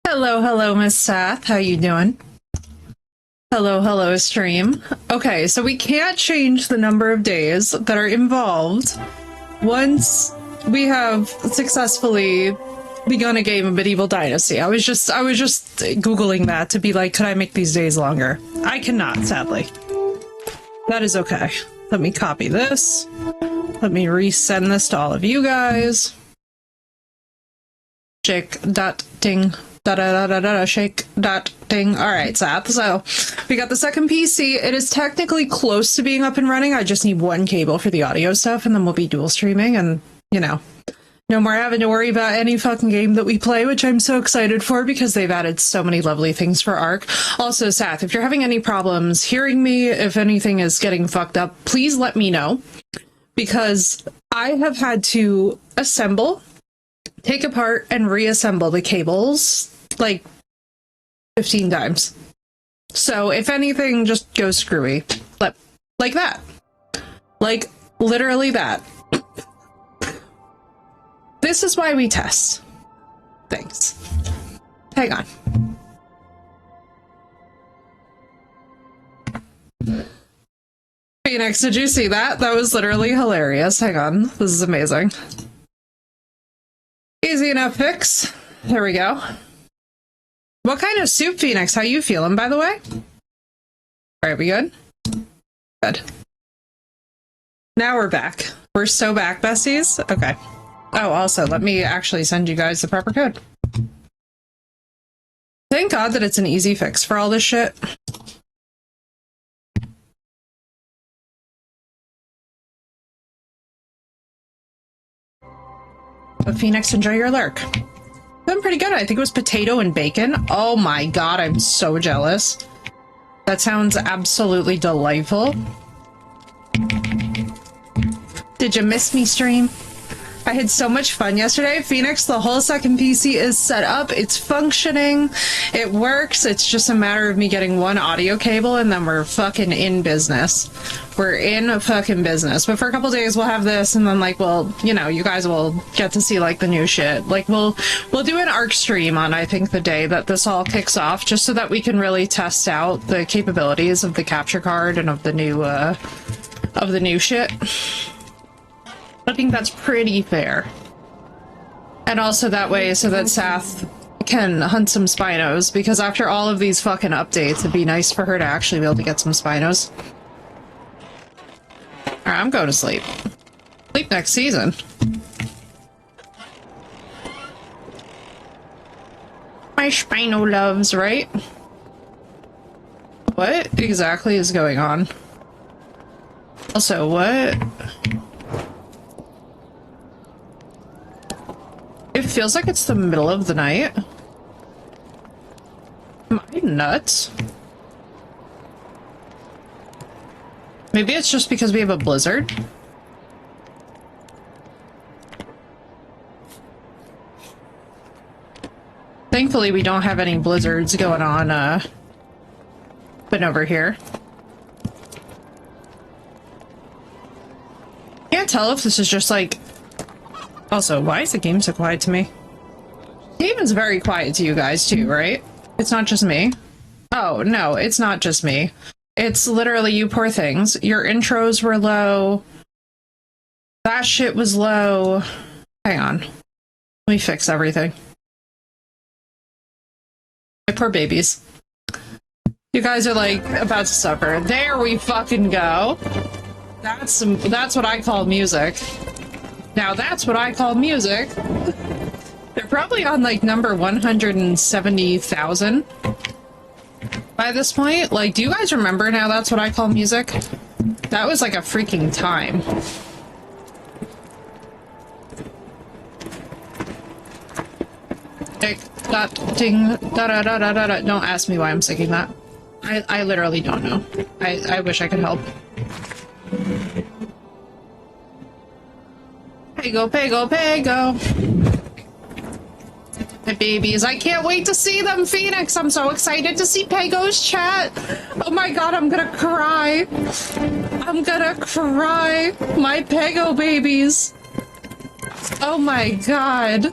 Hello, hello, Miss Sath. How you doing? Hello, hello, stream. Okay, so we can't change the number of days that are involved once we have successfully begun a game of Medieval Dynasty. I was just Googling that to be like, could I make these days longer? I cannot, sadly. That is okay. Let me copy this. Let me resend this to all of you guys. Shake dot ding. Shake dot ding. All right, Sath. So we got the second PC. It is technically close to being up and running. I just need one cable for the audio stuff, and then we'll be dual streaming, and you know, no more having to worry about any fucking game that we play, which I'm so excited for because they've added so many lovely things for Ark. Also, Sath, if you're having any problems hearing me, if anything is getting fucked up, please let me know, because I have had to assemble, take apart, and reassemble the cables like 15 times. So if anything just goes screwy, like that. Like literally that. This is why we test things. Hang on. Phoenix, did you see that? That was literally hilarious. Hang on. This is amazing. Easy enough fix. There we go. What kind of soup, Phoenix? How you feeling, by the way? Alright, we good? Good. Now we're back. We're so back, besties. Okay. Oh, also, let me actually send you guys the proper code. Thank God that it's an easy fix for all this shit. But Phoenix, enjoy your lurk. Been pretty good. I think it was potato and bacon. Oh my God, I'm so jealous. That sounds absolutely delightful. Did you miss me, stream? I had so much fun yesterday. Phoenix, the whole second PC is set up. It's functioning. It works. It's just a matter of me getting one audio cable and then we're fucking in business. We're in fucking business. But for a couple days we'll have this and then like, well, you know, you guys will get to see like the new shit. Like we'll do an Ark stream on, I think, the day that this all kicks off, just so that we can really test out the capabilities of the capture card and of the new shit. I think that's pretty fair. And also that way so that Sath can hunt some Spinos, because after all of these fucking updates, it'd be nice for her to actually be able to get some Spinos. Alright, I'm going to sleep. Sleep next season. My Spino loves, right? What exactly is going on? Also, what? It feels like it's the middle of the night. Am I nuts? Maybe it's just because we have a blizzard. Thankfully, we don't have any blizzards going on, but over here. Can't tell if this is just like... Also, why is the game so quiet to me? The game is very quiet to you guys too, right? It's not just me. Oh, no, it's not just me. It's literally you poor things. Your intros were low. That shit was low. Hang on. Let me fix everything. My poor babies. You guys are like about to suffer. There we fucking go. That's what I call music. Now that's what I call music. They're probably on like number 170,000 by this point. Like, do you guys remember now that's what I call music? That was like a freaking time. Tick, dot, ding, da da da da da da. Don't ask me why I'm singing that. I literally don't know. I wish I could help. Pego, pego, pego. My babies. I can't wait to see them, Phoenix. I'm so excited to see Pego's chat. Oh my god, I'm gonna cry. I'm gonna cry. My Pego babies. Oh my god.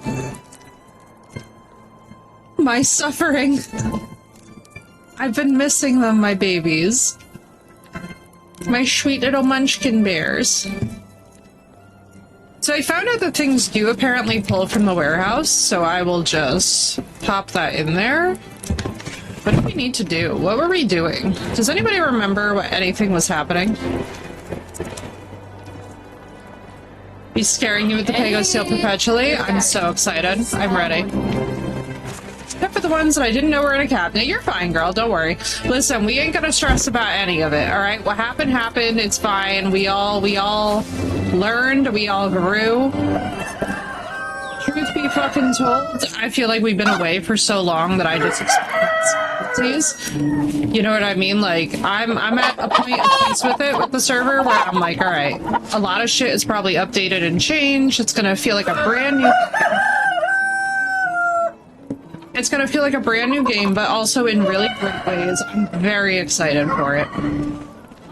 My suffering. I've been missing them, my babies. My sweet little munchkin bears. So I found out that things do apparently pull from the warehouse, so I will just pop that in there. What do we need to do? What were we doing? Does anybody remember what anything was happening? He's scaring you with the Pego Steel perpetually? I'm so excited. I'm ready. Except for the ones that I didn't know were in a cabinet. You're fine, girl. Don't worry. Listen, we ain't gonna stress about any of it, alright? What happened, happened. It's fine. We all learned. We all grew. Truth be fucking told, I feel like we've been away for so long that I just experience these. You know what I mean? Like, I'm at a point of peace with it, with the server, where I'm like, alright, a lot of shit is probably updated and changed. It's gonna feel like a brand new... It's gonna feel like a brand new game, but also in really great ways. I'm very excited for it.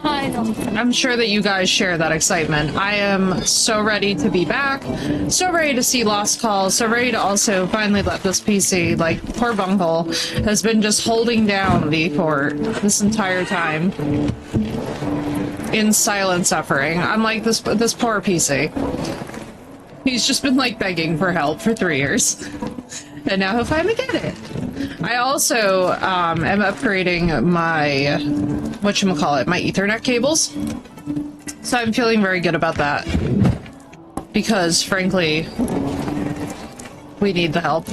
I'm sure that you guys share that excitement. I am so ready to be back, so ready to see Lost Calls, so ready to also finally let this PC, like, poor Bungle, has been just holding down the fort this entire time. In silent suffering. I'm like, this poor PC. He's just been, like, begging for help for 3 years. And now he'll finally get it. I also am upgrading my, whatchamacallit, my Ethernet cables. So I'm feeling very good about that. Because, frankly, we need the help.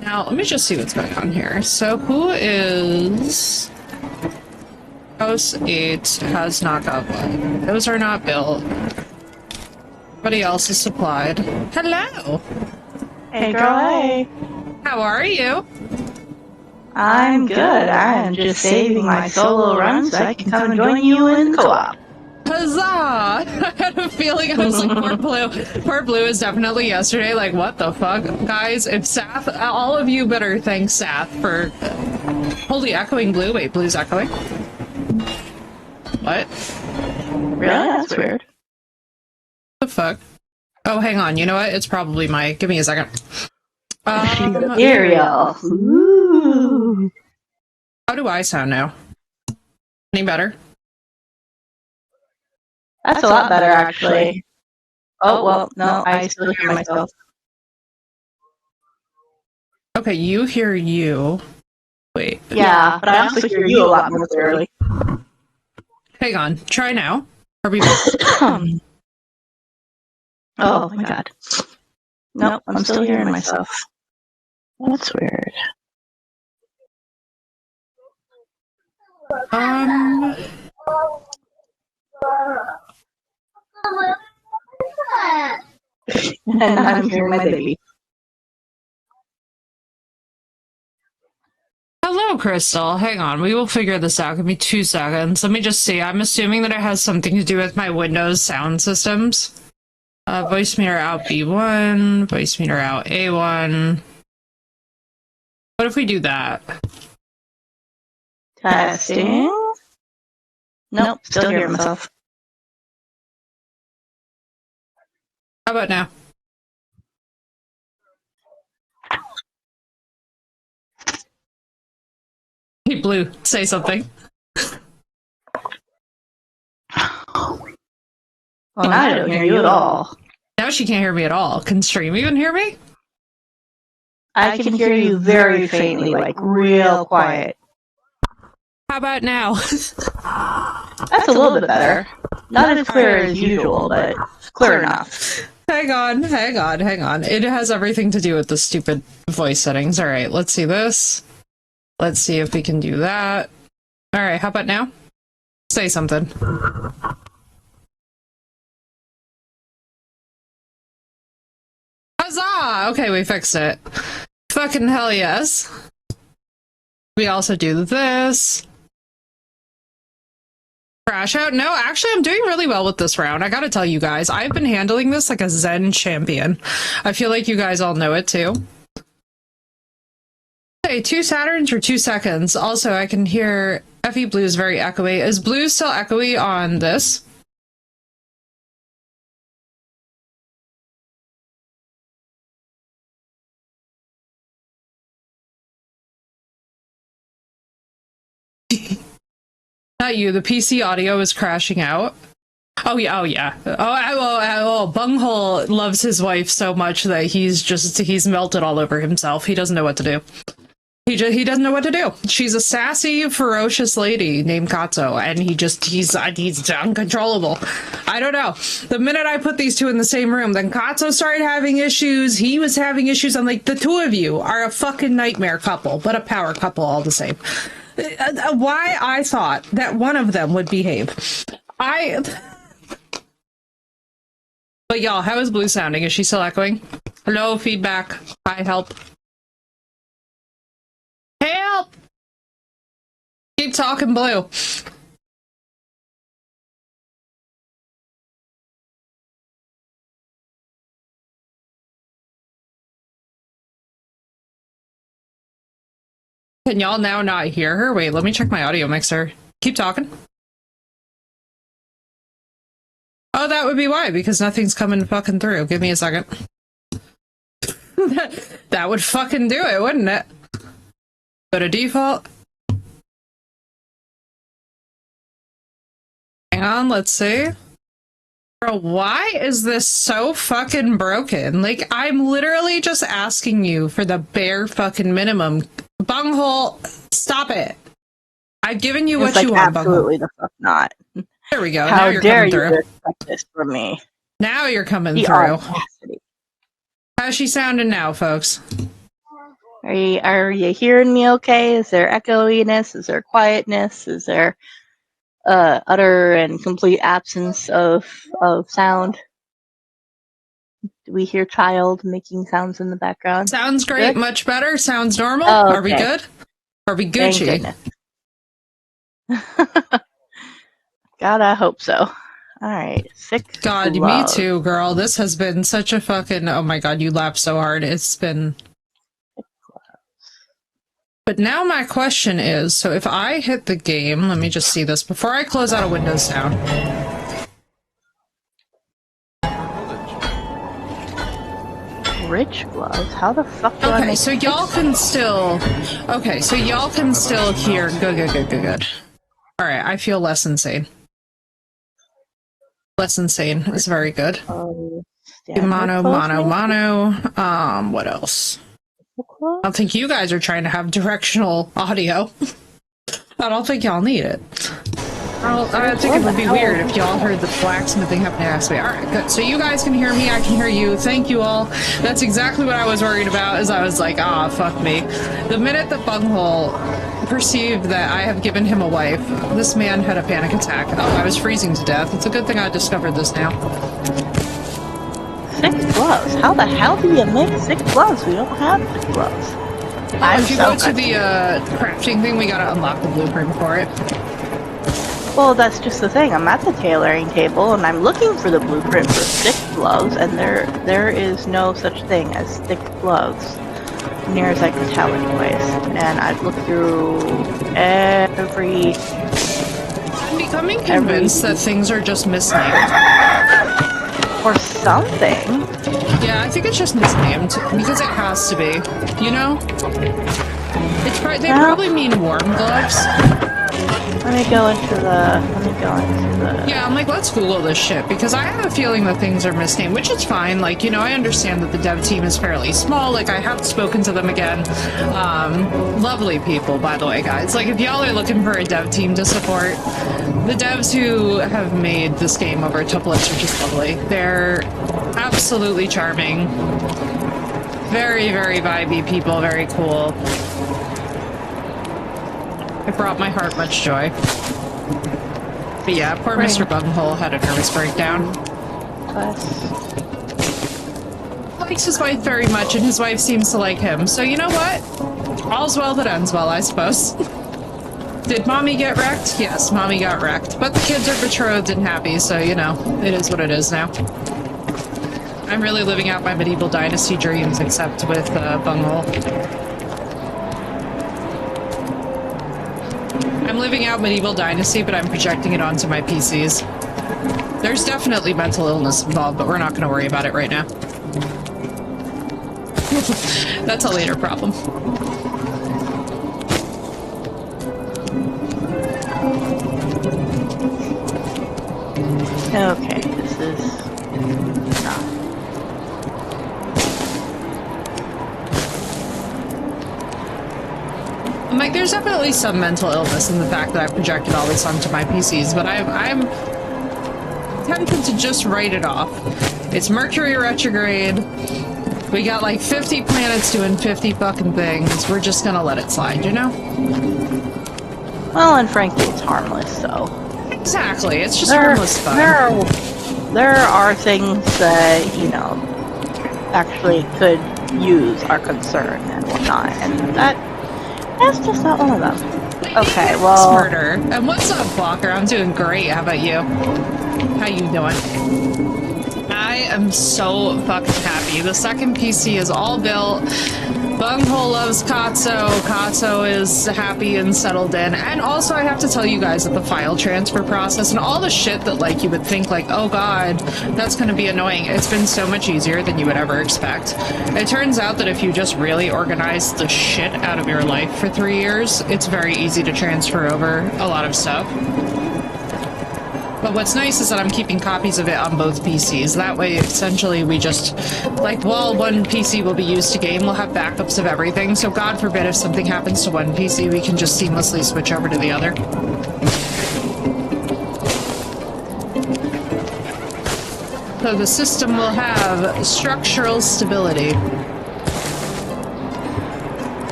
Now, let me just see what's going on here. So who is... House 8 has not got one. Those are not built. Everybody else is supplied. Hello! Hey girl, How are you? I'm good. I'm just saving my solo run so I can come and join you in co-op. Huzzah! I had a feeling I was like, poor Blue. Poor Blue is definitely yesterday, like, what the fuck? Guys, if Sath, all of you better thank Sath for... Holy echoing Blue. Wait, Blue's echoing? What? Really? That's weird. The fuck? Oh, hang on. You know what? It's probably my... Give me a second. Ariel. Ooh. How do I sound now? Any better? That's a lot better, actually. Oh, well, no, I still hear myself. Okay, you hear you. Wait. Yeah, but I also hear you a lot more clearly. Hang on. Try now. Are we... Oh my god. Nope, I'm still hearing myself. That's weird. And I'm hearing my baby. Hello, Crystal. Hang on. We will figure this out. Give me 2 seconds. Let me just see. I'm assuming that it has something to do with my Windows sound systems. Voice meter out B1, voice meter out A1. What if we do that? Testing. Nope, still hearing myself. How about now? Hey, Blue, say something. Well, now I don't hear you at all. Now she can't hear me at all. Can Stream even hear me? I can hear you very faintly, like real quiet. How about now? That's a little bit better. Not as clear as usual, but clear enough. Hang on. It has everything to do with the stupid voice settings. Alright, let's see this. Let's see if we can do that. Alright, how about now? Say something. Huzzah! Okay, we fixed it. Fucking hell yes. We also do this. Crash out? No, actually, I'm doing really well with this round. I gotta tell you guys, I've been handling this like a Zen champion. I feel like you guys all know it too. Okay, 2 Saturns for 2 seconds. Also, I can hear FE Blue is very echoey. Is Blue still echoey on this? Not you. The PC audio is crashing out. Oh yeah. Bunghole loves his wife so much that he's melted all over himself. He doesn't know what to do. He doesn't know what to do. She's a sassy, ferocious lady named Katso, and he's uncontrollable. I don't know. The minute I put these two in the same room, then Katso started having issues. He was having issues. I'm like, the two of you are a fucking nightmare couple, but a power couple all the same. Why I thought that one of them would behave. But y'all, how is Blue sounding? Is she still echoing? Hello, feedback. Hi, help. Help! Keep talking, Blue. Can y'all now not hear her? Wait, let me check my audio mixer. Keep talking. Oh, that would be why, because nothing's coming fucking through. Give me a second. That would fucking do it, wouldn't it? Go to default. Hang on, let's see. Bro, why is this so fucking broken? Like, I'm literally just asking you for the bare fucking minimum. Bunghole, stop it. I've given you what you want, Bunghole. Absolutely the fuck not. There we go. How now you're dare coming you through. expect this from me? Now you're coming The through. audacity. How's she sounding now, folks? Are you hearing me okay? Is there echoiness? Is there quietness? Is there utter and complete absence of sound? Do we hear child making sounds in the background? Sounds great. Good? Much better. Sounds normal. Oh, okay. Are we good? Are we Thank Gucci? goodness. God, I hope so. Alright, sick God, love. me too, girl. This has been such a fucking... Oh my god, you laughed so hard. It's been... But now my question is, so if I hit the game, let me just see this before I close out of Windows down. Rich gloves? How the fuck do I Okay, make so y'all can still... Okay, so y'all can still hear... Good. Alright, I feel less insane. Less insane is very good. Mono. What else? I don't think you guys are trying to have directional audio. I don't think y'all need it. I think it would be weird if y'all heard the blacksmithing happening next week. Alright, good. So you guys can hear me, I can hear you. Thank you all. That's exactly what I was worried about, is I was like, fuck me. The minute that Bunghole perceived that I have given him a wife, this man had a panic attack. Oh, I was freezing to death. It's a good thing I discovered this now. 6 gloves? How the hell do you make 6 gloves? We don't have 6 gloves. If you go to the crafting thing, we gotta unlock the blueprint for it. Well, that's just the thing. I'm at the tailoring table and I'm looking for the blueprint for thick gloves, and there is no such thing as thick gloves, near as I can tell, anyways. And I've looked through every. I'm becoming convinced that things are just misnamed. Or something. Yeah, I think it's just misnamed because it has to be. You know, they probably mean warm gloves. Let me go into the. Yeah, I'm like, let's Google this shit, because I have a feeling that things are misnamed, which is fine. Like, you know, I understand that the dev team is fairly small. Like, I have spoken to them again. Lovely people, by the way, guys. Like, if y'all are looking for a dev team to support, the devs who have made this game over Tuplets are just lovely. They're absolutely charming. Very, very vibey people, very cool. It brought my heart much joy. But yeah, poor Mr. Bunghole had a nervous breakdown. Likes his wife very much, and his wife seems to like him. So you know what? All's well that ends well, I suppose. Did mommy get wrecked? Yes, mommy got wrecked. But the kids are betrothed and happy, so you know, it is what it is now. I'm really living out my medieval dynasty dreams, except with Bunghole. I'm living out medieval dynasty, but I'm projecting it onto my PCs. There's definitely mental illness involved, but we're not going to worry about it right now. That's a later problem. Okay, this is not. I'm like, there's definitely some mental illness in the fact that I projected all this onto my PCs, but I'm tempted to just write it off. It's Mercury retrograde. We got like 50 planets doing 50 fucking things. We're just gonna let it slide, you know? Well, and frankly, it's harmless, so. Exactly, it's just harmless fun. There are things that, you know, actually could use our concern and whatnot, and that's just not one of them. Okay, well... Murder. And what's up, Walker? I'm doing great. How about you? How you doing? I am so fucking happy. The second PC is all built. Bunghole loves Katso. Katso is happy and settled in. And also, I have to tell you guys that the file transfer process and all the shit that, like, you would think, like, oh god, that's gonna be annoying. It's been so much easier than you would ever expect. It turns out that if you just really organize the shit out of your life for 3 years, it's very easy to transfer over a lot of stuff. But what's nice is that I'm keeping copies of it on both PCs. That way, essentially, we just, like, while one PC will be used to game, we'll have backups of everything. So God forbid if something happens to one PC, we can just seamlessly switch over to the other. So the system will have structural stability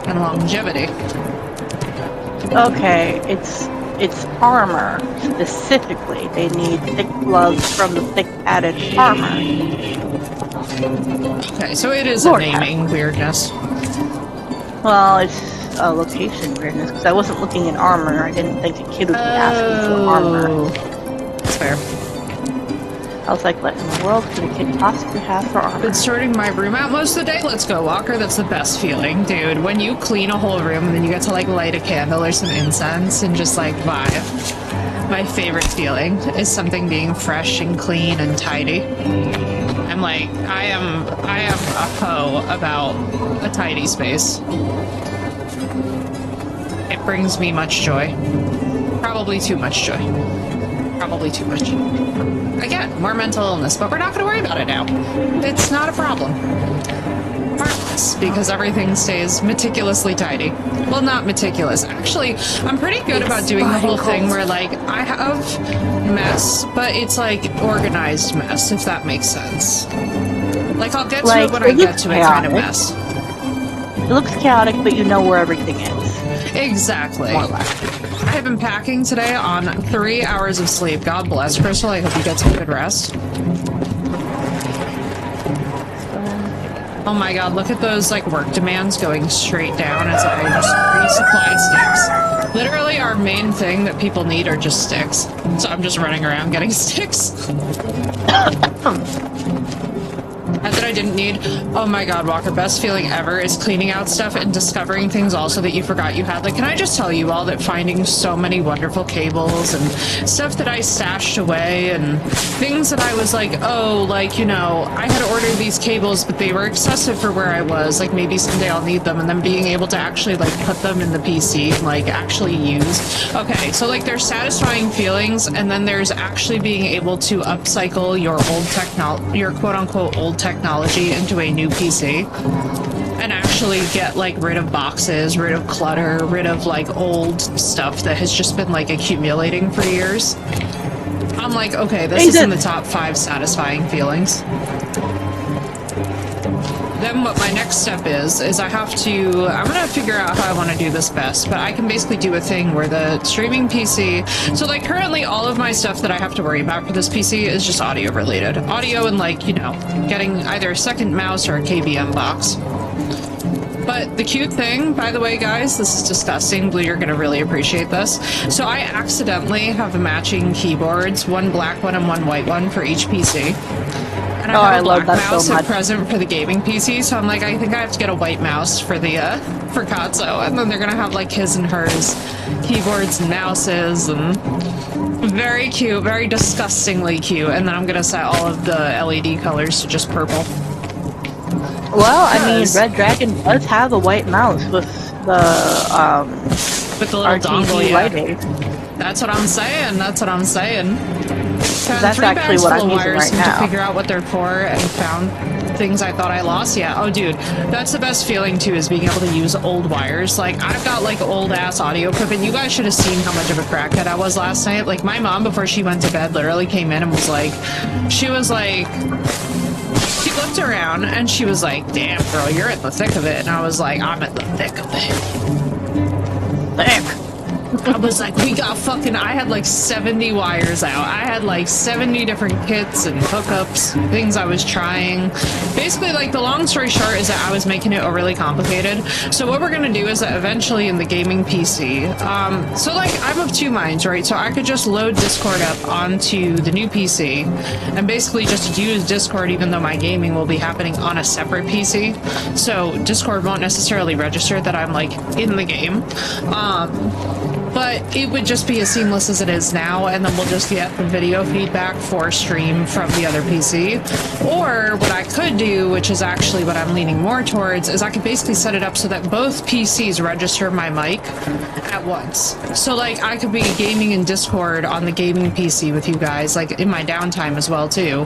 and longevity. Okay, it's armor, specifically. They need thick gloves from the thick padded armor. Okay, so it is a naming weirdness. Well, it's a location weirdness, because I wasn't looking at armor. I didn't think a kid would be asking for armor. That's fair. I was like, what in the world could a kid possibly have for armor? Been sorting my room out most of the day. Let's go, Walker. That's the best feeling, dude. When you clean a whole room and then you get to, like, light a candle or some incense and just, like, vibe. My favorite feeling is something being fresh and clean and tidy. I'm like, I am a hoe about a tidy space. It brings me much joy. Probably too much joy. Probably too much. Again, more mental illness, but we're not going to worry about it now. It's not a problem. Harmless, because everything stays meticulously tidy. Well, not meticulous. Actually, I'm pretty good about doing the whole thing where, like, I have mess, but it's, like, organized mess, if that makes sense. Like, I'll get to it when I get to it kind of mess. It looks chaotic, but you know where everything is. Exactly. More or less. I have been packing today on 3 hours of sleep. God bless, Crystal. I hope you get some good rest. Oh my god, look at those, like, work demands going straight down as I just resupply sticks. Literally, our main thing that people need are just sticks. So I'm just running around getting sticks. That I didn't need. Oh my god, Walker, best feeling ever is cleaning out stuff and discovering things also that you forgot you had. Like, can I just tell you all that finding so many wonderful cables and stuff that I stashed away and things that I was like, oh, like, you know, I had ordered these cables, but they were excessive for where I was. Like, maybe someday I'll need them, and then being able to actually, like, put them in the PC and, like, actually use. Okay, so, like, there's satisfying feelings, and then there's actually being able to upcycle your your quote-unquote old technology into a new PC and actually get like rid of boxes, rid of clutter, rid of like old stuff that has just been like accumulating for years. I'm like, okay, this is in the top 5 satisfying feelings. Then what my next step is I'm gonna figure out how I want to do this best, but I can basically do a thing where the streaming PC, so like currently all of my stuff that I have to worry about for this PC is just audio related. Audio and like, you know, getting either a second mouse or a KVM box. But the cute thing, by the way, guys, this is disgusting. Blue, you're gonna really appreciate this. So I accidentally have matching keyboards, one black one and one white one for each PC. And I have a black mouse at present for the gaming PC, so I'm like, I think I have to get a white mouse for the for Katso, and then they're gonna have like his and hers keyboards and mouses, and very cute, very disgustingly cute. And then I'm gonna set all of the LED colors to just purple. Well, I mean, Red Dragon does have a white mouse with the little RGB dongle, lighting. That's what I'm saying. That's what I'm saying. That's actually what I'm using right now. To figure out what they're for and found things I thought I lost. Yeah. Oh, dude, that's the best feeling too, is being able to use old wires. Like, I've got like old ass audio equipment. You guys should have seen how much of a crackhead I was last night. Like, my mom, before she went to bed, literally came in and was like, she looked around and she was like, damn, girl, you're in the thick of it. And I was like, I'm in the thick of it. Thick. I was like, we got fucking, I had like 70 wires out. I had like 70 different kits and hookups, things I was trying. Basically, like, the long story short is that I was making it overly complicated. So what we're gonna do is that eventually in the gaming PC, so like, I'm of 2 minds, right? So I could just load Discord up onto the new PC and basically just use Discord, even though my gaming will be happening on a separate PC. So Discord won't necessarily register that I'm like in the game. But it would just be as seamless as it is now, and then we'll just get the video feedback for stream from the other PC. Or what I could do, which is actually what I'm leaning more towards, is I could basically set it up so that both PCs register my mic at once. So like, I could be gaming in Discord on the gaming PC with you guys, like in my downtime as well too.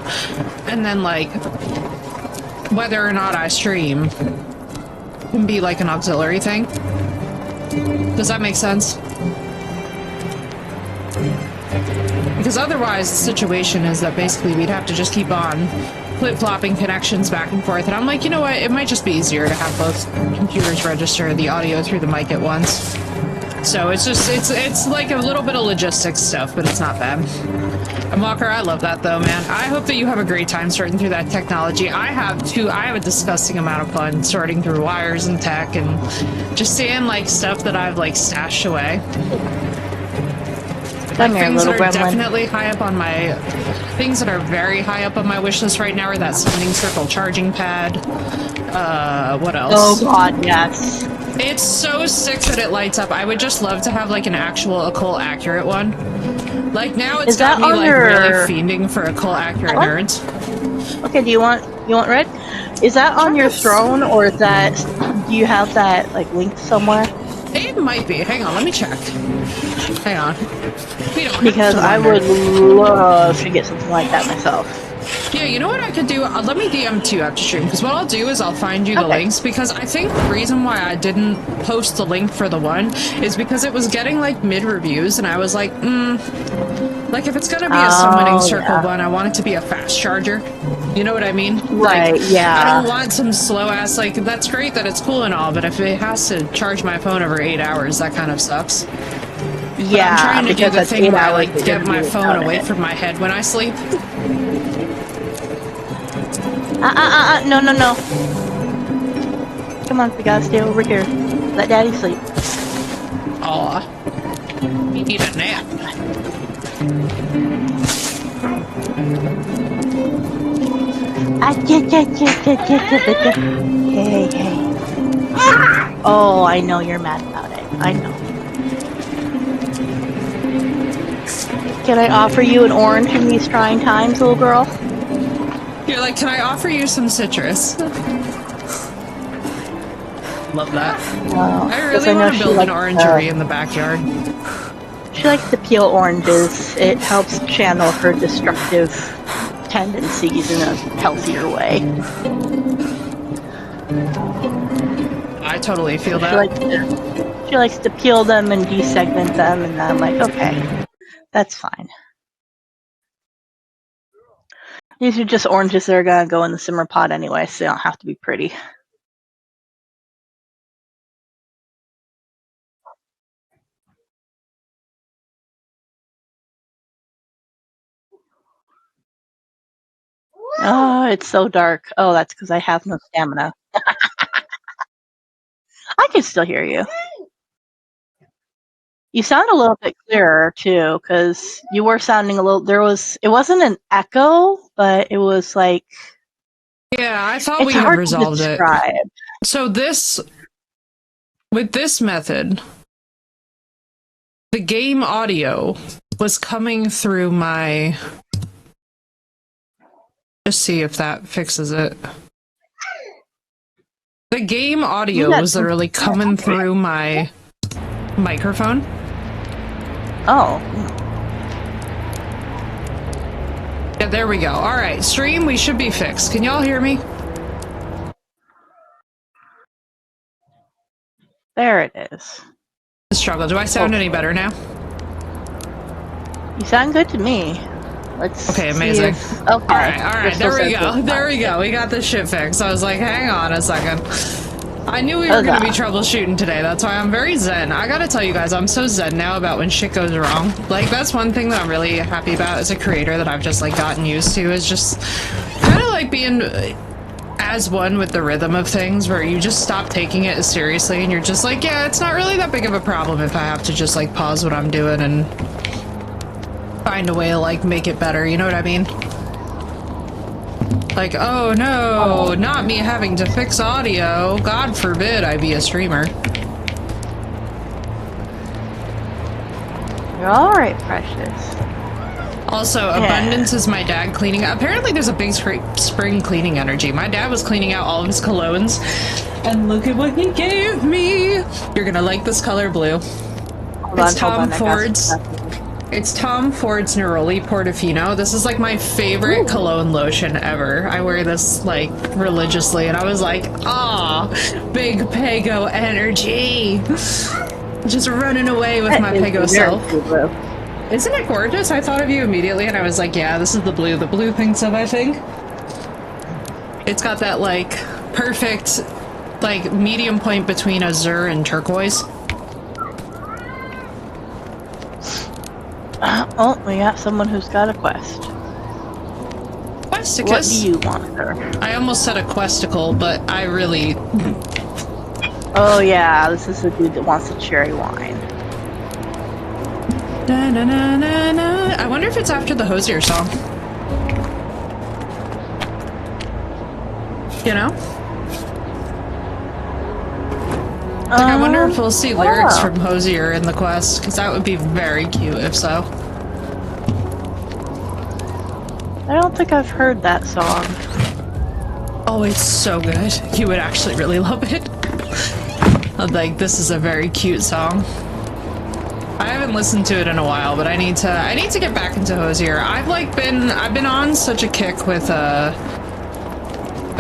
And then like, whether or not I stream can be like an auxiliary thing. Does that make sense? Because otherwise the situation is that basically we'd have to just keep on flip-flopping connections back and forth, and I'm like, you know what, it might just be easier to have both computers register the audio through the mic at once. So it's just, it's like a little bit of logistics stuff, but it's not bad. And Walker, I love that though, man. I hope that you have a great time sorting through that technology. I have too. I have a disgusting amount of fun sorting through wires and tech and just seeing like stuff that I've like stashed away. Like, things that are definitely high up on my, things that are very high up on my wish list right now are that Summoning Circle charging pad. What else? Oh god, yes. It's so sick that it lights up. I would just love to have like an actual occult accurate one. Like, now it's got me like really fiending for occult accurate nerds. Okay, do you want red? Is that on your throne, or is that, do you have that like linked somewhere? It might be. Hang on, let me check. Hang on. Because I would love to get something like that myself. Yeah, you know what I could do? Let me DM to you after stream, because what I'll do is I'll find you the links, because I think the reason why I didn't post the link for the one is because it was getting like mid-reviews, and I was like, like, if it's gonna be a Summoning Circle one, I want it to be a fast charger. You know what I mean? Right, like, yeah. I don't want some slow-ass, like, that's great that it's cool and all, but if it has to charge my phone over 8 hours, that kind of sucks. Yeah, but I'm trying to do the thing where I, like, get my phone away it. from my head when I sleep. No. Come on, we gotta stay over here. Let Daddy sleep. Aw. You need a nap. Hey, hey. Oh, I know you're mad about it. I know. Can I offer you an orange in these trying times, little girl? You're like, can I offer you some citrus? Love that. I really want to build an orangery in the backyard. She likes to peel oranges. It helps channel her destructive tendencies in a healthier way. I totally feel that. She likes to peel them and desegment them, and I'm like, okay, that's fine. These are just oranges that are gonna go in the simmer pot anyway, so they don't have to be pretty. Oh, it's so dark. Oh, that's because I have no stamina. I can still hear you. You sound a little bit clearer too, because you were sounding a little. It wasn't an echo, but it was like. Yeah, I thought we had resolved it. So with this method, the game audio was coming through my. Just see if that fixes it. The game audio was literally coming through my microphone. Oh. Yeah, there we go. All right, stream, we should be fixed. Can y'all hear me? There it is. Struggle. Do I sound any better now? You sound good to me. Okay, amazing. Okay. All right. There we go. There we go. We got this shit fixed. I was like, hang on a second. I knew we were going to be troubleshooting today. That's why I'm very zen. I gotta tell you guys, I'm so zen now about when shit goes wrong. Like, that's one thing that I'm really happy about as a creator that I've just, like, gotten used to is just kind of like being as one with the rhythm of things where you just stop taking it as seriously and you're just like, yeah, it's not really that big of a problem if I have to just, like, pause what I'm doing and find a way to, like, make it better, you know what I mean? Like, oh no, not me having to fix audio. God forbid I be a streamer. You're alright, precious. Also, Abundance is my dad cleaning up. Apparently there's a big spring cleaning energy. My dad was cleaning out all of his colognes, and look at what he gave me! You're gonna like this color blue. It's Tom Ford's. It's Tom Ford's Neroli Portofino. This is like my favorite cologne lotion ever. I wear this like religiously, and I was like, ah, big Pego energy. Just running away with my Pego self. Isn't it gorgeous? I thought of you immediately, and I was like, yeah, this is the blue thinks of, I think. It's got that like perfect like medium point between azure and turquoise. Oh, we got someone who's got a quest. Questicus? What do you want, sir? I almost said a questicle, but I really... Oh yeah, this is the dude that wants the cherry wine. Da, na, na, na, na. I wonder if it's after the Hosier song. You know? Like, I wonder if we'll see lyrics from Hosier in the quest, because that would be very cute if so. I don't think I've heard that song. Oh, it's so good. You would actually really love it. Like, this is a very cute song. I haven't listened to it in a while, but I need to get back into Hosier. I've been on such a kick with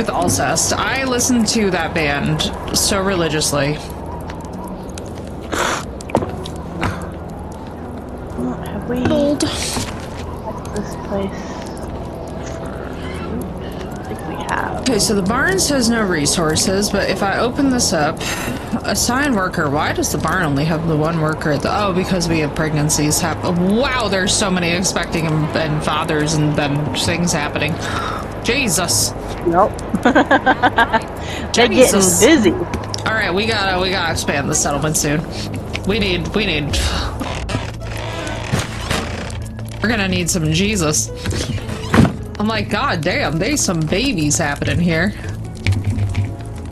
Alcest. I listened to that band so religiously. Have we old this place? I think we have. Okay, so the barn says no resources, but if I open this up, assign worker. Why does the barn only have the one worker? Oh, because we have pregnancies happen. Wow, there's so many expecting and fathers and then things happening. Jesus. Nope. They're getting busy. All right, we gotta expand the settlement soon. We need. We're gonna need some Jesus. I'm like, God damn, there's some babies happening here.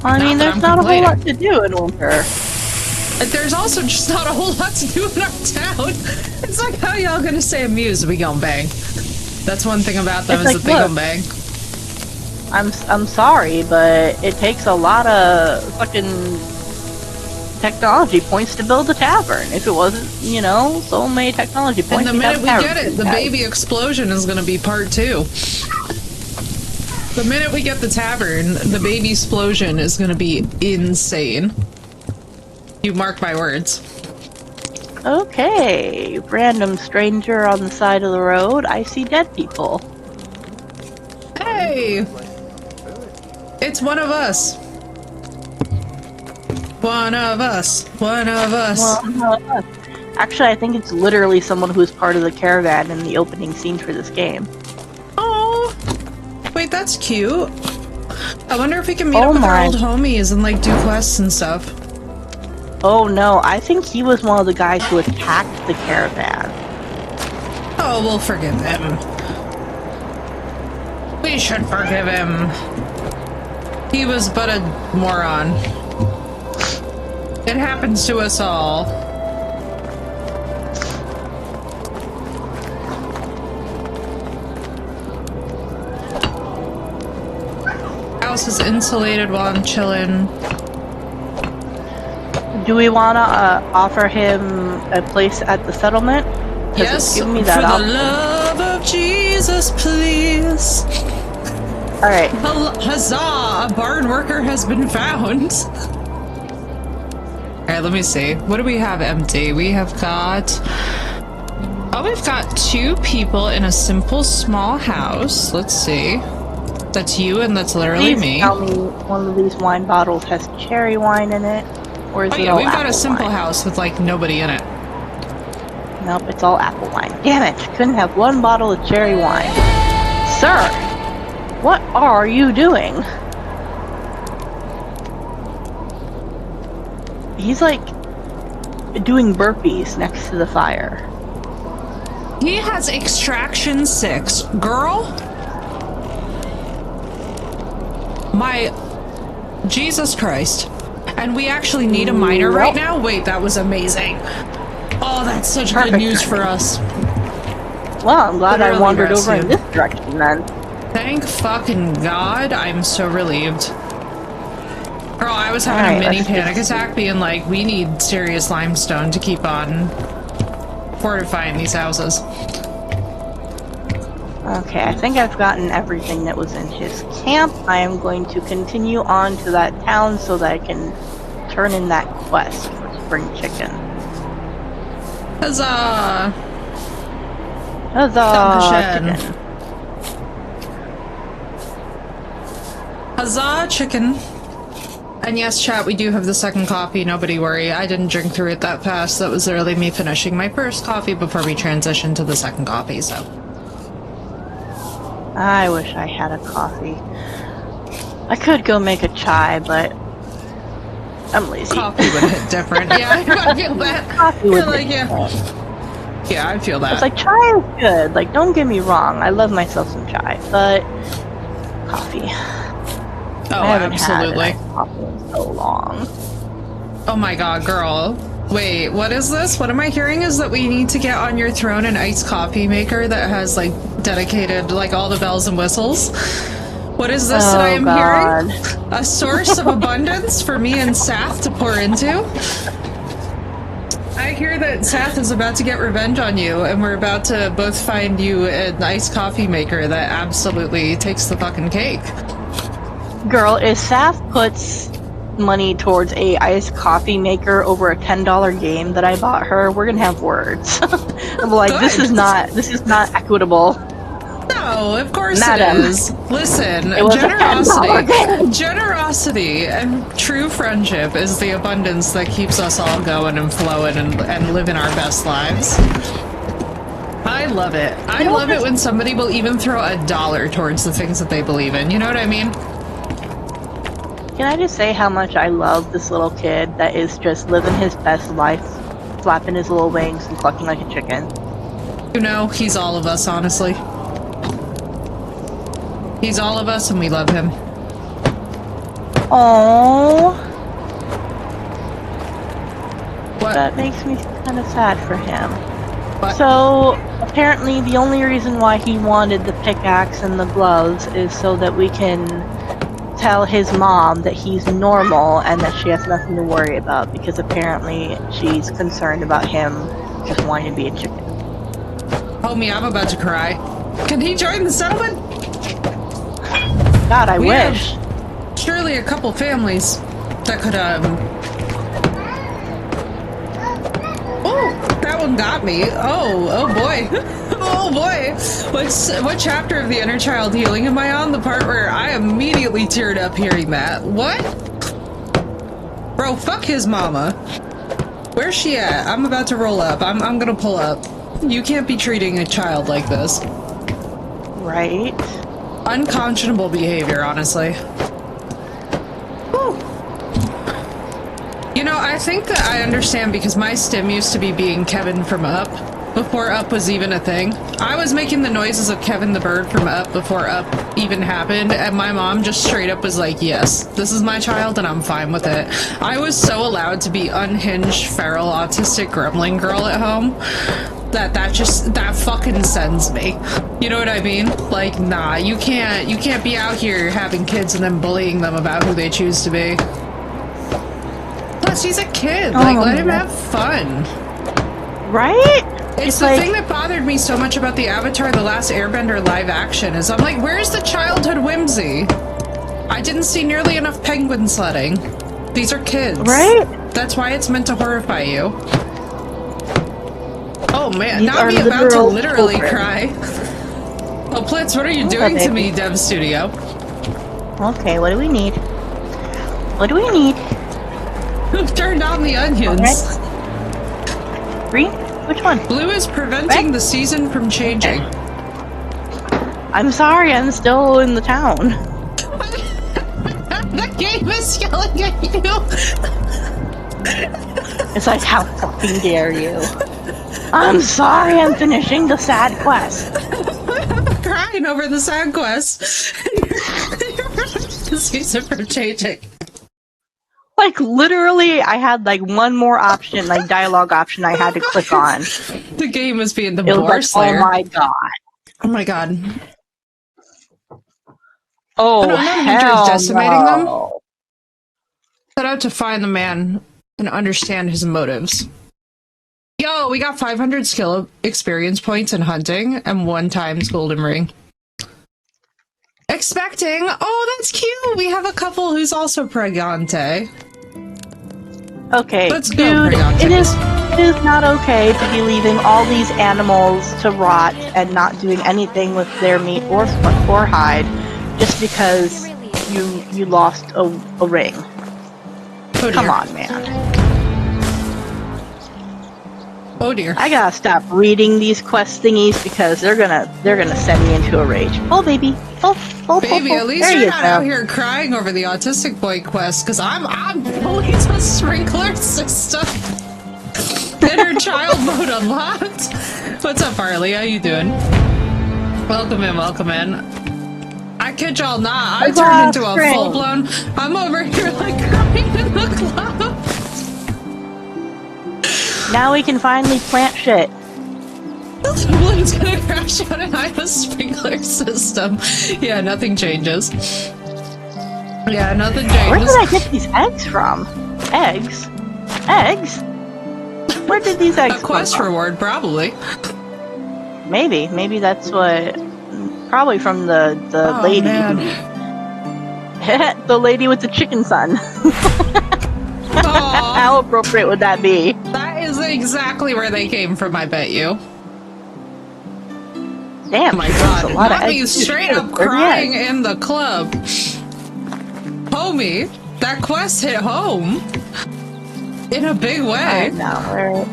I mean, there's not a whole lot to do in winter. There's also just not a whole lot to do in our town. It's like, how y'all gonna stay amused if we gon' bang? That's one thing about them, is that they gon' bang. I'm sorry, but it takes a lot of fucking technology points to build a tavern. If it wasn't, you know, so many technology points. And the minute we get it, the baby explosion is gonna be part 2. The minute we get the tavern, the baby explosion is gonna be insane. You mark my words. Okay, random stranger on the side of the road. I see dead people. Hey! It's one of us. One of us. One of us. Well, actually, I think it's literally someone who's part of the caravan in the opening scene for this game. Oh, wait, that's cute. I wonder if we can meet up with our old homies and like do quests and stuff. Oh no, I think he was one of the guys who attacked the caravan. Oh, we'll forgive him. We should forgive him. He was but a moron. It happens to us all. House is insulated while I'm chilling. Do we want to offer him a place at the settlement? Yes, give me that for option. the love of Jesus, please. Alright. Huzzah! A barn worker has been found. Alright, let me see. What do we have empty? We have got... Oh, we've got 2 people in a simple small house. Let's see. That's you and that's literally me. Tell me one of these wine bottles has cherry wine in it. Or is it all we've got a simple wine? house with like nobody in it. Nope, it's all apple wine. Damn it! Couldn't have one bottle of cherry wine. Sir! What are you doing? He's like doing burpees next to the fire. He has extraction 6. Girl? My... Jesus Christ. And we actually need a miner right now? Wait, that was amazing. Oh, that's such good news for us. Well, I'm glad I wandered over rescued. in this direction then. Thank fucking God. I'm so relieved. Girl, I was having a mini panic attack being like, we need serious limestone to keep on fortifying these houses. Okay, I think I've gotten everything that was in his camp. I am going to continue on to that town so that I can turn in that quest for spring chicken. Huzzah! Huzzah! Chicken. Huzzah, chicken. And yes, chat, we do have the second coffee, nobody worry. I didn't drink through it that fast. That was literally me finishing my first coffee before we transitioned to the second coffee, so. I wish I had a coffee. I could go make a chai, but I'm lazy. Coffee would hit different. Yeah, I feel that. Coffee would like, yeah. Yeah, I feel that. It's like, chai is good. Like, don't get me wrong. I love myself some chai, but coffee. Oh, I haven't absolutely. had coffee in so long. Oh my god, girl. Wait, what is this? What am I hearing is that we need to get on your throne an iced coffee maker that has, like, dedicated, like, all the bells and whistles. What is this that I am hearing? A source of abundance for me and Sath to pour into? I hear that Sath is about to get revenge on you, and we're about to both find you an iced coffee maker that absolutely takes the fucking cake. Girl, if Sath puts money towards a iced coffee maker over a $10 game that I bought her, we're gonna have words. I'm like, Good. this is not equitable. No, of course Madam. it is. Listen, It was a $10 generosity and true friendship is the abundance that keeps us all going and flowing and living our best lives. I love it. I love it when somebody will even throw $1 towards the things that they believe in. You know what I mean? Can I just say how much I love this little kid that is just living his best life, flapping his little wings and clucking like a chicken? You know, he's all of us, honestly. He's all of us and we love him. Oh, What? that makes me kind of sad for him. What? So, apparently the only reason why he wanted the pickaxe and the gloves is so that we can tell his mom that he's normal and that she has nothing to worry about, because apparently she's concerned about him just wanting to be a chicken. Homie, I'm about to cry. Can he join the settlement? God, I We wish. have surely a couple families that could, Oh, that one got me. Oh boy. Oh boy. What chapter of the Inner Child Healing am I on? The part where I immediately teared up hearing that. What? Bro, fuck his mama. Where's she at? I'm about to roll up. I'm gonna pull up. You can't be treating a child like this. Right? Unconscionable behavior, honestly. Whew. You know, I think that I understand because my stim used to be being Kevin from Up, before Up was even a thing. I was making the noises of Kevin the Bird from Up before Up even happened, and my mom just straight up was like, yes, this is my child and I'm fine with it. I was so allowed to be unhinged, feral, autistic gremlin girl at home that fucking sends me. You know what I mean? Like, nah, you can't be out here having kids and then bullying them about who they choose to be. Plus, he's a kid. Like, let him have fun. Right? It's the thing that bothered me so much about the Avatar The Last Airbender live action is I'm like, where's the childhood whimsy? I didn't see nearly enough penguin sledding. These are kids. Right? That's why it's meant to horrify you. Oh man, These now are I'm about to literally children. cry. Oh, Plitz, what are you doing to me, Dev Studio? Okay, what do we need? What do we need? Who turned on the onions? Alright. Green? Which one? Blue is preventing the season from changing. I'm sorry, I'm still in the town. The game is yelling at you. It's like, how fucking dare you? I'm sorry, I'm finishing the sad quest. I'm crying over the side quest. The season from changing. Like, literally, I had, like, one more option, like, dialogue option I had to click on. The game was being the It was boar like, slayer. oh my god. Oh my god. Oh, Unknown Hunter is hell decimating them. no. Set out to find the man and understand his motives. Yo, we got 500 skill experience points in hunting and 1 times golden ring. Expecting. Oh, that's cute. We have a couple who's also pregante. Okay, Let's go, dude, Pregante. it is not okay to be leaving all these animals to rot and not doing anything with their meat or hide just because you lost a ring. Oh, Come dear. on, man. Oh dear. I gotta stop reading these quest thingies because they're gonna send me into a rage. Oh baby, Baby, at least there you're you not go. out here crying over the autistic boy quest, because I'm fully the sprinkler system. Inner child mode unlocked. What's up, Harley? How you doing? Welcome in, welcome in. I kid y'all not, I turned into a full-blown... I'm over here like crying in the club. Now we can finally plant shit. Someone's gonna crash out and I have a sprinkler system. Yeah, nothing changes. Yeah, nothing changes. Where did I get these eggs from? Eggs? Eggs? Where did these eggs A quest come from? reward, probably. Maybe that's what... Probably from the Oh, lady. man. The lady with the chicken son. Aw. How appropriate would that be? That is exactly where they came from, I bet you. Damn, Oh my that's god, a lot of not me eggs. straight up Where'd the crying eggs? in the club. Homie, that quest hit home. In a big way. Alright, now where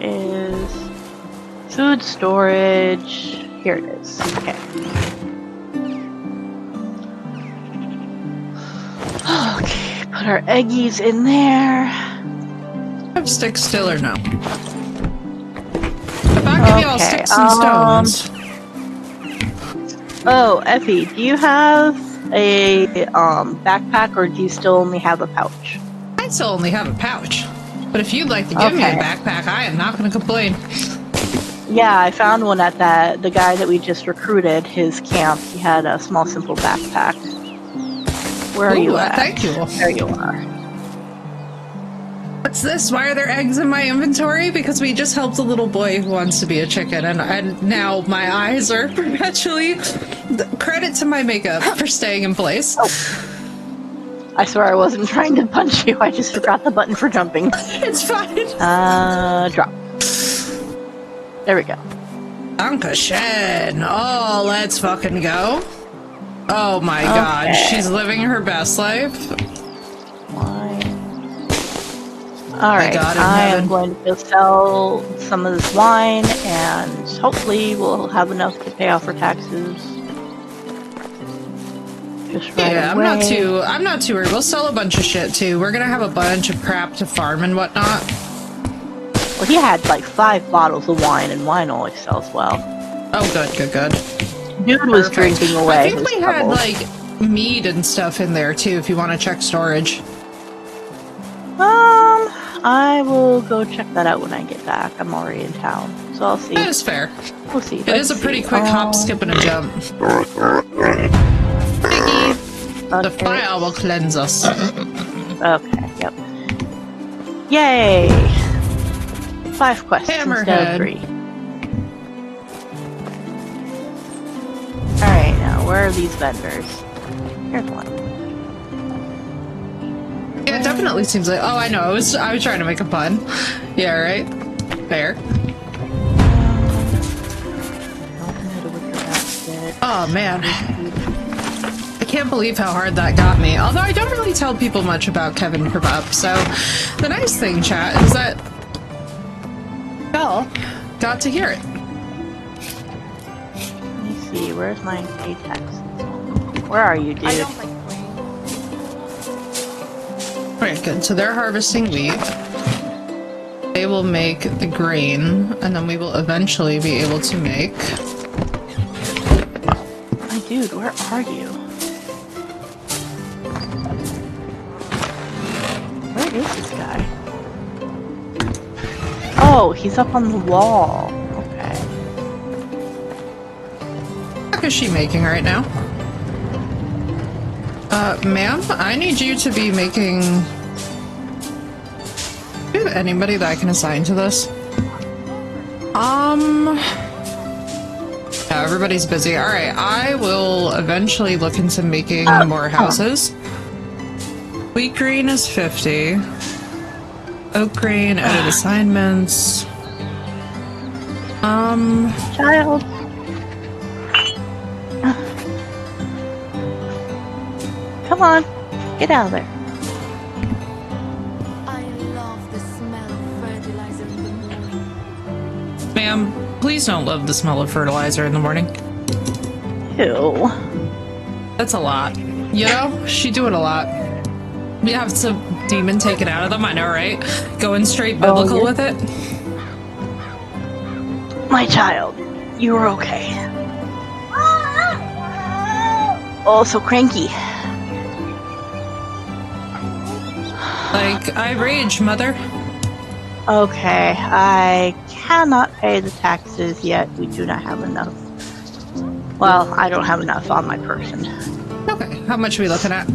is food storage? Here it is. Okay. Okay, put our eggies in there. Have sticks still or no? If I give y'all Okay, sticks and stones. Oh, Effie, do you have a backpack, or do you still only have a pouch? I still only have a pouch. But if you'd like to give me a Okay. backpack, I am not going to complain. Yeah, I found one at the guy that we just recruited, his camp. He had a small, simple backpack. Where are Ooh, you at? thank you. There you are. What's this? Why are there eggs in my inventory? Because we just helped a little boy who wants to be a chicken, and now my eyes are perpetually... Credit to my makeup for staying in place. Oh. I swear I wasn't trying to punch you, I just forgot the button for jumping. It's fine. Drop. There we go. Dankeschön. Oh, let's fucking go. Oh my god, she's living her best life. Alright, God in I am heaven. going to go sell some of this wine, and hopefully we'll have enough to pay off our taxes. Just right Yeah, away. I'm not too worried. We'll sell a bunch of shit too. We're gonna have a bunch of crap to farm and whatnot. Well, he had like 5 bottles of wine, and wine always sells well. Oh, good. Dude was Perfect. drinking away I think his we had troubles. like meat and stuff in there too. If you want to check storage. I will go check that out when I get back. I'm already in town, so I'll see. That is fair. We'll see. It is a pretty quick hop, skip, and a jump. The fire will cleanse us. Okay, yep. Yay! 5 quests instead Hammerhead. of 3. Alright, now where are these vendors? Here's one. Yeah, it definitely seems like. Oh, I know. I was trying to make a pun. Yeah, right. Fair. Oh man, I can't believe how hard that got me. Although I don't really tell people much about Kevin Kebab. So the nice thing, chat, is that Belle got to hear it. Let me see, where's my Apex? Where are you, dude? I don't like playing. Alright, good. So they're harvesting wheat. They will make the grain, and then we will eventually be able to make... My dude, where are you? Where is this guy? Oh, he's up on the wall. Okay. What is she making right now? Ma'am, I need you to be making... Do you have anybody that I can assign to this? Yeah, everybody's busy. Alright, I will eventually look into making more houses. Wheat grain is 50. Oak grain, edit assignments. Child. Come on, get out of there. I love the smell of fertilizer in the morning. Ma'am, please don't love the smell of fertilizer in the morning. Ew. That's a lot. You know, she doing a lot. We have some demon taken out of them, I know, right? Going straight biblical yeah. with it. My child, you are okay. Oh, so cranky. Like, I rage, mother. Okay, I cannot pay the taxes yet. We do not have enough. Well, I don't have enough on my person. Okay, how much are we looking at?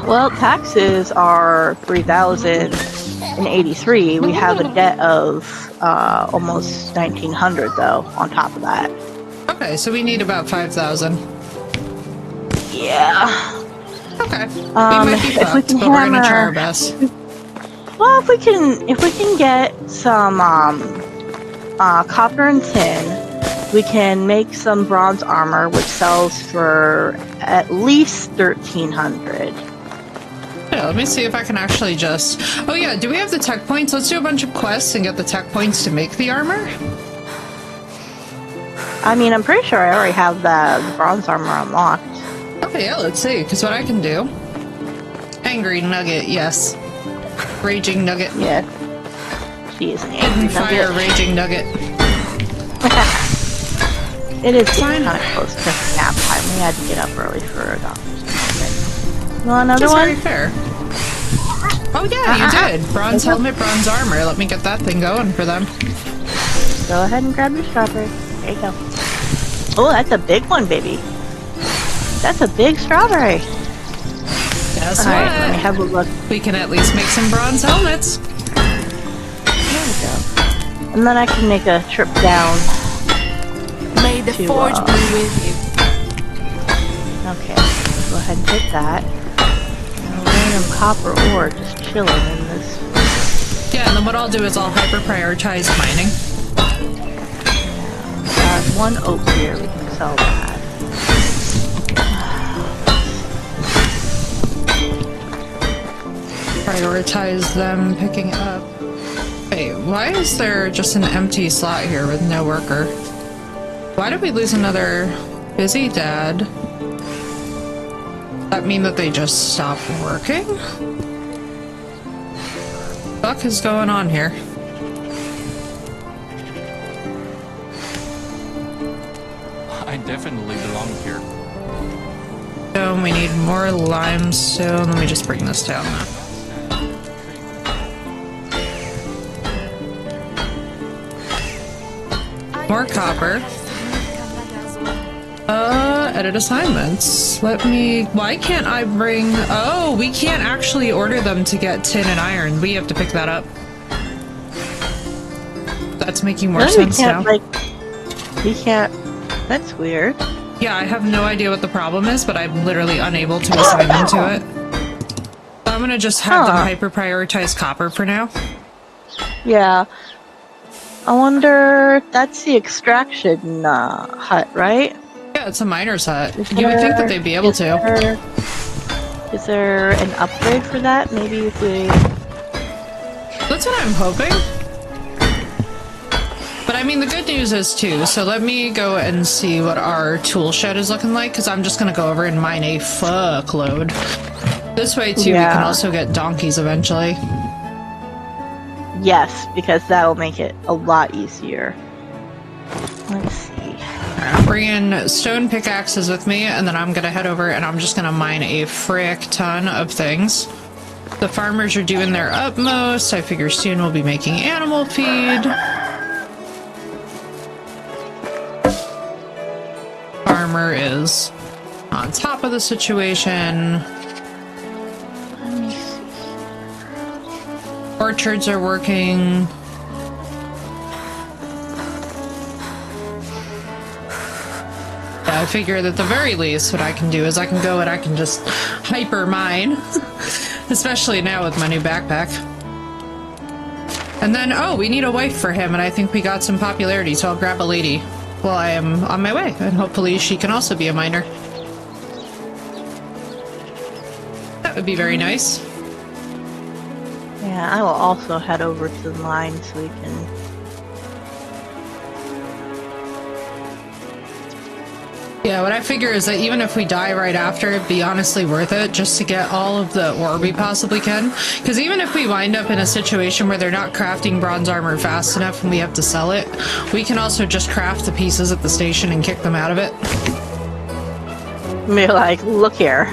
Well, taxes are 3,083. We have a debt of almost 1,900 though. On top of that. Okay, so we need about 5,000. Yeah. Okay. We If might be we fucked, can but we're gonna try hammer- our best. Well, if we can get some copper and tin, we can make some bronze armor, which sells for at least 1,300. Yeah, let me see if I can actually just... Oh yeah, do we have the tech points? Let's do a bunch of quests and get the tech points to make the armor. I mean, I'm pretty sure I already have the bronze armor unlocked. Okay, yeah, let's see, because what I can do... Angry Nugget, yes. Raging Nugget. Yeah. She is an Hidden angry Fire nugget. Raging Nugget. It is Fine. kind of close to nap time. We had to get up early for a doctor's appointment. You want another That's one? very fair. Oh yeah, you did. Bronze helmet, bronze armor. Let me get that thing going for them. Go ahead and grab your strawberry. There you go. Oh, that's a big one, baby. That's a big strawberry. Guess Alright, let me what? have a look. We can at least make some bronze helmets. There we go. And then I can make a trip down. May the To, forge be with you. Okay, go ahead and take that. Random copper ore just chilling in this. Yeah, and then what I'll do is I'll hyper prioritize mining. Got one oak here, we can sell that. Prioritize them picking up. Wait, why is there just an empty slot here with no worker? Why did we lose another busy dad? That mean that they just stopped working? What is going on here? I definitely belong here. So we need more limestone. Let me just bring this down now. More copper. Edit assignments. Let me... Why can't I bring... Oh, we can't actually order them to get tin and iron. We have to pick that up. That's making more sense now. We can't... That's weird. Yeah, I have no idea what the problem is, but I'm literally unable to assign them to it. So I'm gonna just have them hyper-prioritize copper for now. Yeah. I wonder... That's the extraction hut, right? Yeah, it's a miner's hut. You would think that they'd be able to. Is there an upgrade for that? Maybe if we... That's what I'm hoping. But I mean, the good news is too, so let me go and see what our tool shed is looking like, because I'm just going to go over and mine a fuckload. This way too, we can also get donkeys eventually. Yes, because that'll make it a lot easier. Let's see. I'm bringing stone pickaxes with me, and then I'm going to head over and I'm just going to mine a frick ton of things. The farmers are doing their utmost. I figure soon we'll be making animal feed. Farmer is on top of the situation. Let me see. Orchards are working. Yeah, I figure that at the very least what I can do is I can go and I can just hyper mine. Especially now with my new backpack. And then, oh, we need a wife for him, and I think we got some popularity, so I'll grab a lady while I am on my way, and hopefully she can also be a miner. That would be very nice. Yeah, I will also head over to the mine so we can... Yeah, what I figure is that even if we die right after, it'd be honestly worth it just to get all of the ore we possibly can. Because even if we wind up in a situation where they're not crafting bronze armor fast enough and we have to sell it, we can also just craft the pieces at the station and kick them out of it. Be like, look here.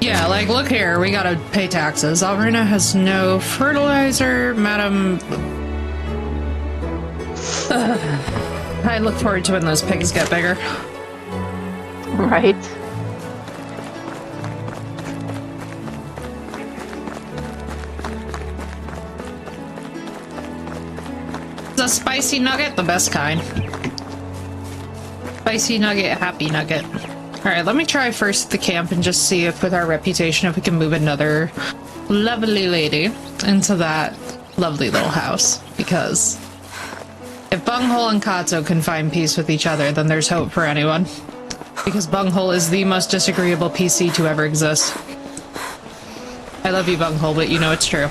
Yeah, like, look here, we gotta pay taxes. Alruna has no fertilizer, madam. I look forward to when those pigs get bigger. Right? It's a spicy nugget, the best kind. Spicy nugget, happy nugget. Alright, let me try first the camp and just see if with our reputation if we can move another lovely lady into that lovely little house. Because if Bunghole and Katzo can find peace with each other, then there's hope for anyone. Because Bunghole is the most disagreeable PC to ever exist. I love you, Bunghole, but you know it's true.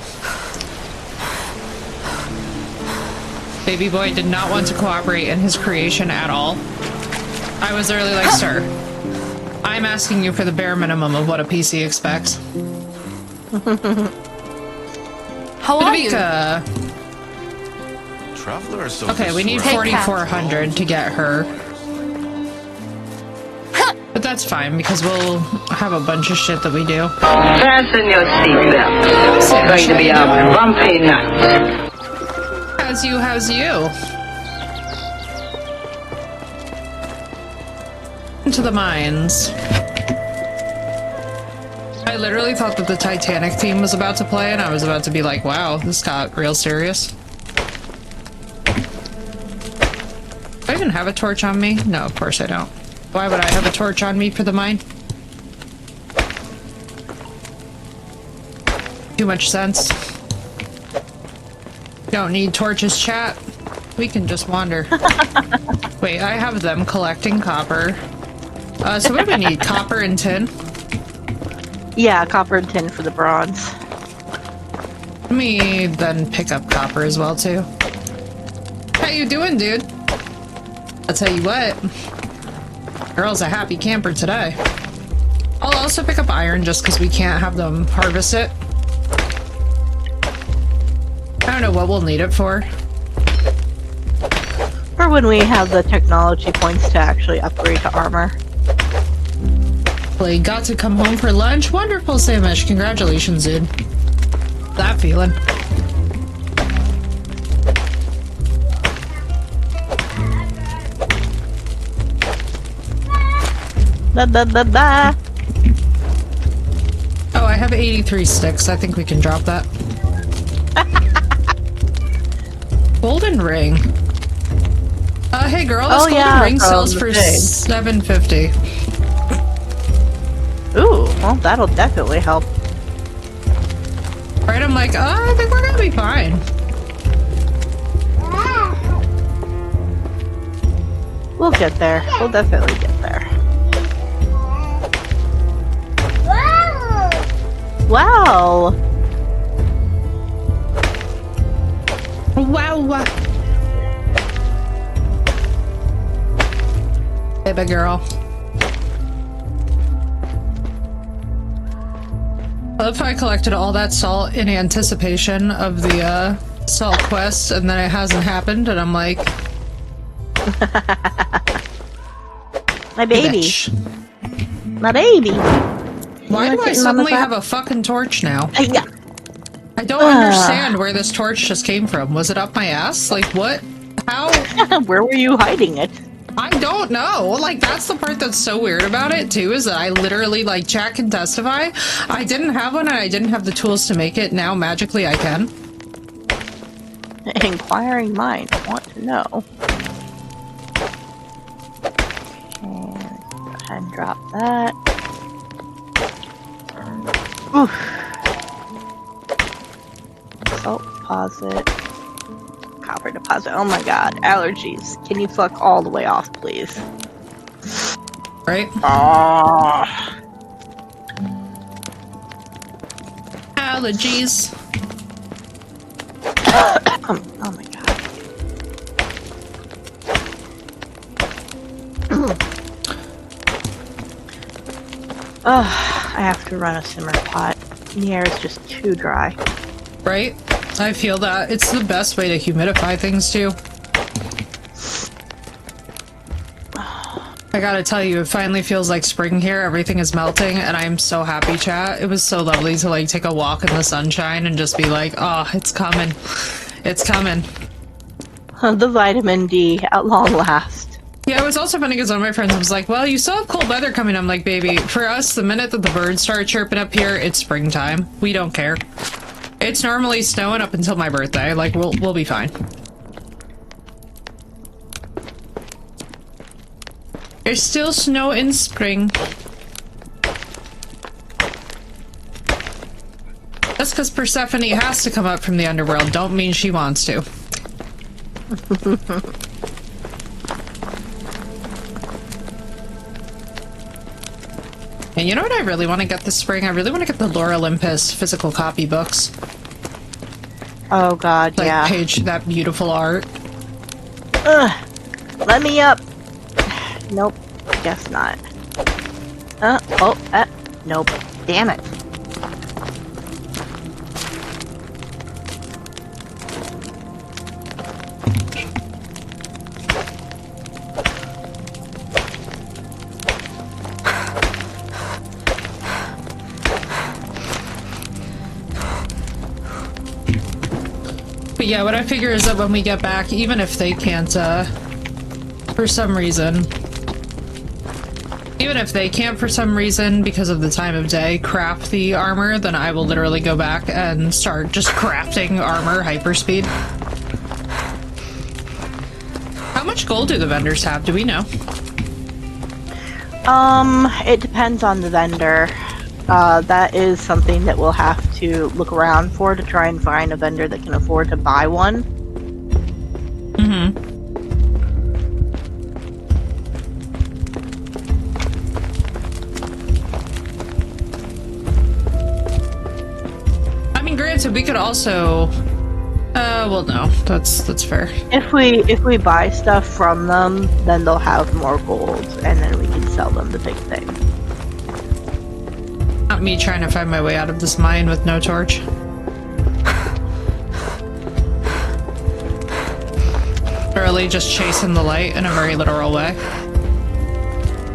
Baby boy did not want to cooperate in his creation at all. I was literally like, sir, I'm asking you for the bare minimum of what a PC expects. How are you? Traveler, so Okay, we need this way. 4,400 to get her. that's fine because we'll have a bunch of shit that we do. Fasten your seatbelt. It's going to be a bumpy night. How's you? Into the mines. I literally thought that the Titanic theme was about to play and I was about to be like, wow, this got real serious. Do I even have a torch on me? No, of course I don't. Why would I have a torch on me for the mine? Too much sense. Don't need torches, chat. We can just wander. Wait, I have them collecting copper. So what do we need? Copper and tin? Yeah, copper and tin for the bronze. Let me then pick up copper as well, too. How you doing, dude? I'll tell you what. Girl's a happy camper today. I'll also pick up iron just because we can't have them harvest it. I don't know what we'll need it for. For when we have the technology points to actually upgrade to armor. Well, got to come home for lunch? Wonderful, Samish. Congratulations, dude. That feeling. Ba ba ba ba. Oh, I have 83 sticks. I think we can drop that. Golden ring. Hey girl, this golden ring sells for $7.50. Ooh, well, that'll definitely help. Right, I'm like, oh, I think we're gonna be fine. We'll get there. We'll definitely get there. Wow! Wow! Baby girl. I love how I collected all that salt in anticipation of the salt quest, and then it hasn't happened, and I'm like, my baby. bitch. My baby. Why do I suddenly have a fucking torch now? Yeah. I don't understand where this torch just came from. Was it up my ass? Like, what? How? Where were you hiding it? I don't know. Like, that's the part that's so weird about it, too, is that I literally, like, chat can testify. I didn't have one and I didn't have the tools to make it. Now, magically, I can. Inquiring mind. I want to know. And go ahead and drop that. Oof. Salt deposit. Copper deposit. Oh my god. Allergies. Can you fuck all the way off, please? Right? Oh. Allergies. Oh my god. I have to run a simmer pot. The air is just too dry. Right? I feel that. It's the best way to humidify things, too. I gotta tell you, it finally feels like spring here. Everything is melting, and I'm so happy, chat. It was so lovely to, like, take a walk in the sunshine and just be like, oh, it's coming. It's coming. The vitamin D at long last. Yeah, it was also funny because one of my friends was like, well, you still have cold weather coming. I'm like, baby, for us, the minute that the birds start chirping up here, it's springtime. We don't care. It's normally snowing up until my birthday. Like, we'll be fine. There's still snow in spring. Just because Persephone has to come up from the underworld don't mean she wants to. And you know what I really want to get this spring? I really want to get the Lore Olympus physical copy books. Oh god, Like, yeah. page that beautiful art. Ugh. Let me up. Nope. Guess not. Nope. Damn it. But yeah, what I figure is that when we get back, even if they can't, for some reason, because of the time of day, craft the armor, then I will literally go back and start just crafting armor hyperspeed. How much gold do the vendors have? Do we know? It depends on the vendor. That is something that we'll have to look around for to try and find a vendor that can afford to buy one. Mm-hmm. I mean, granted, we could also... well, no. That's fair. If we buy stuff from them, then they'll have more gold, and then we can sell them the big thing. Not me trying to find my way out of this mine with no torch. Literally just chasing the light in a very literal way.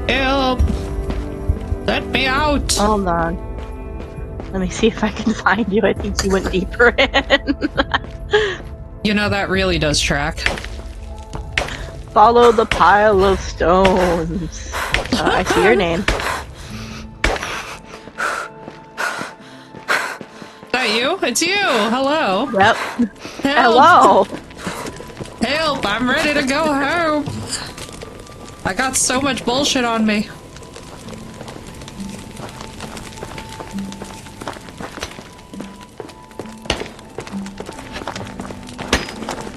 Help! Let me out! Hold on. Let me see if I can find you. I think you went deeper in. You know, that really does track. Follow the pile of stones. I see your name. Is that you? It's you! Hello! Yep. Help! Hello! Help! I'm ready to go home! I got so much bullshit on me.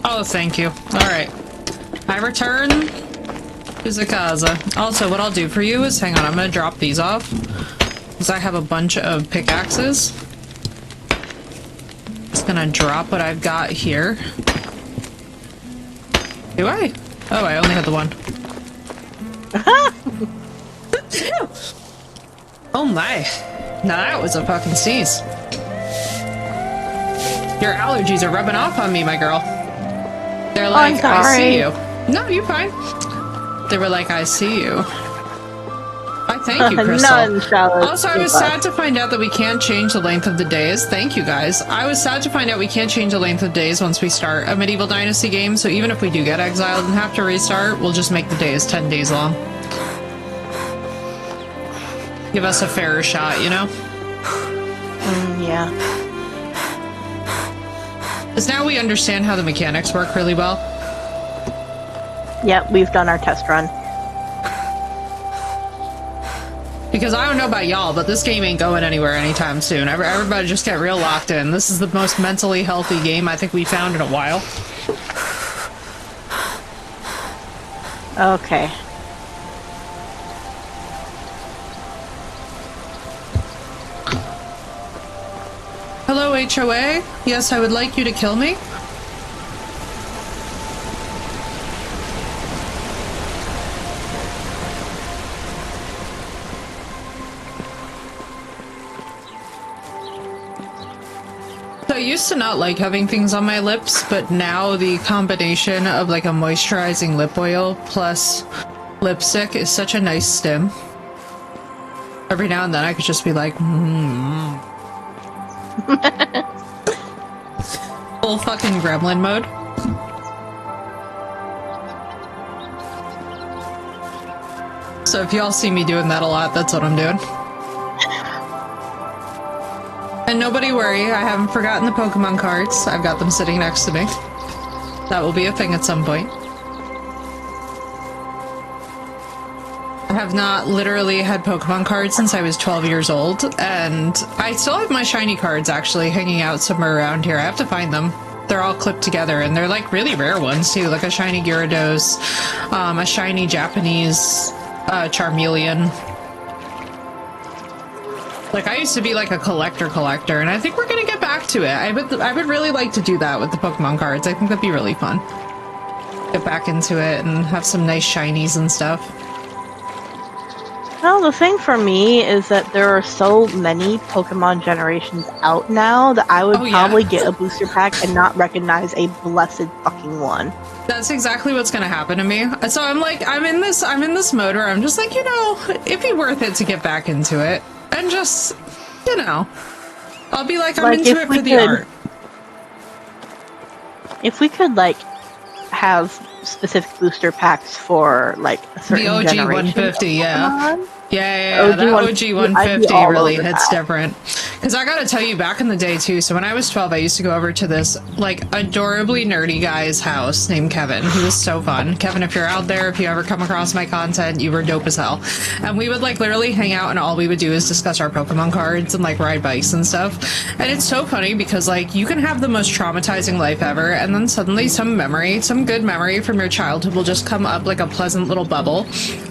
Oh, thank you. Alright. I return to Zakaza. Also, what I'll do for you is, hang on, I'm gonna drop these off. Because I have a bunch of pickaxes. Just gonna drop what I've got here. Do I? Oh, I only had the one. Oh my. Now that was a fucking sneeze. Your allergies are rubbing off on me, my girl. They're like, I see you. No, you're fine. They were like, I see you. I thank you, Crystal. None, Charlotte. Also, I was sad to find out that we can't change the length of the days. Thank you, guys. I was sad to find out we can't change the length of days once we start a Medieval Dynasty game, so even if we do get exiled and have to restart, we'll just make the days 10 days long. Give us a fairer shot, you know? Yeah. Because now we understand how the mechanics work really well. Yep, we've done our test run. Because I don't know about y'all, but this game ain't going anywhere anytime soon. Everybody just get real locked in. This is the most mentally healthy game I think we found in a while. Okay. Hello, HOA? Yes, I would like you to kill me. So I used to not like having things on my lips, but now the combination of like a moisturizing lip oil plus lipstick is such a nice stim. Every now and then I could just be like, full fucking gremlin mode. So if y'all see me doing that a lot, that's what I'm doing. And nobody worry, I haven't forgotten the Pokemon cards. I've got them sitting next to me. That will be a thing at some point. I have not literally had Pokemon cards since I was 12 years old, and I still have my shiny cards actually hanging out somewhere around here. I have to find them. They're all clipped together, and they're like really rare ones too, like a shiny Gyarados, a shiny Japanese Charmeleon. Like, I used to be like a collector, and I think we're gonna get back to it. I would really like to do that with the Pokemon cards. I think that'd be really fun. Get back into it and have some nice shinies and stuff. Well, the thing for me is that there are so many Pokemon generations out now that I would probably get a booster pack and not recognize a blessed fucking one. That's exactly what's gonna happen to me. So I'm like, I'm in this mode where I'm just like, you know, it'd be worth it to get back into it. And just, you know, I'll be like, I'm into it for the art. If we could like have specific booster packs for like a certain The OG generation 150, yeah. Pokemon, Yeah, OG that OG 150, I'd be 150 all really over hits that. different. Because I gotta tell you, back in the day too, so when I was 12, I used to go over to this, like, adorably nerdy guy's house named Kevin. He was so fun. Kevin, if you're out there, if you ever come across my content, you were dope as hell. And we would, like, literally hang out, and all we would do is discuss our Pokemon cards and, like, ride bikes and stuff. And it's so funny because, like, you can have the most traumatizing life ever, and then suddenly some memory, some good memory from your childhood will just come up like a pleasant little bubble.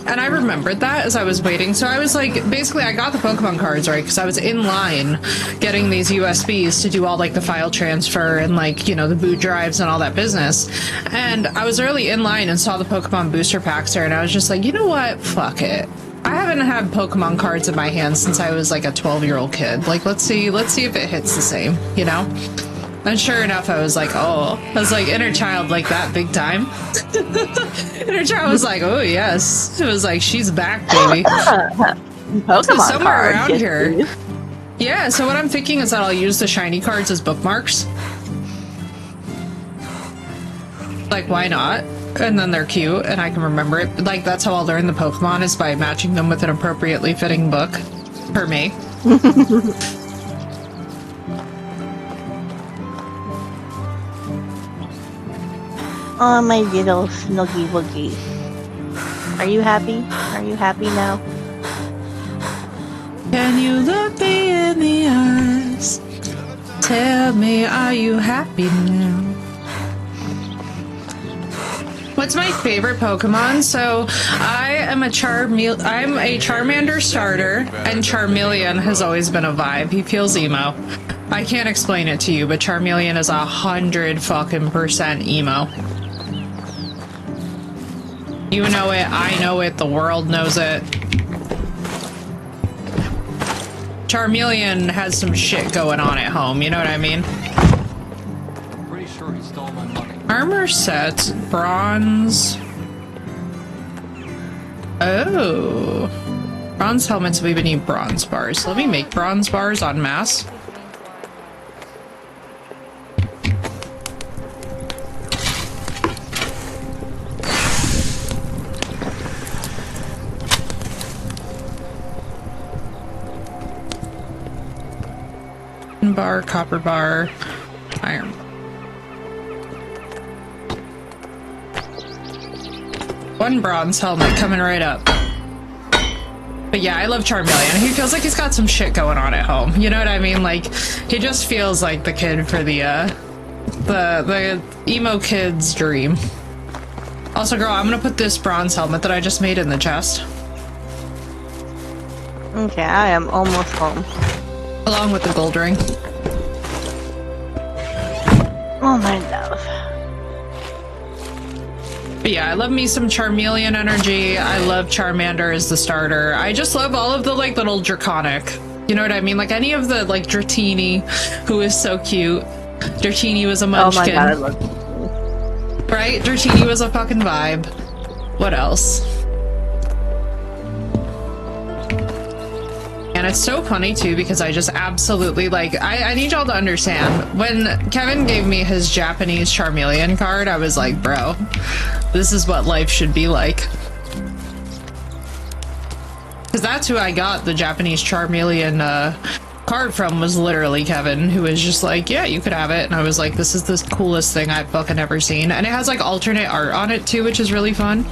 And I remembered that as I was waiting. So I was like, basically, I got the Pokemon cards, right? Because I was in line getting these USBs to do all like the file transfer and like, you know, the boot drives and all that business. And I was early in line and saw the Pokemon booster packs there. And I was just like, you know what? Fuck it. I haven't had Pokemon cards in my hands since I was like a 12-year-old kid. Like, let's see if it hits the same, you know? And sure enough, I was like, oh, I was like inner child like that big time. Inner child was like, oh yes. It was like, she's back, baby. Pokemon somewhere cards, around yes, here. please. Yeah, so what I'm thinking is that I'll use the shiny cards as bookmarks. Like, why not? And then they're cute, and I can remember it. Like, that's how I'll learn the Pokemon, is by matching them with an appropriately fitting book. For me. Oh, my little Snuggy Wuggy. Are you happy? Are you happy now? Can you look me in the eyes? Tell me, are you happy now? What's my favorite Pokemon? So I am I'm a Charmander starter, and Charmeleon has always been a vibe. He feels emo. I can't explain it to you, but Charmeleon is 100% emo. You know it, I know it, the world knows it. Charmeleon has some shit going on at home, you know what I mean? Pretty sure he stole my money. Armor set, bronze. Oh. Bronze helmets, we would need bronze bars. Let me make bronze bars en masse. Bar, copper bar, iron. One bronze helmet coming right up. But yeah, I love Charmeleon. He feels like he's got some shit going on at home. You know what I mean? Like, he just feels like the kid for the emo kid's dream. Also, girl, I'm gonna put this bronze helmet that I just made in the chest. Okay, I am almost home. Along with the gold ring. Oh my love. But yeah, I love me some Charmeleon energy. I love Charmander as the starter. I just love all of the like little Draconic. You know what I mean? Like any of the like Dratini, who is so cute. Dratini was a munchkin. Oh my god, I love you. Right? Dratini was a fucking vibe. What else? And it's so funny too because I just absolutely like I need y'all to understand, when Kevin gave me his Japanese Charmeleon card, I was like, bro, this is what life should be like. Because that's who I got the Japanese Charmeleon card from, was literally Kevin, who was just like, yeah, you could have it. And I was like, this is the coolest thing I've fucking ever seen. And it has like alternate art on it too, which is really fun.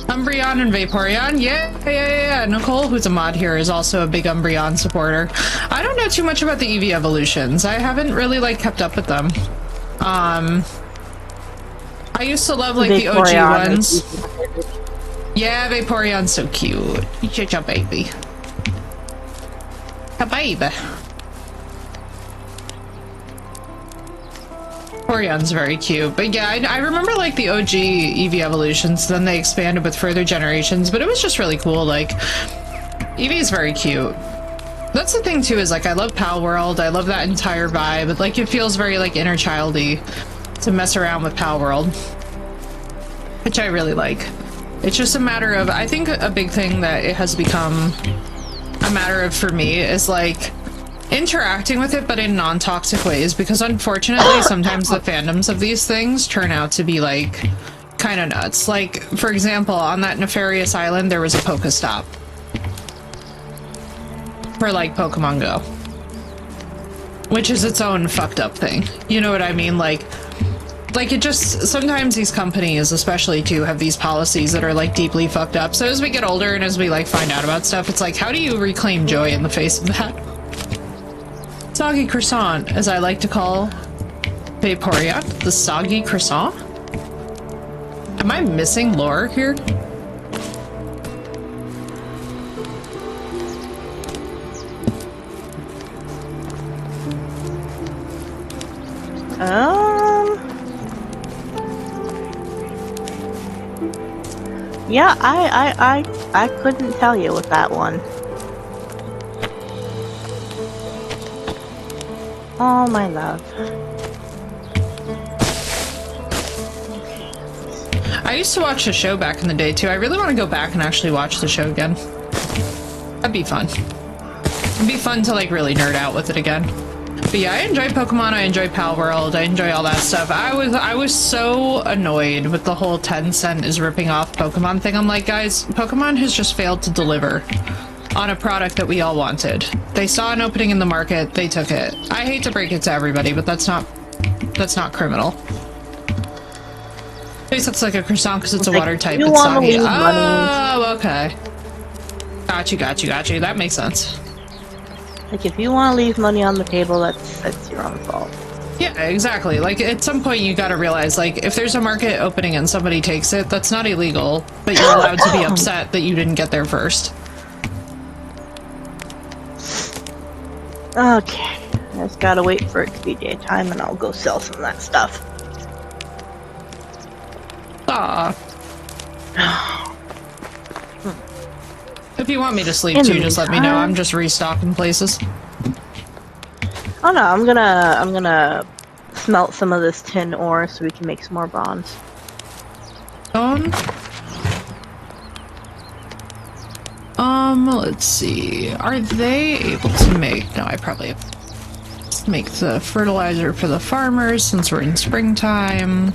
Umbreon and Vaporeon, yeah. Nicole, who's a mod here, is also a big Umbreon supporter. I don't know too much about the Eevee evolutions. I haven't really like kept up with them. I used to love like the OG ones. Yeah, Vaporeon's so cute. You're a baby. A baby. Vaporeon's very cute, but yeah, I remember like the OG Eevee evolutions, then they expanded with further generations, but it was just really cool. Like, Eevee's very cute. That's the thing too, is like I love Pal World, I love that entire vibe. Like, it feels very like inner childy to mess around with Pal World, which I really like. It's just a matter of, I think a big thing that it has become a matter of for me is like interacting with it, but in non-toxic ways, because unfortunately sometimes the fandoms of these things turn out to be like kind of nuts. Like, for example, on that Nefarious Island, there was a Pokestop for like Pokemon Go, which is its own fucked up thing. You know what I mean? Like it just, sometimes these companies, especially too, have these policies that are like deeply fucked up. So as we get older and as we like find out about stuff, it's like, how do you reclaim joy in the face of that? Soggy croissant, as I like to call Vaporeon, the soggy croissant. Am I missing lore here? Yeah, I couldn't tell you with that one. Oh, my love. I used to watch the show back in the day too. I really want to go back and actually watch the show again. That'd be fun. It'd be fun to like really nerd out with it again. But yeah, I enjoy Pokemon, I enjoy Pal World, I enjoy all that stuff. I was so annoyed with the whole Tencent is ripping off Pokemon thing. I'm like, guys, Pokemon has just failed to deliver on a product that we all wanted. They saw an opening in the market, they took it. I hate to break it to everybody, but that's not criminal. At least it's like a croissant because it's a water type. It's soggy. Oh, okay. Got you. That makes sense. Like, if you want to leave money on the table, that's your own fault. Yeah, exactly. Like, at some point you gotta realize, like, if there's a market opening and somebody takes it, that's not illegal, but you're allowed to be upset that you didn't get there first. Okay. I just gotta wait for it to be daytime and I'll go sell some of that stuff. Ah. If you want me to sleep too, just let me know. I'm just restocking places. Oh no, I'm gonna smelt some of this tin ore so we can make some more bronze. Let's see. Are they able to make... No, I probably have to make the fertilizer for the farmers since we're in springtime.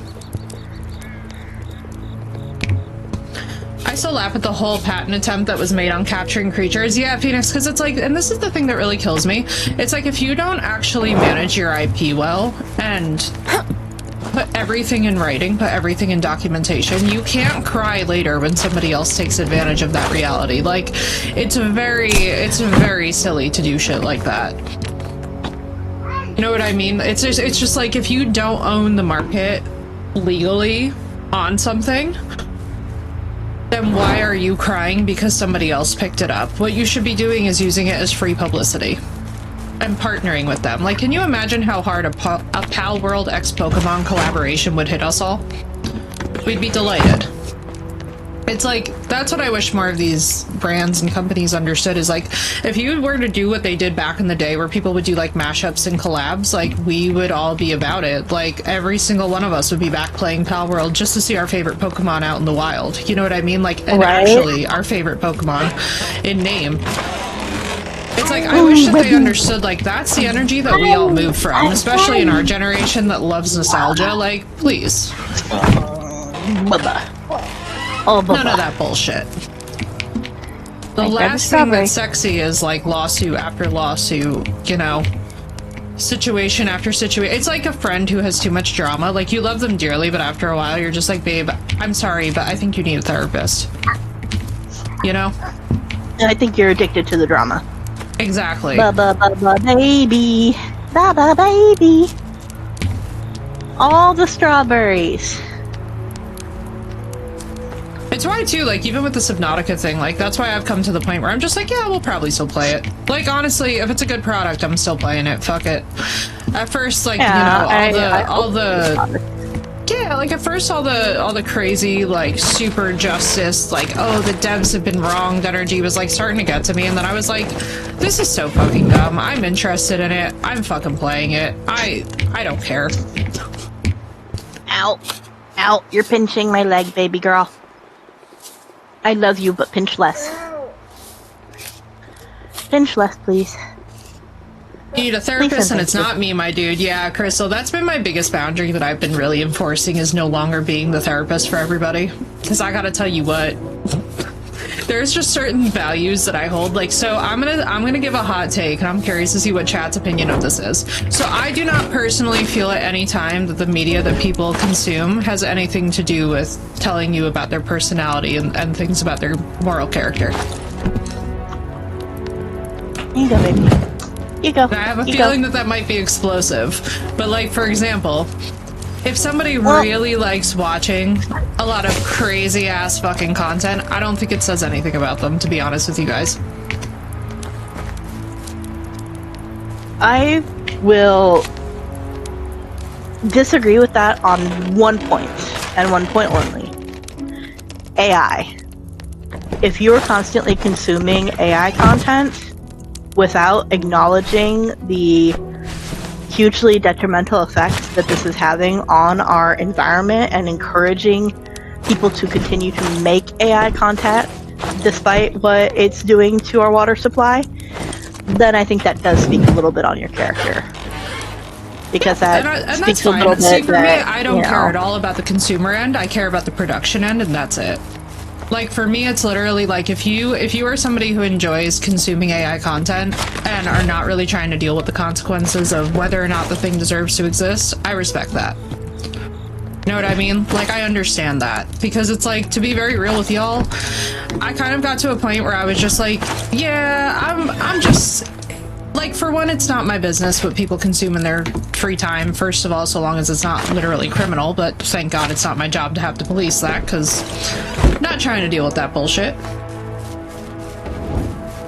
I still laugh at the whole patent attempt that was made on capturing creatures. Yeah, Phoenix, because it's like, and this is the thing that really kills me. It's like, if you don't actually manage your IP well and put everything in writing, put everything in documentation, you can't cry later when somebody else takes advantage of that reality. Like, it's very silly to do shit like that. You know what I mean? It's just like, if you don't own the market legally on something, then why are you crying because somebody else picked it up? What you should be doing is using it as free publicity and partnering with them. Like, can you imagine how hard a Pal World X Pokemon collaboration would hit us all? We'd be delighted. It's like, that's what I wish more of these brands and companies understood, is like, if you were to do what they did back in the day where people would do like mashups and collabs, like, we would all be about it. Like, every single one of us would be back playing Pal World just to see our favorite Pokemon out in the wild. You know what I mean? Like, and actually our favorite Pokemon in name. It's like, I wish that they understood, like, that's the energy that we all move from, especially in our generation that loves nostalgia. Like, please. Oh, none of that bullshit. The last thing that's sexy is like lawsuit after lawsuit, you know, situation after situation. It's like a friend who has too much drama. Like, you love them dearly, but after a while you're just like, babe, I'm sorry, but I think you need a therapist. You know? I think you're addicted to the drama. Exactly. Ba-ba-ba-ba baby. Ba-ba baby. All the strawberries. It's why, too, like, even with the Subnautica thing, like, that's why I've come to the point where I'm just like, yeah, we'll probably still play it. Like, honestly, if it's a good product, I'm still playing it. Fuck it. At first, like, yeah, you know, all the crazy, like, super justice, like, oh, the devs have been wronged energy was, like, starting to get to me, and then I was like, this is so fucking dumb. I'm interested in it. I'm fucking playing it. I don't care. Ow. Ow. You're pinching my leg, baby girl. I love you, but pinch less. Pinch less, please. You need a therapist, and it's not me, my dude. Yeah, Crystal, that's been my biggest boundary that I've been really enforcing, is no longer being the therapist for everybody. Because I gotta tell you what, there's just certain values that I hold. Like, so I'm gonna give a hot take, and I'm curious to see what chat's opinion of this is. So I do not personally feel at any time that the media that people consume has anything to do with telling you about their personality and things about their moral character. Here you go, baby. You go. I have a feeling that might be explosive, but like, for example, if somebody really likes watching a lot of crazy ass fucking content, I don't think it says anything about them, to be honest with you guys. I will disagree with that on one point, and one point only. AI. If you're constantly consuming AI content without acknowledging the hugely detrimental effects that this is having on our environment and encouraging people to continue to make AI content despite what it's doing to our water supply, then I think that does speak a little bit on your character. Because that speaks a little bit. See, for that, me, I don't care at all about the consumer end. I care about the production end, and that's it. Like, for me, it's literally like, if you are somebody who enjoys consuming AI content and are not really trying to deal with the consequences of whether or not the thing deserves to exist, I respect that. You know what I mean? Like, I understand that. Because it's like, to be very real with y'all, I kind of got to a point where I was just like, yeah, I'm just... Like, for one, it's not my business what people consume in their free time, first of all, so long as it's not literally criminal, but thank God it's not my job to have to police that, because I'm not trying to deal with that bullshit.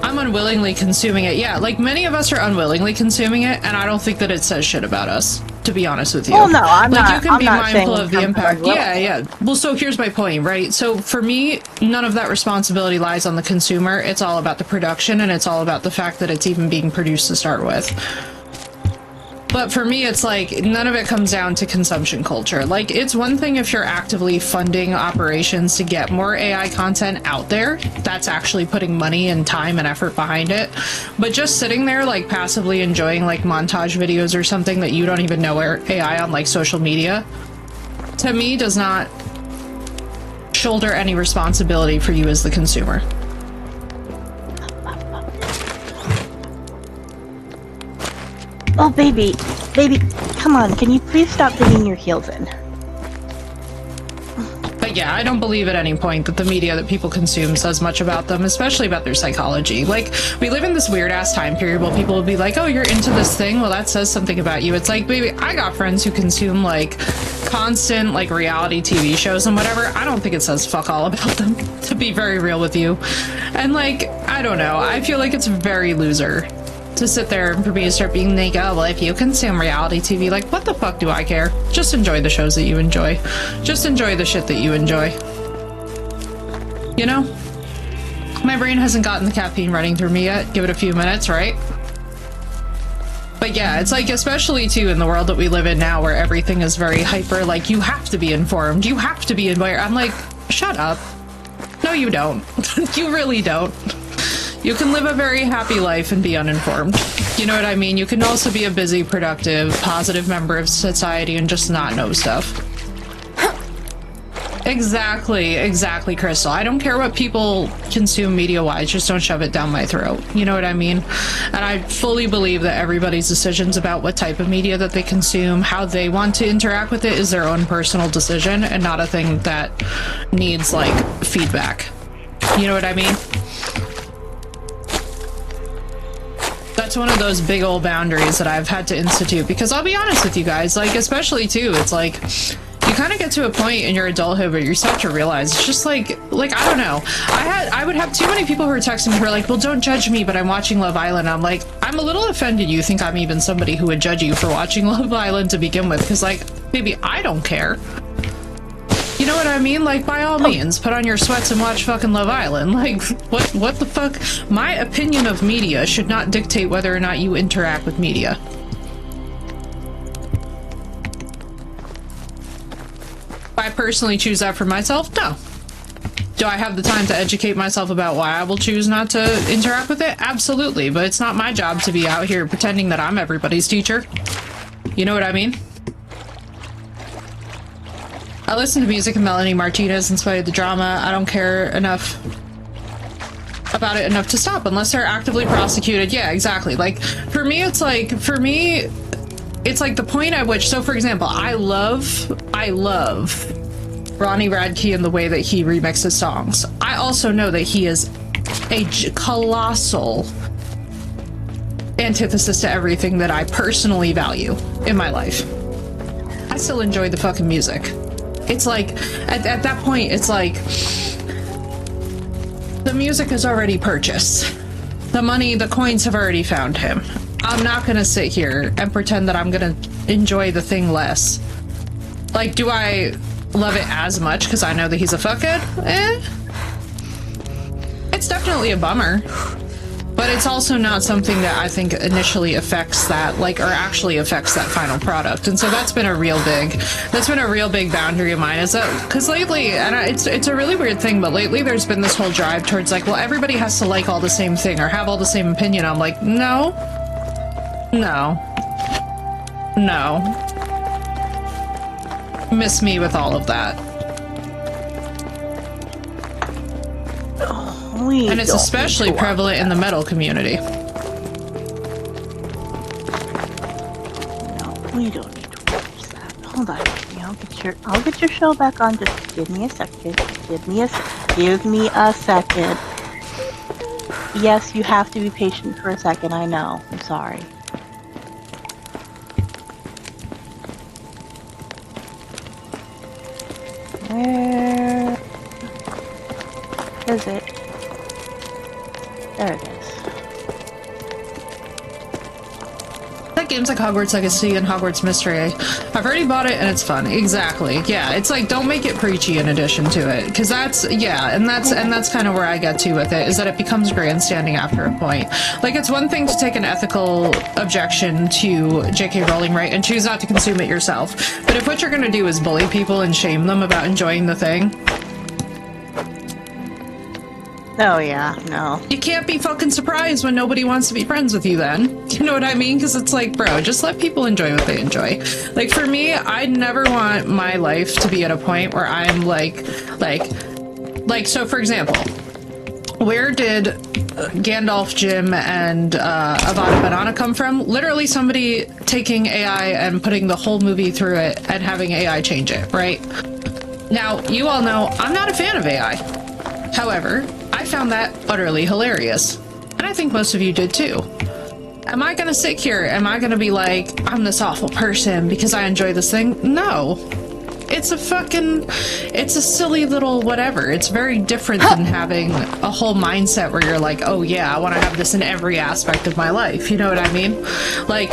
I'm unwillingly consuming it. Yeah, like, many of us are unwillingly consuming it, and I don't think that it says shit about us, to be honest with you. Well, no, I'm like, not. You can I'm be not mindful of the impact. Yeah. Yeah. Well, so here's my point, right? So for me, none of that responsibility lies on the consumer. It's all about the production, and it's all about the fact that it's even being produced to start with. But for me, it's like, none of it comes down to consumption culture. Like, it's one thing if you're actively funding operations to get more AI content out there. That's actually putting money and time and effort behind it. But just sitting there, like, passively enjoying, like, montage videos or something that you don't even know are AI on, like, social media, to me, does not shoulder any responsibility for you as the consumer. Oh, baby, come on, can you please stop digging your heels in? But yeah, I don't believe at any point that the media that people consume says much about them, especially about their psychology. Like, we live in this weird-ass time period where people will be like, oh, you're into this thing? Well, that says something about you. It's like, baby, I got friends who consume, like, constant, like, reality TV shows and whatever. I don't think it says fuck all about them, to be very real with you. And, like, I don't know. I feel like it's very loser to sit there and for me to start being like, oh, well, if you consume reality TV, like, what the fuck do I care? Just enjoy the shows that you enjoy. Just enjoy the shit that you enjoy. You know? My brain hasn't gotten the caffeine running through me yet. Give it a few minutes, right? But yeah, it's like, especially too in the world that we live in now where everything is very hyper, like, you have to be informed, you have to be aware. I'm like, shut up. No, you don't. You really don't. You can live a very happy life and be uninformed. You know what I mean? You can also be a busy, productive, positive member of society and just not know stuff. Exactly, Crystal. I don't care what people consume media-wise, just don't shove it down my throat. You know what I mean? And I fully believe that everybody's decisions about what type of media that they consume, how they want to interact with it, is their own personal decision and not a thing that needs, like, feedback. You know what I mean? That's one of those big old boundaries that I've had to institute, because I'll be honest with you guys, like, especially too, it's like, you kind of get to a point in your adulthood where you start to realize it's just like, I don't know. I would have too many people who are texting me who are like, well, don't judge me, but I'm watching Love Island. I'm like, I'm a little offended you think I'm even somebody who would judge you for watching Love Island to begin with, because, like, maybe I don't care. You know what I mean? Like, by all means, put on your sweats and watch fucking Love Island. Like, what the fuck? My opinion of media should not dictate whether or not you interact with media. I personally choose that for myself? No. Do I have the time to educate myself about why I will choose not to interact with it? Absolutely, but it's not my job to be out here pretending that I'm everybody's teacher. You know what I mean? I listen to music of Melanie Martinez in spite of the drama. I don't care enough about it enough to stop unless they're actively prosecuted. Yeah, exactly. Like, for me, it's like the point at which, so for example, I love Ronnie Radke and the way that he remixes songs. I also know that he is a colossal antithesis to everything that I personally value in my life. I still enjoy the fucking music. It's like, at that point, it's like, the music is already purchased. The money, the coins have already found him. I'm not gonna sit here and pretend that I'm gonna enjoy the thing less. Like, do I love it as much because I know that he's a fuckhead? It's definitely a bummer. But it's also not something that I think initially affects that, like, or actually affects that final product. And so that's been a real big boundary of mine, is that, because lately, and it's a really weird thing, but lately there's been this whole drive towards, like, well, everybody has to like all the same thing or have all the same opinion. I'm like, no. Miss me with all of that. And it's especially prevalent in the metal community. No, we don't need to watch that. Hold on, I'll get your show back on. Just give me a second. Give me a second. Yes, you have to be patient for a second. I know. I'm sorry. Where is it? There it is. That game's like Hogwarts Legacy and Hogwarts Mystery. I've already bought it and it's fun. Exactly. Yeah, it's like, don't make it preachy in addition to it, because that's kind of where I get to with it, is that it becomes grandstanding after a point. Like, it's one thing to take an ethical objection to J.K. Rowling, right, and choose not to consume it yourself. But if what you're gonna do is bully people and shame them about enjoying the thing, oh yeah, no. you can't be fucking surprised when nobody wants to be friends with you then. You know what I mean? Because it's like, bro, just let people enjoy what they enjoy. Like, for me, I never want my life to be at a point where I'm like, so for example, where did Gandalf, Jim, and Avada Banana come from? Literally somebody taking AI and putting the whole movie through it and having AI change it, right? Now, you all know I'm not a fan of AI. However, I found that utterly hilarious. And I think most of you did too. Am I gonna sit here? Am I gonna be like, I'm this awful person because I enjoy this thing? No. It's a silly little whatever. It's very different than having a whole mindset where you're like, oh yeah, I want to have this in every aspect of my life. You know what I mean? Like,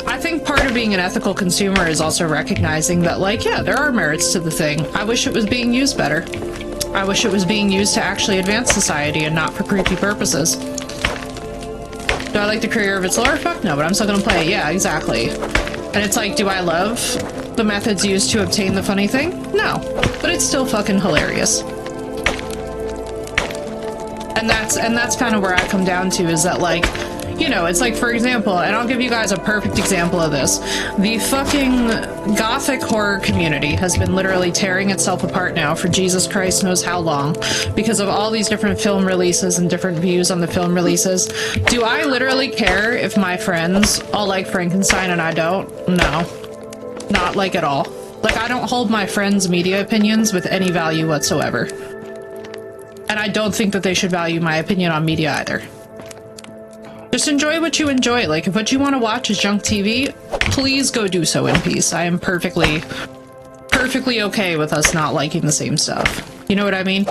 I think part of being an ethical consumer is also recognizing that, like, yeah, there are merits to the thing. I wish it was being used better. I wish it was being used to actually advance society and not for creepy purposes. Do I like the career of its lore? Fuck no, but I'm still gonna play it. Yeah, exactly. And it's like, do I love the methods used to obtain the funny thing? No. But it's still fucking hilarious. And that's kind of where I come down to, is that, like, you know, it's like, for example, and I'll give you guys a perfect example of this. The fucking gothic horror community has been literally tearing itself apart now for Jesus Christ knows how long, because of all these different film releases and different views on the film releases. Do I literally care if my friends all like Frankenstein and I don't? No. Not like at all. Like, I don't hold my friends' media opinions with any value whatsoever. And I don't think that they should value my opinion on media either. Just enjoy what you enjoy. Like, if what you want to watch is junk TV, please go do so in peace. I am perfectly okay with us not liking the same stuff. You know what I mean?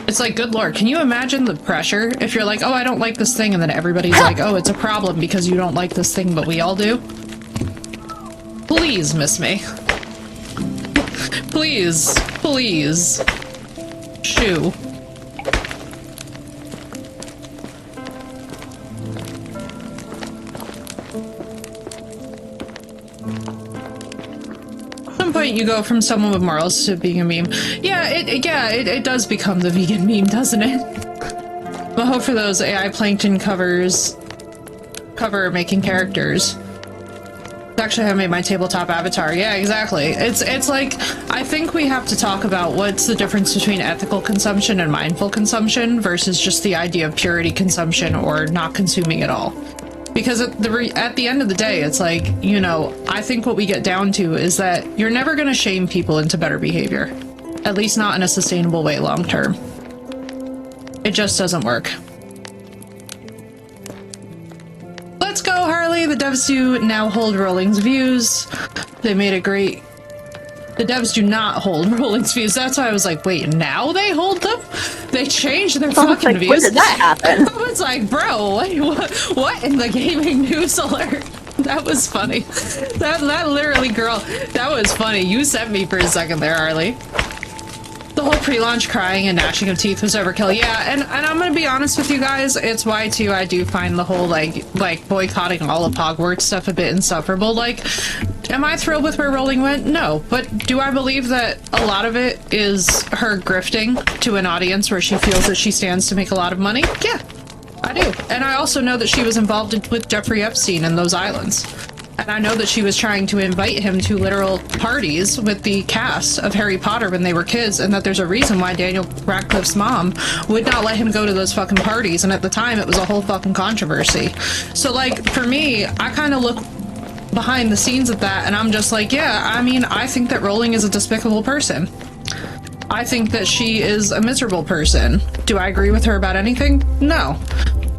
It's like, good lord, can you imagine the pressure if you're like, oh, I don't like this thing, and then everybody's like, oh, it's a problem because you don't like this thing, but we all do? Please, miss me. Please. Please. Shoo. point you go from someone with morals to being a meme. Yeah, it does become the vegan meme, doesn't it? But hope for those AI Plankton cover making characters. Actually, I made my tabletop avatar. Yeah, exactly. It's like, I think we have to talk about what's the difference between ethical consumption and mindful consumption versus just the idea of purity consumption or not consuming at all. Because at the end of the day, it's like, you know, I think what we get down to is that you're never going to shame people into better behavior. At least not in a sustainable way long term. It just doesn't work. Let's go, Harley! The devs do now hold Rolling's views. They made a great... The devs do not hold Rolling's views. That's why I was like, wait, now they hold them? They changed their fucking views. When did that happen? I was like, bro, what in the gaming news alert? That was funny. That literally, girl, that was funny. You sent me for a second there, Harley. The whole pre-launch crying and gnashing of teeth was overkill. Yeah, and I'm gonna be honest with you guys, it's why too I do find the whole like boycotting all of Hogwarts stuff a bit insufferable. Like, am I thrilled with where Rowling went? No. But do I believe that a lot of it is her grifting to an audience where she feels that she stands to make a lot of money? Yeah, I do. And I also know that she was involved with Jeffrey Epstein and those islands. And I know that she was trying to invite him to literal parties with the cast of Harry Potter when they were kids, and that there's a reason why Daniel Radcliffe's mom would not let him go to those fucking parties, and at the time it was a whole fucking controversy. So, like, for me, I kind of look behind the scenes at that, and I'm just like, yeah, I mean, I think that Rowling is a despicable person. I think that she is a miserable person. Do I agree with her about anything? No.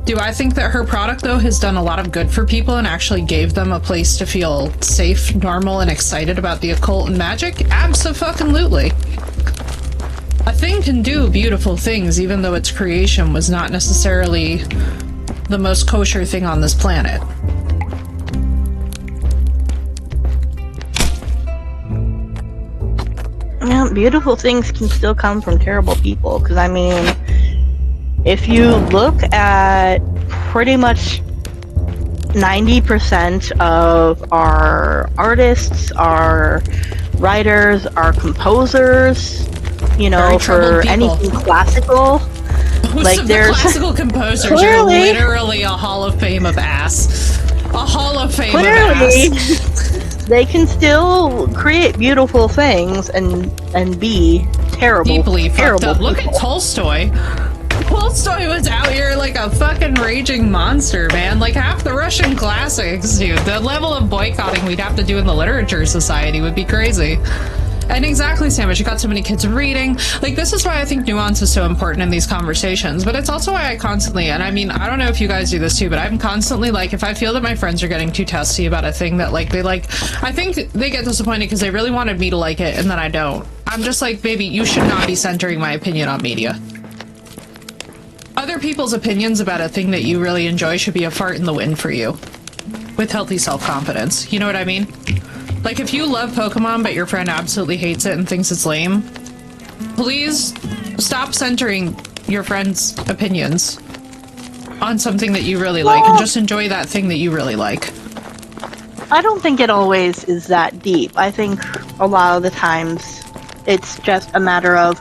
Do I think that her product, though, has done a lot of good for people and actually gave them a place to feel safe, normal, and excited about the occult and magic? Abso-fucking-lutely. A thing can do beautiful things, even though its creation was not necessarily the most kosher thing on this planet. Yeah, beautiful things can still come from terrible people, because, I mean... If you look at pretty much 90% of our artists, our writers, our composers, you know, for anything classical, Most like of there's the classical composers clearly, are literally a hall of fame of ass. A hall of fame of clearly, ass. they can still create beautiful things and be terrible, Deeply fucked up. people. Look at Tolstoy. Tolstoy was out here like a fucking raging monster, man. Like half the Russian classics, dude. The level of boycotting we'd have to do in the Literature Society would be crazy. And exactly, Sandwich, you got so many kids reading. Like, this is why I think nuance is so important in these conversations. But it's also why I constantly, and I mean, I don't know if you guys do this too, but I'm constantly like, if I feel that my friends are getting too testy about a thing that like they like, I think they get disappointed because they really wanted me to like it and then I don't. I'm just like, baby, you should not be centering my opinion on media. Other people's opinions about a thing that you really enjoy should be a fart in the wind for you. With healthy self-confidence. You know what I mean? Like, if you love Pokemon but your friend absolutely hates it and thinks it's lame, please stop centering your friend's opinions on something that you really like and just enjoy that thing that you really like. I don't think it always is that deep. I think a lot of the times it's just a matter of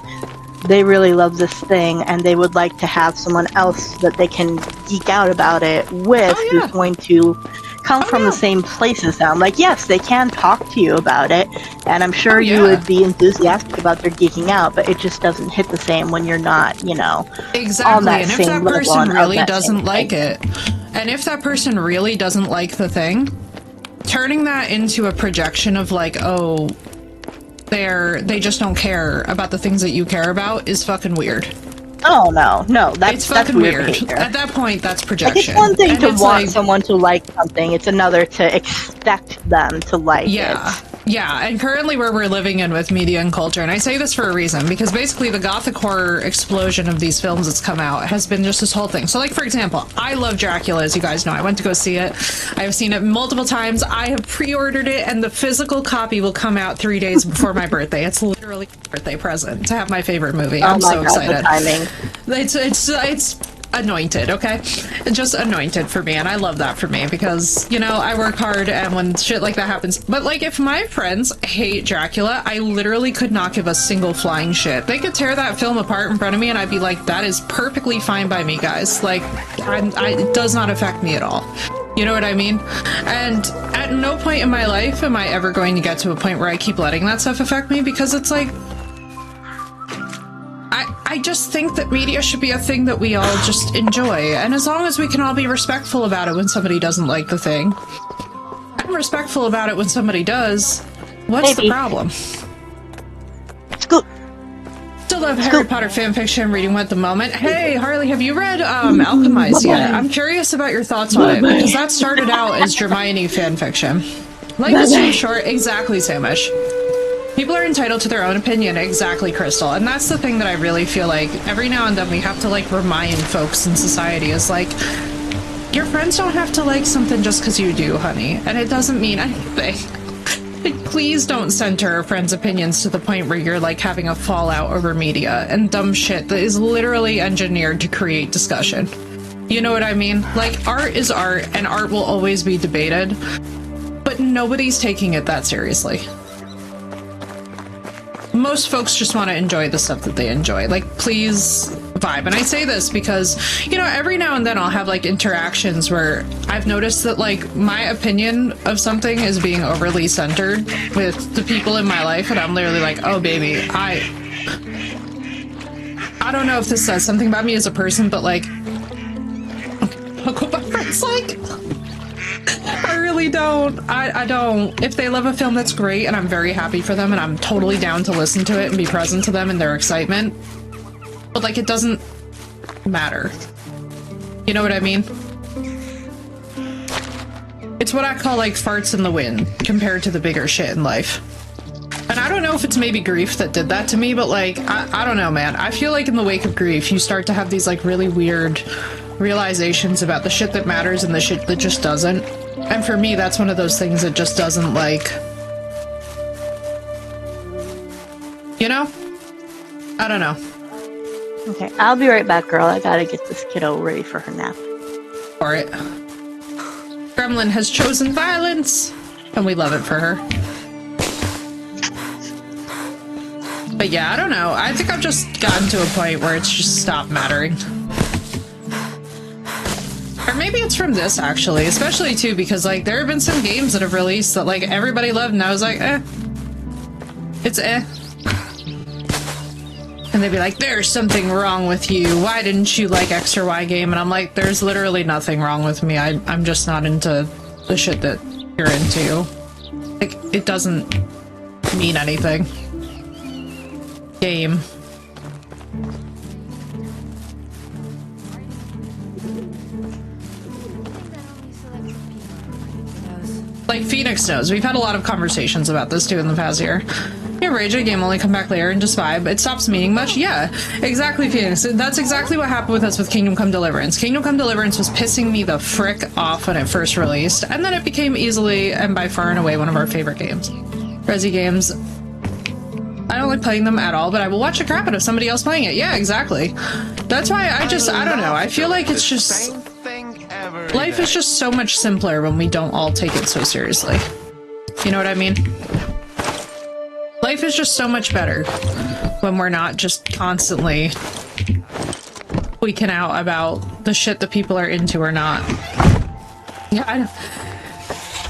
they really love this thing and they would like to have someone else that they can geek out about it with who's going to come from the same place as them. Like, yes, they can talk to you about it, and I'm sure you would be enthusiastic about their geeking out, but it just doesn't hit the same when you're not, you know, exactly. on that and if same that person level really doesn't like it, and if that person really doesn't like the thing, turning that into a projection of like, oh, they just don't care about the things that you care about is fucking weird. Oh, no, that's fucking weird. weird. At that point, that's projection. Like, it's one thing and to it's want like, someone to like something, it's another to expect them to like it. Yeah, and currently where we're living in with media and culture, and I say this for a reason, because basically the gothic horror explosion of these films that's come out has been just this whole thing. So, like, for example, I love Dracula, as you guys know. I went to go see it. I've seen it multiple times. I have pre-ordered it, and the physical copy will come out 3 days before my birthday. It's literally a birthday present to have my favorite movie. I'm so excited. The timing. It's anointed, okay? Just anointed for me, and I love that for me because, you know, I work hard and when shit like that happens. But like, if my friends hate Dracula, I literally could not give a single flying shit. They could tear that film apart in front of me and I'd be like, that is perfectly fine by me, guys. Like, it does not affect me at all. You know what I mean? And at no point in my life am I ever going to get to a point where I keep letting that stuff affect me, because it's like, I just think that media should be a thing that we all just enjoy, and as long as we can all be respectful about it when somebody doesn't like the thing, I'm respectful about it when somebody does, what's the problem? Scoop. Still love Harry Potter fanfiction, I'm reading one at the moment. Hey, Harley, have you read Alchemized yet? I'm curious about your thoughts on it, because that started out as Hermione fanfiction. Life is too short, exactly, Samish. People are entitled to their own opinion, exactly, Crystal. And that's the thing that I really feel like every now and then we have to like remind folks in society is like, your friends don't have to like something just because you do, honey. And it doesn't mean anything. Like, please don't center friends' opinions to the point where you're like having a fallout over media and dumb shit that is literally engineered to create discussion. You know what I mean? Like, art is art and art will always be debated, but nobody's taking it that seriously. Most folks just want to enjoy the stuff that they enjoy. Like, please vibe. And I say this because, you know, every now and then I'll have like interactions where I've noticed that like my opinion of something is being overly centered with the people in my life, and I'm literally like, oh baby, I don't know if this says something about me as a person, but like, look what my friends like. I really don't. I don't. If they love a film, that's great, and I'm very happy for them, and I'm totally down to listen to it and be present to them in their excitement. But, like, it doesn't matter. You know what I mean? It's what I call, like, farts in the wind compared to the bigger shit in life. And I don't know if it's maybe grief that did that to me, but, like, I don't know, man. I feel like in the wake of grief, you start to have these, like, really weird realizations about the shit that matters and the shit that just doesn't. And for me, that's one of those things that just doesn't, like, you know? I don't know. Okay, I'll be right back, girl. I gotta get this kiddo ready for her nap. For it. Gremlin has chosen violence, and we love it for her. But yeah, I don't know. I think I've just gotten to a point where it's just stopped mattering. Or maybe it's from this, actually. Especially, too, because, like, there have been some games that have released that, like, everybody loved, and I was like, eh. It's eh. And they'd be like, there's something wrong with you. Why didn't you like X or Y game? And I'm like, there's literally nothing wrong with me. I'm just not into the shit that you're into. Like, it doesn't mean anything. Game. Like, Phoenix knows. We've had a lot of conversations about this, too, in the past year. Yeah, Rage a game only come back later and just vibe. It stops meaning much. Yeah, exactly, Phoenix. That's exactly what happened with us with Kingdom Come Deliverance. Kingdom Come Deliverance was pissing me the frick off when it first released, and then it became easily and by far and away one of our favorite games. Resi games, I don't like playing them at all, but I will watch the crap out of somebody else playing it. Yeah, exactly. That's why I don't know. I feel like it's just... life is just so much simpler when we don't all take it so seriously. You know what I mean? Life is just so much better when we're not just constantly freaking out about the shit that people are into or not. Yeah,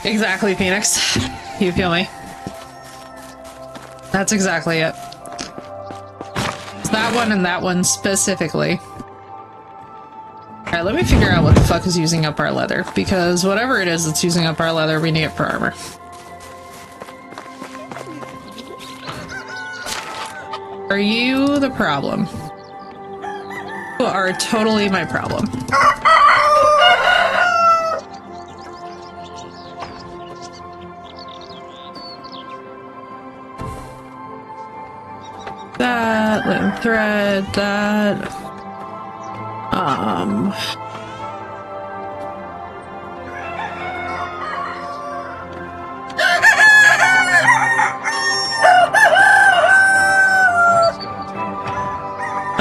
exactly, Phoenix. You feel me? That's exactly it. It's that one and that one specifically. Alright, let me figure out what the fuck is using up our leather, because whatever it is that's using up our leather, we need it for armor. Are you the problem? You are totally my problem. That, linen thread, that...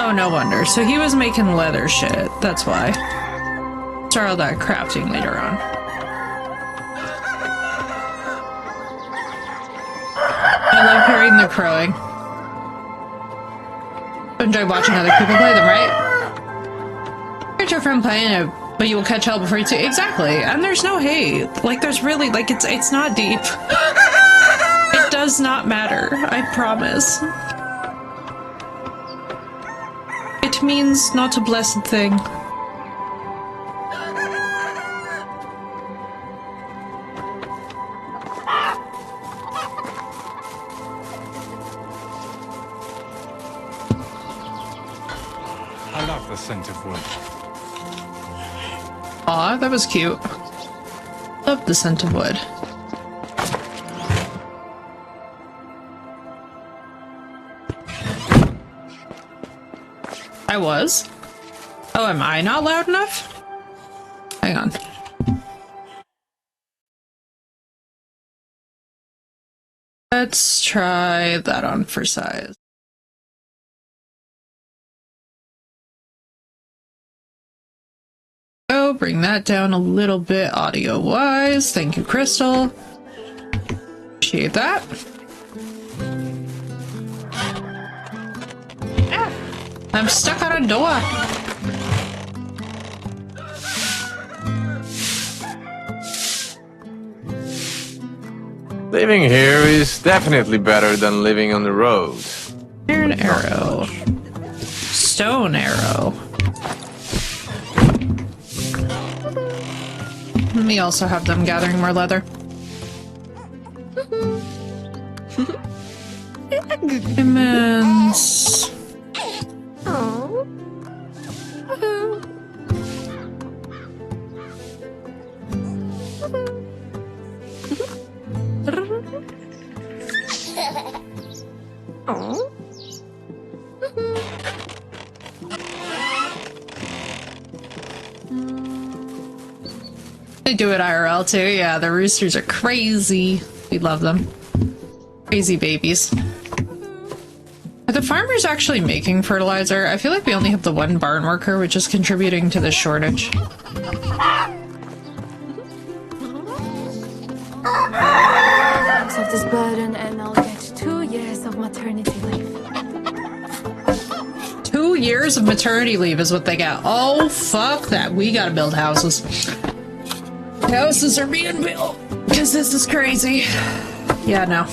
Oh no wonder. So he was making leather shit. That's why. Start all that crafting later on. I love hearing the crowing. Enjoy watching other people play them, right? Get your friend playing it, but you will catch hell before you too. Exactly. And there's no hate. Like, there's really, like, it's not deep. It does not matter. I promise. It means not a blessed thing. I love the scent of wood. Aw, that was cute. Love the scent of wood. I was? Oh, am I not loud enough? Hang on. Let's try that on for size. Oh, bring that down a little bit audio-wise. Thank you, Crystal. Appreciate that. Ah, I'm stuck on a door. Living here is definitely better than living on the road. Iron arrow. Stone arrow. Let me also have them gathering more leather. Diamonds. They do it IRL too. Yeah, the roosters are crazy. We love them. Crazy babies. Are the farmers actually making fertilizer? I feel like we only have the one barn worker, which is contributing to the shortage. Of this burden, and I'll get 2 years of maternity leave. 2 years of maternity leave is what they get. Oh, fuck that. We gotta build houses. Houses are being built because this is crazy. Yeah, no.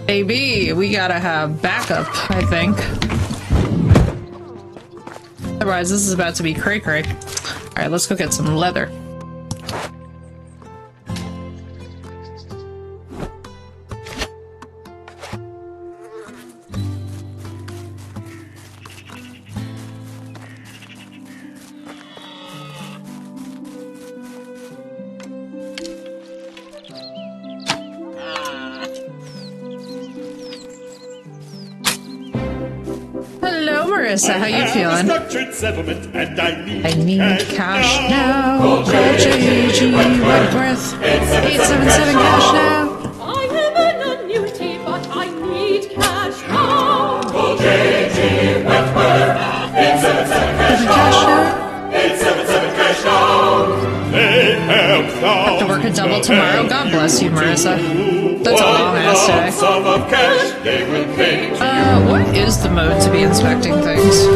Baby, we gotta have backup, I think. Otherwise, this is about to be cray-cray. Alright, let's go get some leather. Hello, Marissa. How you feeling? I need cash now. Call JG Wentworth. 877 cash now. I live in an annuity, but I need cash now. Call JG Wentworth. 877 cash now. 877 cash now. They Have to work a double tomorrow. God bless you, Marissa. That's a long ass day. Sum of cash they will pay to What is the mode to be inspecting things?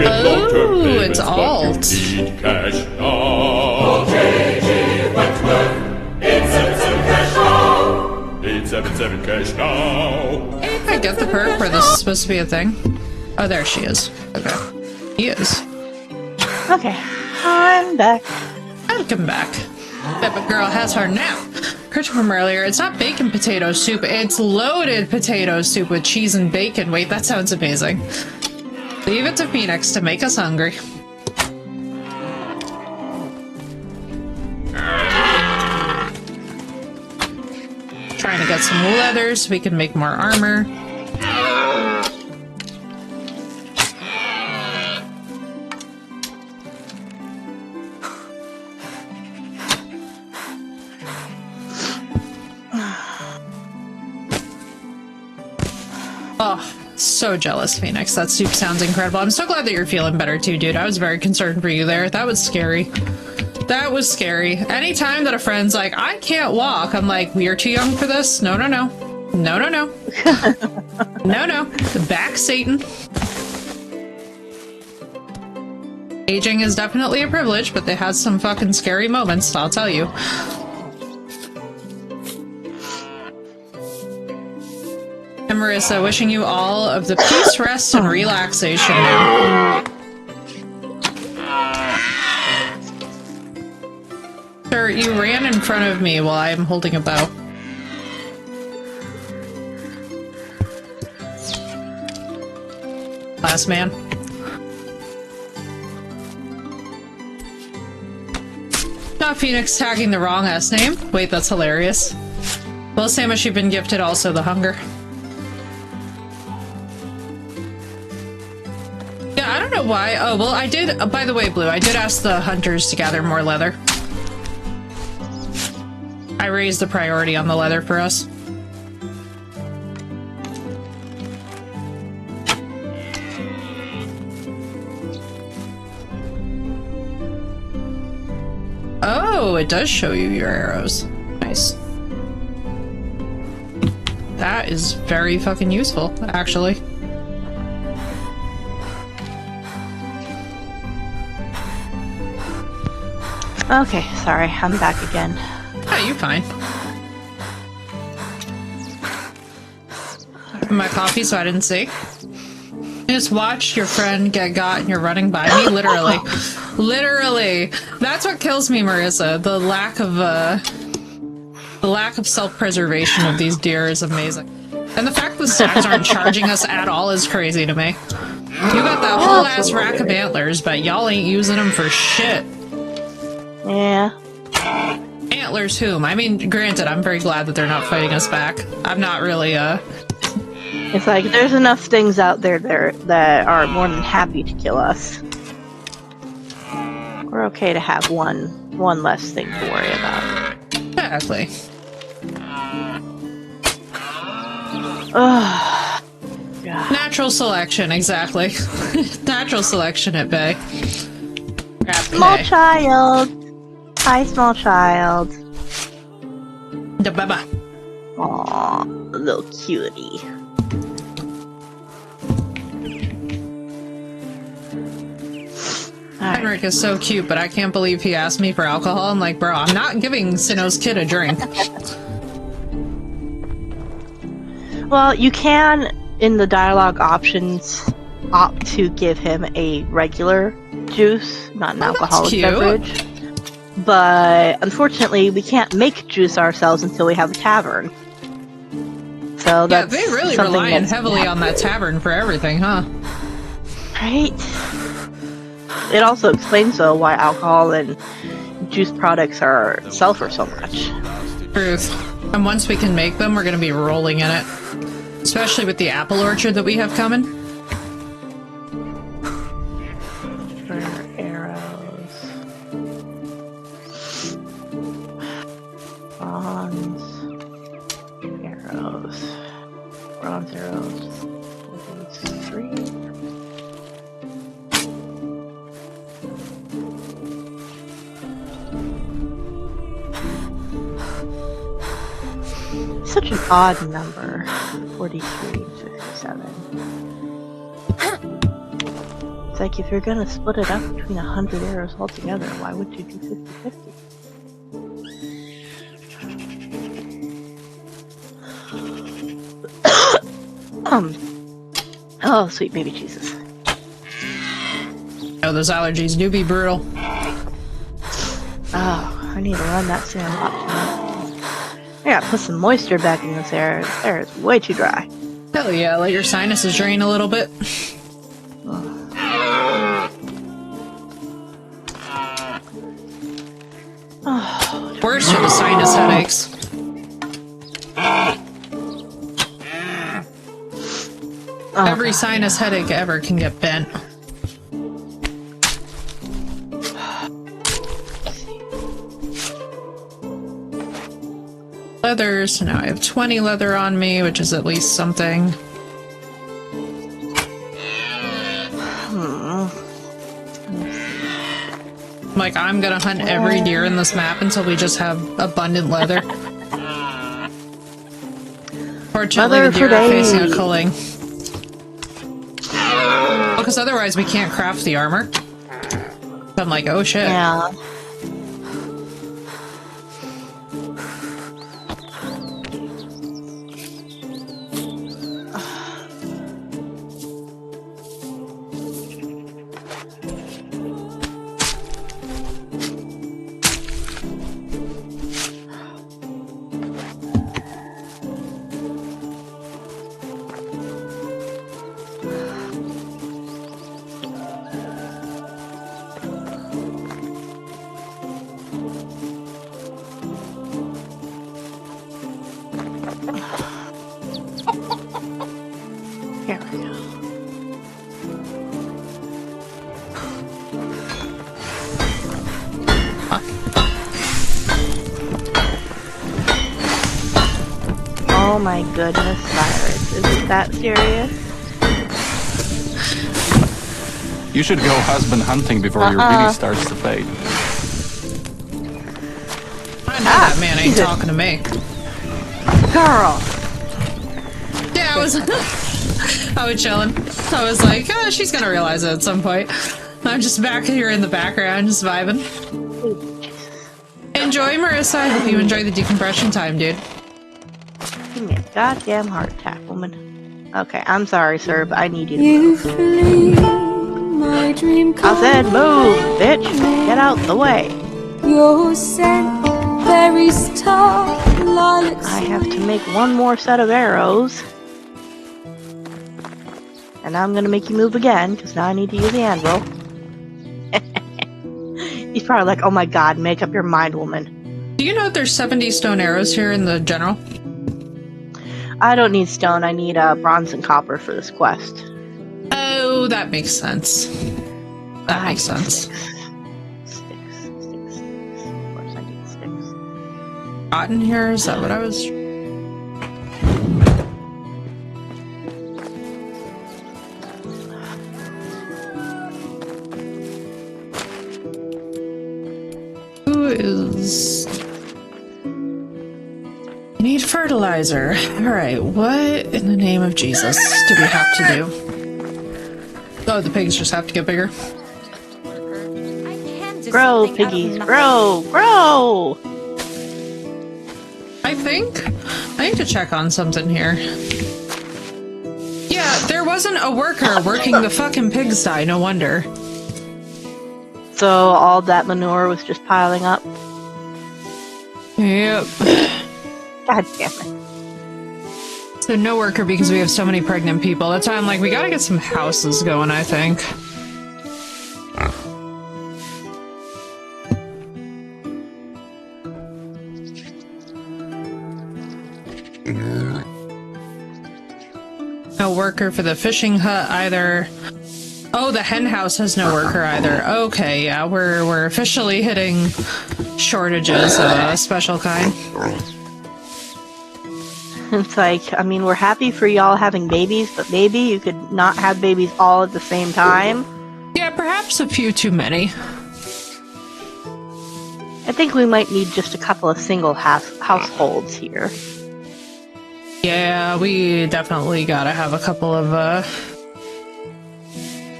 Oh, it's alt. cash now. JG Wentworth. 877 cash now. 877 cash now. I get the perk where this is supposed to be a thing. Oh, there she is. Okay. He is. Okay, I'm back. Welcome back. Peppa Girl has her nap. Question from earlier. It's not bacon potato soup. It's loaded potato soup with cheese and bacon. Wait, that sounds amazing. Leave it to Phoenix to make us hungry. Trying to get some leather so we can make more armor. So jealous, Phoenix. That soup sounds incredible. I'm so glad that you're feeling better too, dude. I was very concerned for you there. That was scary. That was scary. Anytime that a friend's like, I can't walk, I'm like, we are too young for this. No, no, no. No, no, no. No, no. Back, Satan. Aging is definitely a privilege, but it has some fucking scary moments, I'll tell you. And Marissa, wishing you all of the peace, rest, and relaxation now. Sir, you ran in front of me while I'm holding a bow. Last man. Not Phoenix tagging the wrong ass name. Wait, that's hilarious. Well, Samus, you've been gifted also the hunger. Yeah, I don't know why. Oh, well, I did. By the way, Blue, I did ask the hunters to gather more leather. I raised the priority on the leather for us. Oh, it does show you your arrows. Nice. That is very fucking useful, actually. Okay, sorry, I'm back again. Oh, you're fine. My coffee, so I didn't see. You just watched your friend get got and you're running by me, literally. Literally. That's what kills me, Marissa. The lack of self-preservation of these deer is amazing. And the fact the stags aren't charging us at all is crazy to me. You got that whole ass rack of antlers, but y'all ain't using them for shit. Yeah. Antlers whom? I mean, granted, I'm very glad that they're not fighting us back. I'm not really, It's like, there's enough things out there that are more than happy to kill us. We're okay to have one less thing to worry about. Exactly. Ugh. God. Natural selection, exactly. Natural selection at bay. Small child. Hi, small child. Da baba. Aw, little cutie. Henrik is so cute, but I can't believe he asked me for alcohol. I'm like, bro, I'm not giving Sinnoh's kid a drink. Well, you can, in the dialogue options, opt to give him a regular juice, not an alcoholic beverage. But unfortunately, we can't make juice ourselves until we have a tavern. So that's they really rely heavily on that tavern for everything, huh? Right? It also explains, though, why alcohol and juice products sell for so much. Truth. And once we can make them, we're going to be rolling in it. Especially with the apple orchard that we have coming. Arrows. Bronze arrows. Bronze arrows. 43. Such an odd number. 43 and 57. It's like, if you're gonna split it up between 100 arrows altogether, why would you do 50-50? Oh, sweet baby Jesus. Oh, those allergies do be brutal. Oh, I need to run that sandbox now. I gotta put some moisture back in this air. This air is way too dry. Hell yeah, let your sinuses drain a little bit. Oh, Worse for the sinus headaches. Every sinus headache ever can get bent. Leather, so now I have 20 leather on me, which is at least something. like, I'm gonna hunt every deer in this map until we just have abundant leather. Fortunately, the deer are facing a culling. Because otherwise we can't craft the armor. I'm like, oh shit. Yeah. Here we go. Oh my goodness, Cyrus. Is it that serious? You should go husband hunting before your beauty starts to fade. I know that man ain't talking to me. Girl! Yeah, I was chilling. I was like, oh, she's gonna realize it at some point. I'm just back here in the background, just vibing. Enjoy, Marissa. I hope you enjoy the decompression time, dude. Give me a goddamn heart attack, woman. Okay, I'm sorry, sir, but I need you to move. My dream I said move, bitch! Get out the way! Your scent, berries, tart, lilacs. I have to make one more set of arrows. And now I'm gonna make you move again, because now I need to use the anvil. He's probably like, oh my god, make up your mind, woman. Do you know there's 70 stone arrows here in the general? I don't need stone, I need bronze and copper for this quest. Oh, that makes sense. That makes sense. Sticks. Of course I need sticks. Cotton here? Is that what I was... Who is... I need fertilizer. Alright, what in the name of Jesus do we have to do? Oh, the pigs just have to get bigger. Grow, piggies, grow, grow! I think I need to check on something here. Yeah, there wasn't a worker working the fucking pigsty, no wonder. So all that manure was just piling up? Yep. God damn it. So no worker because we have so many pregnant people. That's why I'm like, we gotta get some houses going, I think. No worker for the fishing hut either. Oh, the hen house has no worker either. Okay, yeah, we're officially hitting shortages of a special kind. It's like, I mean, we're happy for y'all having babies, but maybe you could not have babies all at the same time. Yeah, perhaps a few too many. I think we might need just a couple of single households here. Yeah, we definitely gotta have a couple of,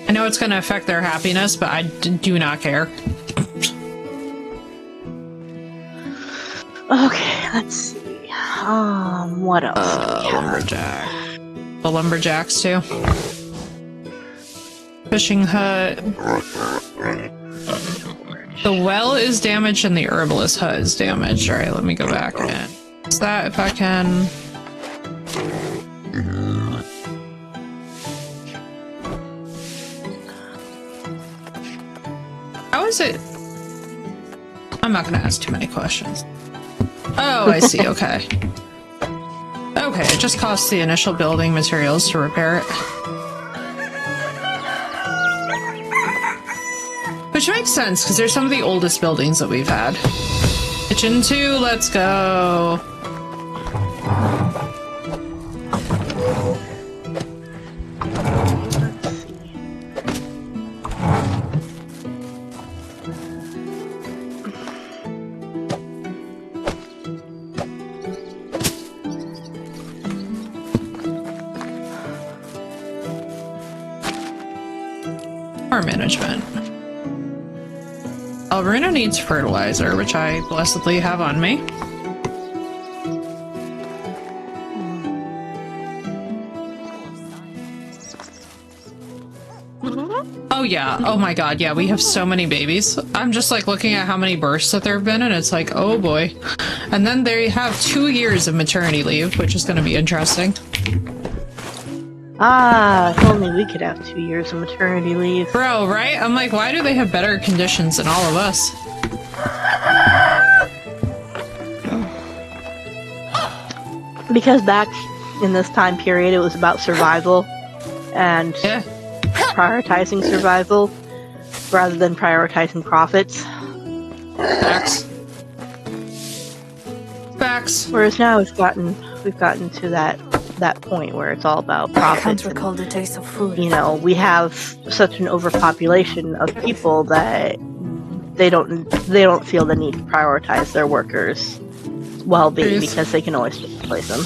I know it's gonna affect their happiness, but I do not care. Okay, let's see. What else? Lumberjack. The lumberjacks, too. Fishing hut. The well is damaged and the herbalist hut is damaged. Alright, let me go back and fix that if I can. How is it? I'm not gonna ask too many questions. Oh, I see, okay. Okay, it just costs the initial building materials to repair it. Which makes sense, because they're some of the oldest buildings that we've had. Kitchen 2, let's go! management. Alberina needs fertilizer, which I blessedly have on me. Oh yeah, oh my god, yeah, we have so many babies. I'm just like looking at how many births that there have been, and it's like, oh boy. And then they have 2 years of maternity leave, which is going to be interesting. Ah, if only we could have 2 years of maternity leave. Bro, right? I'm like, why do they have better conditions than all of us? Because back in this time period, it was about survival and Yeah. prioritizing survival rather than prioritizing profits. Facts. Facts. Whereas now we've gotten to that point where it's all about I profits. can't recall the taste of food. You know, we have such an overpopulation of people that they don't feel the need to prioritize their workers' well-being Truth. because they can always just replace them.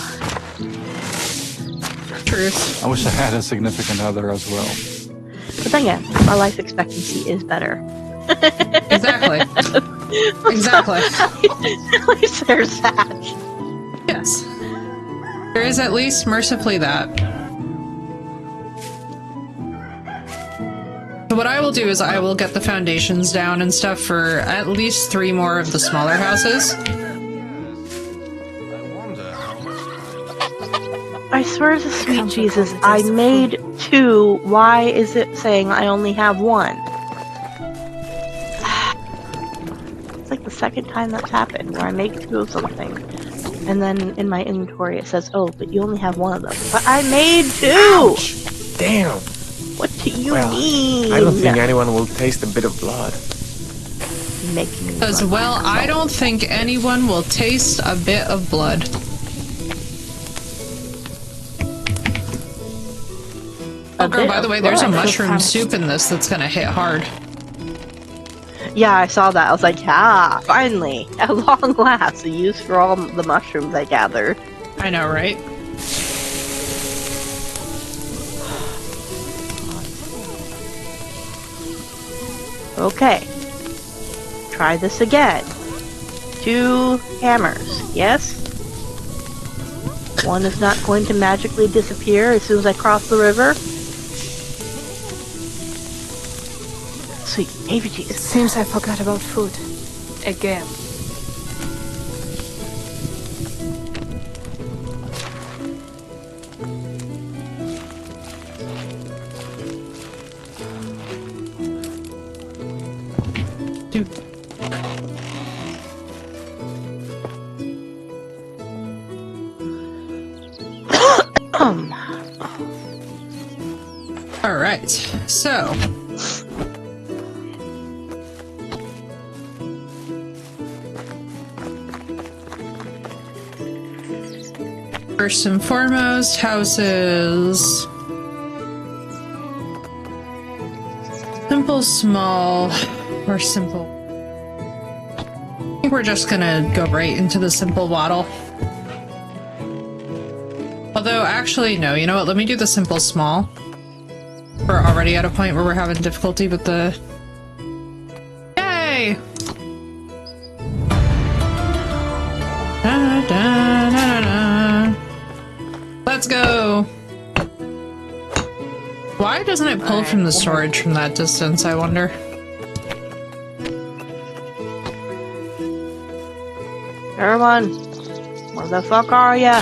Truth. I wish I had a significant other as well. But then again, our life expectancy is better. Exactly. Exactly. At least there's that. Yes. There is at least mercifully that. So what I will do is I will get the foundations down and stuff for at least 3 more of the smaller houses. I swear to sweet Can't Jesus, recall the I taste of made 2. Why is it saying I only have 1? It's like the second time that's happened, where I make 2 of something, and then in my inventory it says, oh, but you only have 1 of them. But I made 2! Damn. What do you Well, mean? I don't think anyone will taste a bit of blood. Making me Because, run well, myself. I don't think anyone will taste a bit of blood. A Oh, girl, bit by the of way, there's a blood. mushroom soup in this that's gonna hit hard. Yeah, I saw that. I was like, yeah, finally, at long last, a use for all the mushrooms I gathered. I know, right? Okay. Try this again. 2 hammers, yes? One is not going to magically disappear as soon as I cross the river. Sweet baby It Jesus. seems I forgot about food. Again. Dude. Alright, so. First and foremost, houses. Simple, small, or simple. I think we're just gonna go right into the simple waddle. Although, actually, no, you know what? Let me do the simple, small. We're already at a point where we're having difficulty with the... Yay! Da, da, da, da, da. Let's go! Why doesn't it pull from the storage from that distance, I wonder? Everyone, where the fuck are ya?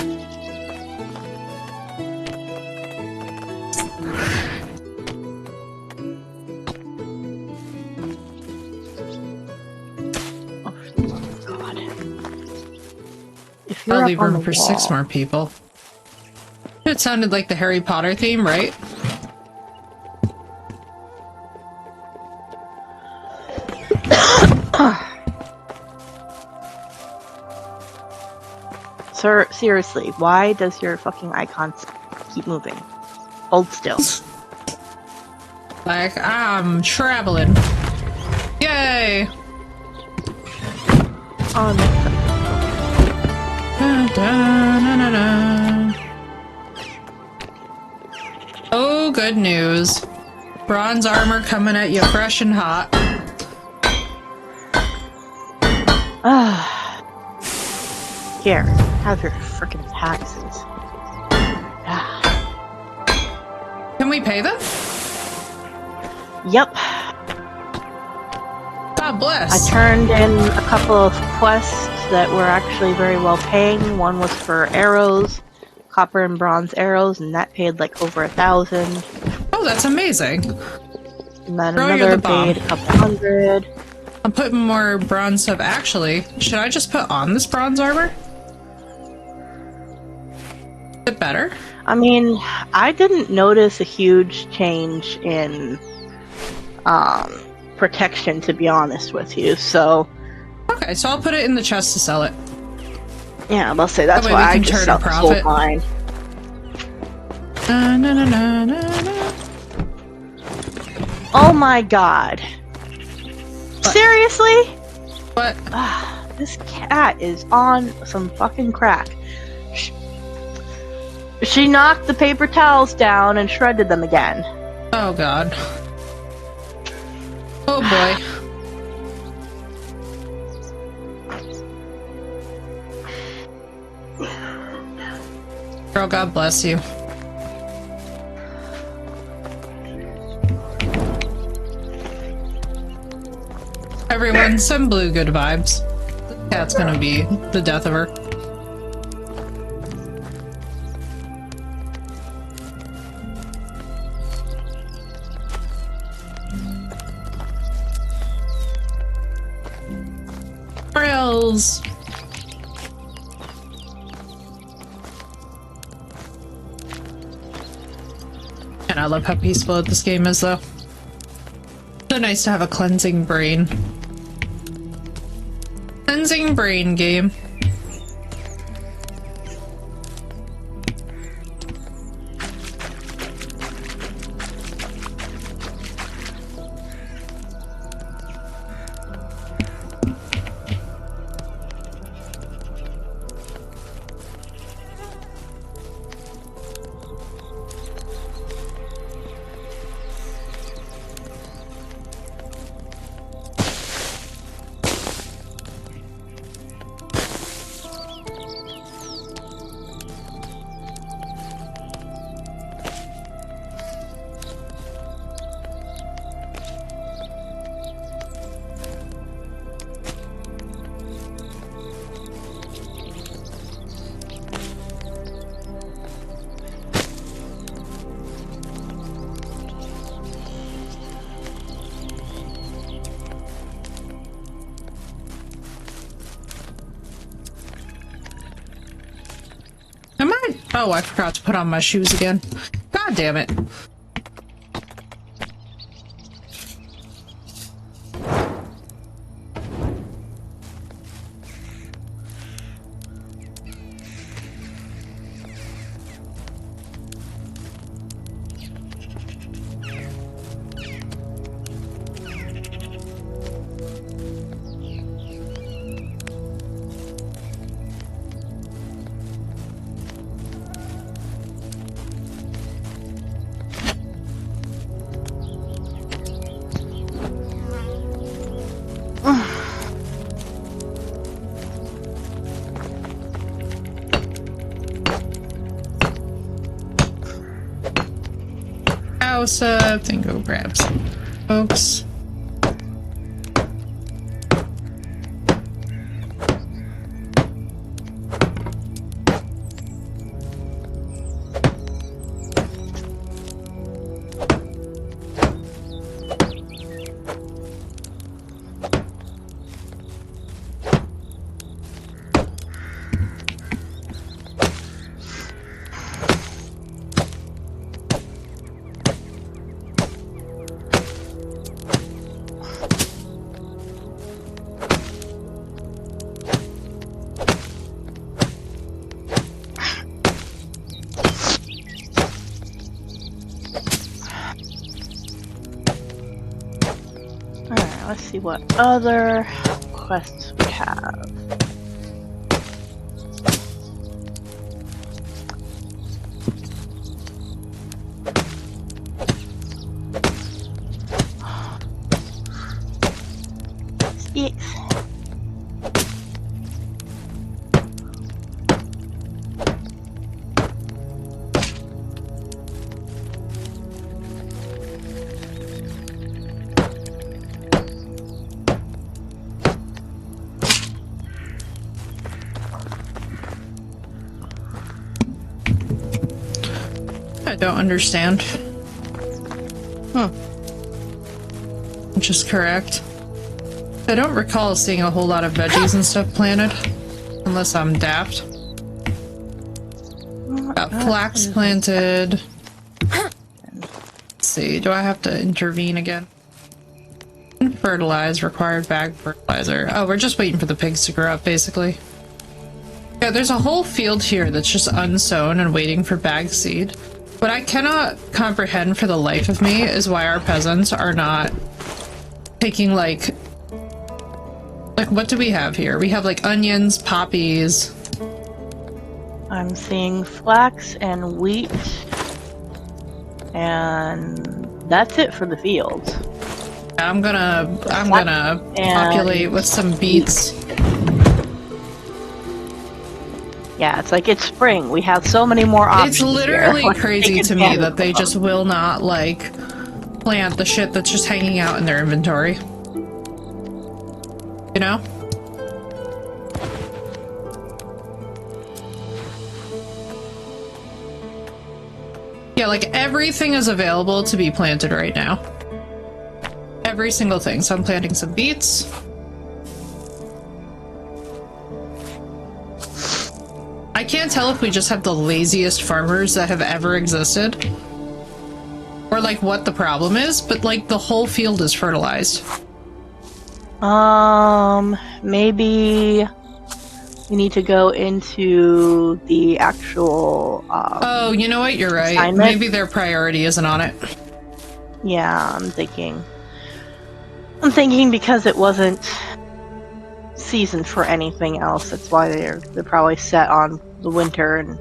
Oh, for the love of God. If you're I'll up leave on room the for 6 wall- more people. It sounded like the Harry Potter theme, right? Sir, seriously, why does your fucking icon keep moving? Hold still. Like, I'm traveling. Yay! Oh, Da, da, na, na, na. Oh, good news. Bronze armor coming at you fresh and hot. Here, have your freaking taxes. Can we pay them? Yep. God bless. I turned in a couple of quests that were actually very well paying. One was for arrows, copper and bronze arrows, and that paid like over 1,000. Oh, that's amazing. And then Bro, you're another the bomb. paid a couple hundred. I'm putting more bronze stuff. Actually, should I just put on this bronze armor? Is it better? I mean, I didn't notice a huge change in protection, to be honest with you, so... Okay, so I'll put it in the chest to sell it. Yeah, I'll say that's That way why we I can just turn a sold profit. mine. Na, na, na, na, na. Oh my god. What? Seriously? What? This cat is on some fucking crack. She knocked the paper towels down and shredded them again. Oh god. Oh boy. Girl, God bless you. Everyone, send Blue good vibes. The cat's gonna be the death of her. Rails. And I love how peaceful this game is, though. So nice to have a cleansing brain. Cleansing brain game. Am I? Oh, I forgot to put on my shoes again. God damn it. House up, then go grab some folks. Alright, let's see what other quests we have. Yes. I don't understand. Which is correct. I don't recall seeing a whole lot of veggies and stuff planted. Unless I'm daft. Got flax planted. Let's see, do I have to intervene again? Fertilize, required bag fertilizer. Oh, we're just waiting for the pigs to grow up, basically. Yeah, there's a whole field here that's just unsown and waiting for bag seed. What I cannot comprehend for the life of me is why our peasants are not taking, like, what do we have here? We have, like, onions, poppies. I'm seeing flax and wheat, and that's it for the fields. I'm gonna populate with some beets. Yeah, it's like it's spring. We have so many more options. It's literally here. crazy to me that they just will not, like, plant the shit that's just hanging out in their inventory. You know? Yeah, like, everything is available to be planted right now. Every single thing. So I'm planting some beets. I can't tell if we just have the laziest farmers that have ever existed. Or, like, what the problem is, but, like, the whole field is fertilized. Maybe we need to go into the actual, oh, you know what? You're right. assignment. Maybe their priority isn't on it. Yeah, I'm thinking because it wasn't seasoned for anything else, that's why they're probably set on the winter and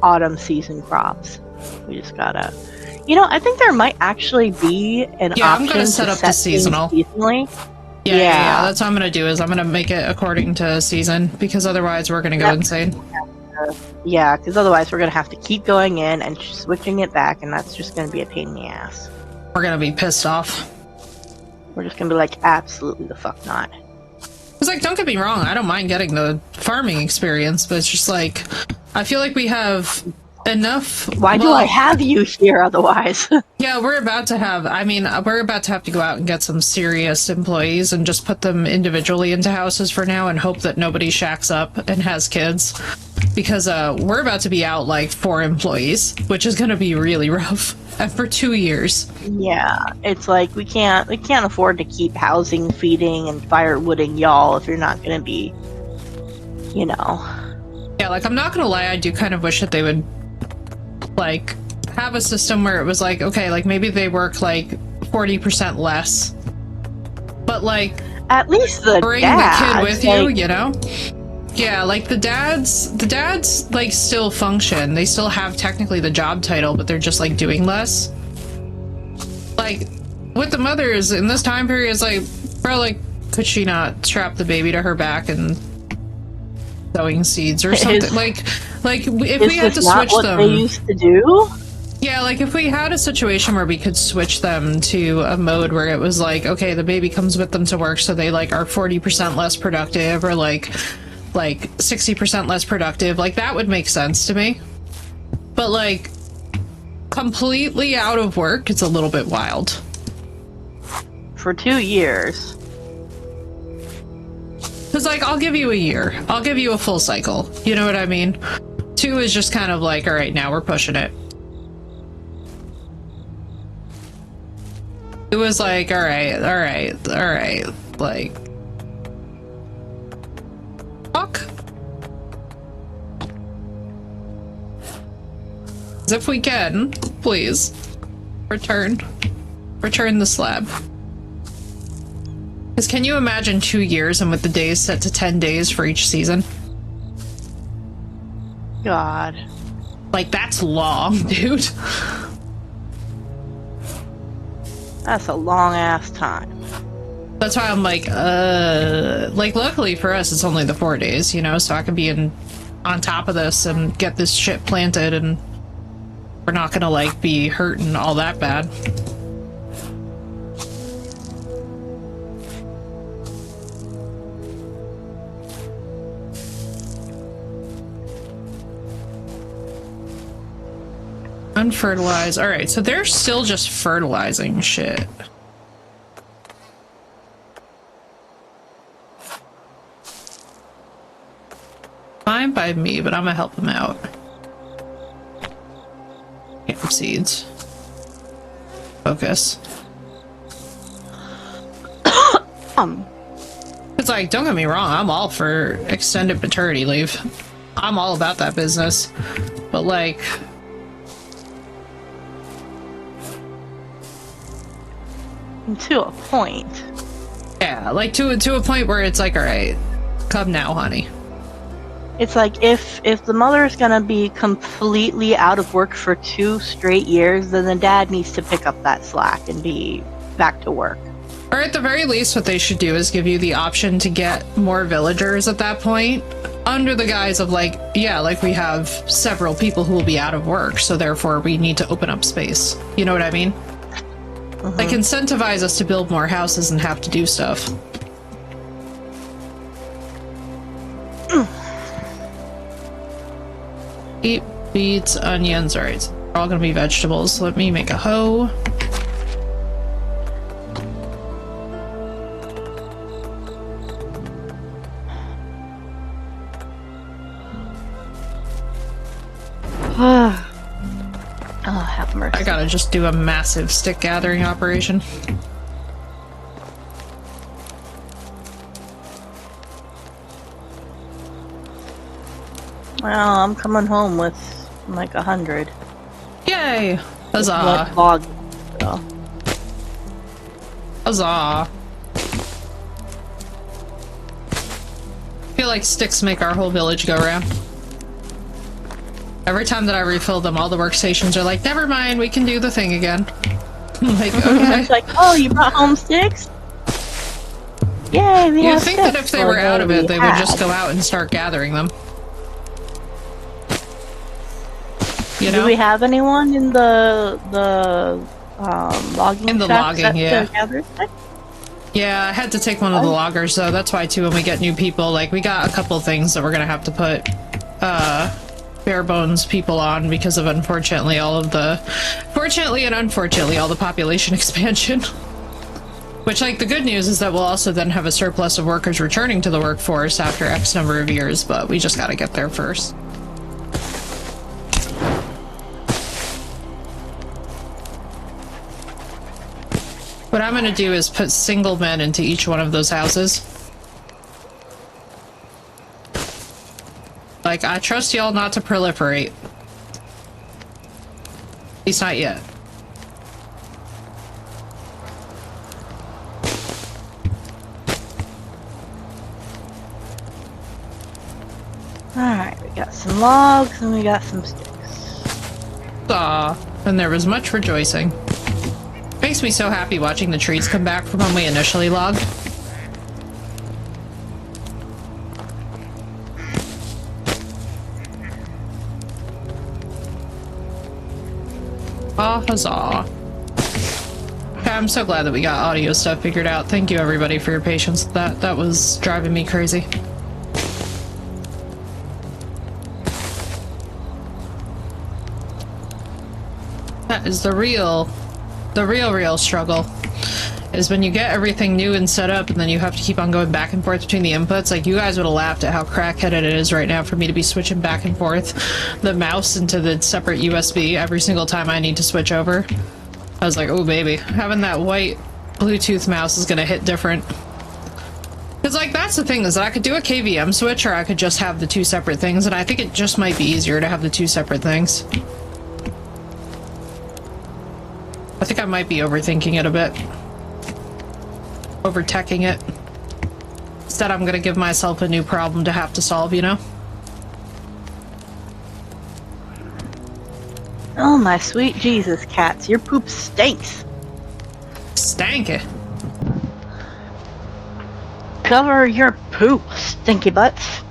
autumn season crops. We just gotta, I think there might actually be an option. I'm gonna set up the seasonal. Seasonally. Yeah, that's what I'm gonna do, is I'm gonna make it according to season, because otherwise we're gonna go insane. Yeah, because otherwise we're gonna have to keep going in and switching it back, and that's just gonna be a pain in the ass. We're gonna be pissed off. We're just gonna be like, absolutely the fuck not. It's like, don't get me wrong, I don't mind getting the farming experience, but it's just like, I feel like we have enough. Why do I have you here otherwise? Yeah, we're about to have to go out and get some serious employees and just put them individually into houses for now and hope that nobody shacks up and has kids. Because we're about to be out like 4 employees, which is going to be really rough. And for 2 years. Yeah, it's like we can't afford to keep housing, feeding, and firewooding y'all if you're not going to be, Yeah, like, I'm not going to lie, I do kind of wish that they would, like, have a system where it was like, okay, like, maybe they work, like, 40% less. But, like, at least bring the kid with you, you know? Yeah, like, the dads, like, still function. They still have, technically, the job title, but they're just, like, doing less. Like, with the mothers, in this time period, it's like, bro, like, could she not strap the baby to her back and sowing seeds or something? Like, if we had to switch them... they used to do? Yeah, like, if we had a situation where we could switch them to a mode where it was like, okay, the baby comes with them to work, so they, like, are 40% less productive, or, like 60% less productive, like, that would make sense to me. But, like, completely out of work, it's a little bit wild. For 2 years. Because, like, I'll give you a year. I'll give you a full cycle. You know what I mean? 2 is just kind of like, all right, now we're pushing it. It was like, all right, like... Fuck. As if we can, please. Return the slab. Because can you imagine 2 years and with the days set to 10 days for each season? God. Like, that's long, dude. That's a long ass time. That's why I'm like luckily for us, it's only the 4 days, you know, so I can be on top of this and get this shit planted, and we're not gonna like be hurting all that bad. Unfertilized. Alright, so they're still just fertilizing shit. Fine by me, but I'm gonna help them out. Camp seeds. Focus. It's like, don't get me wrong, I'm all for extended maternity leave. I'm all about that business. But like... to a point. Yeah, like to a point where it's like, alright, come now, honey. It's like if the mother is gonna be completely out of work for 2 straight years, then the dad needs to pick up that slack and be back to work. Or at the very least, what they should do is give you the option to get more villagers at that point, under the guise of like, yeah, like we have several people who will be out of work, so therefore we need to open up space. You know what I mean? Like, incentivize us to build more houses and have to do stuff. Eat beets, onions, alright. So they're all gonna be vegetables. Let me make a hoe. Oh, have mercy. I gotta just do a massive stick gathering operation. Well, I'm coming home with like 100. Yay! Huzzah! Like log. So. Huzzah! I feel like sticks make our whole village go round. Every time that I refill them, all the workstations are like, never mind, we can do the thing again. I'm like, okay. It's like, oh, you brought home sticks? Yay, we You'd have think sticks. that if they were out of it, they would just go out and start gathering them. You know? Do we have anyone in the logging? In the shack logging, yeah. to gather sticks? Yeah, I had to take one of the loggers, though. That's why, too, when we get new people, like, we got a couple things that we're gonna have to put, bare bones people on because of, unfortunately, all the population expansion. Which, like, the good news is that we'll also then have a surplus of workers returning to the workforce after X number of years, but we just gotta get there first. What I'm gonna do is put single men into each one of those houses. Like, I trust y'all not to proliferate. At least not yet. Alright, we got some logs and we got some sticks. Aw, and there was much rejoicing. Makes me so happy watching the trees come back from when we initially logged. Ah, huzzah. Okay, I'm so glad that we got audio stuff figured out. Thank you everybody for your patience. That was driving me crazy. That is the real struggle. Is when you get everything new and set up and then you have to keep on going back and forth between the inputs. Like, you guys would have laughed at how crackheaded it is right now for me to be switching back and forth the mouse into the separate USB every single time I need to switch over. I was like, oh baby, having that white Bluetooth mouse is gonna hit different. Because, like, that's the thing, is that I could do a KVM switch or I could just have the two separate things, and I think it just might be easier to have the two separate things. I think I might be overthinking it a bit. Over-teching it. Instead, I'm gonna give myself a new problem to have to solve, you know? Oh my sweet Jesus, cats, your poop stinks. Stank it. Cover your poop, stinky butts.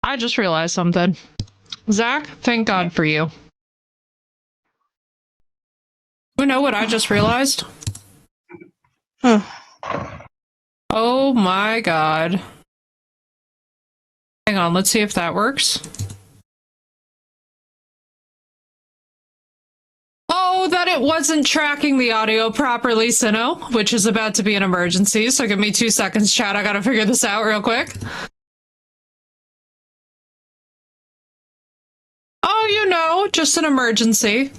I just realized something. Zach, thank God for you. You know what I just realized? Oh my God. Hang on, let's see if that works. Oh, that it wasn't tracking the audio properly, Sinnoh, which is about to be an emergency, so give me 2 seconds, chat. I gotta figure this out real quick. Oh, you know, just an emergency.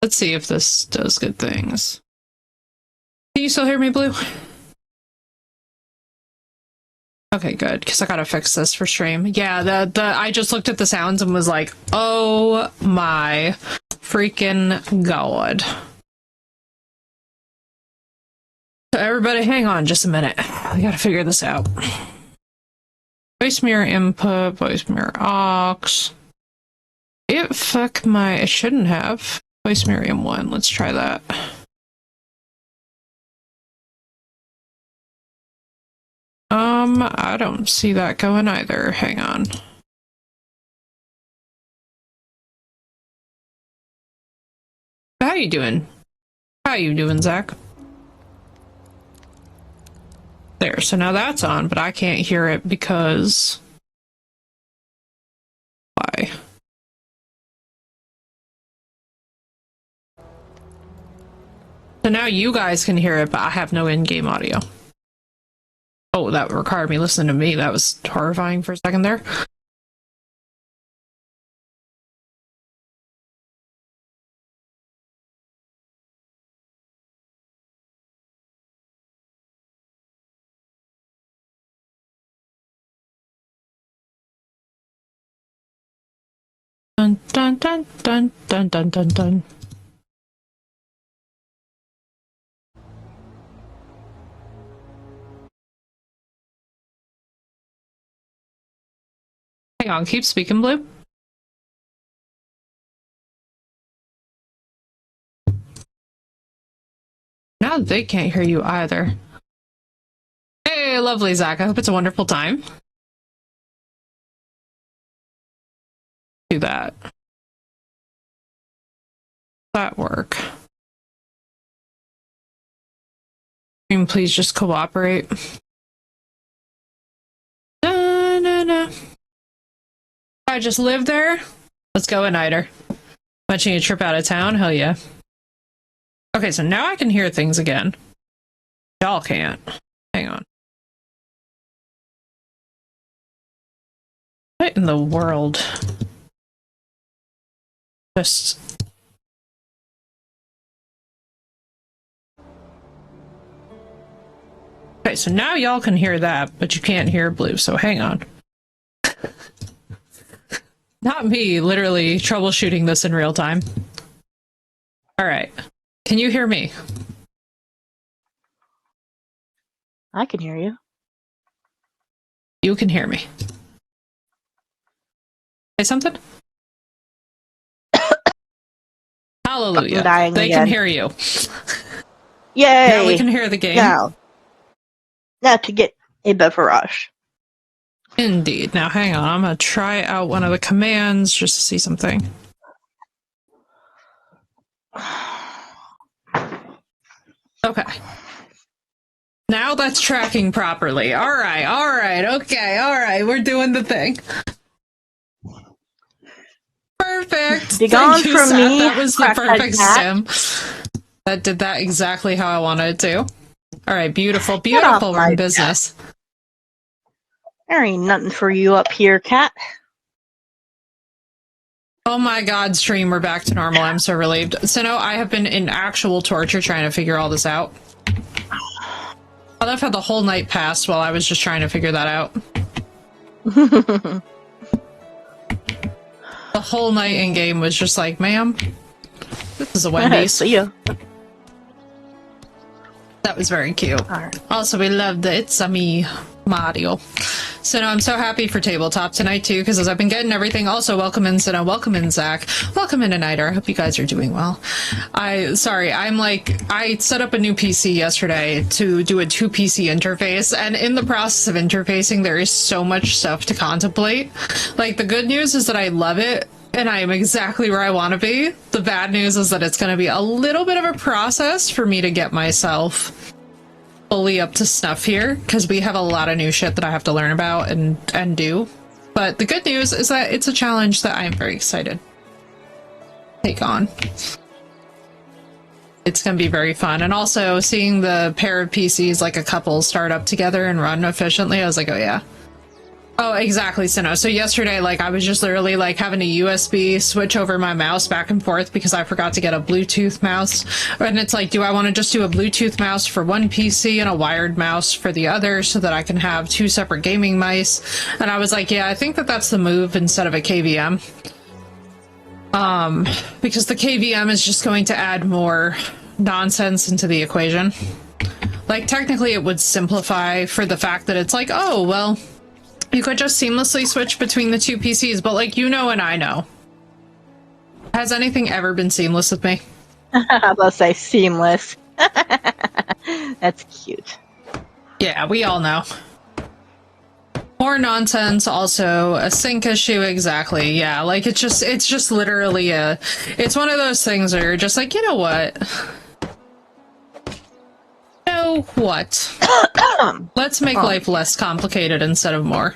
Let's see if this does good things. Can you still hear me, Blue? Okay, good, because I gotta fix this for stream. Yeah, I just looked at the sounds and was like, oh my freaking God. So everybody, hang on just a minute. I gotta figure this out. Voice mirror input, voice mirror aux. I shouldn't have. Voice mirror M1, let's try that. I don't see that going either. Hang on. How you doing? How you doing, Zach? There, so now that's on, but I can't hear it because... Why? So now you guys can hear it, but I have no in-game audio. Oh, that required me listening to me. That was horrifying for a second there. Dun dun dun dun dun dun dun dun. Hang on, keep speaking, Blue. Now they can't hear you either. Hey, lovely Zach. I hope it's a wonderful time. Do that. That work. And please just cooperate. No. I just live there. Let's go at nighter. Watching a trip out of town? Hell yeah. Okay, so now I can hear things again. Y'all can't. Hang on. What in the world? Just... Okay, so now y'all can hear that, but you can't hear Blue, so hang on. Not me, literally troubleshooting this in real time. Alright. Can you hear me? I can hear you. You can hear me. Say something? Hallelujah. They can hear you. Yay! Now we can hear the game. Now to get a buffer rush. Indeed. Now hang on, I'm gonna try out one of the commands just to see something. Okay. Now that's tracking properly. Alright, okay, we're doing the thing. Perfect! Be gone Thank you, from Seth. me, That was the crackhead perfect cat. sim. That did that exactly how I wanted it to. Alright, beautiful, off we're my in business. There ain't nothing for you up here, cat. Oh my god, stream, we're back to normal. I'm so relieved. So no, I have been in actual torture trying to figure all this out. I love how the whole night passed while I was just trying to figure that out. The whole night in game was just like, ma'am, this is a Wendy's. See ya. That was very cute. Alright. Also, we love the It's a Me Mario. So no, I'm so happy for tabletop tonight too, because as I've been getting everything. Also, welcome in Sino, welcome in Zach, welcome in Aniter. I hope you guys are doing well. I set up a new PC yesterday to do a 2 PC interface, and in the process of interfacing, there is so much stuff to contemplate. Like, the good news is that I love it, and I am exactly where I want to be. The bad news is that it's going to be a little bit of a process for me to get myself fully up to snuff here, because we have a lot of new shit that I have to learn about and do. But the good news is that it's a challenge that I am very excited to take on. It's going to be very fun. And also seeing the pair of PCs, like a couple, start up together and run efficiently, I was like, oh yeah. Oh, exactly, Sino. So yesterday, like, I was just literally, like, having a USB switch over my mouse back and forth because I forgot to get a Bluetooth mouse. And it's like, do I want to just do a Bluetooth mouse for one PC and a wired mouse for the other so that I can have 2 separate gaming mice? And I was like, yeah, I think that that's the move instead of a KVM. Because the KVM is just going to add more nonsense into the equation. Like, technically it would simplify for the fact that it's like, oh, well, you could just seamlessly switch between the 2 PCs, but like, you know and I know. Has anything ever been seamless with me? Let's say seamless. That's cute. Yeah, we all know. More nonsense, also a sync issue, exactly. Yeah, like, it's just literally it's one of those things where you're just like, you know what? What? Let's make life less complicated instead of more.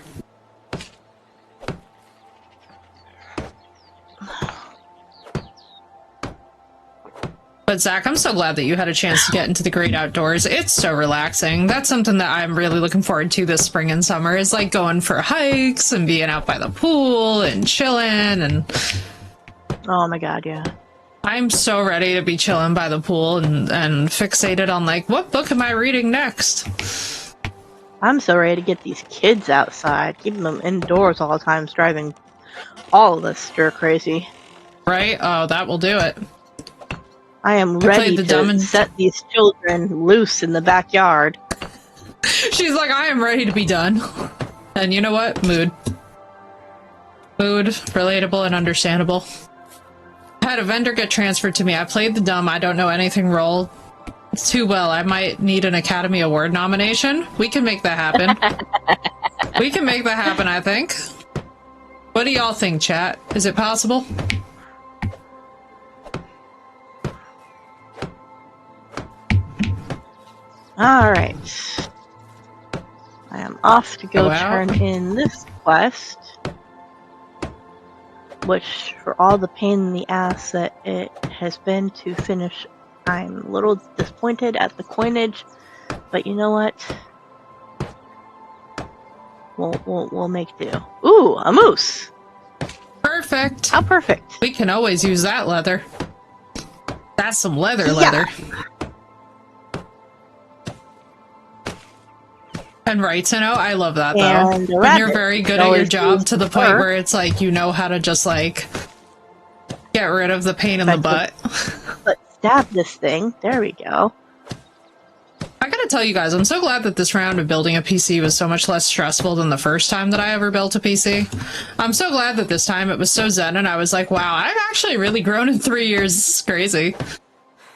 But Zach, I'm so glad that you had a chance to get into the great outdoors. It's so relaxing. That's something that I'm really looking forward to this spring and summer, is like going for hikes and being out by the pool and chilling and... Oh my god, yeah. I'm so ready to be chilling by the pool and fixated on, like, what book am I reading next? I'm so ready to get these kids outside, keeping them indoors all the time, is driving all of us stir crazy. Right? Oh, that will do it. I am ready to set these children loose in the backyard. She's like, I am ready to be done. And you know what? Mood. Mood, relatable and understandable. Had a vendor get transferred to me. I played the dumb I don't know anything role too well. I might need an Academy Award nomination. We can make that happen. We can make that happen, I think. What do y'all think, chat? Is it possible? Alright. I am off to go turn in this quest. Which, for all the pain in the ass that it has been to finish, I'm a little disappointed at the coinage, but you know what? We'll make do. Ooh, a moose! Perfect. How perfect. We can always use that leather. That's some leather. And right, Sino, I love that, though. When you're very good at your job to the point where it's like, you know how to just, like, get rid of the pain in the butt. Let's stab this thing. There we go. I gotta tell you guys, I'm so glad that this round of building a PC was so much less stressful than the first time that I ever built a PC. I'm so glad that this time it was so zen, and I was like, wow, I've actually really grown in 3 years. This is crazy.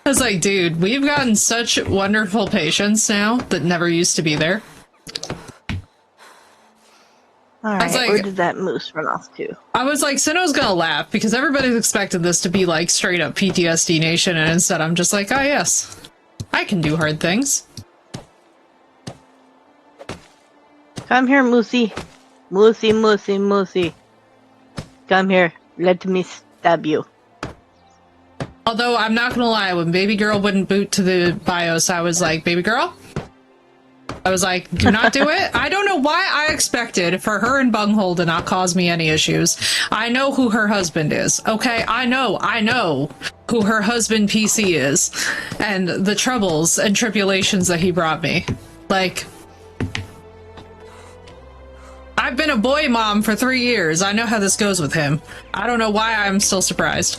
I was like, dude, we've gotten such wonderful patience now that never used to be there. Alright, like, where did that moose run off to? I was like, Sino's gonna laugh, because everybody's expected this to be like straight up PTSD Nation, and instead I'm just like, oh yes, I can do hard things. Come here, Moosey. Moosey. Come here, let me stab you. Although, I'm not gonna lie, when baby girl wouldn't boot to the BIOS, I was like, baby girl? I was like, do not do it. I don't know why I expected for her and Bunghole to not cause me any issues. I know who her husband is, okay? I know who her husband PC is, and the troubles and tribulations that he brought me. Like, I've been a boy mom for 3 years. I know how this goes with him. I don't know why I'm still surprised.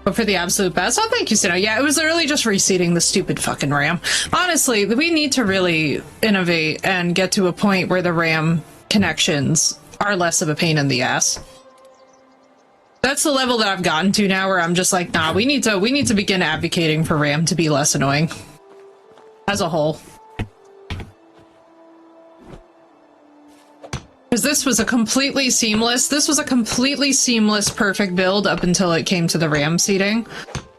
But for the absolute best, oh, thank you, Sino. Yeah, it was literally just reseating the stupid fucking RAM. Honestly, we need to really innovate and get to a point where the RAM connections are less of a pain in the ass. That's the level that I've gotten to now, where I'm just like, nah, we need to begin advocating for RAM to be less annoying as a whole. Because this was a completely seamless, perfect build up until it came to the RAM seating.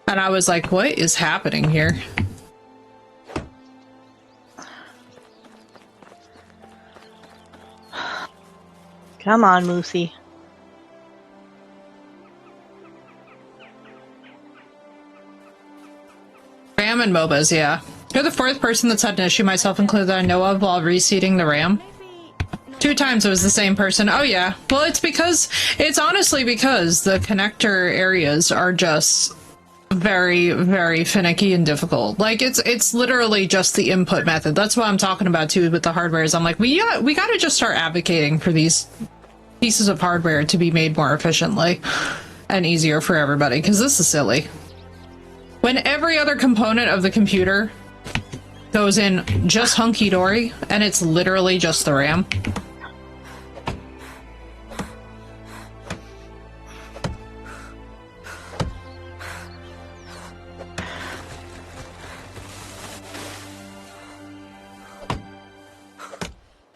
And I was like, what is happening here? Come on, Moosey. RAM and MOBAs, yeah. You're the fourth person that's had an issue, myself included, that I know of, while reseating the RAM. 2 times it was the same person. Oh yeah. Well, it's honestly because the connector areas are just very, very finicky and difficult. Like, it's literally just the input method. That's what I'm talking about too with the hardware, is I'm like, we gotta just start advocating for these pieces of hardware to be made more efficiently and easier for everybody, because this is silly. When every other component of the computer goes in just hunky-dory, and it's literally just the RAM.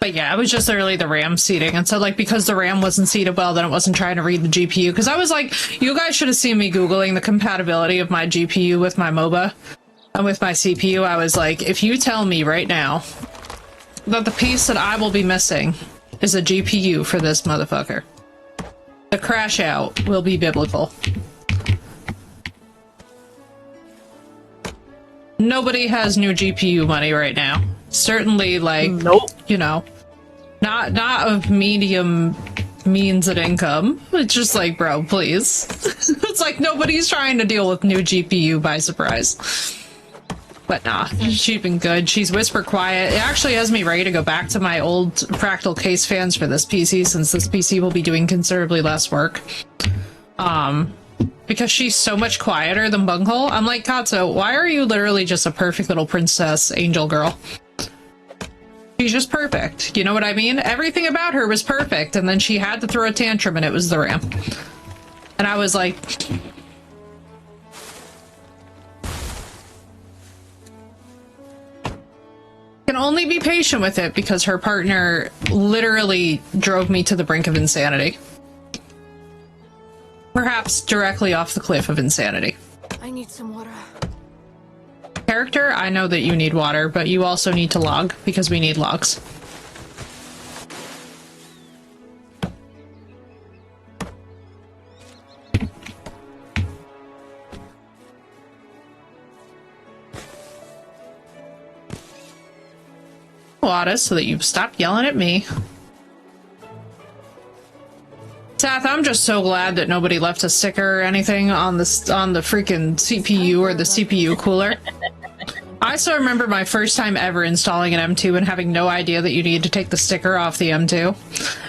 But yeah, it was just literally the RAM seating. And so, like, because the RAM wasn't seated well, then it wasn't trying to read the GPU. Because I was like, you guys should have seen me Googling the compatibility of my GPU with my MOBA and with my CPU. I was like, if you tell me right now that the piece that I will be missing is a GPU for this motherfucker, the crash out will be biblical. Nobody has new GPU money right now. Certainly, like, nope. You know, not of medium means of income. It's just like, bro, please. It's like nobody's trying to deal with new GPU by surprise. But nah, she's been good. She's whisper quiet. It actually has me ready to go back to my old Fractal case fans for this PC, since this PC will be doing considerably less work. Because she's so much quieter than Bunghole. I'm like, Katsu, why are you literally just a perfect little princess angel girl? She's just perfect. You know what I mean? Everything about her was perfect, and then she had to throw a tantrum, and it was the RAM. And I was like... can only be patient with it because her partner literally drove me to the brink of insanity. Perhaps directly off the cliff of insanity. I need some water. Character, I know that you need water, but you also need to log, because we need logs. Water, so that you stop yelling at me. Seth, I'm just so glad that nobody left a sticker or anything on the freaking CPU or the CPU cooler. I still remember my first time ever installing an M2 and having no idea that you need to take the sticker off the M2.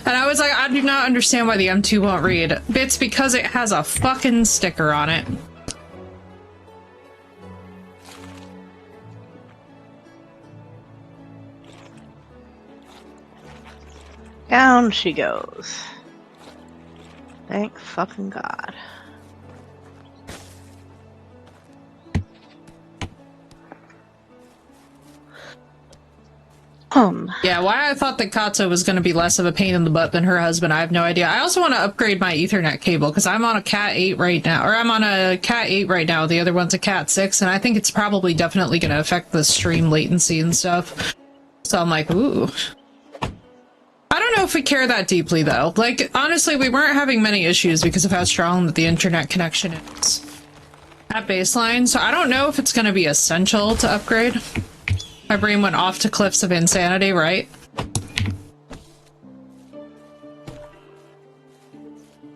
And I was like, I do not understand why the M2 won't read. It's because it has a fucking sticker on it. Down she goes. Thank fucking God. Yeah, why I thought that Katsu was going to be less of a pain in the butt than her husband, I have no idea. I also want to upgrade my Ethernet cable, because I'm on a Cat 8 right now. Or I'm on a Cat 8 right now. The other one's a Cat 6, and I think it's probably definitely going to affect the stream latency and stuff. So I'm like, ooh. I don't know if we care that deeply, though. Like, honestly, we weren't having many issues because of how strong the internet connection is at baseline, so I don't know if it's going to be essential to upgrade. My brain went off to cliffs of insanity, right?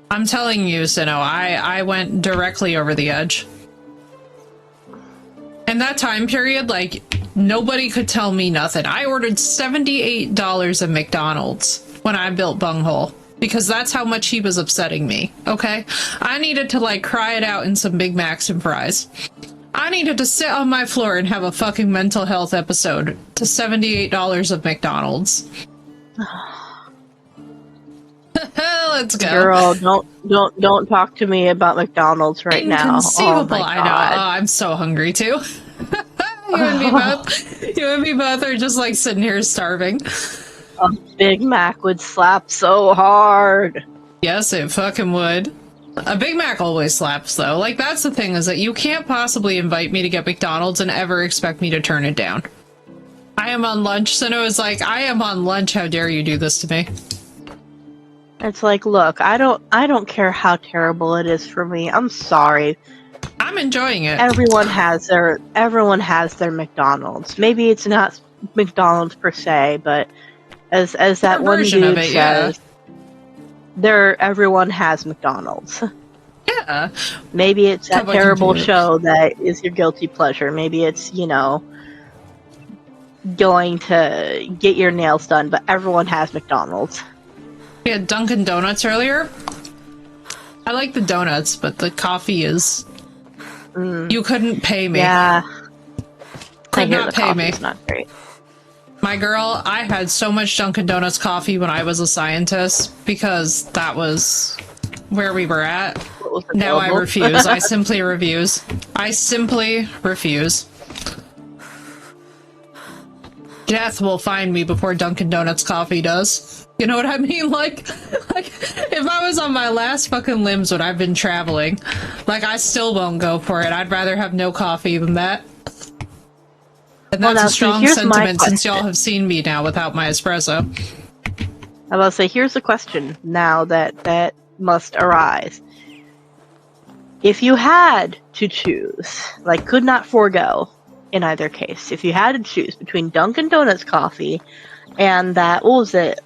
I'm telling you, Sino, I went directly over the edge. In that time period, like, nobody could tell me nothing. I ordered $78 of McDonald's when I built Bunghole because that's how much he was upsetting me. Okay, I needed to like cry it out in some Big Macs and fries. I needed to sit on my floor and have a fucking mental health episode to $78 of McDonald's. Let's go. Girl, don't talk to me about McDonald's right now. Inconceivable. Oh my I know. God. Oh, I'm so hungry too. You and me both are just like sitting here starving. A Big Mac would slap so hard. Yes, it fucking would. A Big Mac always slaps though. Like that's the thing is that you can't possibly invite me to get McDonald's and ever expect me to turn it down. I am on lunch, so it was like, I am on lunch, how dare you do this to me? It's like, look, I don't care how terrible it is for me. I'm sorry. I'm enjoying it. Everyone has their McDonald's. Maybe it's not McDonald's per se, but as that one dude says, everyone has McDonald's. Yeah. Maybe it's that terrible show that is your guilty pleasure. Maybe it's, going to get your nails done, but everyone has McDonald's. We had Dunkin' Donuts earlier. I like the donuts, but the coffee is... You couldn't pay me. Yeah. Could not pay me. Not great. My girl, I had so much Dunkin' Donuts coffee when I was a scientist because that was where we were at. Now I refuse. I simply refuse. I simply refuse. Death will find me before Dunkin' Donuts coffee does. You know what I mean? Like if I was on my last fucking limbs when I've been traveling, like I still won't go for it. I'd rather have no coffee than that. And that's a strong sentiment since y'all have seen me now without my espresso. I will say, here's the question now that must arise. If you had to choose, like could not forego in either case, if you had to choose between Dunkin' Donuts coffee and that, what was it?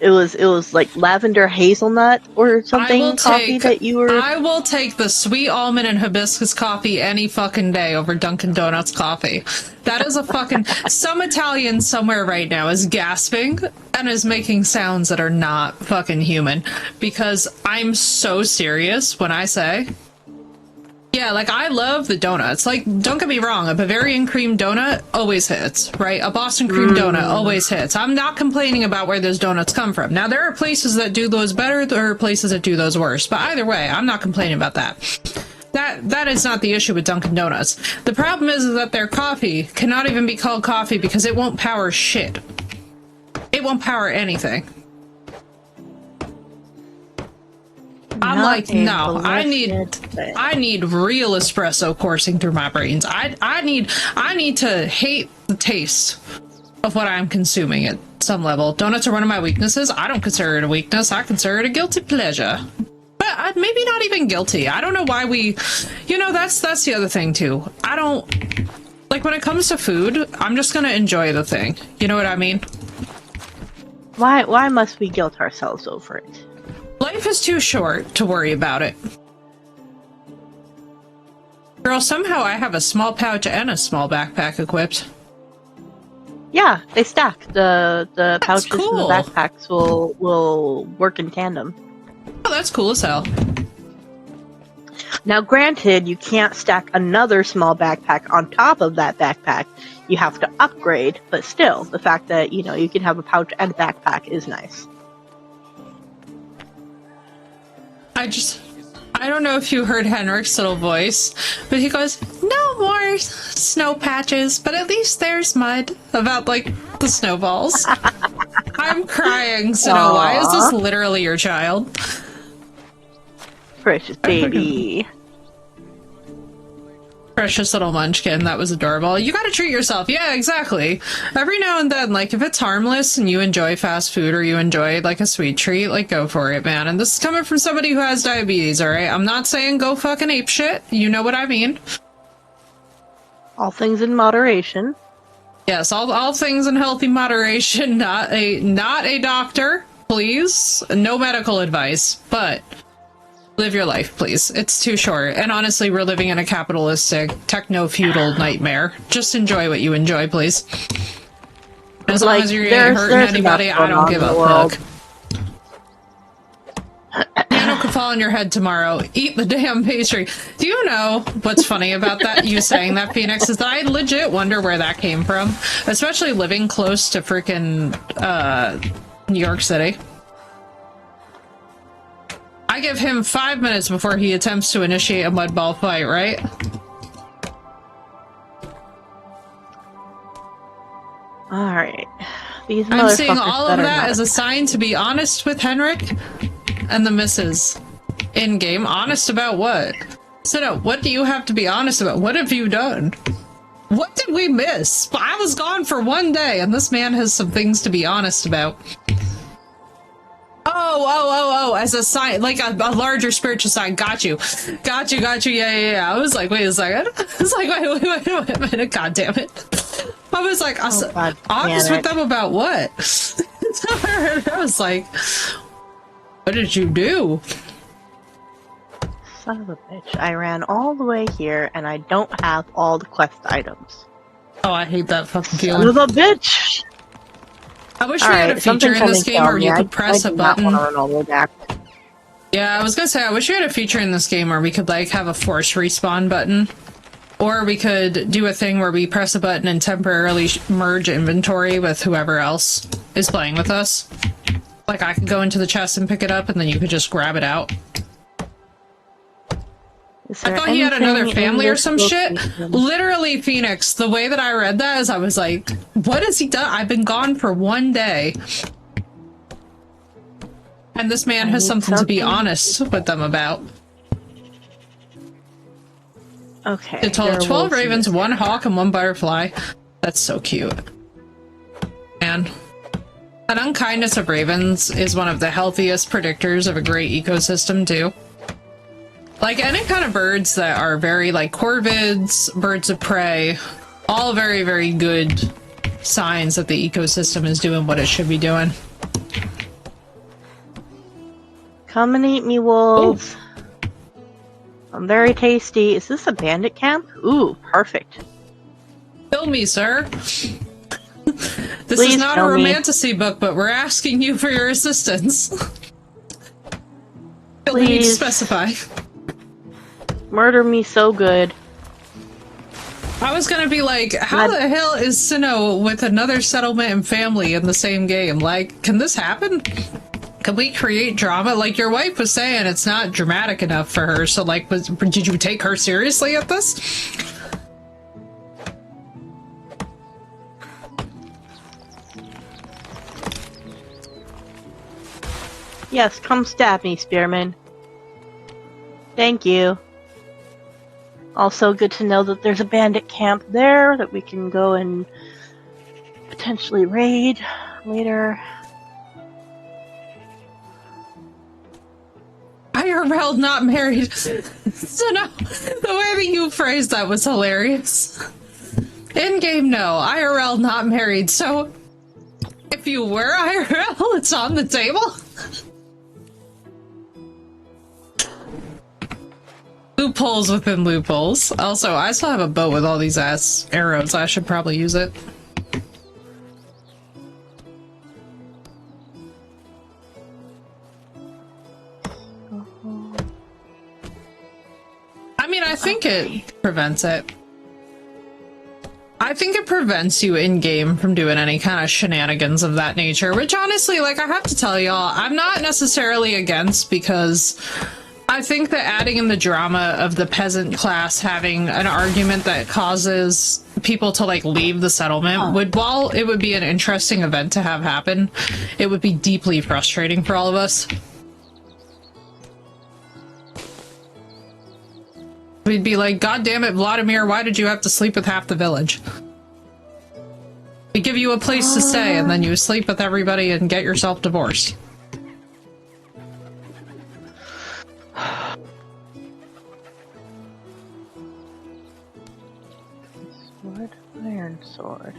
It was like lavender hazelnut or something coffee that you were... I will take the sweet almond and hibiscus coffee any fucking day over Dunkin' Donuts coffee. That is a fucking... Some Italian somewhere right now is gasping and is making sounds that are not fucking human. Because I'm so serious when I say... Yeah, like, I love the donuts. Like, don't get me wrong, a Bavarian cream donut always hits, right? A Boston cream donut always hits. I'm not complaining about where those donuts come from. Now, there are places that do those better, there are places that do those worse. But either way, I'm not complaining about that. That is not the issue with Dunkin' Donuts. The problem is that their coffee cannot even be called coffee because it won't power shit. It won't power anything. I'm like, no, I need real espresso coursing through my brains. I need to hate the taste of what I'm consuming at some level. Donuts are one of my weaknesses. I don't consider it a weakness. I consider it a guilty pleasure. But maybe not even guilty. I don't know why we, that's the other thing too. I don't, like when it comes to food, I'm just gonna enjoy the thing. You know what I mean? Why must we guilt ourselves over it? Life is too short to worry about it. Girl, somehow I have a small pouch and a small backpack equipped. Yeah, they stack. The pouches cool. and the backpacks will work in tandem. Oh, that's cool as hell. Now, granted, you can't stack another small backpack on top of that backpack. You have to upgrade, but still, the fact that, you can have a pouch and a backpack is nice. I don't know if you heard Henrik's little voice, but he goes, no more snow patches, but at least there's mud. About, the snowballs. I'm crying, so no, why is this literally your child? Precious baby. Precious little munchkin, that was adorable. You gotta treat yourself. Yeah, exactly. Every now and then, if it's harmless and you enjoy fast food or you enjoy, a sweet treat, go for it, man. And this is coming from somebody who has diabetes, alright? I'm not saying go fucking apeshit. You know what I mean. All things in moderation. Yes, all things in healthy moderation. Not a doctor, please. No medical advice, but... Live your life, please. It's too short. And honestly, we're living in a capitalistic, techno-feudal nightmare. Just enjoy what you enjoy, please. As long as you're not hurting anybody, I don't give a fuck. Piano could fall on your head tomorrow. Eat the damn pastry. Do you know what's funny about that? You saying that, Phoenix, is that I legit wonder where that came from. Especially living close to freaking New York City. I give him 5 minutes before he attempts to initiate a mud ball fight, right? Alright. These I'm seeing motherfuckers all of better that not. as a sign to be honest with Henrik and the missus. In-game. Honest about what? Sinnoh, what do you have to be honest about? What have you done? What did we miss? I was gone for 1 day, and this man has some things to be honest about. Oh, as a sign, like a larger spiritual sign. Got you. Yeah. I was like, wait a second. I was like, wait a minute. God damn it. I was like, honest with them about what? I was like, what did you do? Son of a bitch. I ran all the way here, and I don't have all the quest items. Oh, I hate that fucking Son feeling. of a bitch! I wish we had a feature in this game where you could press a button. I run all the way back. Yeah, I was gonna say, I wish we had a feature in this game where we could, like, have a force respawn button. Or we could do a thing where we press a button and temporarily merge inventory with whoever else is playing with us. Like, I could go into the chest and pick it up, and then you could just grab it out. I thought he had another family or some shit. Literally, Phoenix, the way that I read that is I was like, what has he done? I've been gone for 1 day. And this man has something to be honest with them about. Okay. It told 12 ravens, 1 hawk, and 1 butterfly. That's so cute. Man. That unkindness of ravens is one of the healthiest predictors of a great ecosystem, too. Like, any kind of birds that are very, like, corvids, birds of prey, all very, very good signs that the ecosystem is doing what it should be doing. Come and eat me, wolves. I'm very tasty. Is this a bandit camp? Ooh, perfect. Kill me, sir. This Please is not a kill me. romantasy book, but we're asking you for your assistance. You'll need to Please. specify. Murder me so good. I was gonna be like, how the hell is Sinnoh with another settlement and family in the same game? Like, can this happen? Can we create drama? Like, your wife was saying it's not dramatic enough for her, so, like, did you take her seriously at this? Yes, come stab me, Spearman. Thank you. Also, good to know that there's a bandit camp there that we can go and potentially raid later. IRL not married. So no, the way that you phrased that was hilarious. In-game, no. IRL not married. So if you were IRL, it's on the table. Loopholes within loopholes. Also, I still have a bow with all these ass arrows. I should probably use it. I mean, I think it prevents it. I think it prevents you in-game from doing any kind of shenanigans of that nature, which honestly, like, I have to tell y'all, I'm not necessarily against, because I think that adding in the drama of the peasant class having an argument that causes people to, like, leave the settlement would, while it would be an interesting event to have happen, it would be deeply frustrating for all of us. We'd be like, God damn it, Vladimir, why did you have to sleep with half the village? We give you a place to stay, and then you sleep with everybody and get yourself divorced. Sword, iron sword.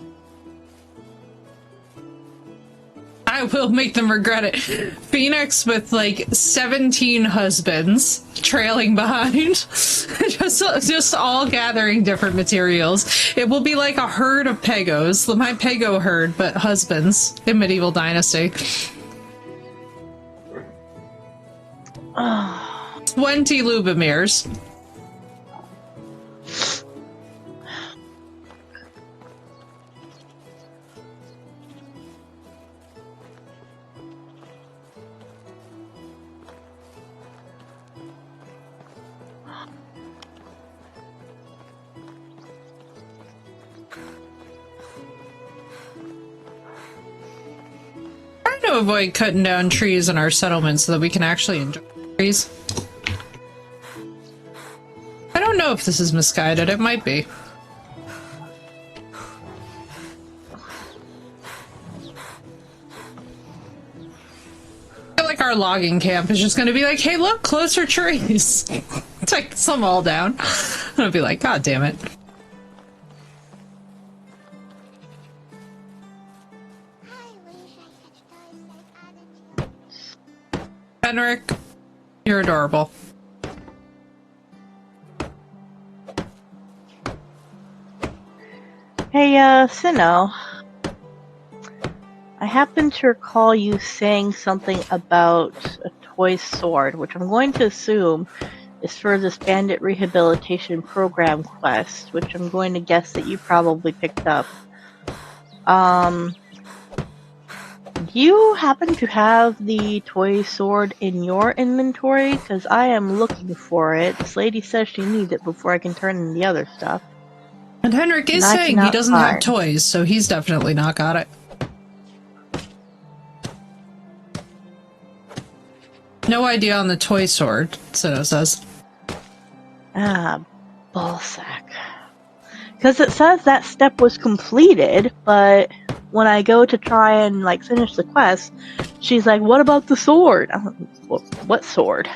I will make them regret it. Phoenix with like 17 husbands trailing behind, just all gathering different materials. It will be like a herd of Pegos, my Pego herd, but husbands in Medieval Dynasty. 20 Lubamirs. Trying to avoid cutting down trees in our settlement so that we can actually enjoy trees. I don't know if this is misguided. It might be. I feel like our logging camp is just going to be like, hey, look, closer trees. Take some all down. I'm going to be like, God damn it. Henrik, you're adorable. Hey, Sinnoh. I happen to recall you saying something about a toy sword, which I'm going to assume is for this Bandit Rehabilitation Program quest, which I'm going to guess that you probably picked up. Do you happen to have the toy sword in your inventory? Because I am looking for it. This lady says she needs it before I can turn in the other stuff. And Henrik is saying he doesn't have toys, so he's definitely not got it. No idea on the toy sword, Sinnoh says. Ah, ballsack. Because it says that step was completed, but when I go to try and like finish the quest, she's like, "What about the sword?" I'm like, "What sword,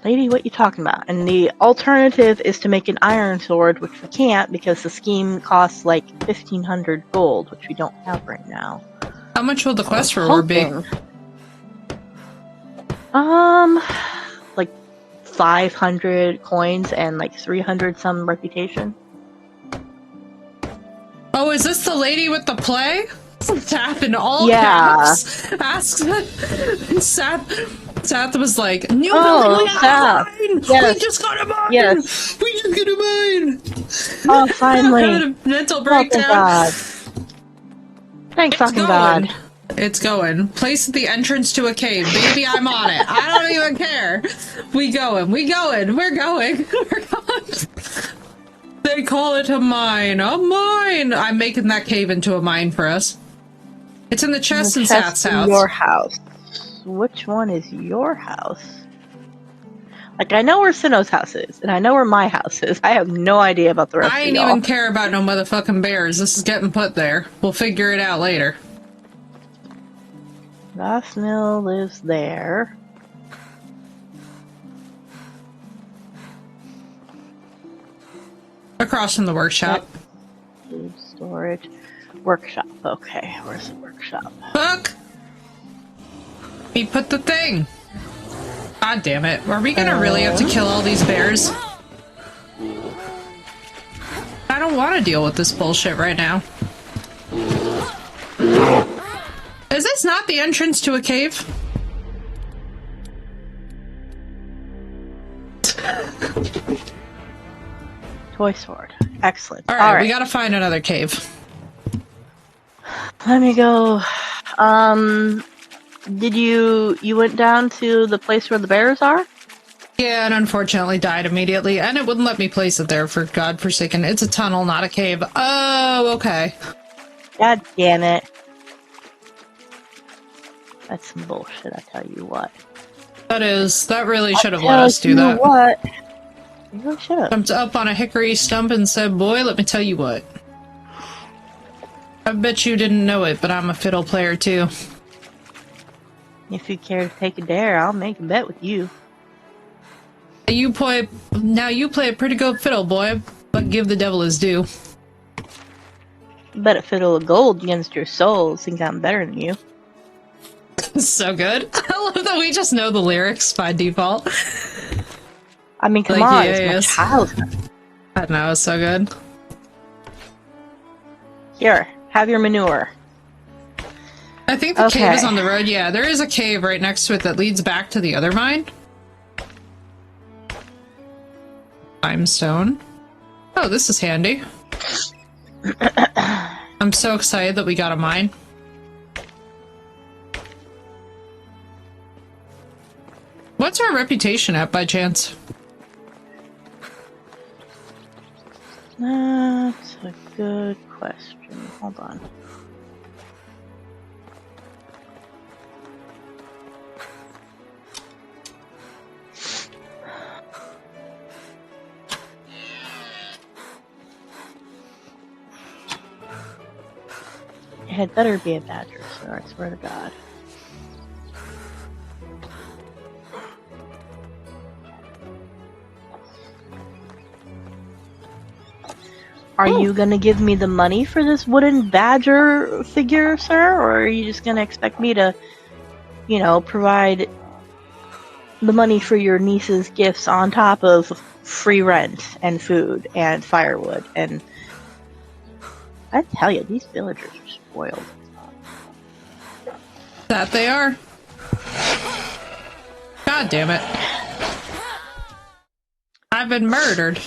lady? What you talking about?" And the alternative is to make an iron sword, which we can't because the scheme costs like 1,500 gold, which we don't have right now. How much will the quest reward be? Like 500 coins and like 300 some reputation. Oh, is this the lady with the play? Tap in all Yeah. caps. Asks Sath was like, "New Oh, building, Sath. we Yes. just got a mine! Yes. We just got a mine!" Oh, finally. I had a mental Oh, breakdown. thank God. Thank fucking God. It's going. Place at the entrance to a cave. Baby, I'm on it. I don't even care. We going. We're going. We're going. They call it a mine. A mine! I'm making that cave into a mine for us. It's in the chest in Sath's house. Your house. Which one is your house? Like, I know where Sinnoh's house is, and I know where my house is. I have no idea about the rest I of ain't y'all. even care about no motherfucking bears. This is getting put there. We'll figure it out later. Gosnell lives there. Across from the workshop. Food storage. Workshop. Okay, where's the workshop? Fuck! He put the thing! God damn it. Are we gonna really have to kill all these bears? I don't want to deal with this bullshit right now. Is this not the entrance to a cave? Toy sword. Excellent. Alright, we gotta find another cave. Let me go. Did you went down to the place where the bears are? Yeah, and unfortunately died immediately, and it wouldn't let me place it there for godforsaken. It's a tunnel, not a cave. Oh, okay. God damn it. That's some bullshit, I tell you what. That really should have let us do that. What? You really should have. Jumped up on a hickory stump and said, "Boy, let me tell you what. I bet you didn't know it, but I'm a fiddle player too." If you care to take a dare, I'll make a bet with you. You play a pretty good fiddle, boy, but give the devil his due. Bet a fiddle of gold against your soul. Think I'm better than you. So good. I love that we just know the lyrics by default. I mean, come Like, on, yeah, it's my yes. childhood. I know, it's so good. Here, have your manure. I think the cave Okay. is on the road. Yeah, there is a cave right next to it that leads back to the other mine. Limestone. Oh, this is handy. I'm so excited that we got a mine. What's our reputation at, by chance? That's a good question. Hold on. It had better be a badger, sir, I swear to God. Are you gonna give me the money for this wooden badger figure, sir? Or are you just gonna expect me to, you know, provide the money for your niece's gifts on top of free rent and food and firewood? And I tell you, these villagers are spoiled. That they are. God damn it. I've been murdered.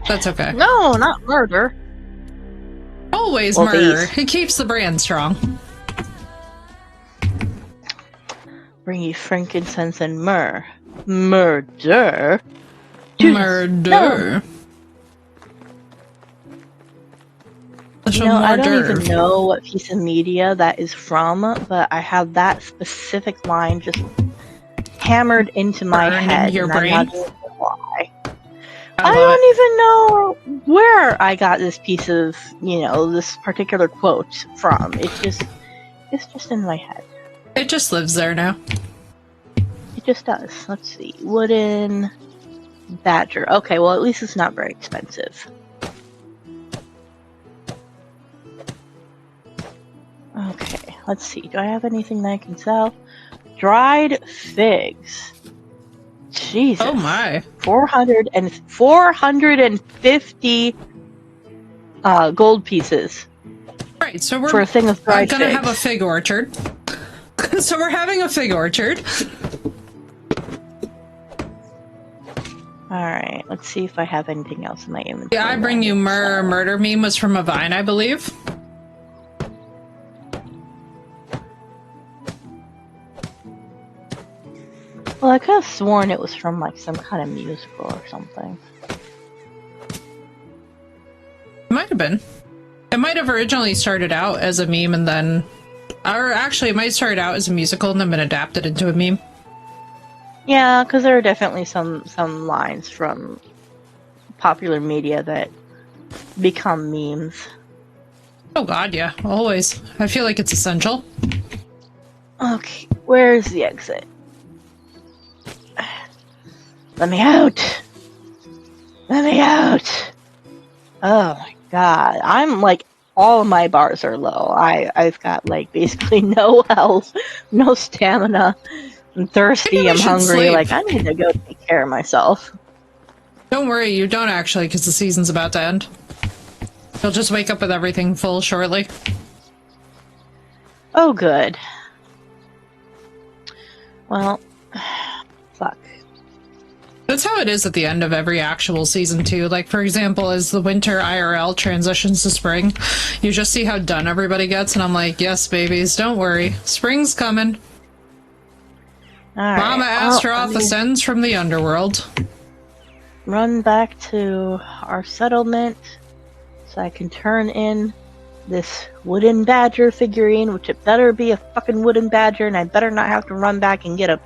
That's okay. No, not murder. Always Well, murder. these- It keeps the brand strong. Bring you frankincense and myrrh. Murder? Murder. You know, I don't even know what piece of media that is from, but I have that specific line just hammered into my Burned head. into your and brain? I'm not sure why. I I love don't even know where I got this piece of, you know, this particular quote from. It's just in my head. It just lives there now. It just does. Let's see. Wooden badger. Okay, well, at least it's not very expensive. Okay, let's see. Do I have anything that I can sell? Dried figs. Jesus. Oh my. 450 gold pieces Right, so we're for a thing of dried gonna figs. have a fig orchard. So we're having a fig orchard. Alright, let's see if I have anything else in my inventory. Yeah, I bring you myrrh. Murder meme was from a vine, I believe. Well, I could have sworn it was from like some kind of musical or something. Might have been. It might have originally started out as a meme and then... Or actually, it might start out as a musical and then been adapted into a meme. Yeah, because there are definitely some lines from popular media that become memes. Oh god, yeah. Always. I feel like it's essential. Okay, where's the exit? Let me out! Let me out! Oh my god, I'm like, all of my bars are low. I've got like basically no health, no stamina. I'm thirsty, Maybe we I'm should hungry, sleep. like I need to go take care of myself. Don't worry, you don't actually, because the season's about to end. You'll just wake up with everything full shortly. Oh good. Well, fuck. That's how it is at the end of every actual season too. Like, for example, as the winter IRL transitions to spring, you just see how done everybody gets, and I'm like, yes, babies, don't worry. Spring's coming. Alright. Mama Astaroth ascends from the underworld. Run back to our settlement so I can turn in this wooden badger figurine, which it better be a fucking wooden badger, and I better not have to run back and get a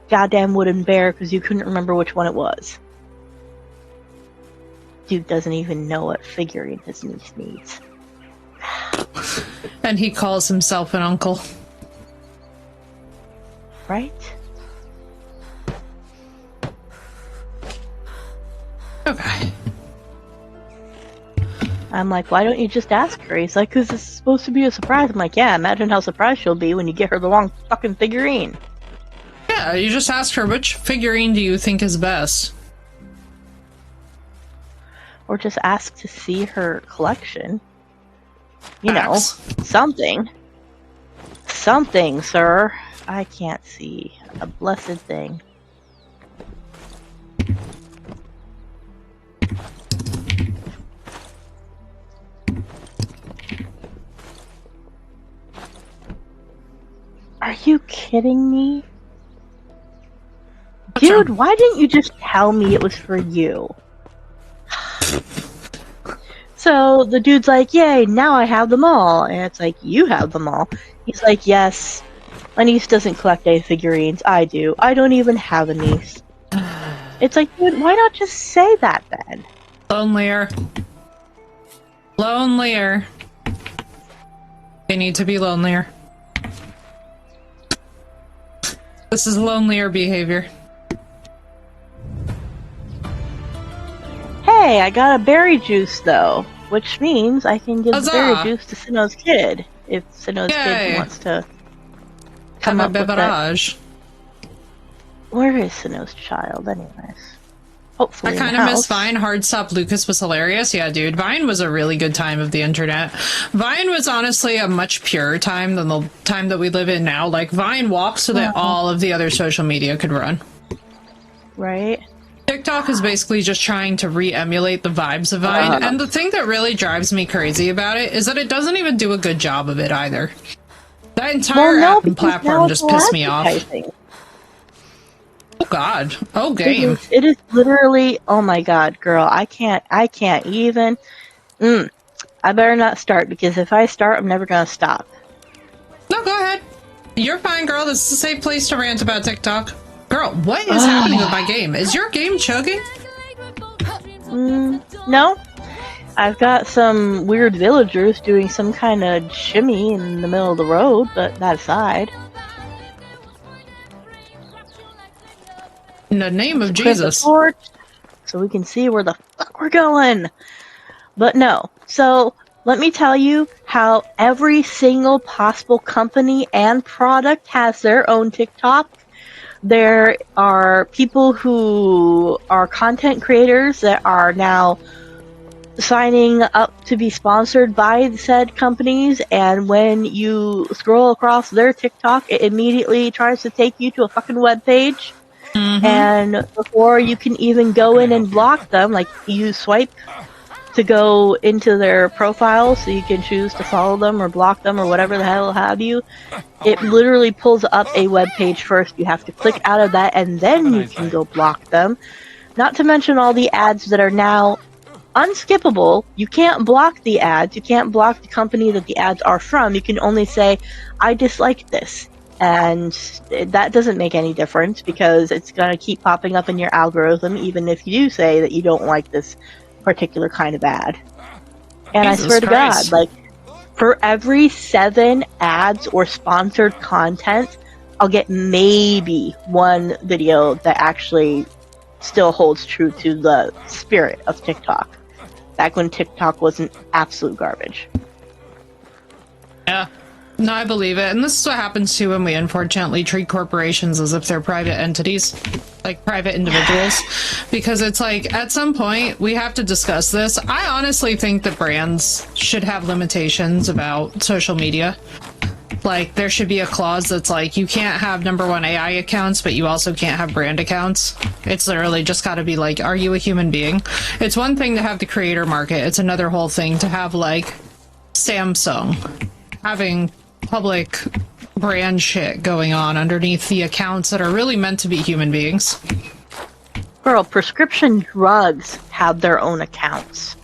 goddamn wooden bear because you couldn't remember which one it was. Dude doesn't even know what figurine his niece needs. And he calls himself an uncle. Right? Okay. I'm like, why don't you just ask her? He's like, because it's supposed to be a surprise. I'm like, yeah, imagine how surprised she'll be when you get her the wrong fucking figurine. Yeah, you just ask her, which figurine do you think is best? Or just ask to see her collection. You Facts. know, something. Something, sir. I can't see a blessed thing. Are you kidding me? Dude, why didn't you just tell me it was for you? So the dude's like, yay, now I have them all. And it's like, you have them all. He's like, yes, my niece doesn't collect any figurines. I do. I don't even have a niece. It's like, dude, why not just say that then? Lonelier. Lonelier. They need to be lonelier. This is lonelier behavior. Hey, I got a berry juice though, which means I can give the Huzzah! berry juice to Sinnoh's kid if Sinnoh's Yay! kid wants to come Have up a with that. beverage. Where is Sinnoh's child, anyways? Hopefully, I in the kind of miss house. Vine. Hard Stop Lucas was hilarious. Yeah, dude. Vine was a really good time of the internet. Vine was honestly a much purer time than the time that we live in now. Like, Vine walked so that all of the other social media could run. Right? TikTok is basically just trying to re-emulate the vibes of Vine. And the thing that really drives me crazy about it is that it doesn't even do a good job of it either. That entire app and because now platform it's just all pissed me off. advertising. Oh god. Oh game. It is literally, oh my god, girl, I can't even. I better not start, because if I start, I'm never gonna stop. No, go ahead. You're fine, girl. This is a safe place to rant about TikTok. Girl, what is happening with my game? Is your game chugging? No. I've got some weird villagers doing some kind of shimmy in the middle of the road, but that aside. In the name of Clip the Jesus. torch so we can see where the fuck we're going. But no. So let me tell you how every single possible company and product has their own TikTok. There are people who are content creators that are now signing up to be sponsored by said companies, and when you scroll across their TikTok, it immediately tries to take you to a fucking web page. And before you can even go in and block them, like you swipe to go into their profile so you can choose to follow them or block them or whatever the hell have you, it literally pulls up a web page first. You have to click out of that and then you can go block them. Not to mention all the ads that are now unskippable. You can't block the ads. You can't block the company that the ads are from. You can only say, I dislike this. And that doesn't make any difference because it's going to keep popping up in your algorithm even if you do say that you don't like this particular kind of ad. And Jesus I swear Christ. to God, like, for every 7 ads or sponsored content, I'll get maybe one video that actually still holds true to the spirit of TikTok. Back when TikTok wasn't absolute garbage. Yeah. No, I believe it. And this is what happens too when we unfortunately treat corporations as if they're private entities, like private individuals. Because it's like, at some point, we have to discuss this. I honestly think that brands should have limitations about social media. Like, there should be a clause that's like, you can't have #1 AI accounts, but you also can't have brand accounts. It's literally just gotta be like, are you a human being? It's one thing to have the creator market. It's another whole thing to have, like, Samsung having public brand shit going on underneath the accounts that are really meant to be human beings. Girl, prescription drugs have their own accounts.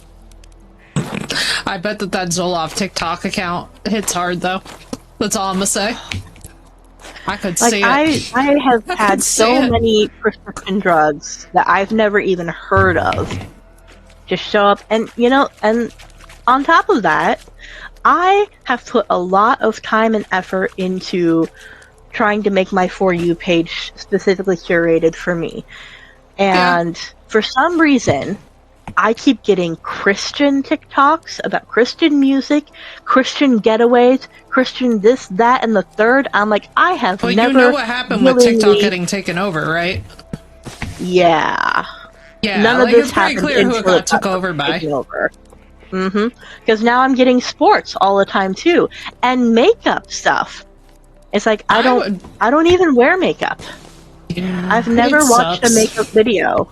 I bet that Zoloft TikTok account hits hard, though. That's all I'm gonna say. I could Like, see it. I have I had could so see it. many prescription drugs that I've never even heard of just show up. And, you know, and on top of that, I have put a lot of time and effort into trying to make my For You page specifically curated for me. And for some reason, I keep getting Christian TikToks about Christian music, Christian getaways, Christian this, that, and the third. I'm like, I have Well, never. you know what happened with TikTok getting taken over, right? Yeah. Yeah, None like, of this it's pretty happened clear who it until got took over by. Because now I'm getting sports all the time too, and makeup stuff. It's like I don't even wear makeup. Yeah, I've never watched sucks. a makeup video.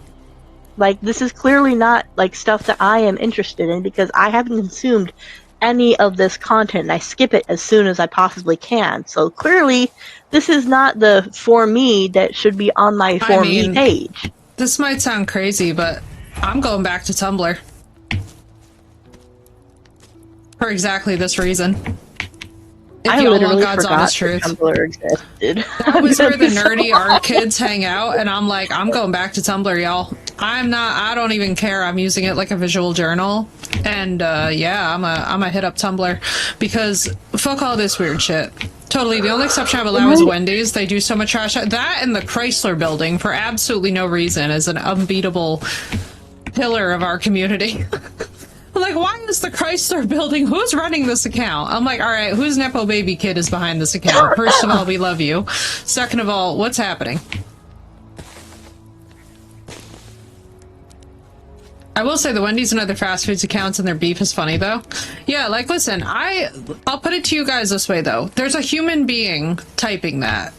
Like, this is clearly not like stuff that I am interested in because I haven't consumed any of this content and I skip it as soon as I possibly can. So clearly this is not the for me that should be on my for me page. This might sound crazy, but I'm going back to Tumblr. For exactly this reason. If I y'all want literally God's forgot honest truth. Tumblr existed. That was where the nerdy art kids hang out, and I'm like, I'm going back to Tumblr, y'all. I don't even care. I'm using it like a visual journal. And yeah, I'm a hit up Tumblr because fuck all this weird shit. Totally. The only exception I would allow is Wendy's. They do so much trash. That and the Chrysler building for absolutely no reason is an unbeatable pillar of our community. Like, why is the Chrysler building? Who's running this account? I'm like, all right, whose Nepo baby kid is behind this account? First of all, we love you. Second of all, what's happening? I will say the Wendy's and other fast foods accounts and their beef is funny, though. Yeah, like, listen, I'll put it to you guys this way, though. There's a human being typing that.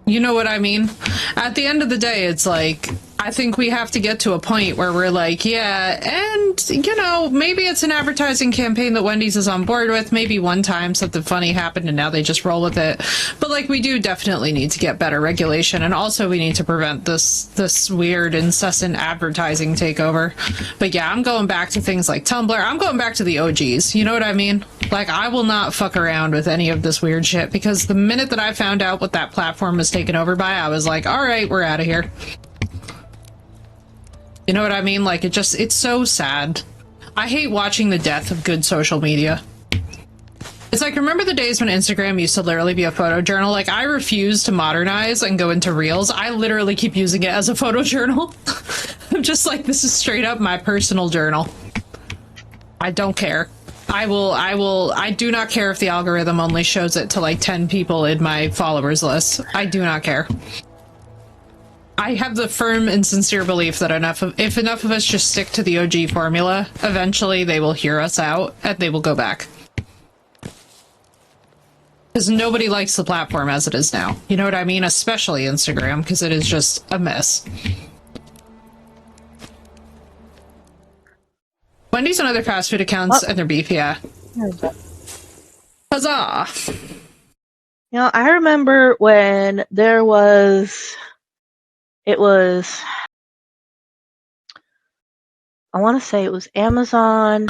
You know what I mean? At the end of the day, it's like, I think we have to get to a point where we're like, yeah, and, you know, maybe it's an advertising campaign that Wendy's is on board with. Maybe one time something funny happened and now they just roll with it. But, like, we do definitely need to get better regulation. And also we need to prevent this weird, incessant advertising takeover. But yeah, I'm going back to things like Tumblr. I'm going back to the OGs. You know what I mean? Like, I will not fuck around with any of this weird shit because the minute that I found out what that platform was taken over by, I was like, all right, we're out of here. You know what I mean? Like, it's so sad. I hate watching the death of good social media. It's like, remember the days when Instagram used to literally be a photo journal? Like, I refuse to modernize and go into Reels. I literally keep using it as a photo journal. I'm just like, this is straight up my personal journal. I don't care. I do not care if the algorithm only shows it to like 10 people in my followers list. I do not care. I have the firm and sincere belief that if enough of us just stick to the OG formula, eventually they will hear us out and they will go back. Because nobody likes the platform as it is now. You know what I mean? Especially Instagram, because it is just a mess. Wendy's and other fast food accounts and their beef, yeah. Huzzah! You know, I remember when there was... It was, I want to say it was Amazon,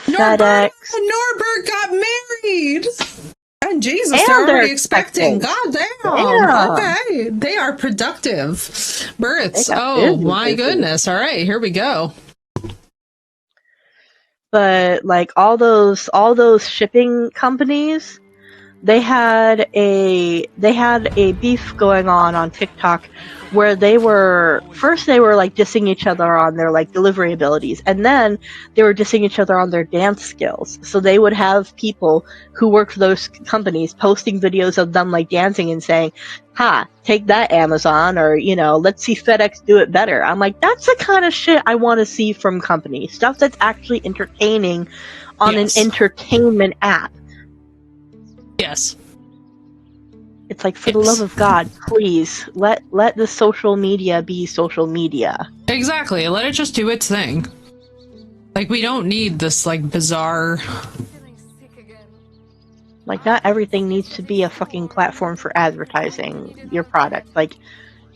FedEx. Norbert got married! And Jesus, they're already expecting. God damn! Okay, they are productive. Births. Oh my goodness. All right, here we go. But like all those shipping companies, they had a beef going on TikTok where they were like dissing each other on their like delivery abilities, and then they were dissing each other on their dance skills. So they would have people who work for those companies posting videos of them like dancing and saying, "Ha, take that, Amazon," or, you know, "Let's see FedEx do it better." I'm like, that's the kind of shit I want to see from companies. Stuff that's actually entertaining on an entertainment app. Yes. It's like, for the love of God, please let the social media be social media. Exactly. Let it just do its thing. Like, we don't need this like bizarre. Like, not everything needs to be a fucking platform for advertising your product. Like,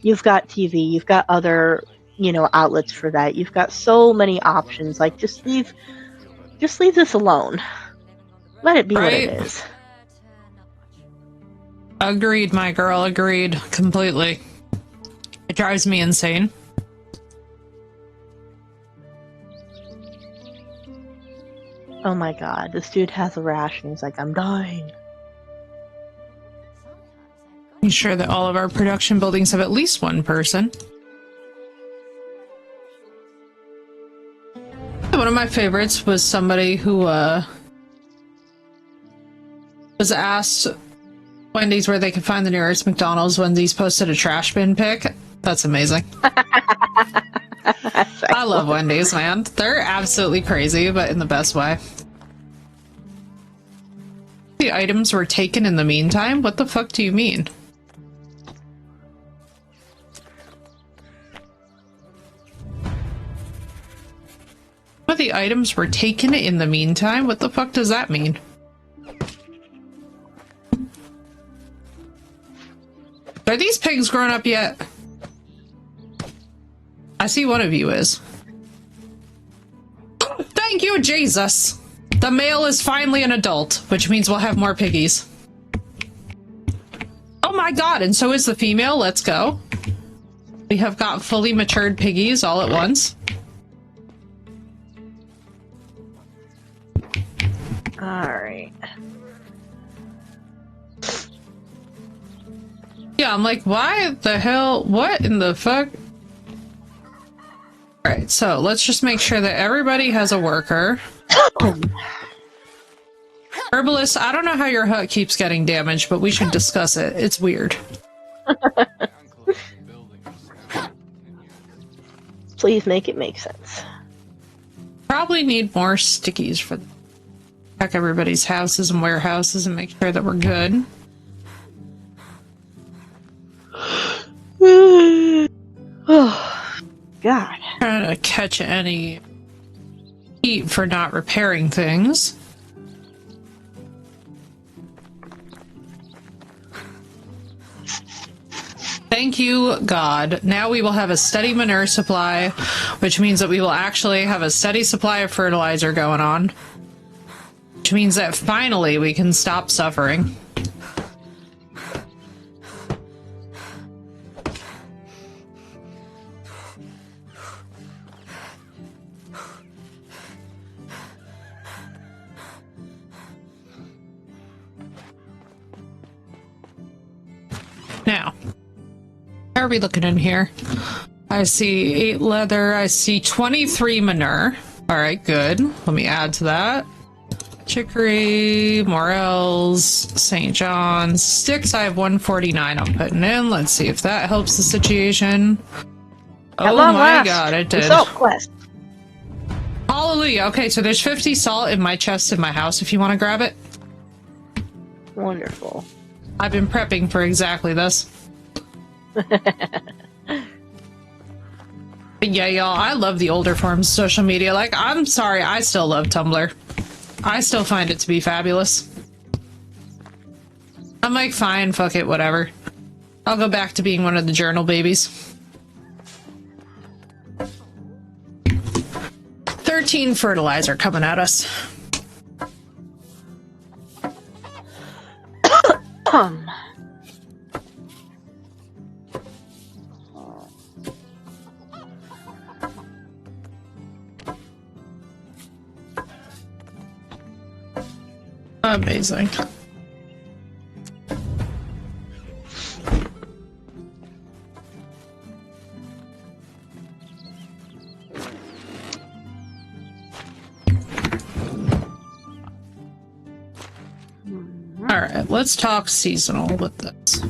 you've got TV, you've got other, you know, outlets for that. You've got so many options. Like, just leave this alone. Let it be what it is. Agreed, my girl. Agreed. Completely. It drives me insane. Oh my god, this dude has a rash and he's like, "I'm dying." I'm sure that all of our production buildings have at least one person. one of my favorites was somebody who was asked Wendy's where they could find the nearest McDonald's. Wendy's posted a trash bin pic. That's amazing. I love Wendy's, man. They're absolutely crazy, but in the best way. The items were taken in the meantime? What the fuck do you mean? But the items were taken in the meantime? What the fuck does that mean? Are these pigs grown up yet? I see one of you is. Thank you, Jesus! The male is finally an adult, which means we'll have more piggies. Oh my god, and so is the female. Let's go. We have got fully matured piggies all at once. Alright. Yeah, I'm like, why the hell? What in the fuck? Alright, so let's just make sure that everybody has a worker. Herbalist, I don't know how your hut keeps getting damaged, but we should discuss it. It's weird. Please make it make sense. Probably need more stickies for check everybody's houses and warehouses and make sure that we're good. Oh, God. Trying to catch any heat for not repairing things. Thank you, God. Now we will have a steady manure supply, which means that we will actually have a steady supply of fertilizer going on. Which means that finally we can stop suffering. Now, how are we looking in here? I see 8 leather. I see 23 manure. All right, good. Let me add to that. Chicory, Morels, St. John's. Sticks, I have 149 I'm putting in. Let's see if that helps the situation. Oh my god, it did. Salt quest. Hallelujah. Okay, so there's 50 salt in my chest in my house if you want to grab it. Wonderful. I've been prepping for exactly this. But yeah, y'all, I love the older forms of social media. Like, I'm sorry, I still love Tumblr. I still find it to be fabulous. I'm like, fine, fuck it, whatever. I'll go back to being one of the journal babies. 13 fertilizer coming at us. Amazing. Alright, let's talk seasonal with this.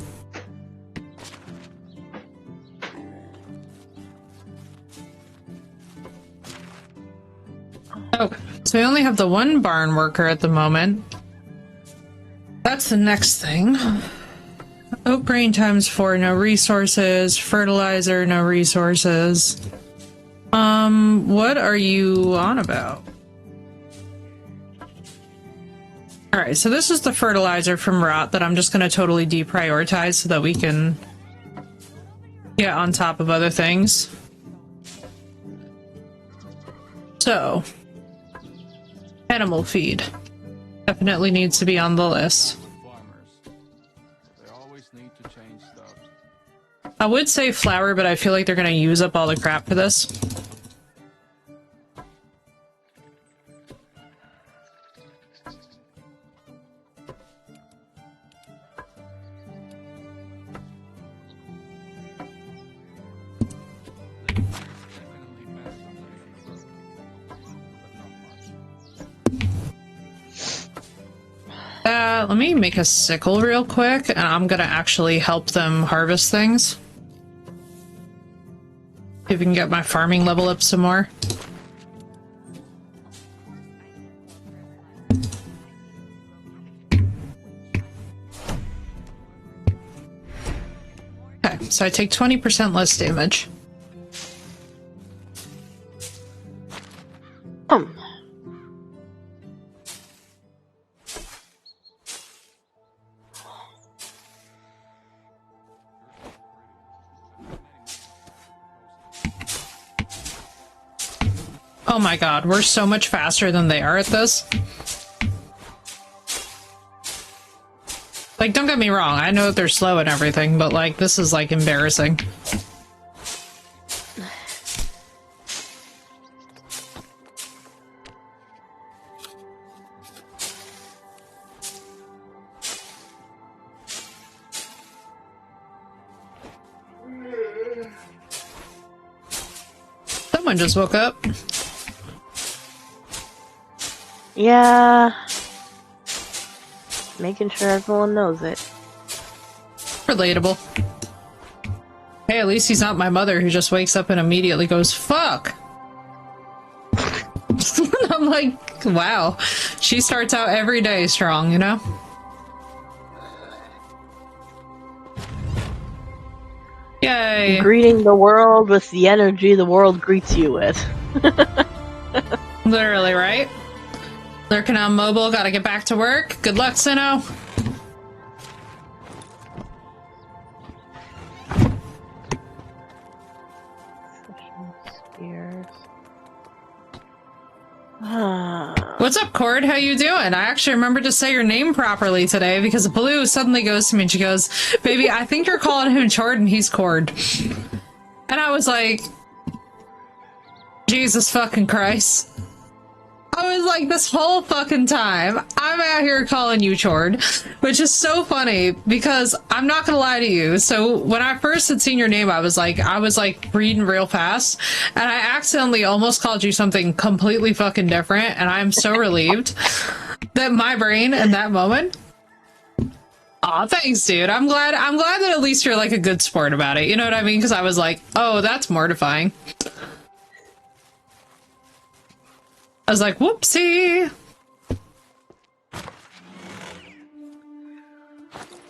Okay, so we only have the one barn worker at the moment. That's the next thing. Oat grain ×4, no resources. Fertilizer, no resources. What are you on about? Alright, so this is the fertilizer from Rot that I'm just going to totally deprioritize so that we can get on top of other things. So, animal feed. Definitely needs to be on the list. They always need to change stuff. I would say flour, but I feel like they're going to use up all the crap for this. let me make a sickle real quick, and I'm gonna actually help them harvest things. See if we can get my farming level up some more. Okay, so I take 20% less damage. Oh my god, we're so much faster than they are at this. Like, don't get me wrong, I know that they're slow and everything, but like, this is like embarrassing. Someone just woke up. Yeah. Making sure everyone knows it. Relatable. Hey, at least he's not my mother who just wakes up and immediately goes, fuck! I'm like, wow. She starts out every day strong, you know? Yay! Greeting the world with the energy the world greets you with. Literally, right? Lurking on mobile, gotta get back to work. Good luck, Sinnoh. What's up, Cord? How you doing? I actually remembered to say your name properly today because Blue suddenly goes to me and she goes, baby, I think you're calling him Jordan, he's Cord. And I was like, Jesus fucking Christ. I was like, this whole fucking time, I'm out here calling you Chord, which is so funny because I'm not gonna lie to you. So when I first had seen your name, I was like reading real fast, and I accidentally almost called you something completely fucking different, and I'm so relieved that my brain in that moment. Aw, thanks, dude. I'm glad that at least you're like a good sport about it. You know what I mean? Because I was like, oh, that's mortifying. I was like, whoopsie.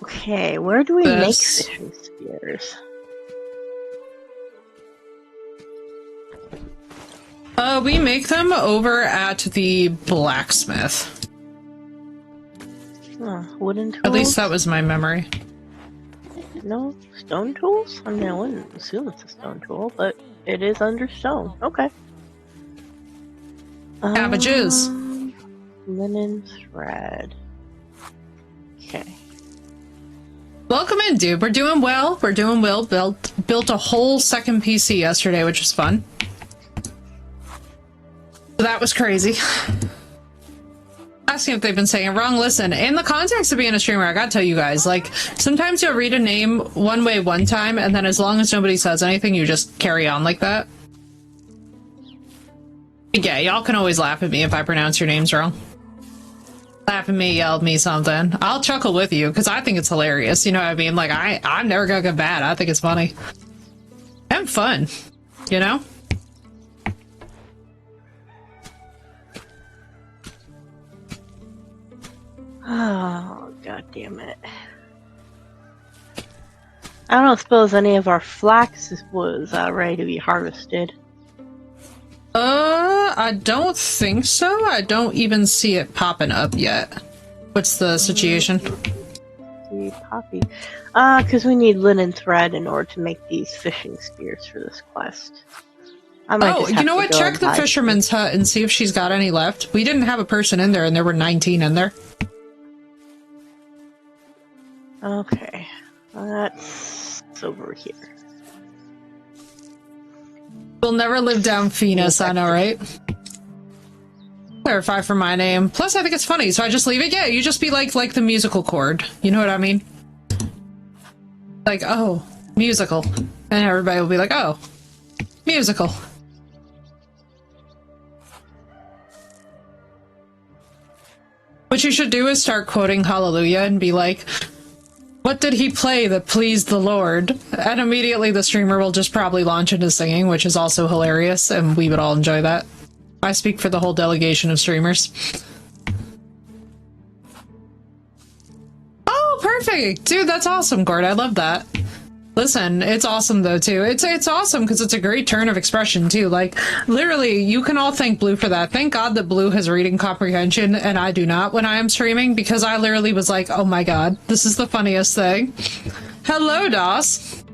Okay, where do we make fishing spears? We make them over at the blacksmith. Wooden tools? At least that was my memory. No stone tools? I mean, I wouldn't assume it's a stone tool, but it is under stone. Okay. Cabbages. Linen thread. Okay. Welcome in, dude. We're doing well. We're doing well. Built a whole second PC yesterday, which was fun. So that was crazy. Asking if they've been saying it wrong. Listen, in the context of being a streamer, I gotta tell you guys, like, sometimes you'll read a name one way one time, and then as long as nobody says anything, you just carry on like that. Yeah, y'all can always laugh at me if I pronounce your names wrong. Laugh at me, yell at me something. I'll chuckle with you, because I think it's hilarious, you know what I mean? Like, I'm never gonna get bad. I think it's funny. And fun, you know? Oh, god damn it. I don't suppose any of our flax was ready to be harvested. I don't think so. I don't even see it popping up yet. What's the situation? The poppy. Because we need linen thread in order to make these fishing spears for this quest. Oh, you know what? Check the fisherman's hut and see if she's got any left. We didn't have a person in there, and there were 19 in there. Okay. That's over here. We'll never live down Venus, I know, right? Clarify for my name. Plus, I think it's funny, so I just leave it. Yeah, you just be like the musical chord. You know what I mean? Like, oh, musical. And everybody will be like, oh, musical. What you should do is start quoting Hallelujah and be like, what did he play that pleased the Lord? And immediately the streamer will just probably launch into singing, which is also hilarious, and we would all enjoy that. I speak for the whole delegation of streamers. Oh, perfect! Dude, that's awesome, Gord. I love that. Listen, it's awesome though too. It's awesome because it's a great turn of expression too. Like, literally, you can all thank Blue for that. Thank God that Blue has reading comprehension and I do not when I am streaming, because I literally was like, oh my god, this is the funniest thing. Hello, DOS.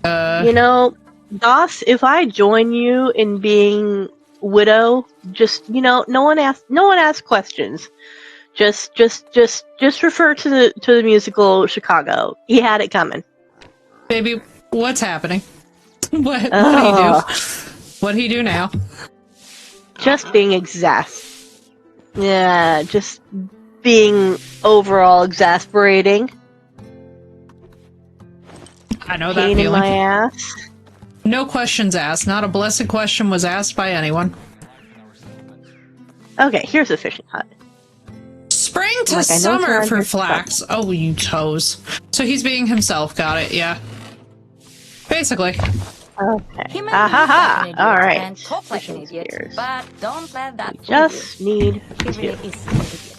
You know, DOS, if I join you in being Widow, just, you know, no one asks questions. Just refer to the musical Chicago. He had it coming. Baby, what's happening? What do you do? What'd he do now? Just being Yeah, just being overall exasperating. I know that Pain in feeling. my ass. No questions asked. Not a blessed question was asked by anyone. Okay, here's a fishing hut. Spring to Like, I know it's summer around for here, Flax. Oh, you toes. So he's being himself. Got it, yeah. Basically. Okay. Ahaha! Alright. And talk like an idiot, Spears. but don't let that fool Just need you. He really to. is an idiot.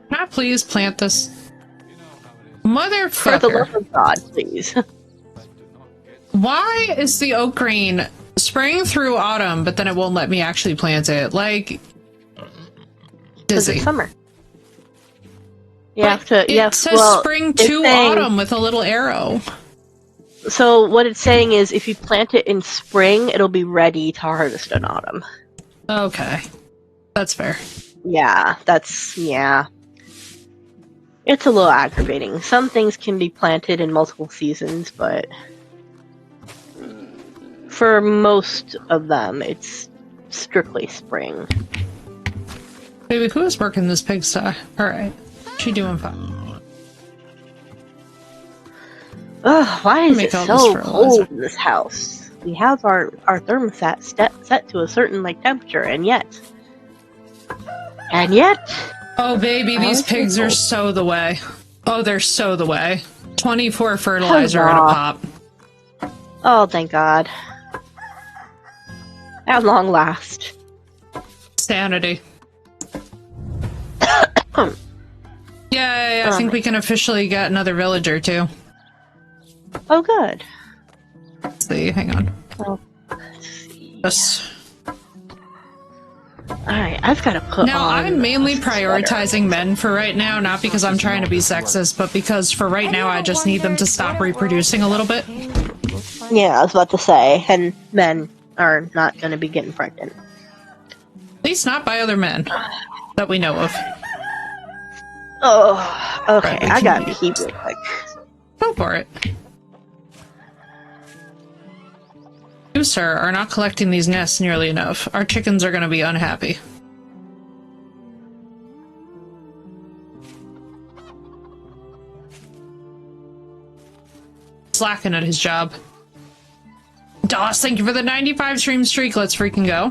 Can I please plant this? For the Motherfucker. love of God, please. Why is the oak green spring through autumn, but then it won't let me actually plant it? Like, Because dizzy. it's summer. You But have to. it says well, spring it's to saying- autumn with a little arrow. So what it's saying is, if you plant it in spring, it'll be ready to harvest in autumn. Okay. That's fair. Yeah. It's a little aggravating. Some things can be planted in multiple seasons, but for most of them, it's strictly spring. Baby, who is working this pigsty? Alright. She doing fine. Ugh, why is Make it all this so fertilizer. cold in this house? We have our thermostat set to a certain temperature, and yet, Oh, baby, Why these is it pigs are cold? so the way. Oh, they're so the way. 24 fertilizer at a Huzzah. pop. oh, thank God. At long last. Sanity. Yay, I think we can officially get another villager, too. Oh, good. Let's see, hang on. Well, Just... Alright, I've got to put Now, on I'm mainly a sweater. prioritizing men for right now, not because I'm trying to be sexist, but because for right now I just need them to stop reproducing a little bit. Yeah, I was about to say, and men are not going to be getting pregnant. At least not by other men that we know of. Oh, okay, Right, we I can gotta use- keep it quick. Go for it. You, sir, are not collecting these nests nearly enough. Our chickens are going to be unhappy. Slacking at his job. Doss, thank you for the 95 stream streak. Let's freaking go.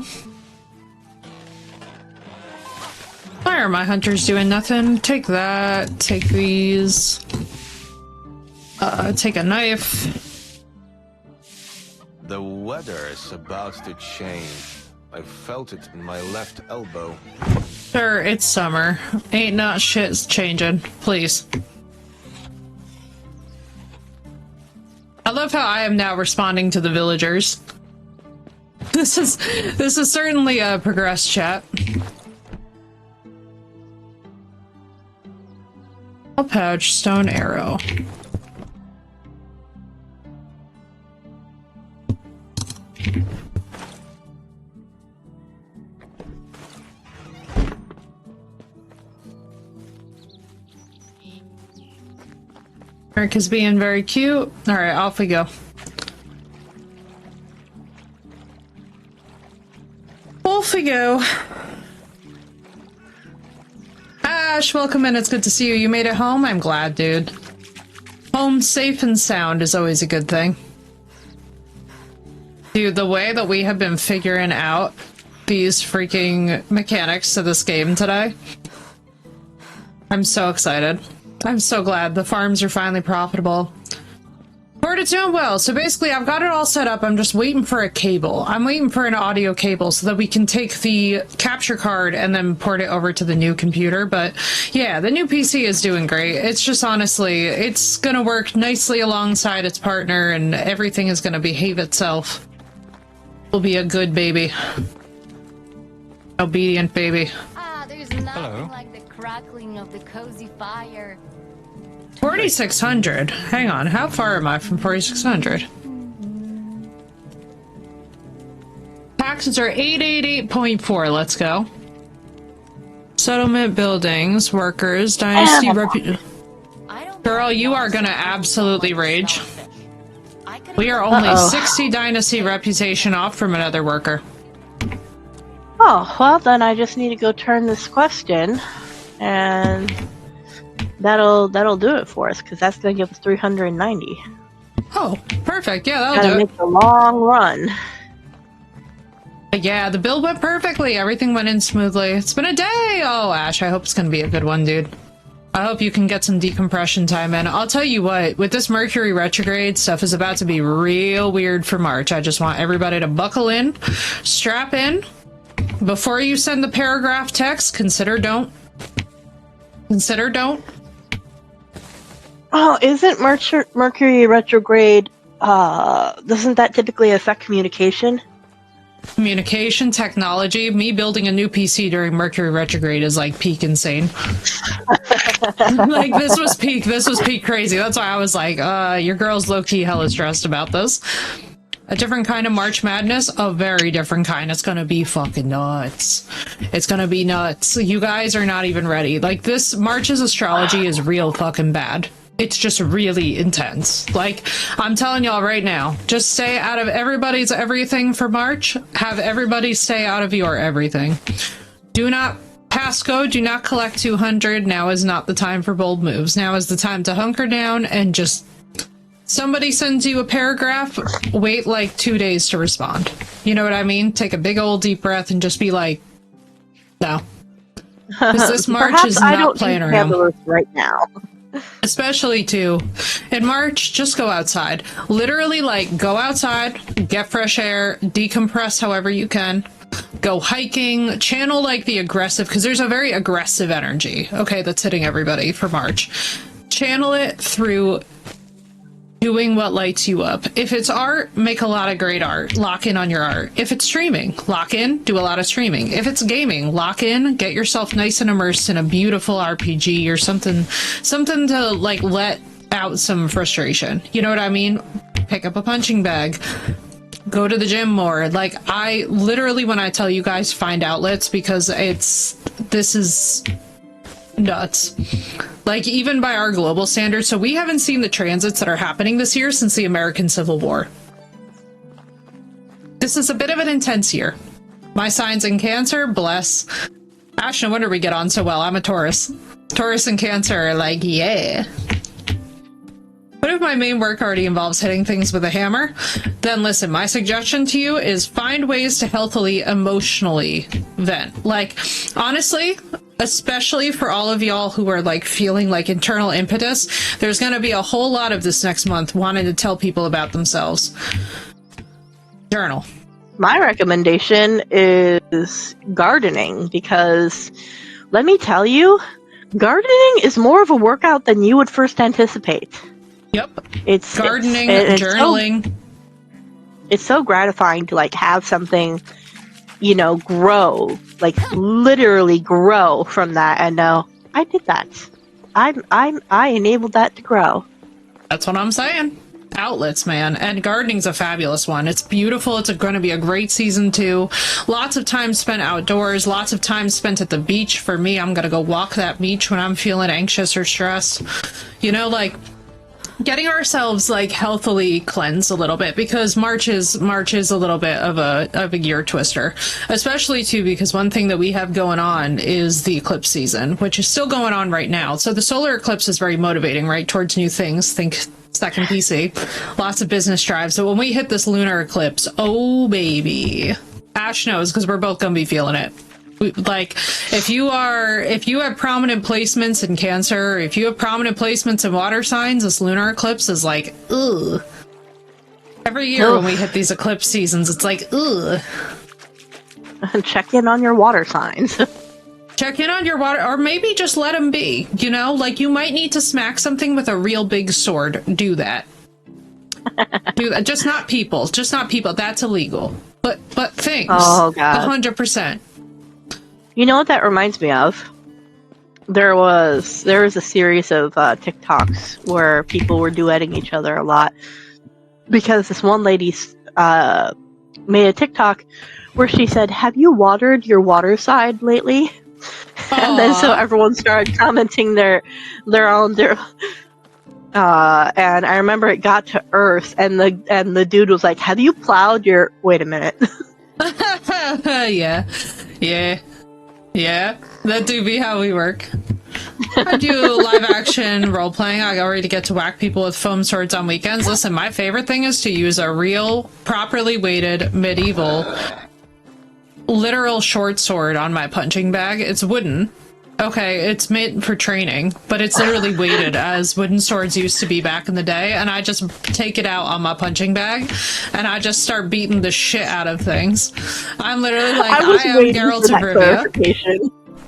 Why are my hunters doing nothing? Take that. Take these. Take a knife. The weather is about to change. I felt it in my left elbow. Sure, it's summer. Ain't not shit's changing. Please. I love how I am now responding to the villagers. This is certainly a progress chat. A pouch, stone arrow. Eric is being very cute. Alright, off we go. Off we go. Ash, welcome in. It's good to see you. You made it home? I'm glad, dude. Home safe and sound is always a good thing. Dude, the way that we have been figuring out these freaking mechanics to this game today, I'm so excited. I'm so glad the farms are finally profitable. Port is doing well. So basically, I've got it all set up. I'm just waiting for a cable. I'm waiting for an audio cable so that we can take the capture card and then port it over to the new computer. But yeah, the new PC is doing great. It's just honestly, it's going to work nicely alongside its partner and everything is going to behave itself. Will be a good baby. Obedient baby. There's nothing like the crackling of the cozy fire. 4600. Hang on, how far am I from 4600? Taxes are 888.4. Let's go. Settlement, buildings, workers, dynasty, Girl, you are gonna absolutely rage. We are only 60 dynasty reputation off from another worker. Oh, well then I just need to go turn this quest in, and that'll do it for us, because that's gonna give us 390. Oh, perfect. Yeah, that'll Gotta do make a long run. Yeah, the build went perfectly. Everything went in smoothly. It's been a day! Oh, Ash, I hope it's gonna be a good one, dude. I hope you can get some decompression time in. I'll tell you what, with this Mercury retrograde, stuff is about to be real weird for March. I just want everybody to buckle in, strap in. Before you send the paragraph text, consider don't. Consider don't. Oh, isn't Mercury retrograde, doesn't that typically affect communication? Communication, technology. Me building a new PC during Mercury retrograde is like peak insane. Like, this was peak crazy. That's why I was like, your girl's low-key hella stressed about this. A different kind of March Madness? A very different kind. It's gonna be fucking nuts. It's gonna be nuts. You guys are not even ready. Like, this March's astrology is real fucking bad. It's just really intense. Like, I'm telling y'all right now, just stay out of everybody's everything for March. Have everybody stay out of your everything. Do not pass go, do not collect 200. Now is not the time for bold moves. Now is the time to hunker down and just... Somebody sends you a paragraph, wait like 2 days to respond. You know what I mean? Take a big old deep breath and just be like, no. Because this March is not playing around. Right now. Especially too, in March, just go outside. Literally, like, go outside, get fresh air, decompress however you can. Go hiking, channel like the aggressive, because there's a very aggressive energy, okay, that's hitting everybody for March. Channel it through doing what lights you up. If it's art, make a lot of great art. Lock in on your art. If it's streaming, lock in, do a lot of streaming. If it's gaming, lock in, get yourself nice and immersed in a beautiful RPG or something to, like, let out some frustration. You know what I mean? Pick up a punching bag. Go to the gym more. Like, I literally, when I tell you guys, find outlets, because this is nuts. Like, even by our global standards. So we haven't seen the transits that are happening this year since the American Civil War. This is a bit of an intense year. My sign's in Cancer, bless. Ash, no wonder we get on so well. I'm a Taurus. Taurus and Cancer are like, yeah. What if my main work already involves hitting things with a hammer? Then listen, my suggestion to you is find ways to healthily, emotionally vent. Like, honestly, especially for all of y'all who are, like, feeling like internal impetus, there's gonna be a whole lot of this next month wanting to tell people about themselves. Journal. My recommendation is gardening, because let me tell you, gardening is more of a workout than you would first anticipate. Yep. It's gardening, journaling. It's so gratifying to, like, have something, you know, grow, like, literally grow from that, and know I did that. I enabled that to grow. That's what I'm saying. Outlets, man. And gardening's a fabulous one. It's beautiful. It's going to be a great season too. Lots of time spent outdoors. Lots of time spent at the beach. For me, I'm going to go walk that beach when I'm feeling anxious or stressed. You know, like, getting ourselves like healthily cleansed a little bit, because March is a little bit of a gear twister, especially too because one thing that we have going on is the eclipse season, which is still going on right now. So the solar eclipse is very motivating, right, towards new things. Think second PC, lots of business drive. So when we hit this lunar eclipse, oh baby, Ash knows because we're both gonna be feeling it. Like, if you have prominent placements in Cancer, if you have prominent placements in water signs, this lunar eclipse is like, ugh. Every year when we hit these eclipse seasons, it's like, ugh. Check in on your water signs. Check in on your water, or maybe just let them be. You know, like you might need to smack something with a real big sword. Do that. Do that. Just not people. That's illegal. But things. Oh God. 100%. You know what that reminds me of? There was a series of TikToks where people were duetting each other a lot because this one lady made a TikTok where she said, "Have you watered your water side lately?" Aww. And then so everyone started commenting their own. And I remember it got to Earth, and the dude was like, "Have you plowed your?" Wait a minute. Yeah, that do be how we work. I do live action role playing. I go ready to get to whack people with foam swords on weekends. Listen, my favorite thing is to use a real, properly weighted, medieval, literal short sword on my punching bag. It's wooden. Okay, it's made for training, but it's literally weighted as wooden swords used to be back in the day, and I just take it out on my punching bag, and I just start beating the shit out of things. I'm literally like, I am Geralt of Rivia.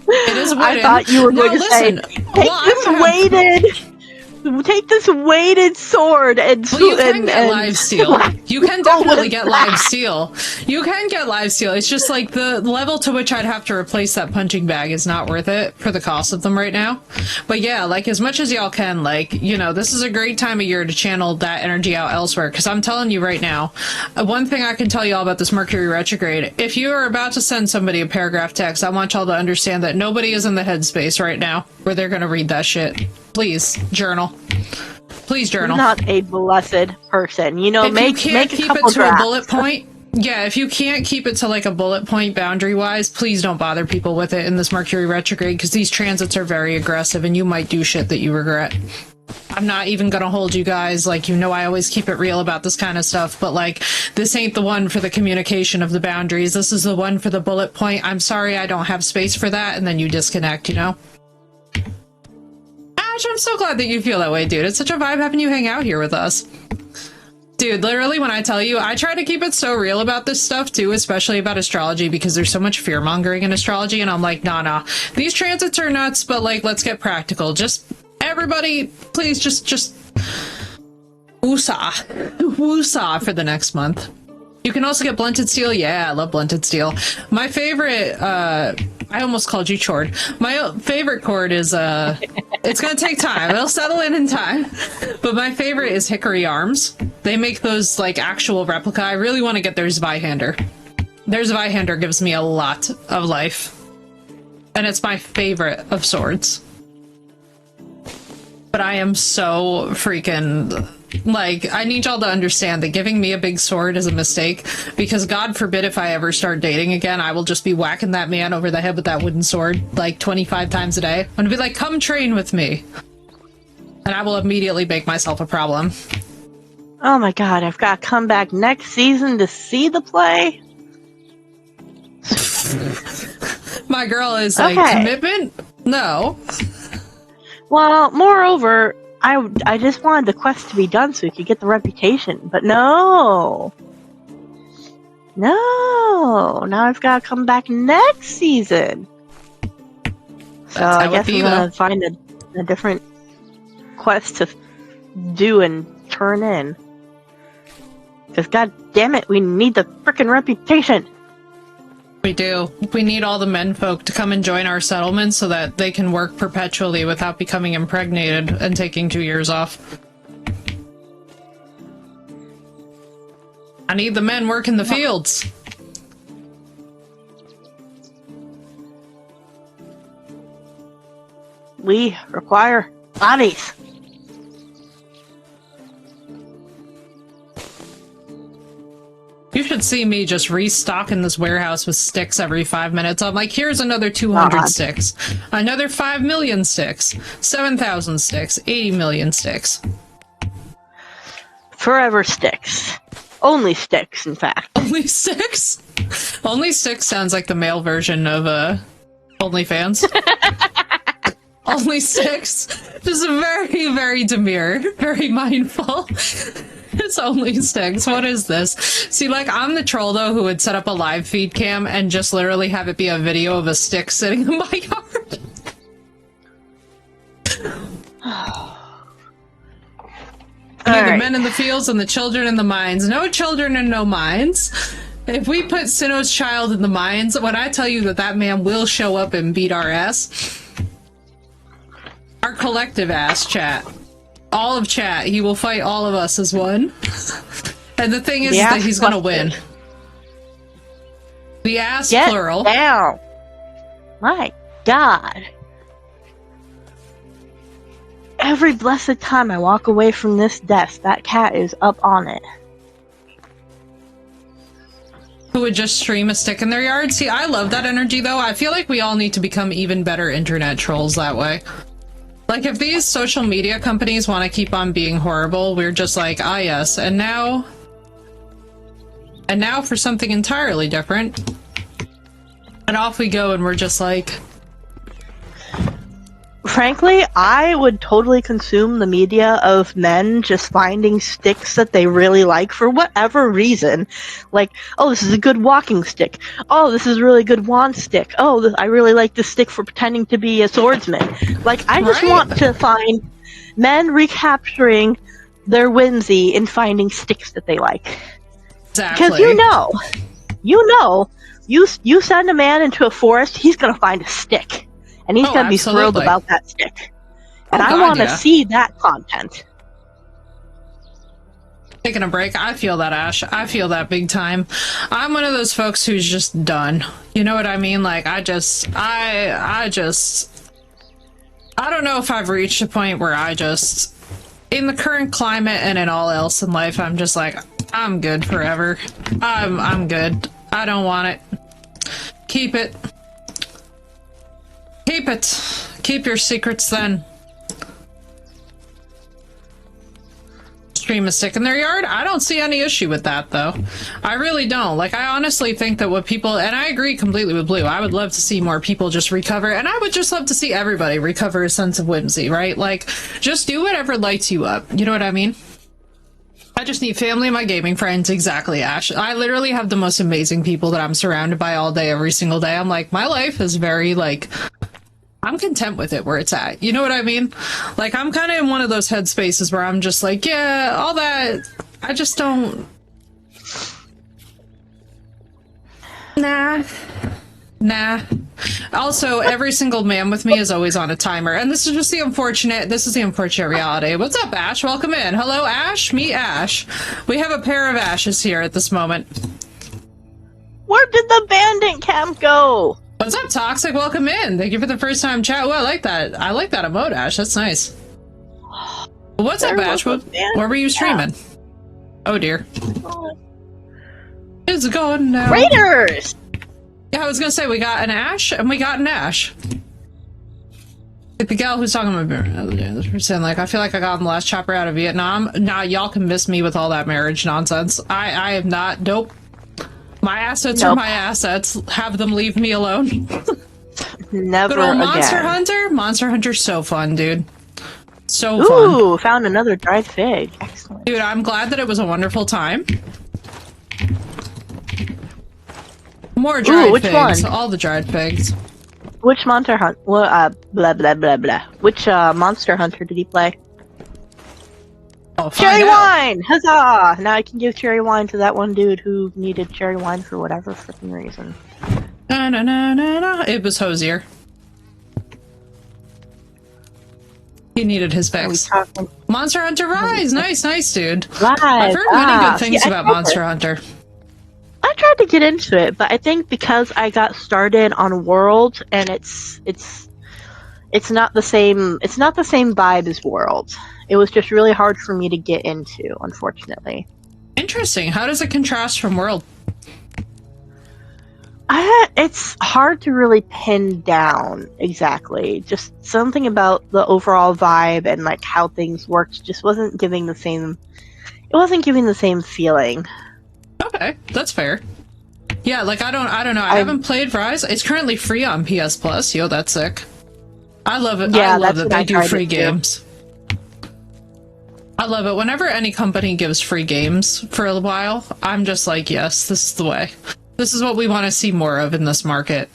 It is weighted. I thought you were going to say, take this weighted sword and... Well, you can get live steel. You can definitely get live steel. You can get live steel. It's just like the level to which I'd have to replace that punching bag is not worth it for the cost of them right now. But yeah, like as much as y'all can, like, you know, this is a great time of year to channel that energy out elsewhere. Because I'm telling you right now, one thing I can tell y'all about this Mercury retrograde, if you are about to send somebody a paragraph text, I want y'all to understand that nobody is in the headspace right now where they're going to read that shit. Please, journal. Please journal. You're not a blessed person. You know, make keep a couple it to drafts. a bullet point. Yeah, if you can't keep it to like a bullet point boundary-wise, please don't bother people with it in this Mercury retrograde, because these transits are very aggressive and you might do shit that you regret. I'm not even gonna hold you guys, like, you know I always keep it real about this kind of stuff, but like, this ain't the one for the communication of the boundaries. This is the one for the bullet point. I'm sorry, I don't have space for that, and then you disconnect, you know? Ash, I'm so glad that you feel that way, dude. It's such a vibe having you hang out here with us. Dude, literally, when I tell you, I try to keep it so real about this stuff, too, especially about astrology, because there's so much fear-mongering in astrology, and I'm like, nah. These transits are nuts, but, like, let's get practical. Just, everybody, please, just woosah for the next month. You can also get blunted steel. Yeah, I love blunted steel. My favorite, I almost called you Chord. My favorite chord is, it's gonna take time. It'll settle in time. But my favorite is Hickory Arms. They make those, like, actual replica. I really want to get their Zweihander. Their Zweihander gives me a lot of life. And it's my favorite of swords. But I am so freaking... Like, I need y'all to understand that giving me a big sword is a mistake, because God forbid if I ever start dating again, I will just be whacking that man over the head with that wooden sword, like, 25 times a day. I'm gonna be like, come train with me. And I will immediately make myself a problem. Oh my god, I've got to come back next season to see the play? My girl is like, commitment? No. Well, moreover... I just wanted the quest to be done so we could get the reputation, but no. Now I've got to come back next season. So I guess I'm gonna find a different quest to do and turn in. Because god damn it, we need the frickin' reputation. We do. We need all the menfolk to come and join our settlement so that they can work perpetually without becoming impregnated and taking 2 years off. I need the men working the fields. We require bodies. should see me just restocking this warehouse with sticks every 5 minutes. I'm like, here's another 200 sticks, another 5 million sticks, 7,000 sticks, 80 million sticks. Forever sticks. Only sticks, in fact. Only sticks? Only sticks sounds like the male version of OnlyFans. Only sticks. Just very, very demure, very mindful. It's only sticks. What is this? See, like, I'm the troll, though, who would set up a live feed cam and just literally have it be a video of a stick sitting in my yard. The men in the fields and the children in the mines. No children and no mines. If we put Sinnoh's child in the mines, when I tell you that that man will show up and beat our ass, our collective ass, chat. All of chat. He will fight all of us as one. And the thing is that he's gonna win. The ass plural. Down. My God. Every blessed time I walk away from this desk, that cat is up on it. Who would just stream a stick in their yard? See, I love that energy, though. I feel like we all need to become even better internet trolls that way. Like, if these social media companies want to keep on being horrible, we're just like, ah, yes, and now for something entirely different. And off we go, and we're just like... Frankly, I would totally consume the media of men just finding sticks that they really like for whatever reason. Like, oh, this is a good walking stick. Oh, this is a really good wand stick. Oh, I really like this stick for pretending to be a swordsman. Like, I just want to find men recapturing their whimsy in finding sticks that they like. Exactly. Because you send a man into a forest, he's gonna find a stick. And he's going to be thrilled about that stick. And I want to see that content. Taking a break. I feel that, Ash. I feel that big time. I'm one of those folks who's just done. You know what I mean? Like, I don't know if I've reached a point where in the current climate and in all else in life, I'm just like, I'm good forever. I'm good. I don't want it. Keep it. Keep it. Keep your secrets then. Stream a stick in their yard? I don't see any issue with that, though. I really don't. Like, I honestly think that what people... And I agree completely with Blue. I would love to see more people just recover. And I would just love to see everybody recover a sense of whimsy, right? Like, just do whatever lights you up. You know what I mean? I just need family and my gaming friends. Exactly, Ash. I literally have the most amazing people that I'm surrounded by all day, every single day. I'm like, my life is very, like... I'm content with it where it's at. You know what I mean? Like, I'm kind of in one of those headspaces where I'm just like, yeah, all that, I just don't... Nah. Also, every single man with me is always on a timer, and this is the unfortunate reality. What's up, Ash? Welcome in. Hello, Ash. Meet Ash. We have a pair of Ashes here at this moment. Where did the bandit camp go? What's up, Toxic? Welcome in. Thank you for the first time chat. Oh, I like that. I like that emote, Ash. That's nice. What's up, Ash? Where were you streaming? Oh, dear. It's gone now. Raiders! Yeah, I was gonna say, we got an Ash, and we got an Ash. Like the gal who's talking about this person, like, I feel like I got the last chopper out of Vietnam. Nah, y'all can miss me with all that marriage nonsense. I am not. Nope. My assets are my assets. Have them leave me alone. Never Good old again. Monster Hunter? Monster Hunter's so fun, dude. So fun. Ooh, found another dried fig. Excellent. Dude, I'm glad that it was a wonderful time. More dried which figs. one? All the dried figs. Which Monster Hunter? Well, blah blah blah blah. Which Monster Hunter did he play? Cherry wine! Huzzah! Now I can give cherry wine to that one dude who needed cherry wine for whatever freaking reason. It was Hosier. He needed his fix. Monster Hunter Rise! Nice, dude. I've heard many good things about Monster Hunter. I tried to get into it, but I think because I got started on World, and it's not the same. It's not the same vibe as World. It was just really hard for me to get into, unfortunately. Interesting. How does it contrast from World? It's hard to really pin down exactly. Just something about the overall vibe and like how things worked just wasn't giving the same. It wasn't giving the same feeling. Okay, that's fair. Yeah, like I don't know. I haven't played Rise. It's currently free on PS Plus. Yo, that's sick. I love it. Yeah, I love that they I do tried free it too. games. I love it. Whenever any company gives free games for a while, I'm just like, yes, this is the way. This is what we want to see more of in this market.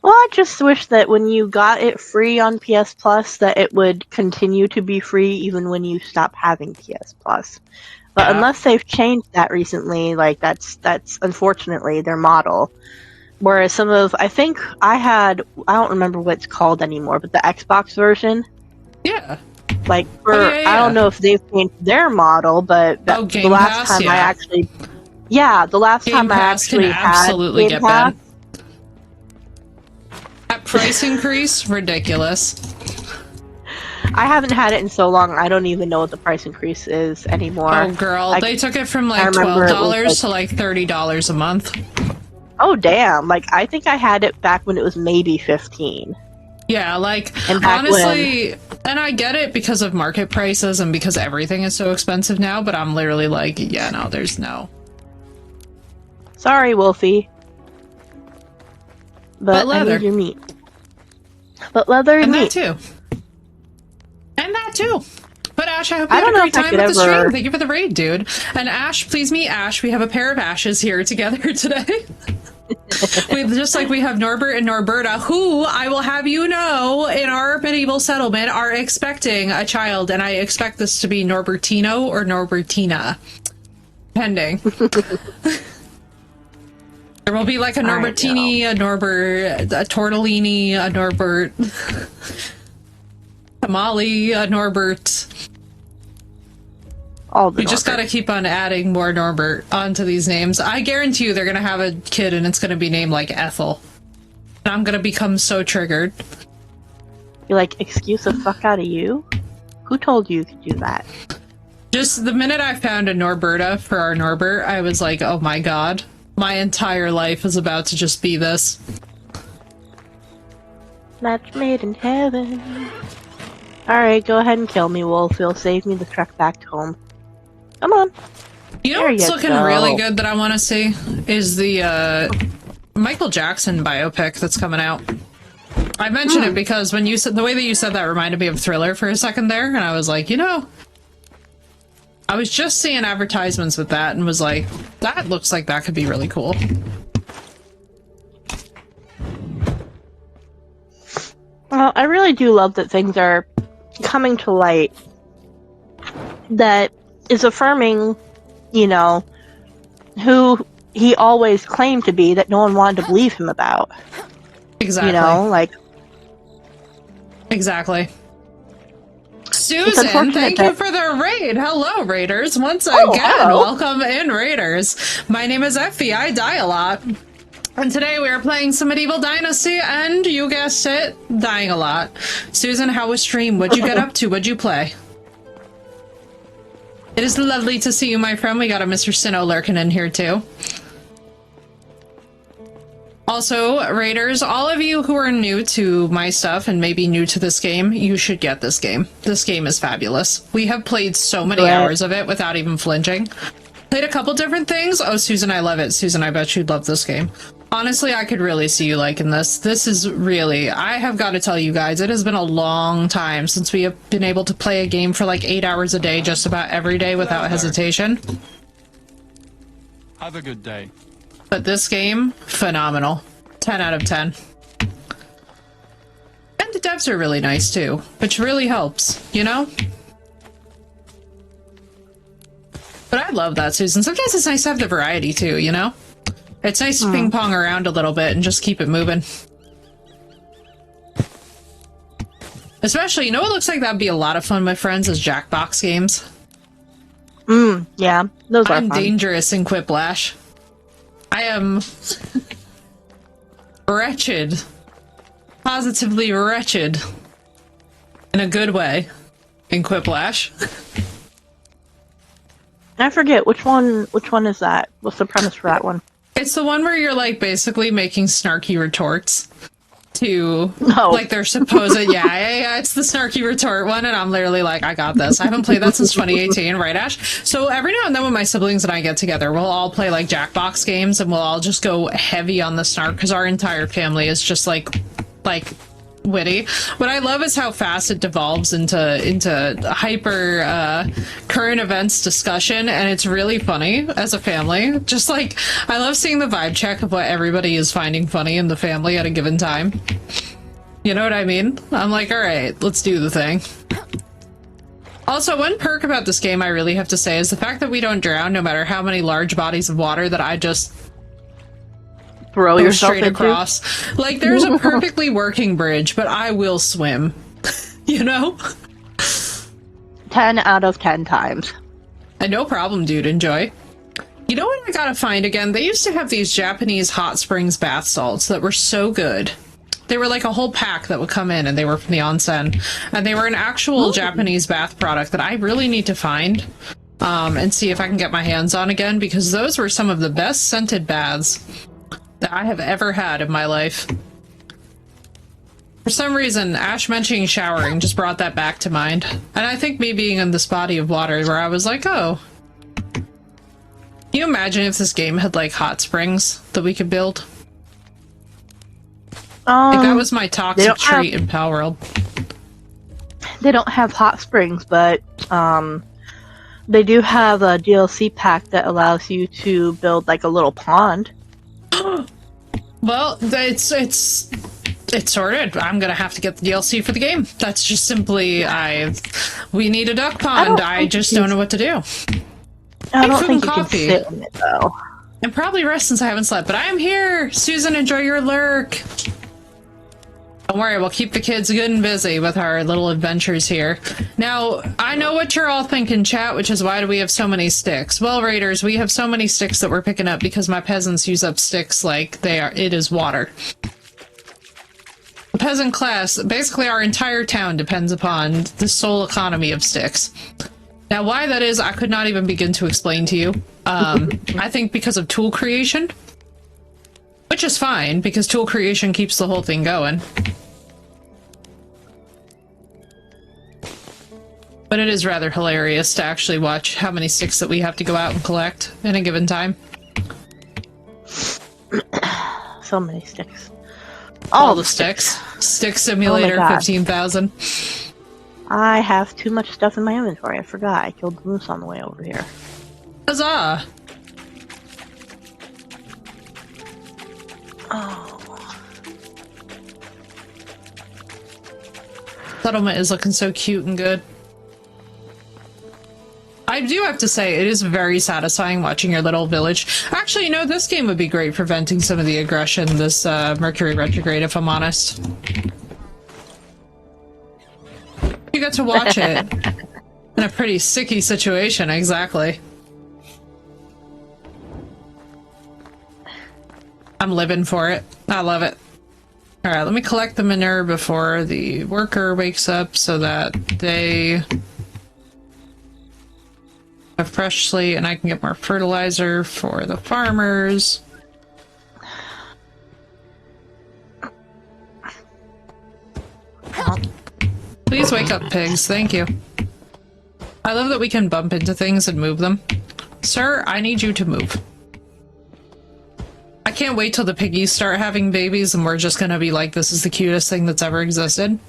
Well, I just wish that when you got it free on PS Plus, that it would continue to be free even when you stop having PS Plus. But Yeah. unless they've changed that recently, like that's unfortunately their model. Whereas some of, I don't remember what it's called anymore, but the Xbox version, Yeah. like yeah. I don't know if they've changed their model, but the Game last Pass, time yeah. I actually, the last Game time I Pass can actually had absolutely Game get Pass, bad. That price increase, ridiculous. I haven't had it in so long. I don't even know what the price increase is anymore. Oh, girl, they took it from like remember it was, $12 to like $30 a month. Oh damn! Like I think I had it back when it was maybe 15. Yeah, like And back honestly, and I get it because of market prices and because everything is so expensive now. But I'm literally like, yeah, no, there's no. Sorry, Wolfie. But I leather. need your meat. But leather and And meat. that too. And that too. But Ash, I hope you I had a don't know great if I time could with the ever- stream. Thank you for the raid, dude. And Ash, please meet Ash. We have a pair of Ashes here together today. Just like we have Norbert and Norberta, who I will have you know in our medieval settlement are expecting a child, and I expect this to be Norbertino or Norbertina, depending. There will be like a Norbertini, a Norbert, a Tortellini, a Norbert, Tamale, a Norbert. We just gotta keep on adding more Norbert onto these names. I guarantee you they're gonna have a kid and it's gonna be named like Ethel. And I'm gonna become so triggered. You're like, excuse the fuck out of you? Who told you could do that? Just the minute I found a Norberta for our Norbert, I was like, oh my god. My entire life is about to just be this. Match made in heaven. Alright, go ahead and kill me, Wolf. It'll save me the trek back home. Come on. You know There what's you looking go. really good that I want to see is the Michael Jackson biopic that's coming out. I mentioned it because when you said the way that you said that reminded me of Thriller for a second there, and I was like, you know, I was just seeing advertisements with that and was like, that looks like that could be really cool. Well, I really do love that things are coming to light that is affirming, you know, who he always claimed to be that no one wanted to believe him about. Exactly. You know, like... Exactly. Susan, thank you for the raid. Hello, Raiders. Once again, hello. welcome in, Raiders. My name is Effie. I die a lot. And today we are playing some Medieval Dynasty, and you guessed it, dying a lot. Susan, how was stream? What'd you get up to? What'd you play? It is lovely to see you, my friend. We got a Mr. Sinnoh lurking in here, too. Also, Raiders, all of you who are new to my stuff and maybe new to this game, you should get this game. This game is fabulous. We have played so many hours of it without even flinching. Played a couple different things. Oh, Susan, I love it. Susan, I bet you'd love this game. Honestly, I could really see you liking this. This is really... I have got to tell you guys, it has been a long time since we have been able to play a game for like 8 hours a day, just about every day without hesitation. Have a good day. But this game, phenomenal. 10 out of 10. And the devs are really nice too, which really helps, you know? But I love that, Susan. Sometimes it's nice to have the variety too, you know? It's nice to ping pong around a little bit and just keep it moving. Especially, you know what looks like that'd be a lot of fun with friends is Jackbox games. Yeah, those are I'm fun. dangerous in Quiplash. I am wretched. Positively wretched. In a good way. In Quiplash. I forget which one is that? What's the premise for that one? It's the one where you're like basically making snarky retorts to like their supposed yeah, it's the snarky retort one, and I'm literally like, I got this. I haven't played that since 2018, right, Ash? So every now and then when my siblings and I get together, we'll all play like Jackbox games, and we'll all just go heavy on the snark because our entire family is just like witty. What I love is how fast it devolves into hyper current events discussion, and it's really funny as a family. Just like, I love seeing the vibe check of what everybody is finding funny in the family at a given time. You know what I mean? I'm like, all right, let's do the thing. Also, one perk about this game I really have to say is the fact that we don't drown no matter how many large bodies of water that I just throw yourself straight across. Like, there's a perfectly working bridge, but I will swim. You know? 10 out of 10 times. And no problem, dude. Enjoy. You know what I gotta find again? They used to have these Japanese hot springs bath salts that were so good. They were like a whole pack that would come in, and they were from the onsen. And they were an actual Japanese bath product that I really need to find and see if I can get my hands on again, because those were some of the best scented baths that I have ever had in my life. For some reason, Ash mentioning showering just brought that back to mind. And I think me being in this body of water where I was like, oh. Can you imagine if this game had like hot springs that we could build? Like, that was my toxic treat in Palworld. They don't have hot springs, but they do have a DLC pack that allows you to build like a little pond. Well, it's sorted. I'm gonna have to get the DLC for the game. That's just simply we need a duck pond. I just don't know what to do. I don't think you can sit in it though. And probably rest since I haven't slept. But I am here, Susan. Enjoy your lurk. Don't worry, we'll keep the kids good and busy with our little adventures here. Now, I know what you're all thinking, chat, which is why do we have so many sticks? Well, Raiders, we have so many sticks that we're picking up because my peasants use up sticks like it is water. The peasant class, basically our entire town depends upon the sole economy of sticks. Now, why that is, I could not even begin to explain to you. I think because of tool creation, which is fine, because tool creation keeps the whole thing going. But it is rather hilarious to actually watch how many sticks that we have to go out and collect in a given time. So many sticks. All the sticks. Stick Simulator 15,000. I have too much stuff in my inventory. I forgot. I killed the moose on the way over here. Huzzah! Oh. Settlement is looking so cute and good. I do have to say, it is very satisfying watching your little village. Actually, you know, this game would be great for venting some of the aggression this Mercury retrograde, if I'm honest. You got to watch it in a pretty sicky situation, exactly. I'm living for it. I love it. Alright, let me collect the manure before the worker wakes up so that they have freshly, and I can get more fertilizer for the farmers. Please wake up, pigs. Thank you. I love that we can bump into things and move them. Sir, I need you to move. I can't wait till the piggies start having babies and we're just gonna be like, this is the cutest thing that's ever existed.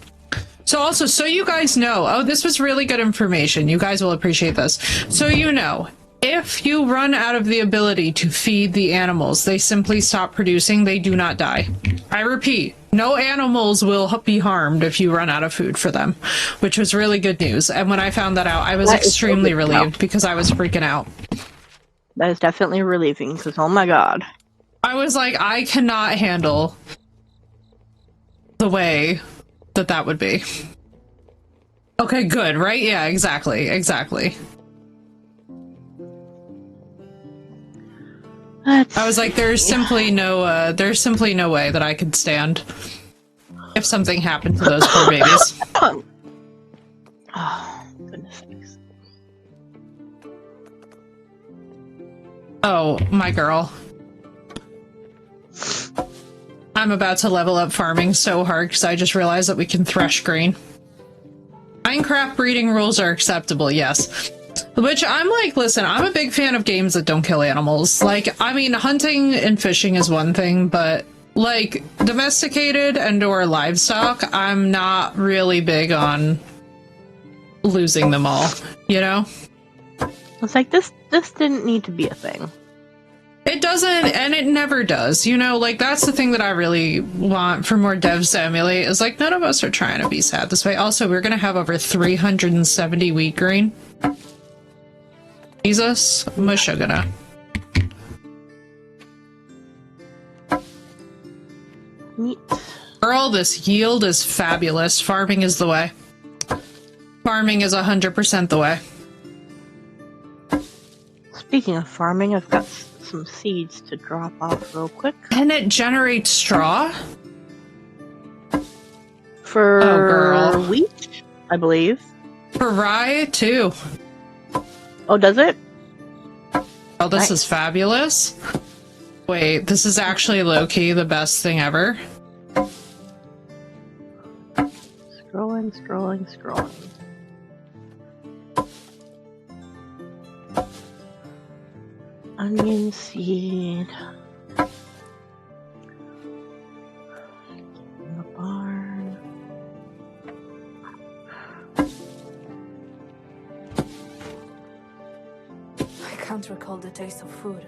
So also, so you guys know, oh, this was really good information. You guys will appreciate this. So you know, if you run out of the ability to feed the animals, they simply stop producing, they do not die. I repeat, no animals will be harmed if you run out of food for them, which was really good news. And when I found that out, I was extremely relieved because I was freaking out. That is definitely relieving because, oh my god. I was like, I cannot handle the way that that would be. Okay, good, right? Yeah, exactly, exactly. I was like, there's simply no way that I could stand if something happened to those poor babies. Oh, goodness sakes. Oh, my girl. I'm about to level up farming so hard because I just realized that we can thresh grain. Minecraft breeding rules are acceptable, yes. Which I'm like, listen, I'm a big fan of games that don't kill animals. Like, I mean, hunting and fishing is one thing, but like domesticated and or livestock, I'm not really big on losing them all, you know? It's like this didn't need to be a thing. It doesn't, and it never does, you know? Like, that's the thing that I really want for more devs to emulate, is like, none of us are trying to be sad this way. Also, we're gonna have over 370 wheat grain. Jesus, Mushugana. Neat. Girl, this yield is fabulous. Farming is the way. Farming is 100% the way. Speaking of farming, I've got some seeds to drop off real quick. Can it generate straw? For wheat, I believe. For rye, too. Oh, does it? Oh, this is fabulous. Wait, this is actually low-key the best thing ever. Scrolling. Onion seed. In the barn. I can't recall the taste of food.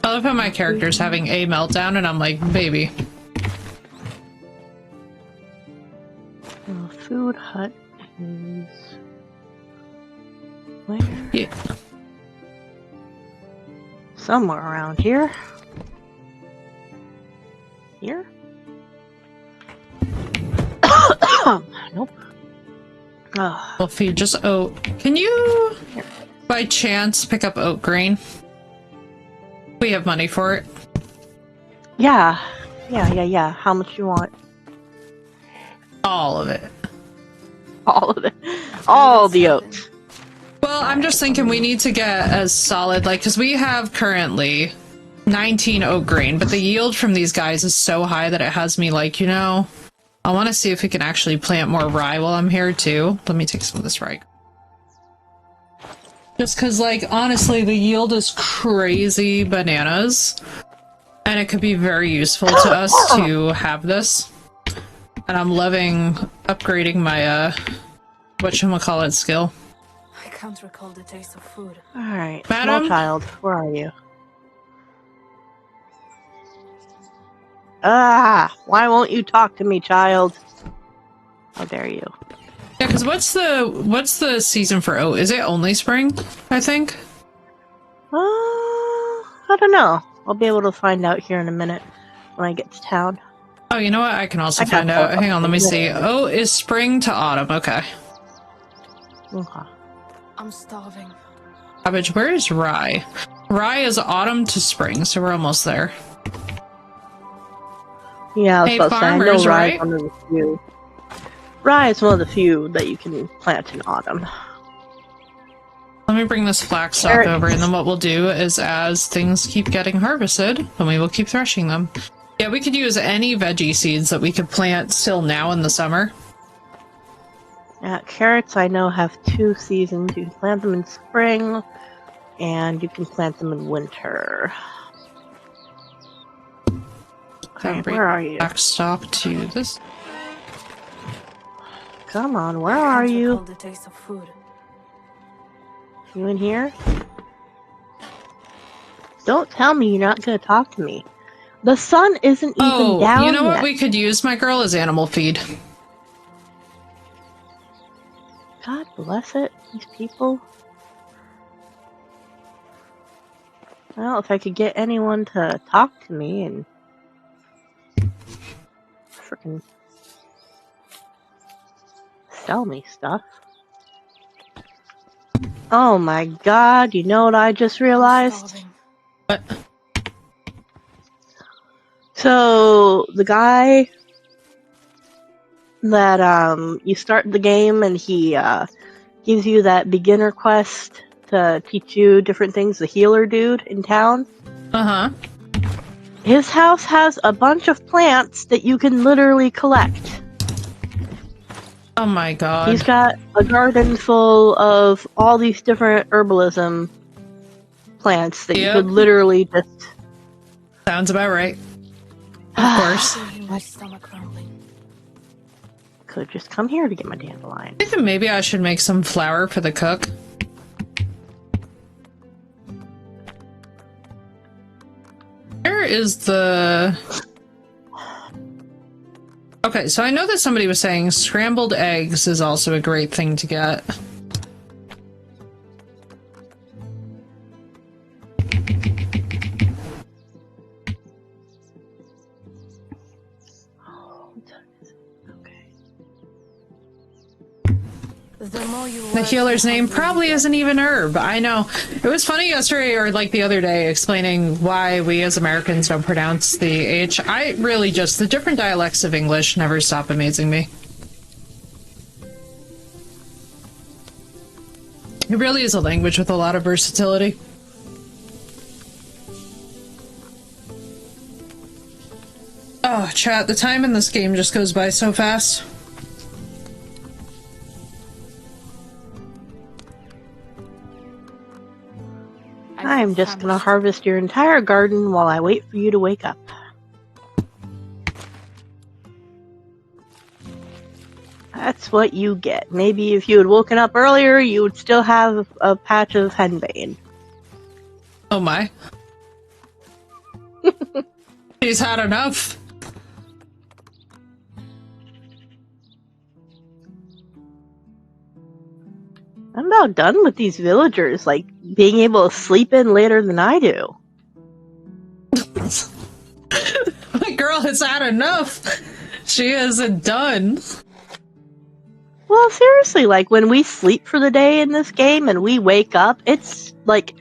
I love how my character's having a meltdown and I'm like, baby. Food hut is... where? Yeah. Somewhere around here. Here? Nope. We'll feed just oat. Can you, by chance, pick up oat grain? We have money for it. Yeah. How much you want? All of it. All of it. All the oats. Well, I'm just thinking we need to get as solid, like, because we have currently 19 oat grain, but the yield from these guys is so high that it has me like, you know, I want to see if we can actually plant more rye while I'm here, too. Let me take some of this rye. Just because, like, honestly, the yield is crazy bananas, and it could be very useful to us to have this. And I'm loving upgrading my, whatchamacallit skill. I can't recall the taste of food. Alright, Madam? small child, where are you? Ah! Why won't you talk to me, child? How dare you? Yeah, because what's the season for oat? Is it only spring, I think? I don't know. I'll be able to find out here in a minute when I get to town. Oh, you know what? I can also find out. Hang on, let me see. Oh, is spring to autumn. Okay. I'm starving. Cabbage, where is rye? Rye is autumn to spring, so we're almost there. Yeah, I was hey, about to say, I know farmers, rye right? is one of the few. Rye is one of the few that you can plant in autumn. Let me bring this flax stock over, and then what we'll do is, as things keep getting harvested, then we will keep threshing them. Yeah, we could use any veggie seeds that we could plant still now in the summer. Yeah, carrots I know have 2 seasons. You can plant them in spring, and you can plant them in winter. Okay, where are you? Flax stock to this. Come on, where are you? The taste of food. You in here? Don't tell me you're not gonna talk to me. The sun isn't even down you know what yet. we could use, my girl, is animal feed. God bless it, these people. Well, if I could get anyone to talk to me and frickin' sell me stuff. Oh my god, you know what I just realized? What? So, the guy that, you start the game and he, gives you that beginner quest to teach you different things, the healer dude in town. Uh-huh. His house has a bunch of plants that you can literally collect. Oh my god. He's got a garden full of all these different herbalism plants that you could literally just... Sounds about right. Of course. My stomach rumbling. Could just come here to get my dandelion. I think maybe I should make some flour for the cook. Where is the... Okay, so I know that somebody was saying scrambled eggs is also a great thing to get. The healer's name probably isn't even herb. I know. It was funny yesterday, or like the other day, explaining why we as Americans don't pronounce the H. I really just, the different dialects of English never stop amazing me. It really is a language with a lot of versatility. Oh, chat, the time in this game just goes by so fast. I'm just gonna harvest your entire garden while I wait for you to wake up. That's what you get. Maybe if you had woken up earlier, you would still have a patch of henbane. Oh my. He's had enough. I'm about done with these villagers, like, being able to sleep in later than I do. My girl has had enough. She isn't done. Well, seriously, like, when we sleep for the day in this game and we wake up, it's, like,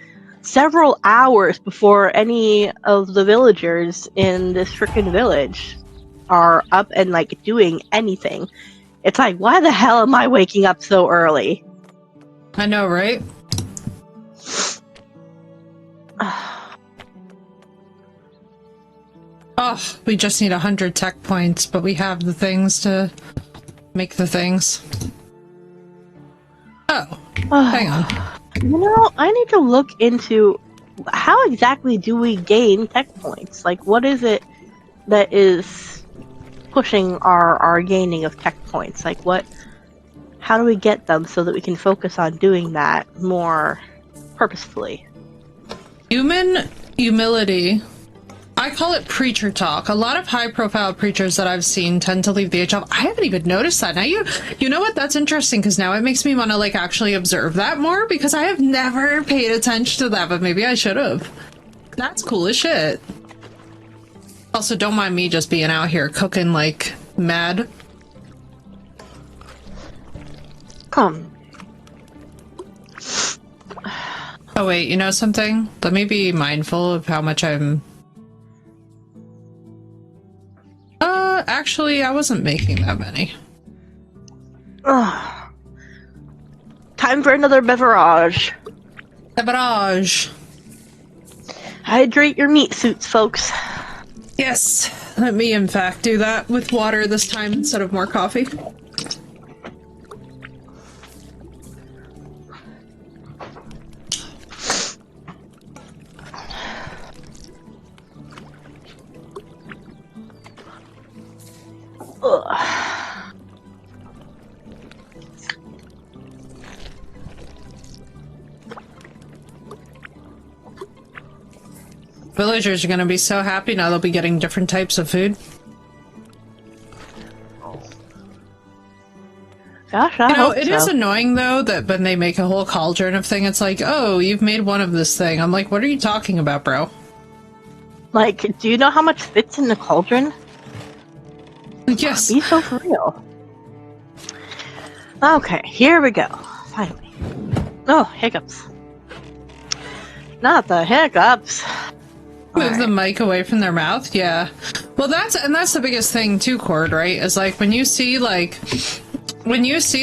several hours before any of the villagers in this frickin' village are up and, like, doing anything. It's like, why the hell am I waking up so early? I know, right? Oh, we just need 100 tech points, but we have the things to make the things. Oh, hang on. You know, I need to look into how exactly do we gain tech points? Like, what is it that is pushing our gaining of tech points? Like, how do we get them so that we can focus on doing that more purposefully? Human humility. I call it preacher talk. A lot of high-profile preachers that I've seen tend to leave the HL. I haven't even noticed that. Now you know what? That's interesting because now it makes me want to like actually observe that more because I have never paid attention to that, but maybe I should have. That's cool as shit. Also, don't mind me just being out here cooking like mad. Come. Oh wait, you know something? Let me be mindful of how much I'm... Actually, I wasn't making that many. Time for another beverage. Beverage. Hydrate your meat suits, folks. Yes, let me in fact do that with water this time instead of more coffee. Villagers are going to be so happy now they'll be getting different types of food. Gosh, I hope it is annoying though that when they make a whole cauldron of thing, it's like, oh, you've made one of this thing. I'm like, what are you talking about, bro? Like, do you know how much fits in the cauldron? Yes. Be so for real. Okay, here we go. Finally. Oh, hiccups. Not the hiccups. Move the mic away from their mouth, yeah. Well, that's the biggest thing too, Cord, right? Is like when you see a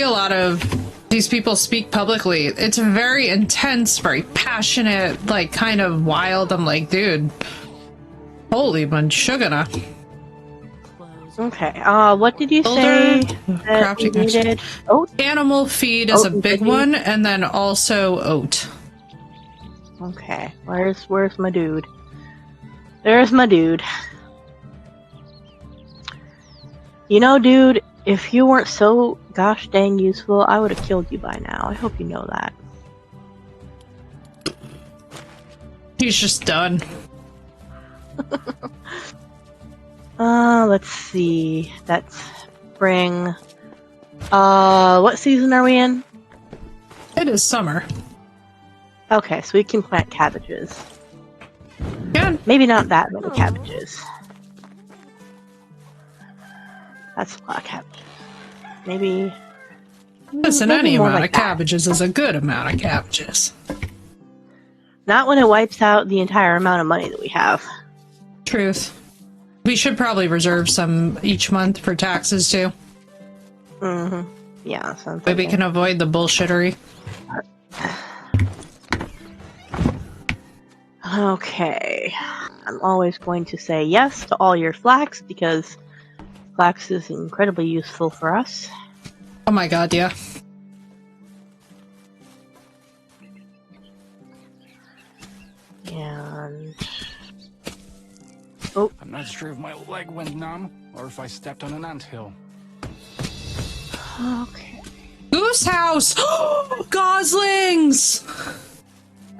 lot of these people speak publicly, it's very intense, very passionate, like kind of wild. I'm like, dude, Holy manchugana. Okay. What did you Builder, say? crafting that you needed? Oat. Animal feed is a Oat and big cookies? one, and then also oat. Okay. Where's my dude? There's my dude. You know, dude, if you weren't so gosh dang useful, I would have killed you by now. I hope you know that. He's just done. Let's see. That's spring. What season are we in? It is summer. Okay, so we can plant cabbages. Yeah. Maybe not that many cabbages. That's a lot of cabbages. Maybe. Listen, maybe any more amount like of that. cabbages is a good amount of cabbages. Not when it wipes out the entire amount of money that we have. Truth. We should probably reserve some each month for taxes too. Mm-hmm. Yeah, sounds But we like can avoid the bullshittery. Okay. I'm always going to say yes to all your flax because flax is incredibly useful for us. Oh my god, yeah. And I'm not sure if my leg went numb or if I stepped on an anthill. okay. Goose house! Goslings!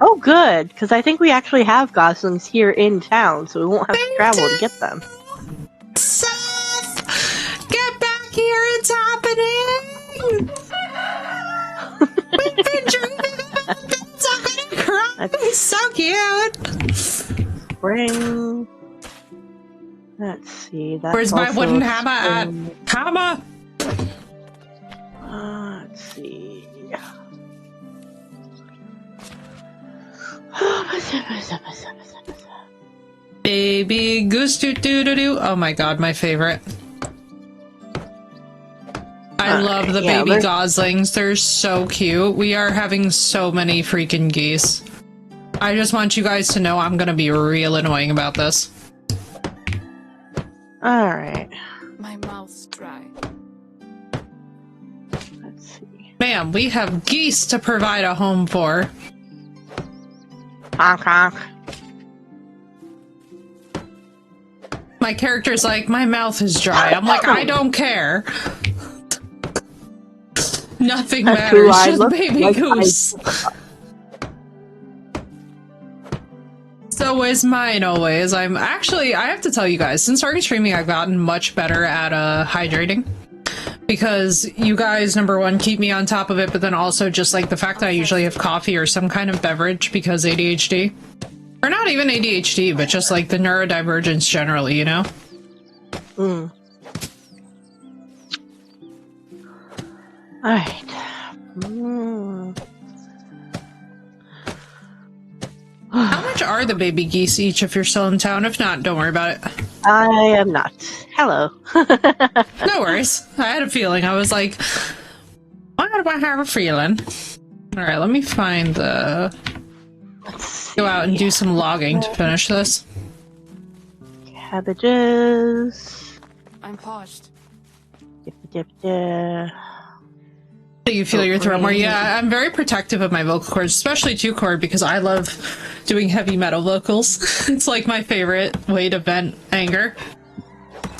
Oh, good, because I think we actually have goslings here in town, so we won't have to travel to get them. Seth! Get back here, it's happening! We've been dreaming about this, I'm gonna cry! It's so cute! Spring. Let's see. That's Where's my also wooden hammer at? spring. Hammer! Let's see. Baby goose doo doo doo doo. Oh my god, my favorite. I love the yeah, baby we're- goslings. They're so cute. We are having so many freaking geese. I just want you guys to know I'm gonna be real annoying about this. Alright. My mouth's dry. Let's see. Ma'am, we have geese to provide a home for. Honk honk. My character's like, my mouth is dry. I'm like, I don't care. Nothing That's matters, who I just look baby like. goose. So is mine always. I have to tell you guys, since starting streaming, I've gotten much better at hydrating. Because you guys, number one, keep me on top of it, but then also just like the fact that I usually have coffee or some kind of beverage because ADHD. Or not even ADHD, but just like the neurodivergence generally, you know? Alright. How much are the baby geese each if you're still in town? If not, don't worry about it. I am not. Hello. No worries. I had a feeling. I was like, why do I have a feeling? Alright, let me find the... Go out and do some logging to finish this. Cabbages. I'm parched. Dip, dip. Do you feel your throat more? Yeah, I'm very protective of my vocal cords, especially 2-chord, because I love doing heavy metal vocals. It's like my favorite way to vent anger.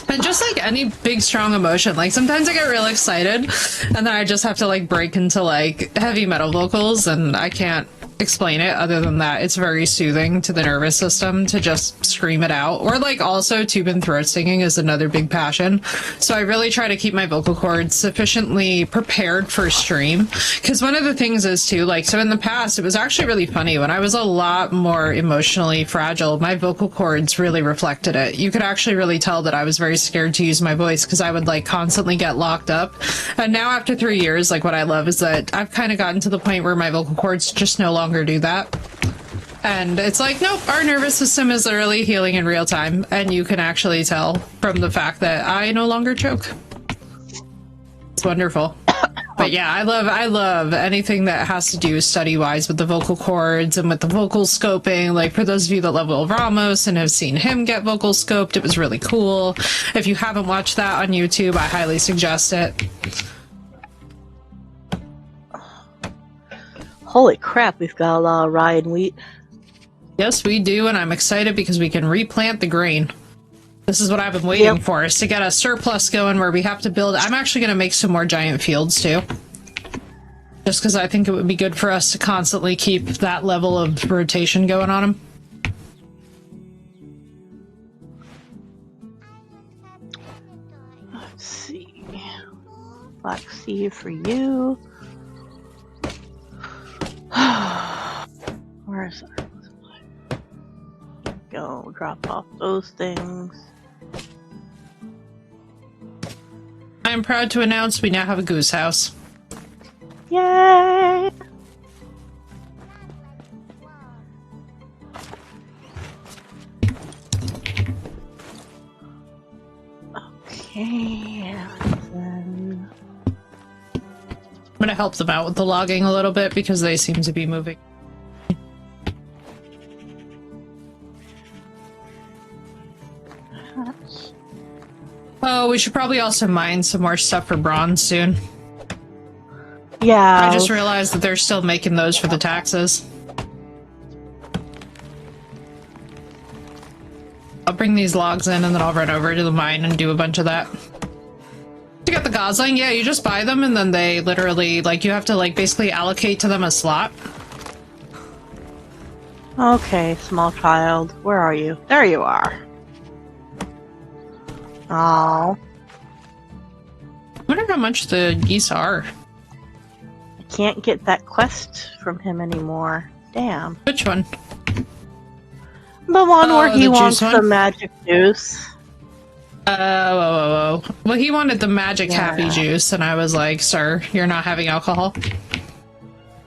And just like any big strong emotion, like sometimes I get real excited and then I just have to like break into like heavy metal vocals and I can't explain it other than that it's very soothing to the nervous system to just scream it out. Or like also tube and throat singing is another big passion, so I really try to keep my vocal cords sufficiently prepared for stream, because one of the things is too, like, so in the past it was actually really funny when I was a lot more emotionally fragile, my vocal cords really reflected it. You could actually really tell that I was very scared to use my voice because I would like constantly get locked up. And now after 3 years, like what I love is that I've kind of gotten to the point where my vocal cords just no longer do that. And it's like, nope, our nervous system is literally healing in real time, and you can actually tell from the fact that I no longer choke. It's wonderful. But yeah, I love anything that has to do study-wise with the vocal cords and with the vocal scoping. Like, for those of you that love Will Ramos and have seen him get vocal scoped, it was really cool. If you haven't watched that on YouTube, I highly suggest it. Holy crap, we've got a lot of rye and wheat. Yes, we do, and I'm excited because we can replant the grain. This is what I've been waiting for, is to get a surplus going where we have to build... I'm actually going to make some more giant fields, too. Just because I think it would be good for us to constantly keep that level of rotation going on them. Let's see. Black seed for you. Where's our... Go drop off those things. I'm proud to announce we now have a goose house. Yay! Okay, and then... I'm gonna help them out with the logging a little bit because they seem to be moving. Oh, we should probably also mine some more stuff for bronze soon. Yeah. I just realized that they're still making those for the taxes. I'll bring these logs in and then I'll run over to the mine and do a bunch of that. To get the gosling, yeah, you just buy them and then they literally, like, you have to, like, basically allocate to them a slot. Okay, small child. Where are you? There you are. Oh. I wonder how much the geese are. I can't get that quest from him anymore. Damn. Which one? The one where he wants one? the magic juice. Well, he wanted the magic happy juice, and I was like, sir, you're not having alcohol?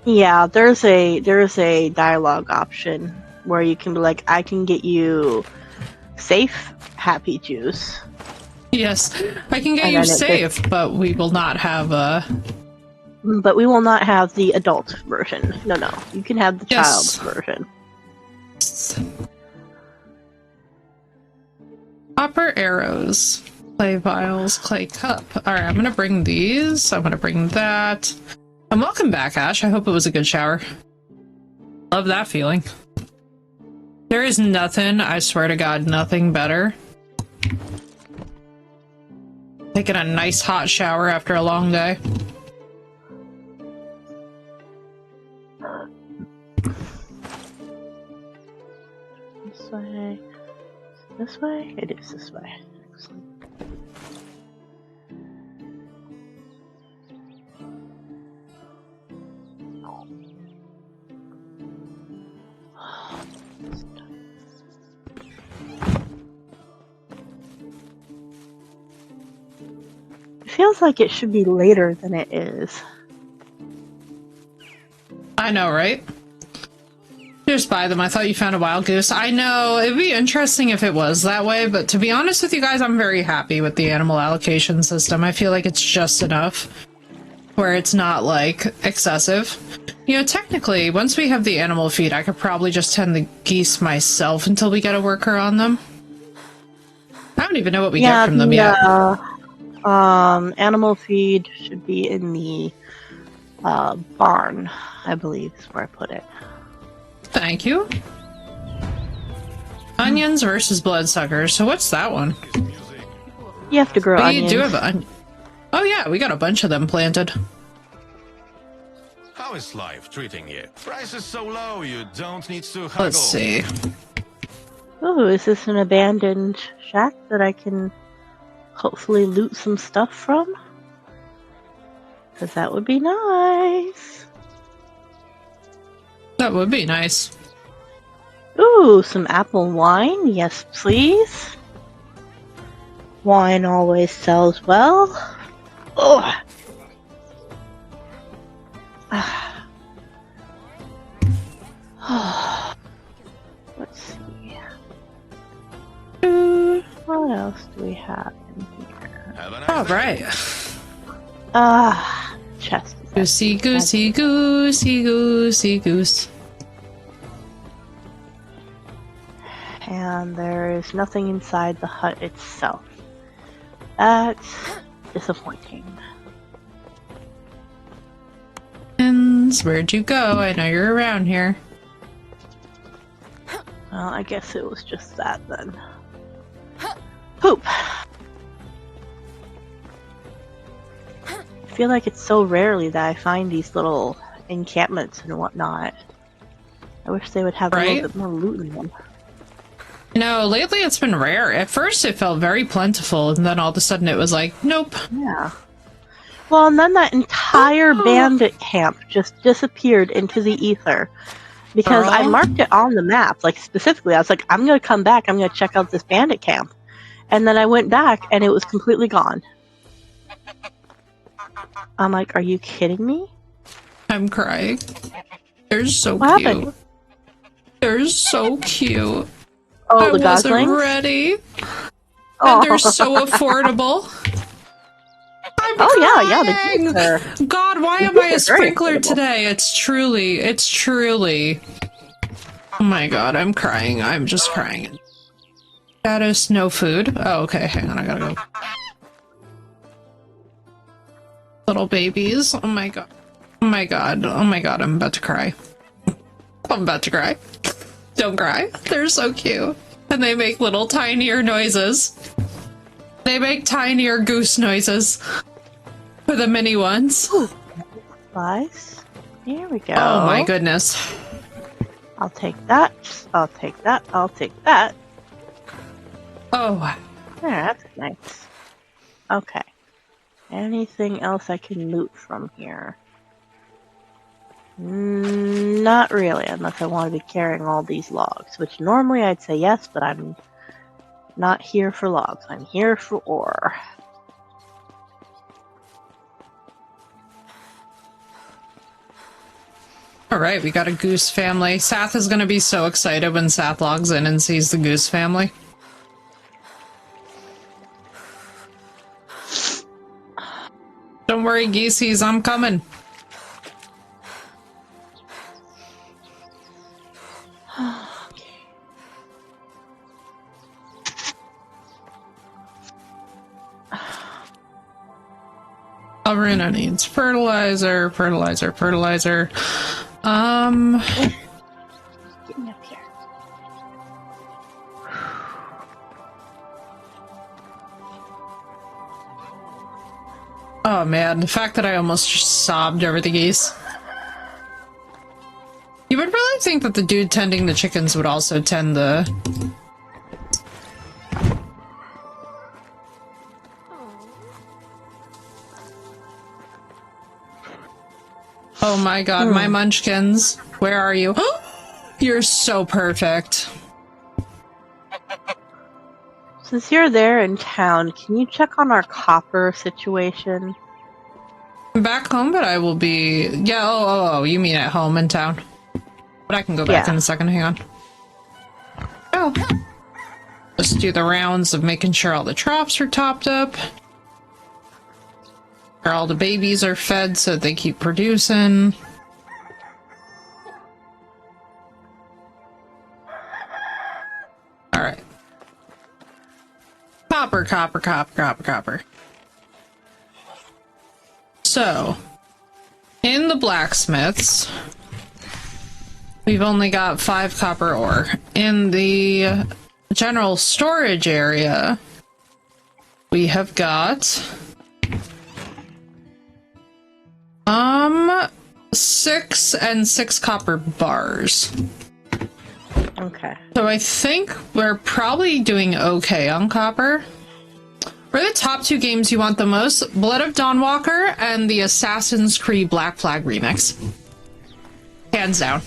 Yeah, there's a dialogue option where you can be like, I can get you safe happy juice. Yes, I can get you safe, but we will not have a... But we will not have the adult version. No, you can have the child's version. Copper arrows, clay vials, clay cup. Alright, I'm gonna bring these. I'm gonna bring that. And welcome back, Ash. I hope it was a good shower. Love that feeling. There is nothing, I swear to God, nothing better. Taking a nice hot shower after a long day. This way. This way? It is this way. Excellent. It feels like it should be later than it is. I know, right? Just buy them. I thought you found a wild goose. I know, it'd be interesting if it was that way, but to be honest with you guys, I'm very happy with the animal allocation system. I feel like it's just enough where it's not, like, excessive. You know, technically, once we have the animal feed, I could probably just tend the geese myself until we get a worker on them. I don't even know what we get from them yet. Animal feed should be in the barn, I believe is where I put it. Thank you. Onions versus bloodsuckers. So what's that one? You have to grow onions. You do have Oh yeah, we got a bunch of them planted. How is life treating you? Price is so low, you don't need to haggle. Let's see. Oh, is this an abandoned shack that I can hopefully loot some stuff from? Because that would be nice. That would be nice. Ooh, some apple wine. Yes, please. Wine always sells well. Oh. Let's see. What else do we have in here? All right. chest is Goosey, goosey, goosey, goosey, goose. And there is nothing inside the hut itself. That's disappointing. And where'd you go? I know you're around here. Well, I guess it was just that then. Poop! I feel like it's so rarely that I find these little encampments and whatnot. I wish they would have a little bit more loot in them. No, lately it's been rare. At first it felt very plentiful, and then all of a sudden it was like, nope. Yeah. Well, and then that entire bandit camp just disappeared into the ether. Because I marked it on the map, like specifically, I was like, I'm gonna come back, I'm gonna check out this bandit camp. And then I went back, and it was completely gone. I'm like, are you kidding me? I'm crying. They're so What cute. happened? They're so cute. Oh, I the wasn't goslings? ready. And they're so affordable. Yeah, the geese are. God, why am I a sprinkler today? It's truly. Oh my god, I'm crying. I'm just crying. Status, no food. Oh, okay, hang on, I gotta go. Little babies. Oh my god. Oh my god. Oh my god, I'm about to cry. I'm about to cry. Don't cry. They're so cute. And they make little tinier noises. They make tinier goose noises. For the mini ones. Supplies. Here we go. Oh my goodness. I'll take that. I'll take that. I'll take that. Oh. There, that's nice. Okay. Anything else I can loot from here? Not really, unless I want to be carrying all these logs, which normally I'd say yes, but I'm not here for logs. I'm here for ore. Alright, we got a goose family. Sath is gonna be so excited when Sath logs in and sees the goose family. Don't worry, geesies, I'm coming. Arena needs fertilizer. Get me up here. Oh man, the fact that I almost just sobbed over the geese. You would really think that the dude tending the chickens would also tend the... Oh my god, my munchkins. Where are you? You're so perfect. Since you're there in town, can you check on our copper situation? I'm back home, but I will be... Yeah, oh, you mean at home in town. But I can go back in a second, hang on. Oh. Just do the rounds of making sure all the troughs are topped up. All the babies are fed so they keep producing. Alright. Copper. So, in the blacksmiths, we've only got 5 copper ore. In the general storage area, we have got 6 and 6 copper bars. Okay. So I think we're probably doing okay on copper. For the top 2 games you want the most, Blood of Dawnwalker and the Assassin's Creed Black Flag remix. Hands down.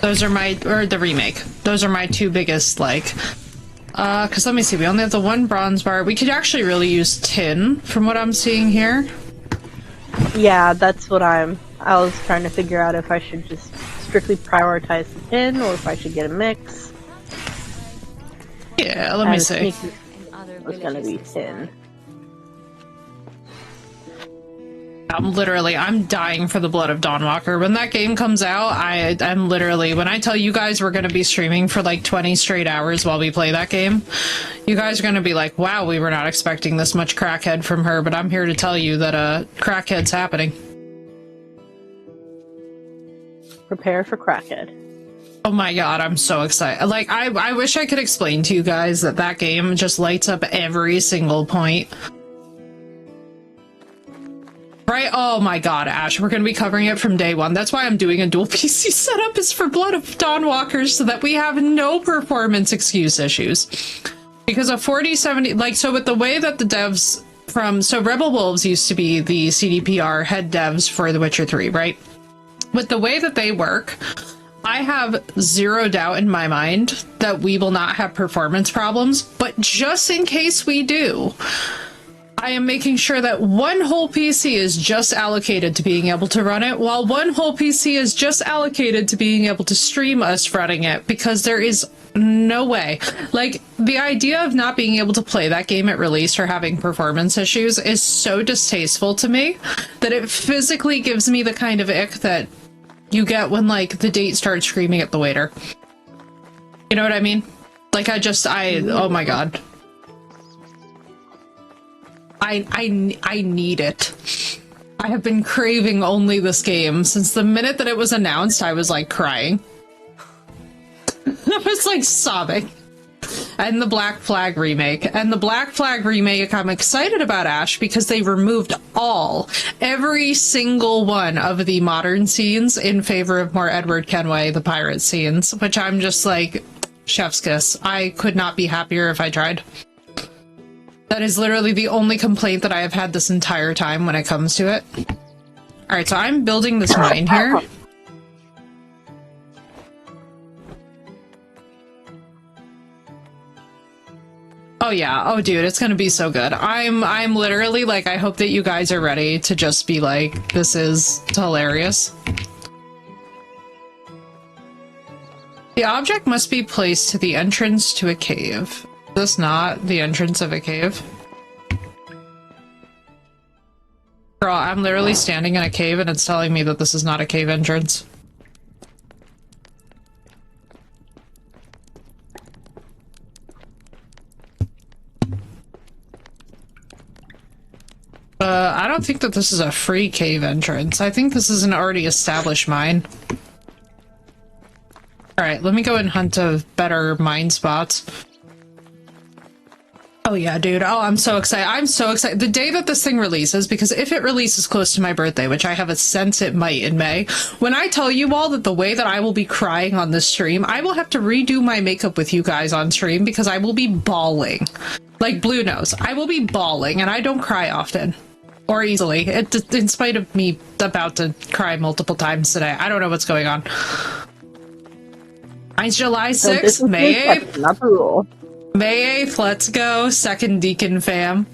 Those are my, or the remake. Those are my 2 biggest, like, cause let me see, we only have the 1 bronze bar. We could actually really use tin from what I'm seeing here. Yeah, that's what I was trying to figure out if I should just strictly prioritize the tin or if I should get a mix. Yeah, let me see. It's gonna be tin. I'm dying for the Blood of Dawnwalker. When that game comes out, I'm literally, when I tell you guys we're going to be streaming for like 20 straight hours while we play that game, you guys are going to be like, wow, we were not expecting this much crackhead from her, but I'm here to tell you that crackhead's happening. Prepare for crackhead. Oh my god, I'm so excited. Like, I wish I could explain to you guys that game just lights up every single point. Right? Oh my god, Ash, we're going to be covering it from day one. That's why I'm doing a dual PC setup, is for Blood of Dawnwalkers, so that we have no performance excuse issues. Because a 4070, like, so with the way that the devs from, so Rebel Wolves used to be the CDPR head devs for The Witcher 3, right? With the way that they work, I have zero doubt in my mind that we will not have performance problems, but just in case we do, I am making sure that one whole PC is just allocated to being able to run it, while one whole PC is just allocated to being able to stream us running it, because there is no way. Like, the idea of not being able to play that game at release or having performance issues is so distasteful to me that it physically gives me the kind of ick that you get when, like, the date starts screaming at the waiter. You know what I mean? Like, oh my god. I need it. I have been craving only this game since the minute that it was announced. I was like crying. I was like sobbing. And the Black Flag remake. And the Black Flag remake, I'm excited about, Ash, because they removed every single one of the modern scenes in favor of more Edward Kenway, the pirate scenes, which I'm just like, chef's kiss. I could not be happier if I tried. That is literally the only complaint that I have had this entire time when it comes to it. Alright, so I'm building this mine here. Oh yeah, oh dude, it's gonna be so good. I'm literally like, I hope that you guys are ready to just be like, this is hilarious. The object must be placed to the entrance to a cave. Is this not the entrance of a cave? Girl, I'm literally standing in a cave and it's telling me that this is not a cave entrance. I don't think that this is a free cave entrance. I think this is an already established mine. Alright, let me go and hunt a better mine spots. Oh yeah, dude. Oh, I'm so excited. I'm so excited. The day that this thing releases, because if it releases close to my birthday, which I have a sense it might in May, when I tell you all that the way that I will be crying on this stream, I will have to redo my makeup with you guys on stream because I will be bawling. Like Blue knows. I will be bawling, and I don't cry often. Or easily. In spite of me about to cry multiple times today. I don't know what's going on. It's July 6th, May 8th. Not the rule. May 8th, let's go. Second Deacon fam.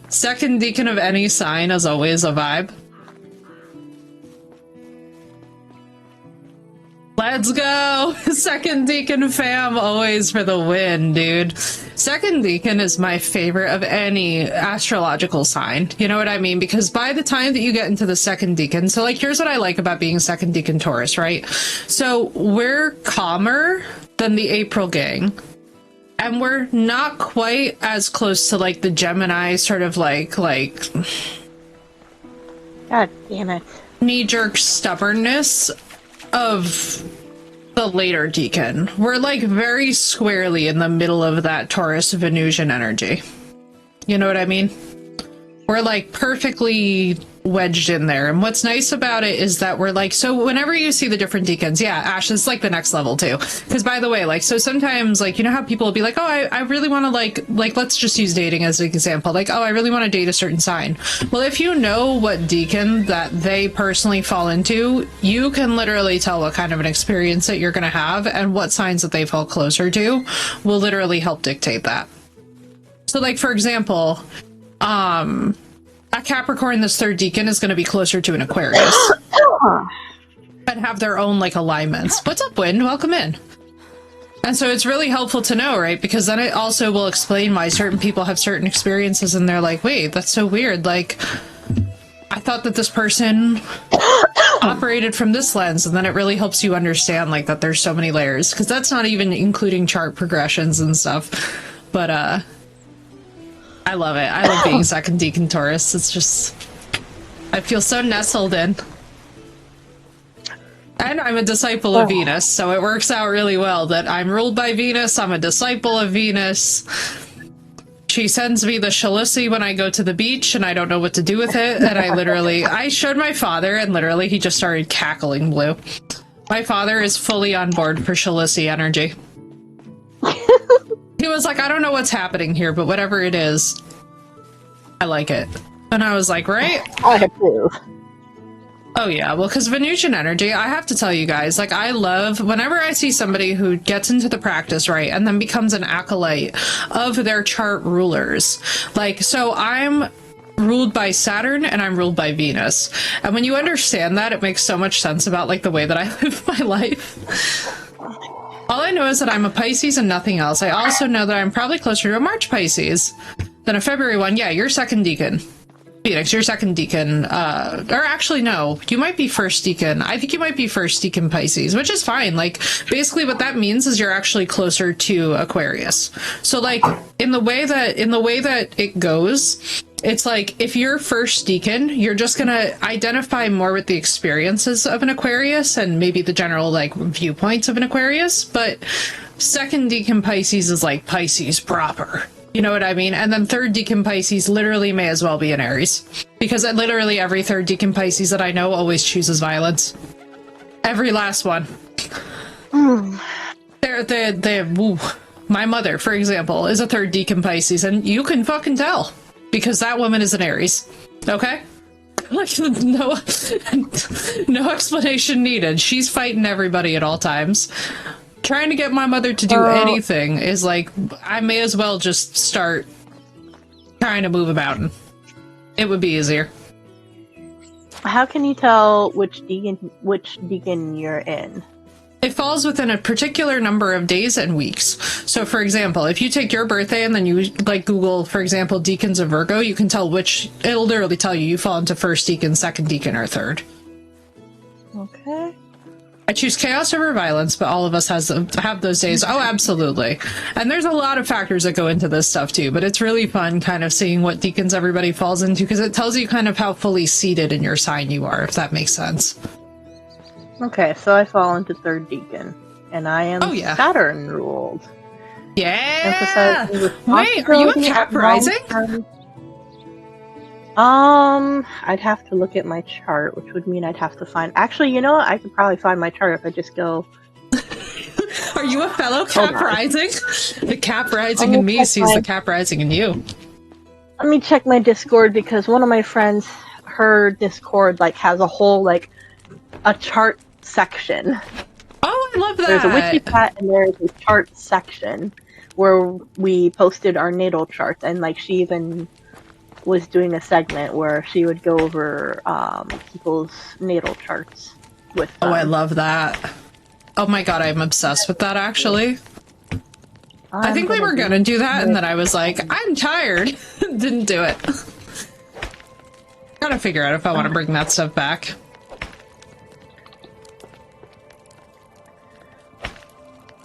Second Deacon of any sign is always a vibe. Let's go! Second Deacon fam, always for the win, dude. Second Deacon is my favorite of any astrological sign. You know what I mean? Because by the time that you get into the Second Deacon, so like here's what I like about being Second Deacon Taurus, right? So we're calmer than the April gang. And we're not quite as close to like the Gemini sort of like God damn it. knee-jerk stubbornness of the later Deacon. We're like very squarely in the middle of that Taurus Venusian energy. You know what I mean? We're like perfectly wedged in there. And what's nice about it is that we're like, so whenever you see the different Deacons, yeah, Ash, it's like the next level too. Because by the way, like, so sometimes like, you know how people will be like, oh, I really want to like, let's just use dating as an example. Like, oh, I really want to date a certain sign. Well, if you know what Deacon that they personally fall into, you can literally tell what kind of an experience that you're going to have, and what signs that they fall closer to will literally help dictate that. So like, for example, a Capricorn, this third Deacon, is going to be closer to an Aquarius. And have their own, like, alignments. What's up, Wind? Welcome in. And so it's really helpful to know, right? Because then it also will explain why certain people have certain experiences and they're like, wait, that's so weird. Like, I thought that this person operated from this lens, and then it really helps you understand like that there's so many layers, because that's not even including chart progressions and stuff. But I love it. I love being second Deacon Taurus. It's just, I feel so nestled in. And I'm a disciple of Venus, so it works out really well that I'm ruled by Venus, I'm a disciple of Venus. She sends me the Shalusi when I go to the beach, and I don't know what to do with it, and I showed my father, and literally he just started cackling blue. My father is fully on board for Shalusi energy. He was like, I don't know what's happening here, but whatever it is, I like it. And I was like, right? I approve. Oh yeah, well, because Venusian energy, I have to tell you guys, like, I love, whenever I see somebody who gets into the practice, right, and then becomes an acolyte of their chart rulers. Like, so I'm ruled by Saturn and I'm ruled by Venus. And when you understand that, it makes so much sense about, like, the way that I live my life. All I know is that I'm a Pisces and nothing else. I also know that I'm probably closer to a March Pisces than a February one. Yeah, you're second Deacon. Phoenix, you're second Deacon, or actually no, you might be first Deacon. I think you might be first Deacon Pisces, which is fine. Like, basically what that means is you're actually closer to Aquarius. So like, in the way that it goes, it's like, if you're first Deacon, you're just gonna identify more with the experiences of an Aquarius and maybe the general, like, viewpoints of an Aquarius, but second Deacon Pisces is like Pisces proper. You know what I mean? And then third Deacon Pisces literally may as well be an Aries. Because literally every third Deacon Pisces that I know always chooses violence. Every last one. My mother, for example, is a third Deacon Pisces, and you can fucking tell. Because that woman is an Aries. Okay? Like, no explanation needed. She's fighting everybody at all times. Trying to get my mother to do anything is like, I may as well just start trying to move a mountain. It would be easier. How can you tell which deacon you're in? It falls within a particular number of days and weeks. So, for example, if you take your birthday and then you, like, Google, for example, Deacons of Virgo, you can tell which, it'll literally tell you fall into first Deacon, second Deacon, or third. Okay. I choose chaos over violence, but all of us have those days. Oh, absolutely. And there's a lot of factors that go into this stuff too, but it's really fun kind of seeing what deacons everybody falls into, because it tells you kind of how fully seated in your sign you are, if that makes sense. Okay, so I fall into third Deacon, and I am Saturn ruled. Yeah! Wait, are you a Cap Rising? I'd have to look at my chart, which would mean I'd have to find... Actually, you know what? I could probably find my chart if I just go... Are you a fellow Cap Rising? The Cap Rising in me sees the Cap Rising in you. Let me check my Discord, because one of my friends, her Discord, like, has a whole, like, a chart section. Oh, I love that! There's a wiki chat, and there's a chart section where we posted our natal charts, and, like, she even... was doing a segment where she would go over people's natal charts with them. Oh, I love that. Oh my god, I'm obsessed with that, actually. I think we were gonna do that, and then I was like, I'm tired. Didn't do it. Gotta figure out if I want to bring that stuff back.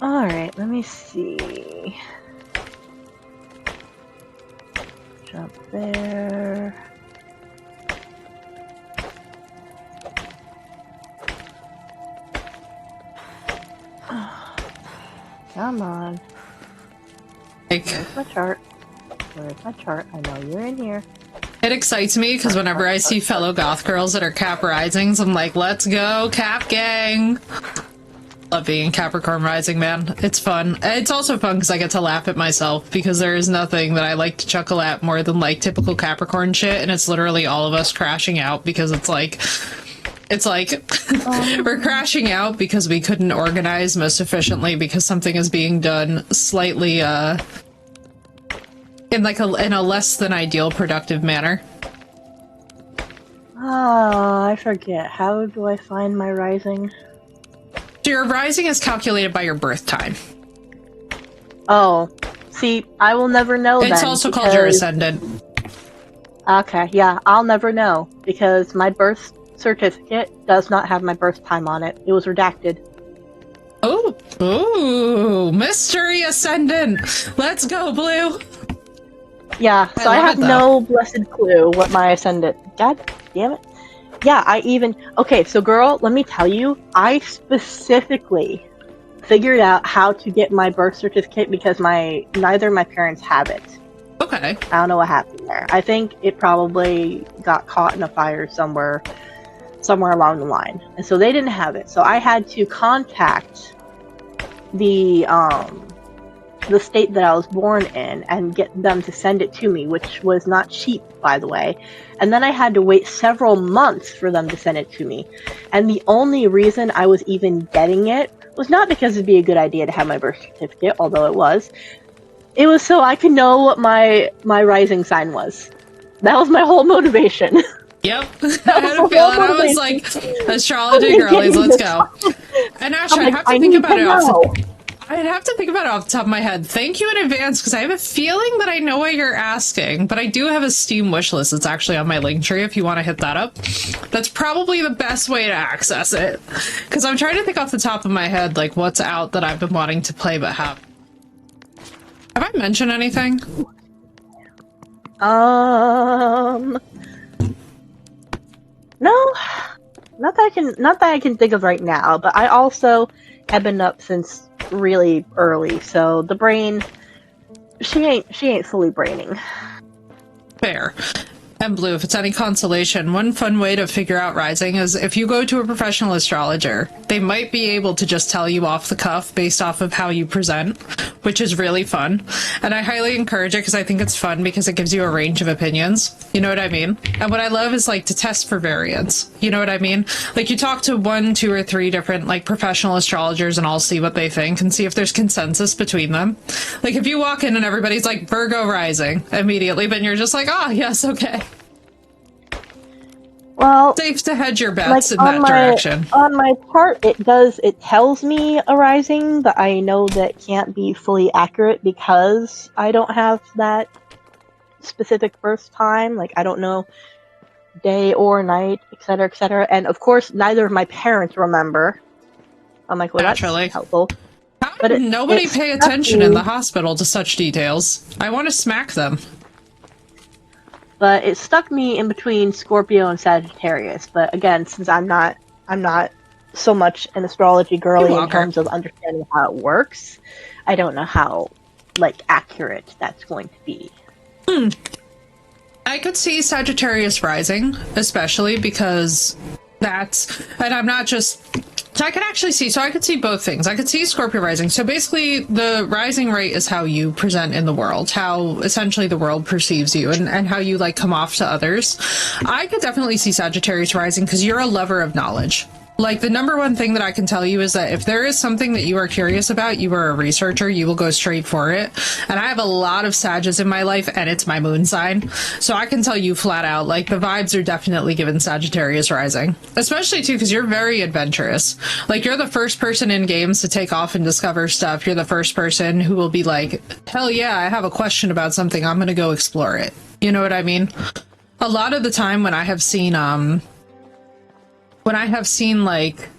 Alright, let me see. Up there. Come on. Where's my chart? Where's my chart? I know you're in here. It excites me because whenever I see fellow goth girls that are Cap Risings, I'm like, let's go, Cap Gang! Love being Capricorn Rising, man. It's fun. It's also fun because I get to laugh at myself, because there is nothing that I like to chuckle at more than, like, typical Capricorn shit, and it's literally all of us crashing out because it's like we're crashing out because we couldn't organize most efficiently because something is being done slightly in a less than ideal productive manner. I forget. How do I find my rising? So your rising is calculated by your birth time. Oh, see, I will never know. It's also called your ascendant. Okay, yeah, I'll never know because my birth certificate does not have my birth time on it. It was redacted. Oh, ooh, mystery ascendant. Let's go, Blue. Yeah, so I have no blessed clue what my ascendant. God damn it. Yeah, okay, so girl, let me tell you, I specifically figured out how to get my birth certificate because neither of my parents have it. Okay. I don't know what happened there. I think it probably got caught in a fire somewhere along the line. And so they didn't have it. So I had to contact the state that I was born in and get them to send it to me, which was not cheap, by the way. And then I had to wait several months for them to send it to me. And the only reason I was even getting it was not because it'd be a good idea to have my birth certificate, although it was. It was so I could know what my rising sign was. That was my whole motivation. Yep. I had a feeling. I was like, astrology girlies, let's go. And actually, I'd have to think about it off the top of my head. Thank you in advance, because I have a feeling that I know what you're asking, but I do have a Steam wishlist that's actually on my Linktree if you want to hit that up. That's probably the best way to access it, because I'm trying to think off the top of my head, like, what's out that I've been wanting to play but have. Have I mentioned anything? No, not that I can think of right now. But I also have been up since really early, so the brain, she ain't fully braining. Fair. And Blue, if it's any consolation, one fun way to figure out rising is if you go to a professional astrologer, they might be able to just tell you off the cuff based off of how you present, which is really fun. And I highly encourage it because I think it's fun because it gives you a range of opinions. You know what I mean? And what I love is like to test for variance. You know what I mean? Like you talk to 1, 2, or 3 different like professional astrologers and I'll see what they think and see if there's consensus between them. Like if you walk in and everybody's like Virgo rising immediately, but you're just like, oh, yes, okay. Well, safe to hedge your bets like in that direction. On my part, it tells me a rising, but I know that can't be fully accurate because I don't have that specific birth time. Like, I don't know day or night, etc., etc. And of course, neither of my parents remember. I'm like, well, naturally. That's helpful. How did nobody pay attention in the hospital to such details? I want to smack them. But it stuck me in between Scorpio and Sagittarius. But again, since I'm not so much an astrology girly in terms of understanding how it works, I don't know how like accurate that's going to be. I could see Sagittarius rising, especially because that's, and I'm not just, so I could actually see, so I could see both things. I could see Scorpio rising. So basically the rising rate is how you present in the world, how essentially the world perceives you and how you like come off to others. I could definitely see Sagittarius rising because you're a lover of knowledge. Like the number one thing that I can tell you is that if there is something that you are curious about, you are a researcher, you will go straight for it. And I have a lot of Sages in my life and it's my moon sign. So I can tell you flat out, like the vibes are definitely given Sagittarius rising, especially too, because you're very adventurous. Like you're the first person in games to take off and discover stuff. You're the first person who will be like, hell yeah, I have a question about something. I'm going to go explore it. You know what I mean? A lot of the time when I have seen, like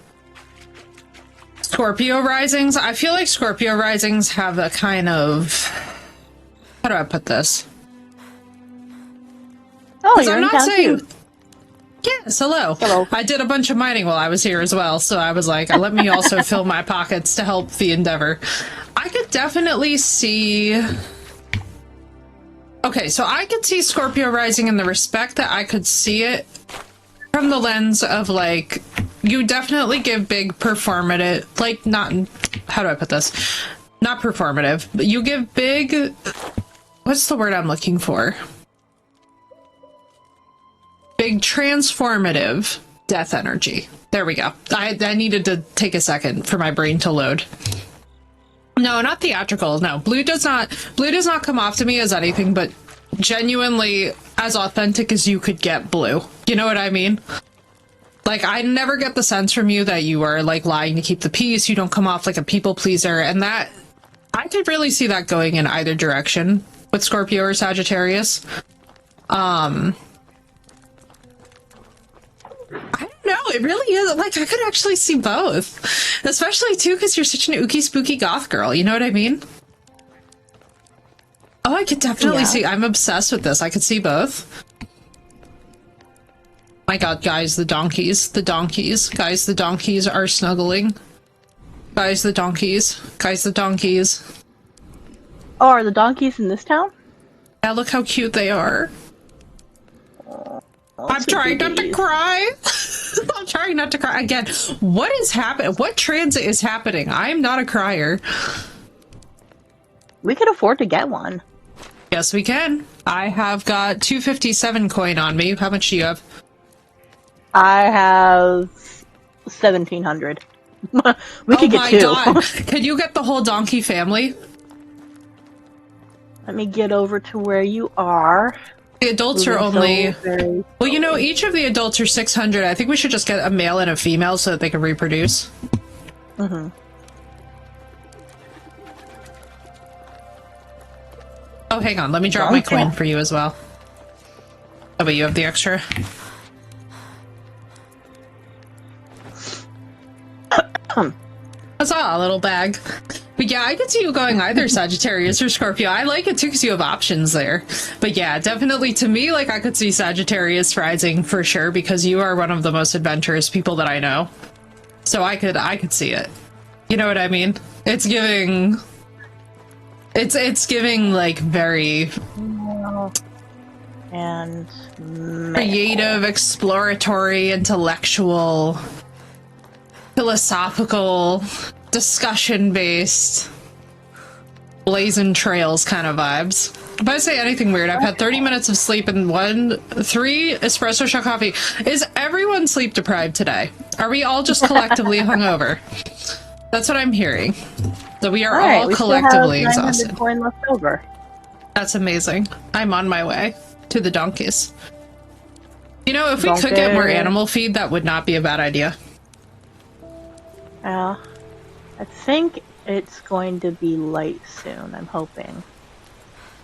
Scorpio risings, I feel like Scorpio risings have a kind of, how do I put this? Oh, you're I'm in not town saying too. Yes, hello. I did a bunch of mining while I was here as well, so I was like, let me also fill my pockets to help the endeavor. I could definitely see. Okay, so I could see Scorpio rising in the respect that I could see it from the lens of like, you definitely give big performative, like not, how do I put this? Not performative, but you give big, what's the word I'm looking for? Big transformative death energy. There we go. I needed to take a second for my brain to load. No, not theatrical. No, Blue does not come off to me as anything but genuinely as authentic as you could get, Blue. You know what I mean? Like, I never get the sense from you that you are, like, lying to keep the peace. You don't come off like a people pleaser. And that, I could really see that going in either direction with Scorpio or Sagittarius. I don't know. It really is. Like, I could actually see both. Especially, too, because you're such an ooky spooky goth girl. You know what I mean? Oh, I could definitely see. I'm obsessed with this. I could see both. My god, guys, the donkeys. The donkeys. Guys, the donkeys are snuggling. Guys, the donkeys. Guys, the donkeys. Oh, are the donkeys in this town? Yeah, look how cute they are. I'm trying not to cry. I'm trying not to cry. Again, what is happening? What transit is happening? I am not a crier. We could afford to get one. Yes, we can. I have got 257 coin on me. How much do you have? I have 1,700. We could get two. God. Can you get the whole donkey family? Let me get over to where you are. The adults are only... Well, you know, each of the adults are 600. I think we should just get a male and a female so that they can reproduce. Mm-hmm. Oh, hang on. Let me drop my coin for you as well. Oh, but you have the extra. That's all, a little bag. But yeah, I could see you going either Sagittarius or Scorpio. I like it too because you have options there. But yeah, definitely to me, like, I could see Sagittarius rising for sure because you are one of the most adventurous people that I know. So I could see it. You know what I mean? It's giving... It's giving, like, very... And... creative, exploratory, intellectual... philosophical, discussion-based, blazing trails kind of vibes. If I say anything weird, I've had 30 minutes of sleep and 3 espresso shot coffee. Is everyone sleep deprived today? Are we all just collectively hungover? That's what I'm hearing. So we are all collectively exhausted. Coin left over. That's amazing. I'm on my way to the donkeys. You know, if we could get more animal feed, that would not be a bad idea. I think it's going to be light soon. I'm hoping.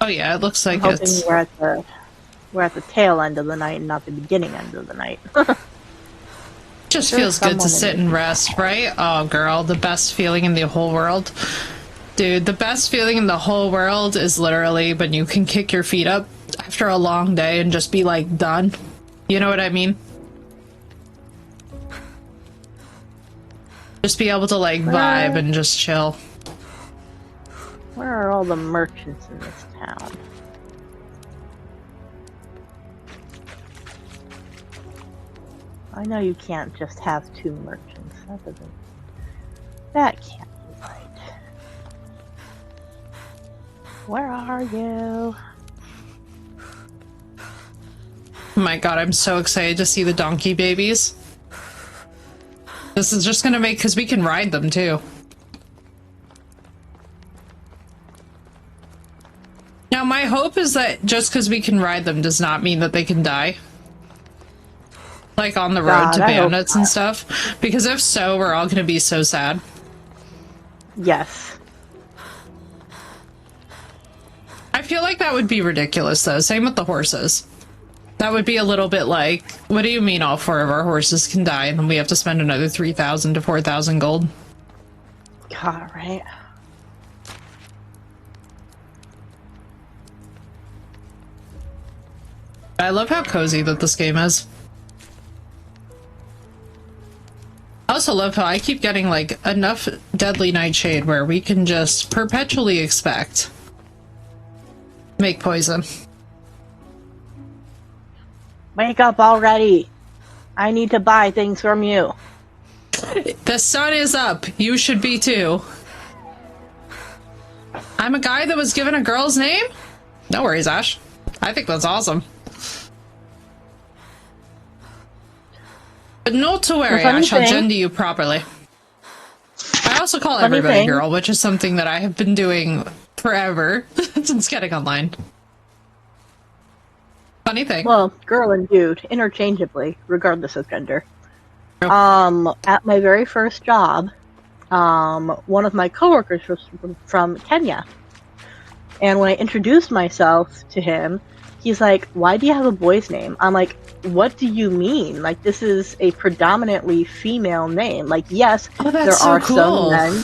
Oh yeah, it looks like it's. We're at the tail end of the night, and not the beginning end of the night. Just feels good to sit and rest, right? Oh, girl, the best feeling in the whole world, dude. The best feeling in the whole world is literally when you can kick your feet up after a long day and just be like done. You know what I mean? Just be able to, like, vibe and just chill. Where are all the merchants in this town? I know you can't just have 2 merchants. That can't be right. Where are you? Oh my god, I'm so excited to see the donkey babies. This is just gonna make, because we can ride them too. Now, my hope is that just because we can ride them does not mean that they can die. Like on the road to bandits and stuff. Because if so, we're all gonna be so sad. Yes. I feel like that would be ridiculous though. Same with the horses. That would be a little bit like, what do you mean all 4 of our horses can die and then we have to spend another 3,000 to 4,000 gold? God, right? I love how cozy that this game is. I also love how I keep getting, like, enough Deadly Nightshade where we can just perpetually expect make poison. Wake up already! I need to buy things from you. The sun is up. You should be too. I'm a guy that was given a girl's name? No worries, Ash. I think that's awesome. But not to worry, I shall gender you properly. I also call everybody girl, which is something that I have been doing forever since getting online. Funny thing. Well, girl and dude, interchangeably, regardless of gender. At my very first job, one of my coworkers was from Kenya. And when I introduced myself to him, He's like, why do you have a boy's name? I'm like, what do you mean? Like, this is a predominantly female name. Like, yes, there are some men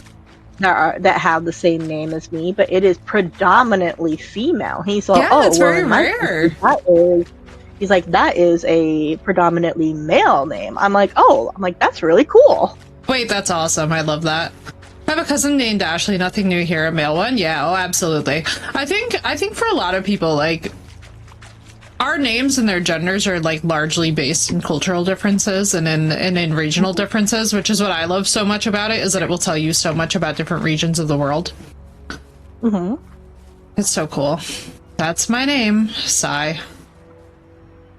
that have the same name as me, but it is predominantly female. He's like, that's very rare. He's like, that is a predominantly male name. I'm like, that's really cool. Wait, that's awesome. I love that. I have a cousin named Ashley. Nothing new here. A male one? Yeah, absolutely. I think for a lot of people, like, our names and their genders are like largely based in cultural differences and in regional differences, which is what I love so much about it, is that it will tell you so much about different regions of the world. Mm-hmm. It's so cool. That's my name, Sai.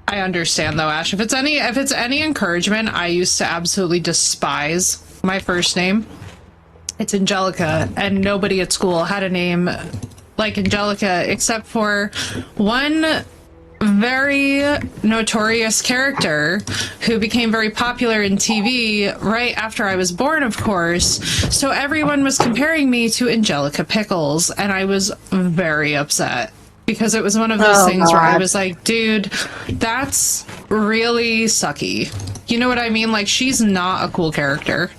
I understand though, Ash. If it's any encouragement, I used to absolutely despise my first name. It's Angelica, and nobody at school had a name like Angelica except for one very notorious character who became very popular in TV right after I was born, of course. So everyone was comparing me to Angelica Pickles, and I was very upset because it was one of those things where I was like, dude, that's really sucky. You know what I mean? Like, she's not a cool character.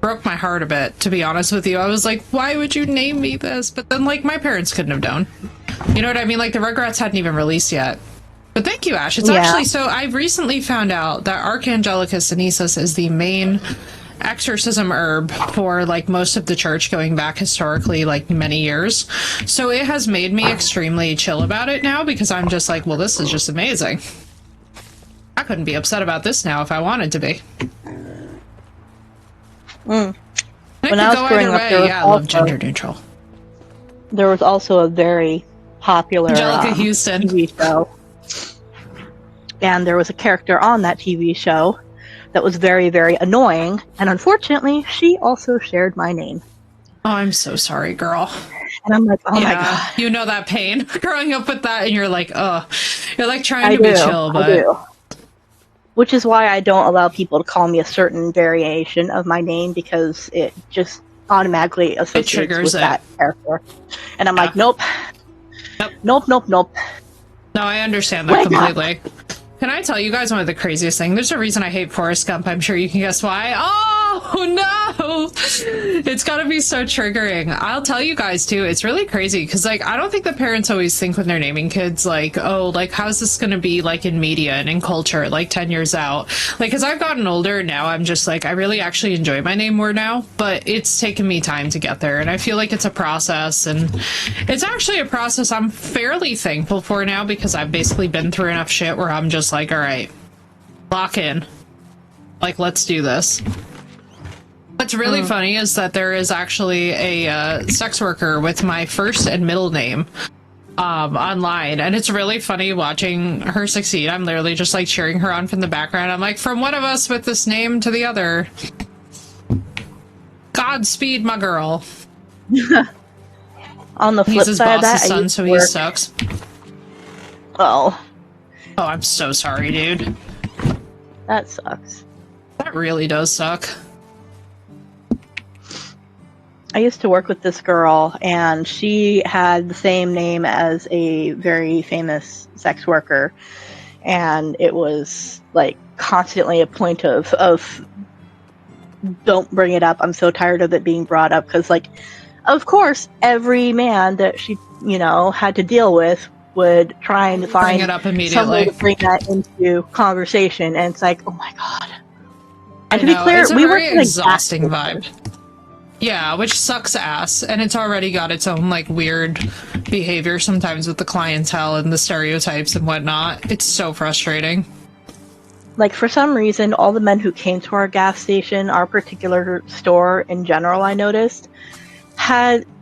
Broke my heart a bit, to be honest with you. I was like, why would you name me this? But then, like, my parents couldn't have known. You know what I mean? Like, the Rugrats hadn't even released yet. But thank you, Ash. It's actually, so I've recently found out that Archangelicus Annesus is the main exorcism herb for, like, most of the church going back historically, like, many years. So it has made me extremely chill about it now, because I'm just like, well, this is just amazing. I couldn't be upset about this now if I wanted to be. When I was growing up, I love gender neutral. There was also a very popular Angelica Houston TV show, and there was a character on that TV show that was very, very annoying, and unfortunately, she also shared my name. Oh, I'm so sorry, girl. And I'm like, oh my god. You know that pain growing up with that, and you're like, you're like trying to be chill, but. I do. Which is why I don't allow people to call me a certain variation of my name, because it just automatically associates with that character. And I'm like, nope. Nope. No, I understand that completely. Can I tell you guys one of the craziest things? There's a reason I hate Forrest Gump. I'm sure you can guess why. Oh, no! It's gotta be so triggering. I'll tell you guys, too. It's really crazy, because, like, I don't think the parents always think when they're naming kids, like, oh, like, how's this gonna be, like, in media and in culture, like, 10 years out? Like, as I've gotten older, now I'm just, like, I really actually enjoy my name more now, but it's taken me time to get there, and I feel like it's a process, and it's actually a process I'm fairly thankful for now, because I've basically been through enough shit where I'm just like, all right, lock in. Like, let's do this. What's really funny is that there is actually a sex worker with my first and middle name online, and it's really funny watching her succeed. I'm literally just like cheering her on from the background. I'm like, from one of us with this name to the other. Godspeed, my girl. On the flip side of that, he's his boss's son, so he sucks. Oh, I'm so sorry, dude. That sucks. That really does suck. I used to work with this girl, and she had the same name as a very famous sex worker, and it was like constantly a point of don't bring it up. I'm so tired of it being brought up, because, like, of course, every man that she, had to deal with would try and find it up immediately. some way to bring that into conversation, and it's like, oh my god. And to be clear, it's a we were very exhausting vibe. Yeah, which sucks ass, and it's already got its own, like, weird behavior sometimes with the clientele and the stereotypes and whatnot. It's so frustrating. Like, for some reason, all the men who came to our gas station, our particular store in general, I noticed,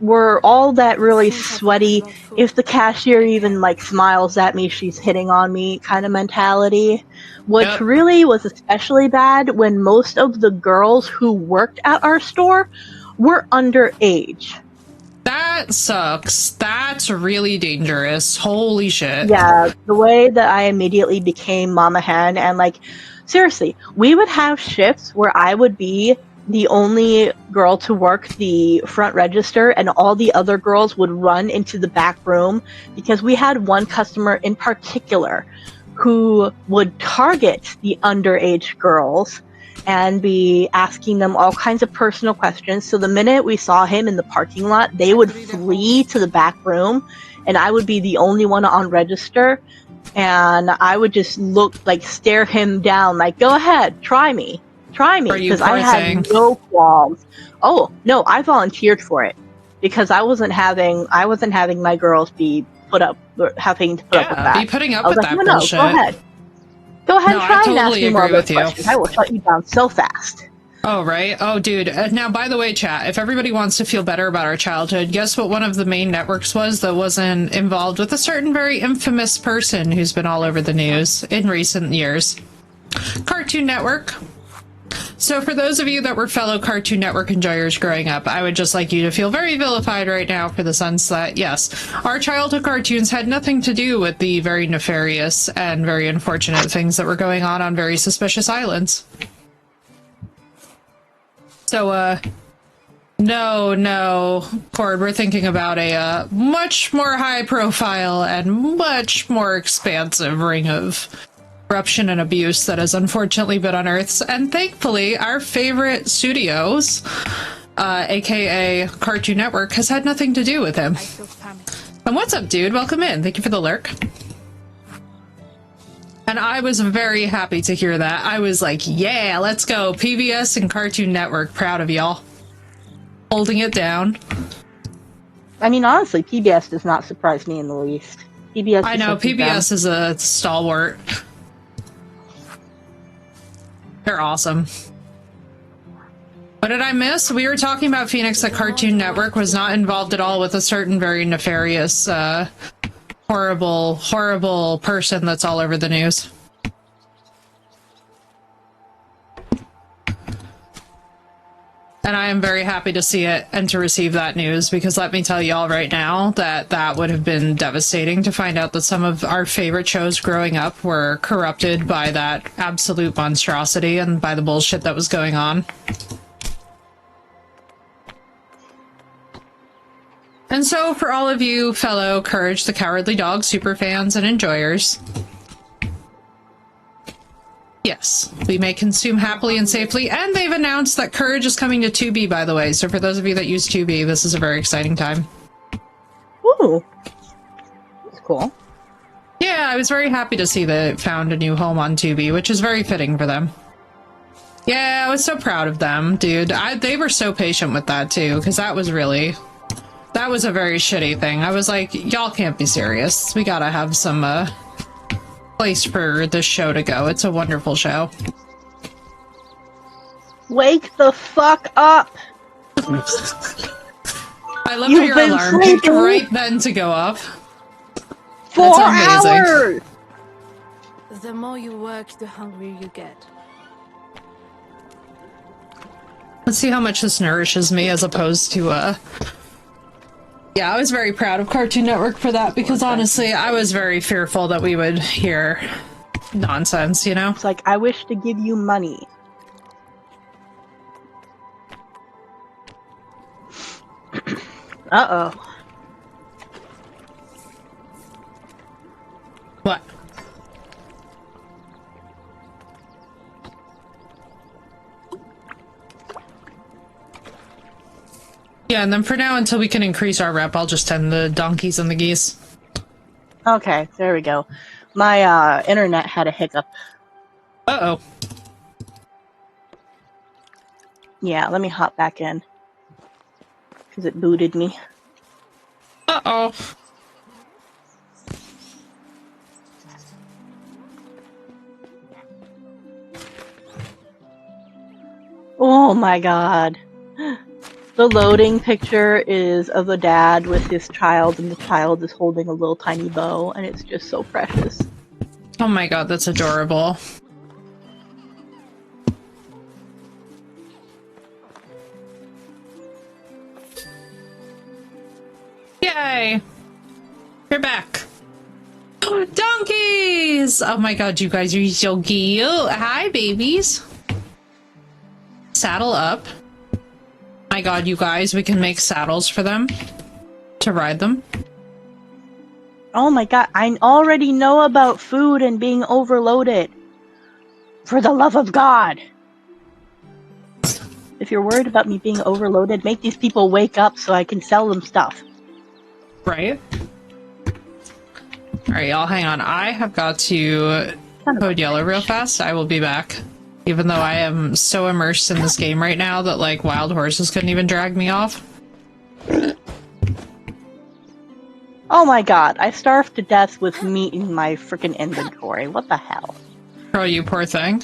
were all that really sweaty, if the cashier even, like, smiles at me, she's hitting on me kind of mentality. Which really was especially bad when most of the girls who worked at our store were underage. That sucks. That's really dangerous. Holy shit. Yeah, the way that I immediately became Mama Hen, and, like, seriously, we would have shifts where I would be the only girl to work the front register, and all the other girls would run into the back room because we had one customer in particular who would target the underage girls and be asking them all kinds of personal questions. So the minute we saw him in the parking lot, they would flee to the back room, and I would be the only one on register, and I would just stare him down, like, go ahead, try me, because I had no qualms. Oh no, I volunteered for it because I wasn't having my girls be having to put up with that. Be putting up with that bullshit. Go ahead and try and I ask totally me more agree of with those you. questions. I will shut you down so fast. Oh, right? Oh, dude. Now, by the way, chat, if everybody wants to feel better about our childhood, guess what one of the main networks was that wasn't involved with a certain very infamous person who's been all over the news in recent years? Cartoon Network. So for those of you that were fellow Cartoon Network enjoyers growing up, I would just like you to feel very vilified right now for the sense that, yes, our childhood cartoons had nothing to do with the very nefarious and very unfortunate things that were going on very suspicious islands. So, no, Cord, we're thinking about a much more high profile and much more expansive ring of corruption and abuse that has unfortunately been unearthed. And thankfully, our favorite studios, aka Cartoon Network, has had nothing to do with him. And what's up, dude? Welcome in. Thank you for the lurk. And I was very happy to hear that. I was like, yeah, let's go. PBS and Cartoon Network, proud of y'all. Holding it down. I mean, honestly, PBS does not surprise me in the least. PBS. I know, PBS is a stalwart. They're awesome. What did I miss? We were talking about Phoenix, that Cartoon Network was not involved at all with a certain very nefarious, horrible person that's all over the news. And I am very happy to see it and to receive that news, because let me tell y'all right now that would have been devastating to find out that some of our favorite shows growing up were corrupted by that absolute monstrosity and by the bullshit that was going on. And so, for all of you fellow Courage the Cowardly Dog superfans and enjoyers, yes, we may consume happily and safely, and they've announced that Courage is coming to Tubi, by the way, so for those of you that use Tubi, this is a very exciting time. Ooh. That's cool. Yeah, I was very happy to see that it found a new home on Tubi, which is very fitting for them. Yeah, I was so proud of them, dude. They were so patient with that, too, because that was a very shitty thing. I was like, y'all can't be serious. We gotta have some, place for this show to go. It's a wonderful show. Wake the fuck up! I love how your alarm picked right then to go off. 4 hours! The more you work, the hungrier you get. Let's see how much this nourishes me as opposed to, Yeah, I was very proud of Cartoon Network for that, because honestly, I was very fearful that we would hear nonsense, you know? It's like, I wish to give you money. Uh-oh. What? Yeah, and then for now, until we can increase our rep, I'll just tend the donkeys and the geese. Okay, there we go. My, internet had a hiccup. Uh-oh. Yeah, let me hop back in. Because it booted me. Uh-oh. Oh my god. The loading picture is of a dad with his child, and the child is holding a little tiny bow, and it's just so precious. Oh my god, that's adorable. Yay! You're back. Donkeys! Oh my god, you guys are so cute. Hi, babies. saddle up. My god, you guys, we can make saddles for them to ride them. Oh my god, I already know about food and being overloaded. For the love of God. If you're worried about me being overloaded, make these people wake up so I can sell them stuff. Right? Alright, y'all, hang on. I have got to code yellow real fast. I will be back. Even though I am so immersed in this game right now that, like, wild horses couldn't even drag me off. Oh my god, I starved to death with meat in my freaking inventory. What the hell? Oh, you poor thing.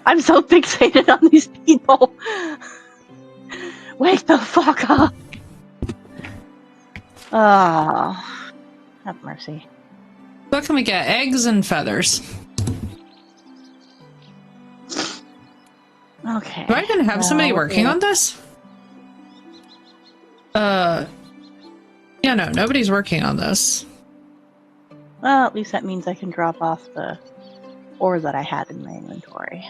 I'm so fixated on these people. Wake the fuck up. Oh, have mercy. What can we get? Eggs and feathers. Okay. Do I even have somebody working on this? Yeah, no, nobody's working on this. Well, at least that means I can drop off the ore that I had in my inventory.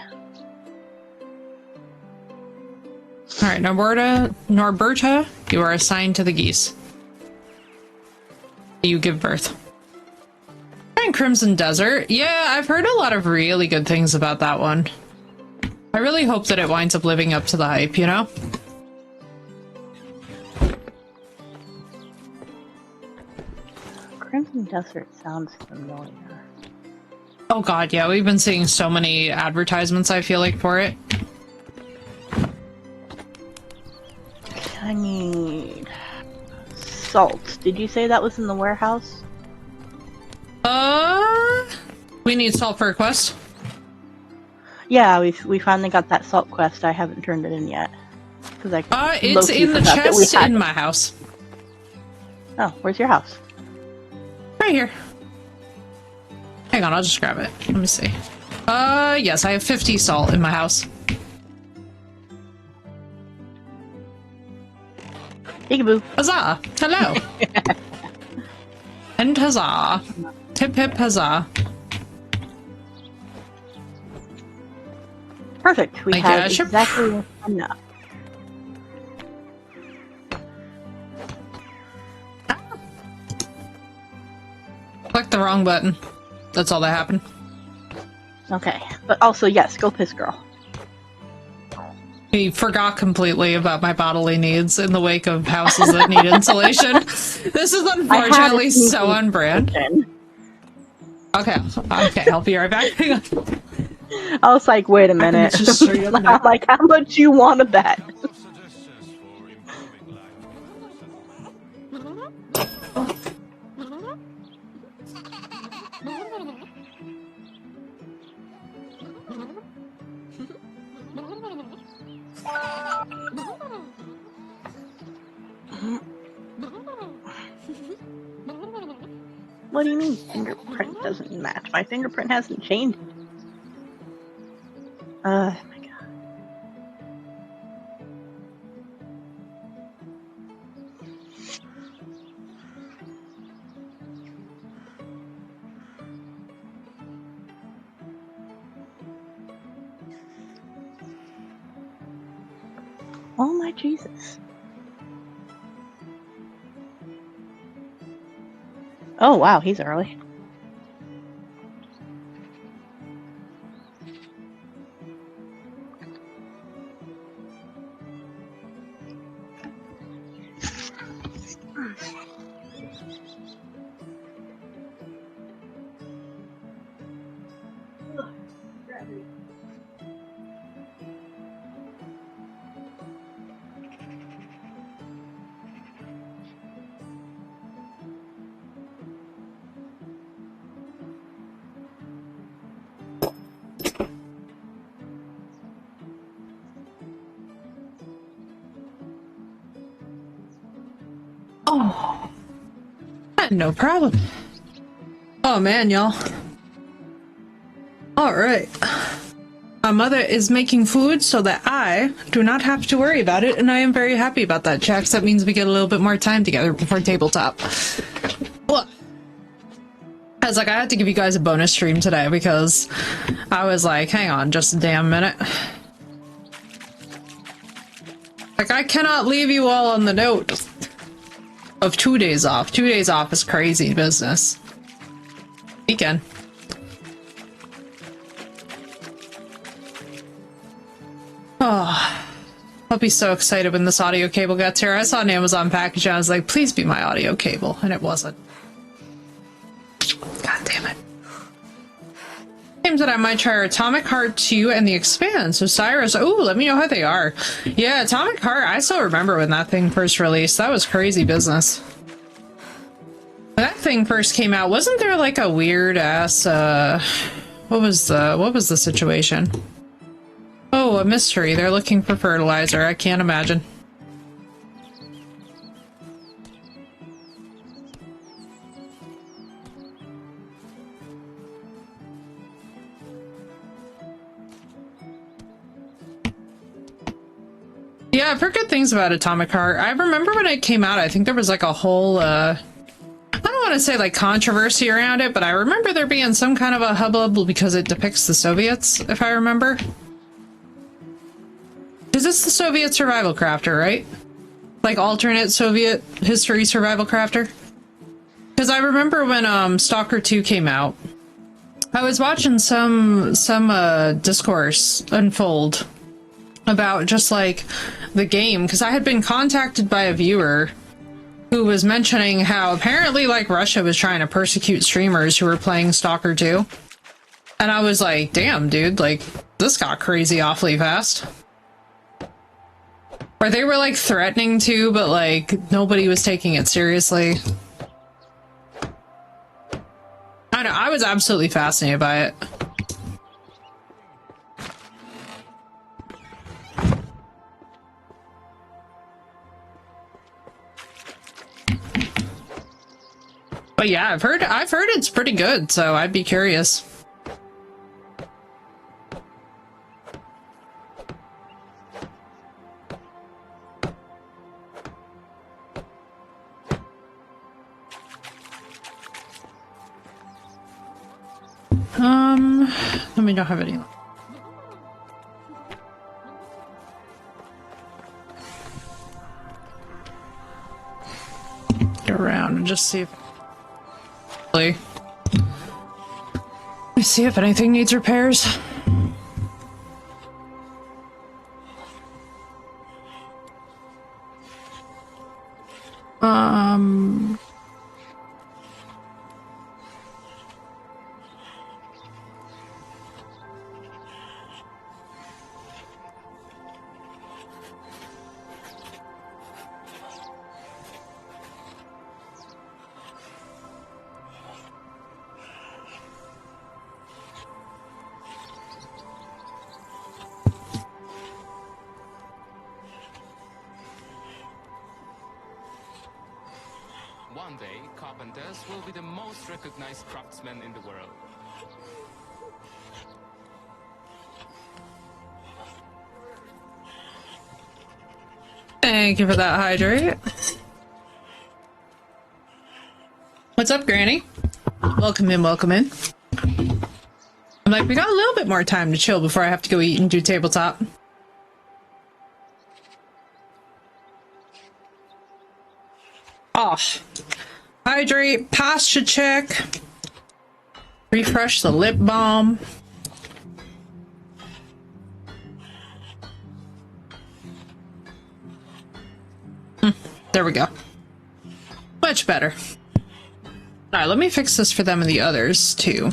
Alright, Norberta, you are assigned to the geese. You give birth. And Crimson Desert. Yeah, I've heard a lot of really good things about that one. I really hope that it winds up living up to the hype, you know? Crimson Desert sounds familiar. Oh god, yeah, we've been seeing so many advertisements, I feel like, for it. I need salt. Did you say that was in the warehouse? We need salt for a quest. Yeah, we finally got that salt quest. I haven't turned it in yet. It's in the chest in my house. Oh, where's your house? Right here. Hang on, I'll just grab it. Let me see. Yes, I have 50 salt in my house. Peekaboo. Huzzah! Hello! And huzzah! Hip hip huzzah! Perfect. We have exactly enough. Click the wrong button. That's all that happened. Okay, but also yes, go piss girl. He forgot completely about my bodily needs in the wake of houses that need insulation. This is unfortunately so on brand. Okay, I'll be right back. Hang on. I was like, wait a minute. I'm like, how much you want to bet? What do you mean fingerprint doesn't match? My fingerprint hasn't changed. My god. Oh my Jesus. Oh wow, he's early. Oh, no problem. Oh man, y'all. Alright. My mother is making food so that I do not have to worry about it, and I am very happy about that, Jax. That means we get a little bit more time together before tabletop. Well, I was like, I had to give you guys a bonus stream today because I was like, hang on just a damn minute. Like, I cannot leave you all on the note of 2 days off. 2 days off is crazy business. Weekend. Oh, I'll be so excited when this audio cable gets here. I saw an Amazon package and I was like, please be my audio cable. And it wasn't. God damn it. Games that I might try are Atomic Heart 2 and The Expanse. Osiris. Ooh, let me know how they are. Yeah, Atomic Heart. I still remember when that thing first released. That was crazy business. When that thing first came out, wasn't there like a weird ass, what was the situation? Oh, a mystery. They're looking for fertilizer. I can't imagine. Yeah, I've heard good things about Atomic Heart. I remember when it came out, I think there was like a whole, I don't want to say like controversy around it, but I remember there being some kind of a hubbub because it depicts the Soviets, if I remember. Because it's the Soviet survival crafter, right? Like alternate Soviet history survival crafter? Because I remember when Stalker 2 came out, I was watching some discourse unfold about just like the game, because I had been contacted by a viewer who was mentioning how apparently like Russia was trying to persecute streamers who were playing Stalker 2. And I was like, damn, dude, like this got crazy awfully fast. Or they were like threatening to, but like nobody was taking it seriously. I know, I was absolutely fascinated by it. But yeah, I've heard it's pretty good, so I'd be curious. Let me not have any. Go around and just see if. Let me see if anything needs repairs. One day, carpenters will be the most recognized craftsmen in the world. Thank you for that hydrate. What's up, Granny? Welcome in, welcome in. I'm like, we got a little bit more time to chill before I have to go eat and do tabletop. Oh. Hydrate, posture check. Refresh the lip balm. There we go. Much better. Alright, let me fix this for them and the others, too.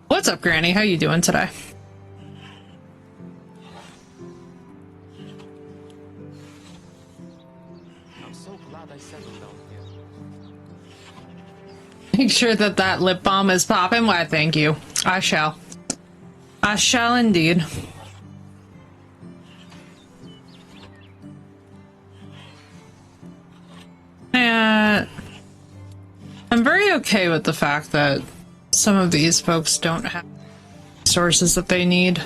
What's up, Granny? How you doing today? I'm so glad I settled down here. Make sure that that lip balm is popping. Why, thank you. I shall. I shall indeed. And I'm very okay with the fact that some of these folks don't have resources that they need.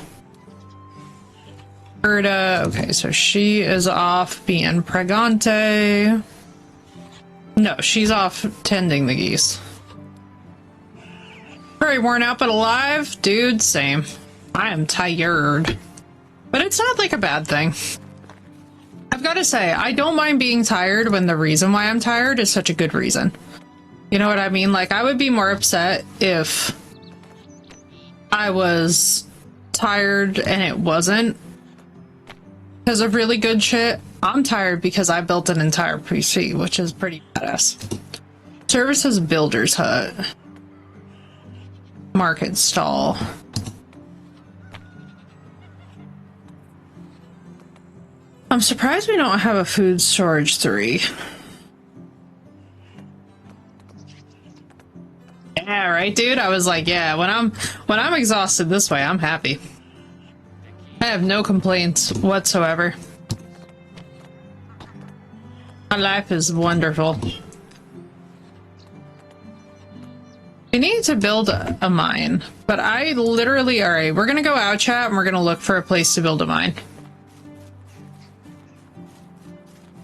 Gerda, okay, so she is off being pregante. No, she's off tending the geese. Very worn out but alive? Dude, same. I am tired. But it's not like a bad thing. I've got to say, I don't mind being tired when the reason why I'm tired is such a good reason. You know what I mean? Like, I would be more upset if I was tired and it wasn't because of really good shit. I'm tired because I built an entire PC, which is pretty badass. Services Builder's Hut. Market stall. I'm surprised we don't have a food storage 3. Yeah, right, dude? I was like, yeah, when I'm exhausted this way, I'm happy. I have no complaints whatsoever. My life is wonderful. We need to build a mine, but I literally, alright, we're gonna go out, chat, and we're gonna look for a place to build a mine.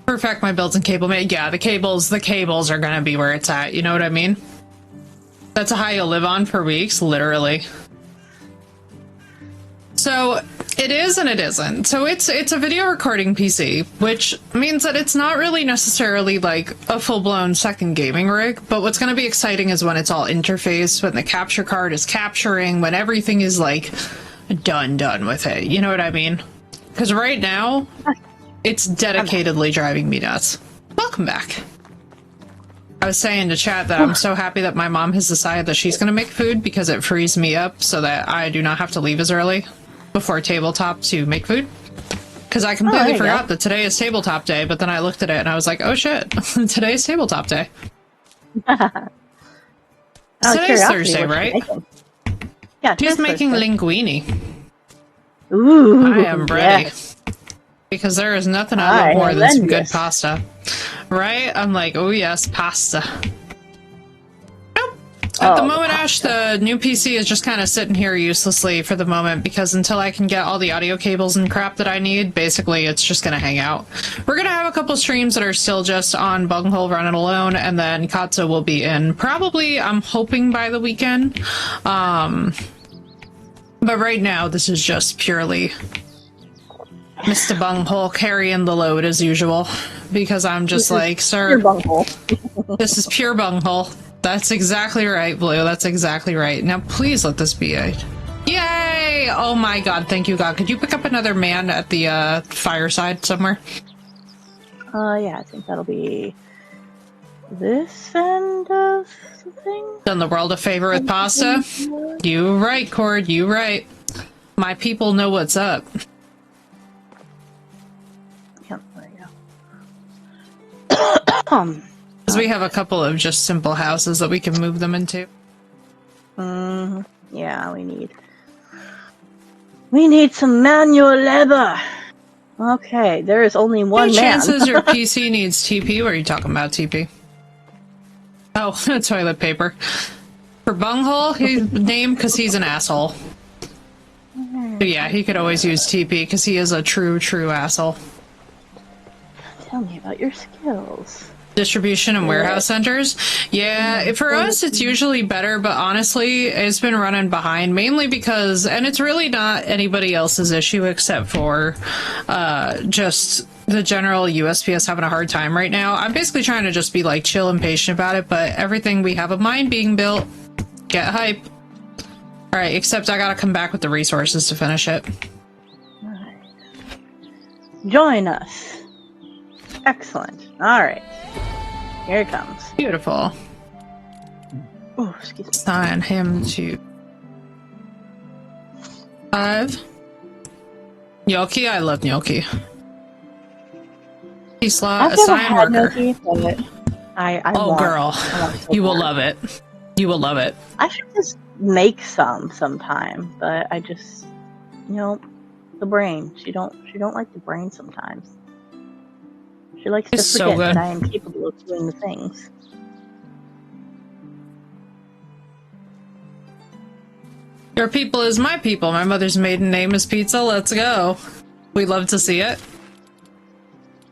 Perfect my builds and cable mate. Yeah, the cables are gonna be where it's at, you know what I mean? That's a high you'll live on for weeks, literally. So, it is and it isn't. So it's a video recording PC, which means that it's not really necessarily like a full-blown second gaming rig, but what's going to be exciting is when it's all interfaced, when the capture card is capturing, when everything is like done with it. You know what I mean? Because right now, it's dedicatedly driving me nuts. Welcome back. I was saying to chat that I'm so happy that my mom has decided that she's going to make food because it frees me up so that I do not have to leave as early before tabletop to make food. Because I completely forgot that today is tabletop day, but then I looked at it and I was like, oh shit, today is tabletop day. Today's Thursday, right? Yeah, she's making linguine. Ooh, I am ready. Yes. Because there is nothing I love more than some good pasta. Right? I'm like, oh yes, pasta. Nope. At the moment, Ash, the new PC is just kind of sitting here uselessly for the moment because until I can get all the audio cables and crap that I need, basically it's just going to hang out. We're going to have a couple streams that are still just on Bunghole running alone, and then Katsu will be in probably, I'm hoping, by the weekend. But right now, this is just purely Mr. Bunghole carrying the load as usual, because I'm just like, sir, this is pure bunghole. That's exactly right, Blue. That's exactly right. Now, please let this be a... Yay! Oh my god, thank you, God. Could you pick up another man at the fireside somewhere? Yeah, I think that'll be this end of something. Done the world a favor with pasta? You right, Cord, you right. My people know what's up. Because we have a couple of just simple houses that we can move them into. Yeah, we need some manual labor. Okay, there is only one man. Chances your PC needs TP? What are you talking about, TP? Oh, toilet paper. For Bunghole, he's named because he's an asshole. So yeah, he could always use TP because he is a true asshole. Tell me about your skills. Distribution and warehouse centers. Yeah, for us it's usually better, but honestly it's been running behind mainly because, and it's really not anybody else's issue except for just the general USPS having a hard time right now. I'm basically trying to just be like chill and patient about it, but everything we have a mine being built. Get hype. Alright, except I gotta come back with the resources to finish it. Alright. Join us. Excellent. Alright. Here it comes. Beautiful. Oh, excuse me. Assign him to 5. Gnocchi, I love gnocchi. Slot, assign worker. Gnocchi, but oh, girl. You will love it. You will love it. I should just make some sometime, but I just, the brain. She don't like the brain sometimes. She likes to forget that I am capable of doing the things. Your people is my people. My mother's maiden name is Pizza. Let's go. We love to see it.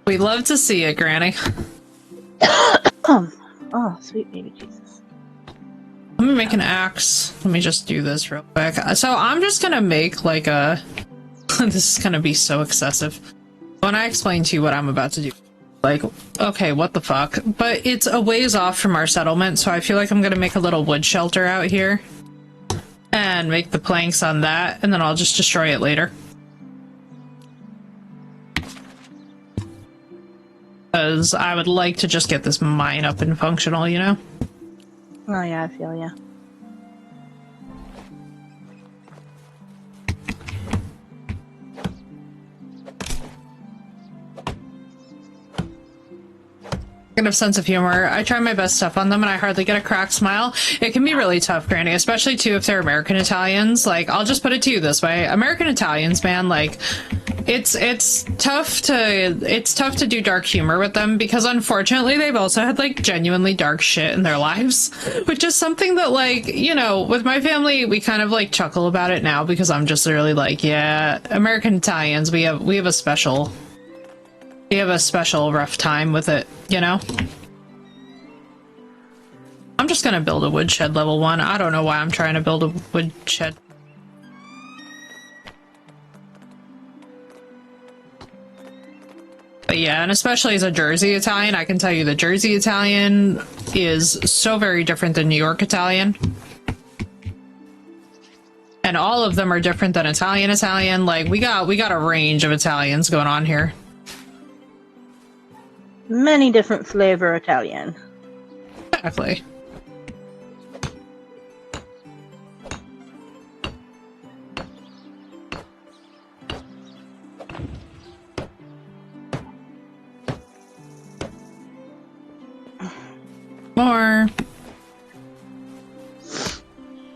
We love to see it, Granny. Oh, sweet baby Jesus. Let me make an axe. Let me just do this real quick. So I'm just gonna make like a... This is gonna be so excessive. When I explain to you what I'm about to do, like, okay, what the fuck? But it's a ways off from our settlement, so I feel like I'm gonna make a little wood shelter out here. And make the planks on that, and then I'll just destroy it later. Because I would like to just get this mine up and functional, you know? Oh yeah, I feel ya. Of sense of humor. I try my best stuff on them and I hardly get a cracked smile. It can be really tough, Granny, especially too if they're American Italians. Like, I'll just put it to you this way. American Italians, man, like, it's tough to do dark humor with them because unfortunately they've also had like genuinely dark shit in their lives, which is something that, like, you know, with my family we kind of like chuckle about it now because I'm just really like, yeah, American Italians, we have a special rough time with it, you know? I'm just gonna build a woodshed level 1. I don't know why I'm trying to build a woodshed. But yeah, and especially as a Jersey Italian, I can tell you the Jersey Italian is so very different than New York Italian. And all of them are different than Italian. Like, we got a range of Italians going on here. Many different flavor Italian. Exactly. More.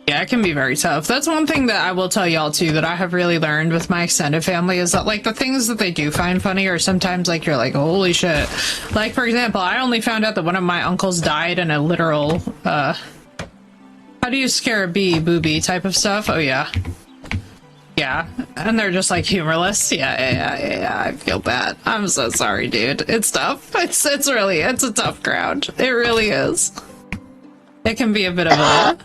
Yeah, it can be very tough. That's one thing that I will tell y'all too that I have really learned with my extended family is that, like, the things that they do find funny are sometimes like you're like, holy shit. Like, for example, I only found out that one of my uncles died in a literal how do you scare a bee, booby type of stuff. Oh yeah. Yeah. And they're just like humorless. Yeah, I feel bad. I'm so sorry, dude. It's tough. It's a tough crowd. It really is. It can be a bit of a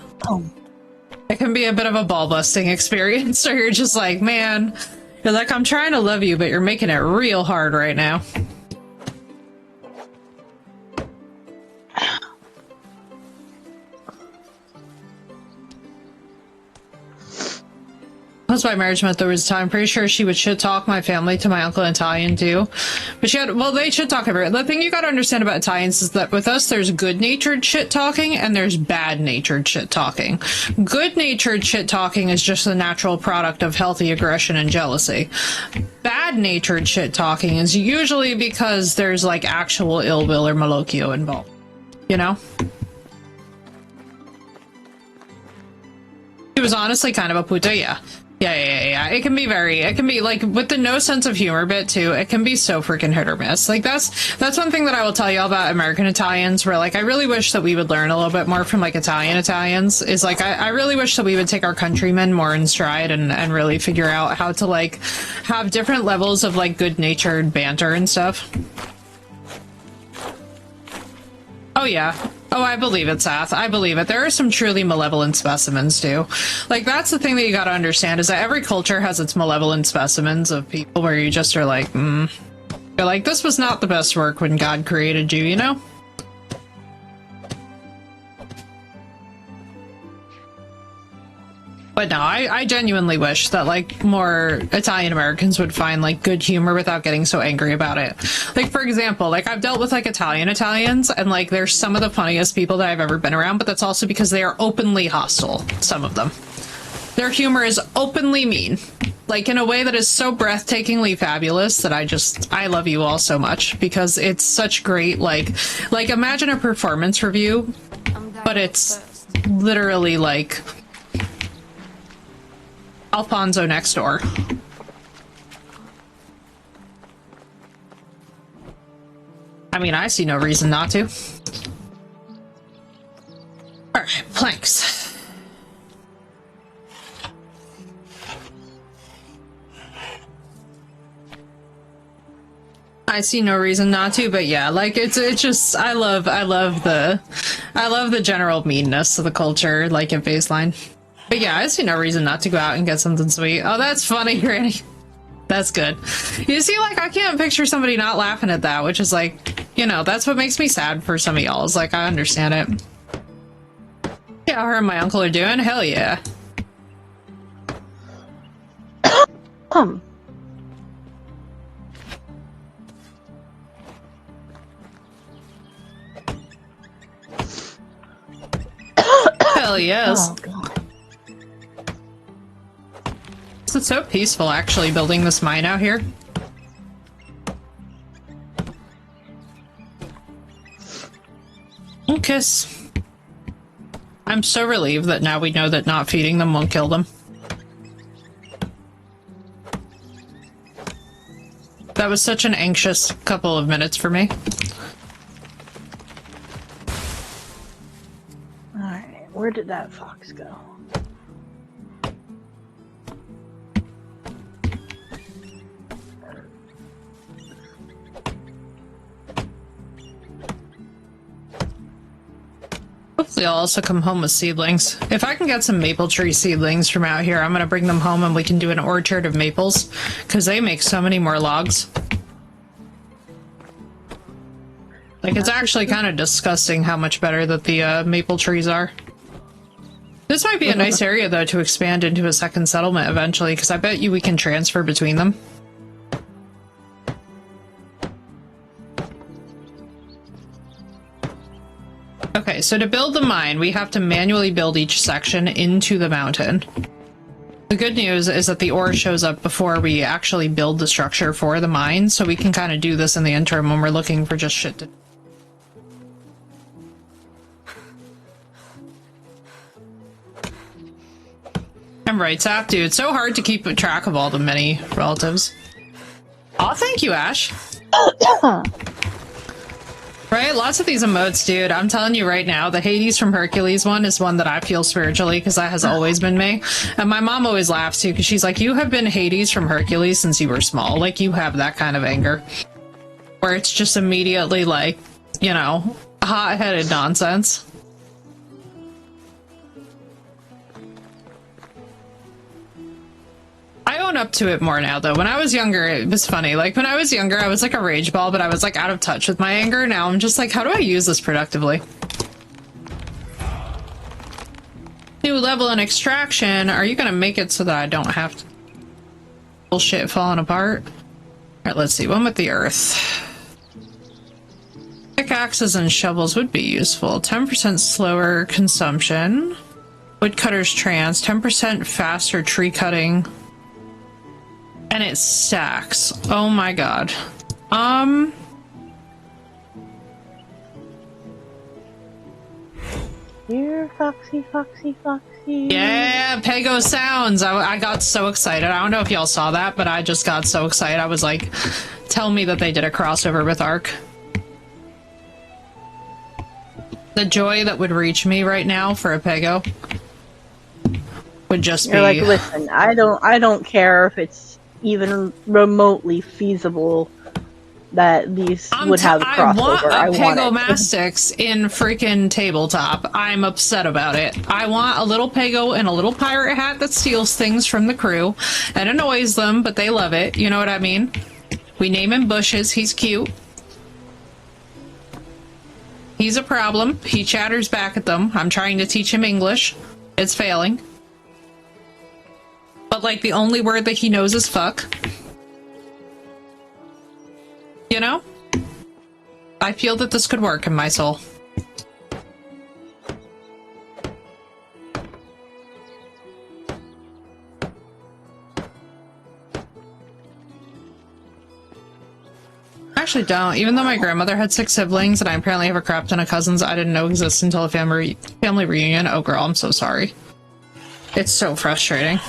It can be a bit of a ball-busting experience, or you're just like, man, you're like, I'm trying to love you, but you're making it real hard right now. That's why marriage meant there was a time. I'm pretty sure she would shit talk my family to my uncle Italian too. But they shit talk everyone. The thing you gotta understand about Italians is that with us, there's good-natured shit talking and there's bad-natured shit talking. Good-natured shit talking is just the natural product of healthy aggression and jealousy. Bad-natured shit talking is usually because there's like actual ill will or malocchio involved. You know? He was honestly kind of a puto, yeah. Yeah. It can be like with the no sense of humor bit too. It can be so freaking hit or miss. Like that's one thing that I will tell you about American Italians where like I really wish that we would learn a little bit more from like Italians is like I really wish that we would take our countrymen more in stride and really figure out how to like have different levels of like good-natured banter and stuff. Oh yeah. Oh, I believe it, Sath. I believe it. There are some truly malevolent specimens, too. Like, that's the thing that you gotta understand, is that every culture has its malevolent specimens of people where you just are like, You're like, this was not the best work when God created you, you know? But no, I genuinely wish that, like, more Italian Americans would find, like, good humor without getting so angry about it. Like, for example, like, I've dealt with, like, Italians, and, like, they're some of the funniest people that I've ever been around, but that's also because they are openly hostile, some of them. Their humor is openly mean. Like, in a way that is so breathtakingly fabulous that I love you all so much, because it's such great, like, imagine a performance review, but it's literally, like... Alfonso next door. I mean, I see no reason not to. Alright, planks. I see no reason not to, but yeah, like it's just I love the general meanness of the culture, like at baseline. But yeah, I see no reason not to go out and get something sweet. Oh, that's funny, Granny. That's good. You see, like, I can't picture somebody not laughing at that, which is like, you know, that's what makes me sad for some of y'all. Is like, I understand it. Yeah, her and my uncle are doing? Hell yeah. Hell yes. Oh, God. It's so peaceful, actually, building this mine out here. Kiss. I'm so relieved that now we know that not feeding them won't kill them. That was such an anxious couple of minutes for me. Alright, where did that fox go? Hopefully I'll also come home with seedlings. If I can get some maple tree seedlings from out here, I'm gonna bring them home and we can do an orchard of maples, because they make so many more logs. Like, it's actually kind of disgusting how much better that the maple trees are. This might be a nice area, though, to expand into a second settlement eventually, because I bet you we can transfer between them. Okay, so to build the mine, we have to manually build each section into the mountain. The good news is that the ore shows up before we actually build the structure for the mine, so we can kind of do this in the interim when we're looking for just shit to... I'm right, Zap, dude. It's so hard to keep track of all the many relatives. Aw, thank you, Ash. Right? Lots of these emotes, dude. I'm telling you right now, the Hades from Hercules one is one that I feel spiritually, because that has always been me. And my mom always laughs, too, because she's like, you have been Hades from Hercules since you were small. Like, you have that kind of anger. Where it's just immediately, like, you know, hot-headed nonsense. I own up to it more now, though. When I was younger, it was funny. Like, when I was younger, I was like a rage ball, but I was like out of touch with my anger. Now I'm just like, how do I use this productively? New level in extraction. Are you gonna make it so that I don't have to... bullshit falling apart? Alright, let's see. One with the earth. Pickaxes and shovels would be useful. 10% slower consumption. Woodcutter's trance. 10% faster tree cutting. And it stacks. Oh my god. Here, Foxy, Foxy, Foxy. Yeah, Pego sounds. I got so excited. I don't know if y'all saw that, but I just got so excited. I was like, tell me that they did a crossover with Ark. The joy that would reach me right now for a Pego would just be... You're like, listen, I don't care if it's even remotely feasible that these would have a crossover. I want a Pegomastix in freaking tabletop. I'm upset about it. I want a little Pego in a little pirate hat that steals things from the crew and annoys them, but they love it. You know what I mean? We name him Bushes. He's cute. He's a problem. He chatters back at them. I'm trying to teach him English. It's failing. But, like, the only word that he knows is fuck. You know? I feel that this could work in my soul. I actually don't. Even though my grandmother had 6 siblings and I apparently have a crap ton of cousins I didn't know exist until a family reunion. Oh, girl, I'm so sorry. It's so frustrating.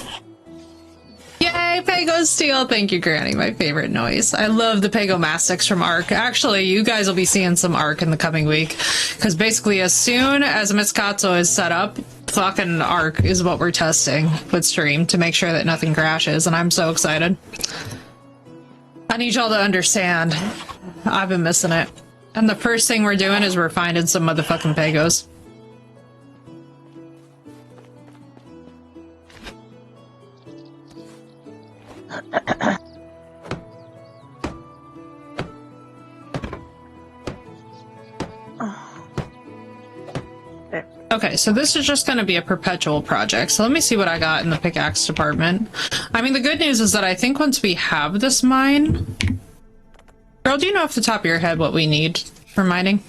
Yay, Pego Steel! Thank you, Granny. My favorite noise. I love the Pegomastix from Ark. Actually, you guys will be seeing some Ark in the coming week. Because basically, as soon as Miskatso is set up, fucking Ark is what we're testing with stream to make sure that nothing crashes. And I'm so excited. I need y'all to understand. I've been missing it. And the first thing we're doing is we're finding some motherfucking Pagos. Okay, so this is just going to be a perpetual project. So let me see what I got in the pickaxe department. I mean, the good news is that I think once we have this mine... Girl, do you know off the top of your head what we need for mining?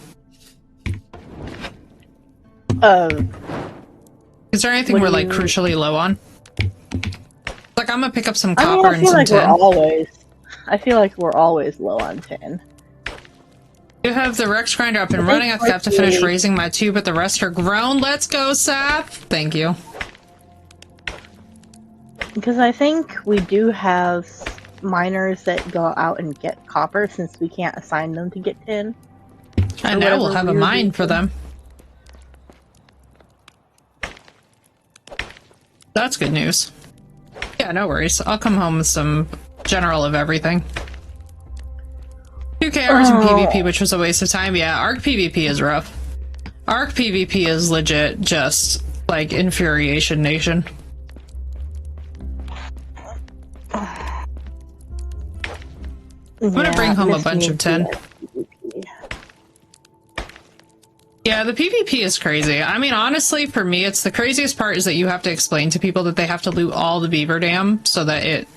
Is there anything we're, like, crucially low on? Like, I'm gonna pick up some copper and some tin. I feel like we're always low on tin. You have the Rex grinder up and running. I have to finish raising my two, but the rest are grown. Let's go, Saf! Thank you. Because I think we do have miners that go out and get copper since we can't assign them to get tin. I know, we'll have a mine for them. That's good news. Yeah, no worries. I'll come home with some general of everything. 2k hours in PvP, which was a waste of time. Yeah, Arc PvP is rough. Arc PvP is legit just, like, infuriation nation. I'm gonna bring home a bunch of tin. Yeah, the PvP is crazy. I mean, honestly, for me, it's the craziest part is that you have to explain to people that they have to loot all the beaver dam so that it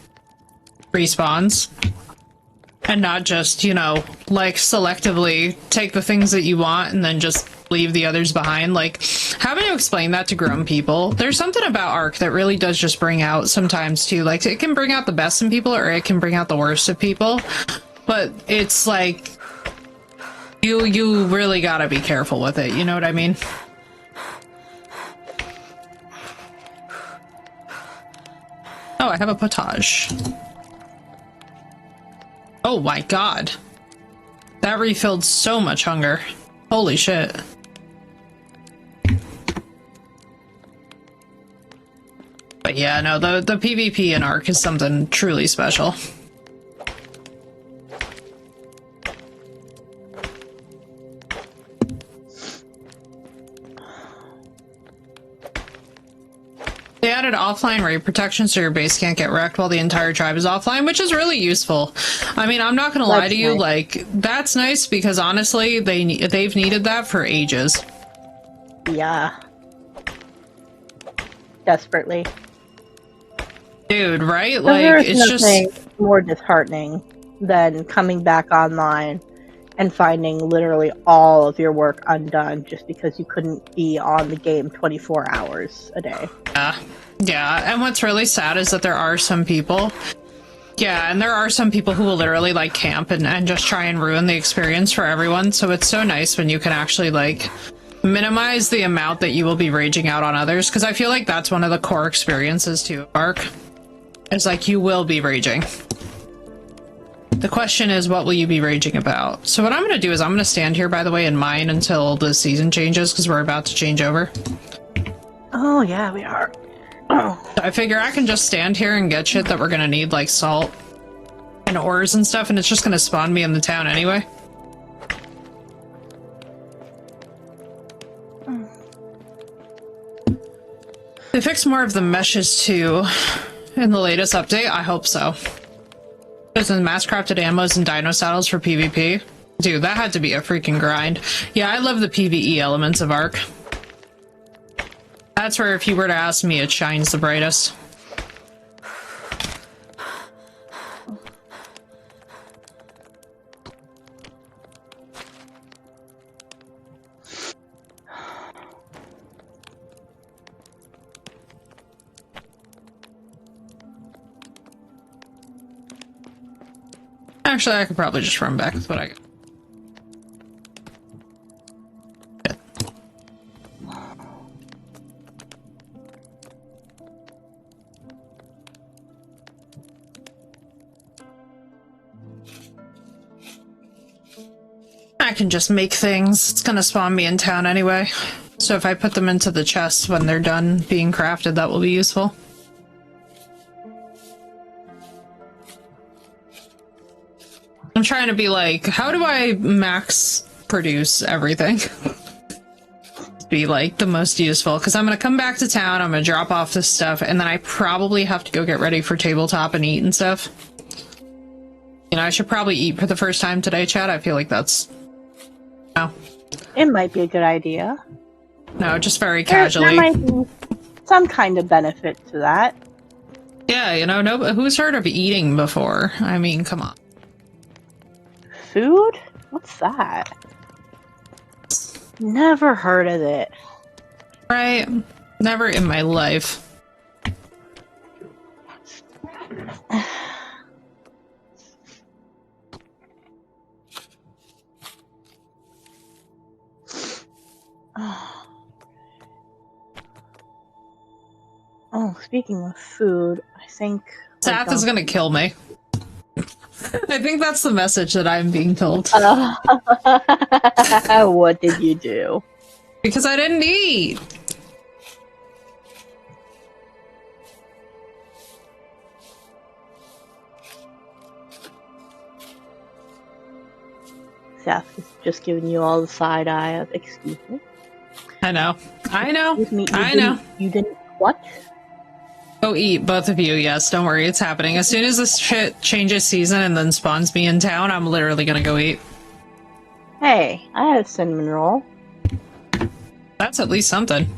respawns. And not just, you know, like, selectively take the things that you want and then just leave the others behind. Like, having to explain that to grown people, there's something about Ark that really does just bring out sometimes, too. Like, it can bring out the best in people or it can bring out the worst of people. But it's like, you really gotta be careful with it, you know what I mean? Oh, I have a potage. Oh my god. That refilled so much hunger. Holy shit. But yeah, no, the PvP in Ark is something truly special. They added offline raid protection so your base can't get wrecked while the entire tribe is offline, which is really useful. I mean, I'm not gonna lie to you, like, that's nice because honestly, they've needed that for ages. Yeah. Desperately. Dude, right? Like, it's just more disheartening than coming back online and finding literally all of your work undone just because you couldn't be on the game 24 hours a day. Yeah, and what's really sad is that there are some people, and there are some people who will literally, like, camp and just try and ruin the experience for everyone, so it's so nice when you can actually, like, minimize the amount that you will be raging out on others, because I feel like that's one of the core experiences, too, of Ark. It's like, you will be raging. The question is, what will you be raging about? So what I'm going to do is I'm going to stand here, by the way, and mine until the season changes, because we're about to change over. Oh, yeah, we are. Oh. I figure I can just stand here and get shit that we're going to need, like salt and ores and stuff, and it's just going to spawn me in the town anyway. They fixed more of the meshes, too, in the latest update. I hope so. There's the mass-crafted ammos and dino saddles for PvP. Dude, that had to be a freaking grind. Yeah, I love the PvE elements of Ark. That's where, if you were to ask me, it shines the brightest. Actually, I could probably just run back with what I got. I can just make things. It's gonna spawn me in town anyway. So if I put them into the chest when they're done being crafted, that will be useful. I'm trying to be like, how do I max produce everything? Be like the most useful, because I'm gonna come back to town, I'm gonna drop off this stuff, and then I probably have to go get ready for tabletop and eat and stuff. You know, I should probably eat for the first time today, Chad. I feel like that's... No. It might be a good idea. No, just very casually. There might be some kind of benefit to that. Yeah, you know, no, who's heard of eating before? I mean, come on. Food? What's that? Never heard of it. Right? Never in my life. Oh, speaking of food, I think... Seth is gonna kill me. I think that's the message that I'm being told. What did you do? Because I didn't eat! Seth is just giving you all the side eye of, excuse me? I know. I know. I know. You didn't what? Go eat, both of you. Yes, don't worry, it's happening. As soon as this shit changes season and then spawns me in town, I'm literally gonna go eat. Hey, I had a cinnamon roll. That's at least something.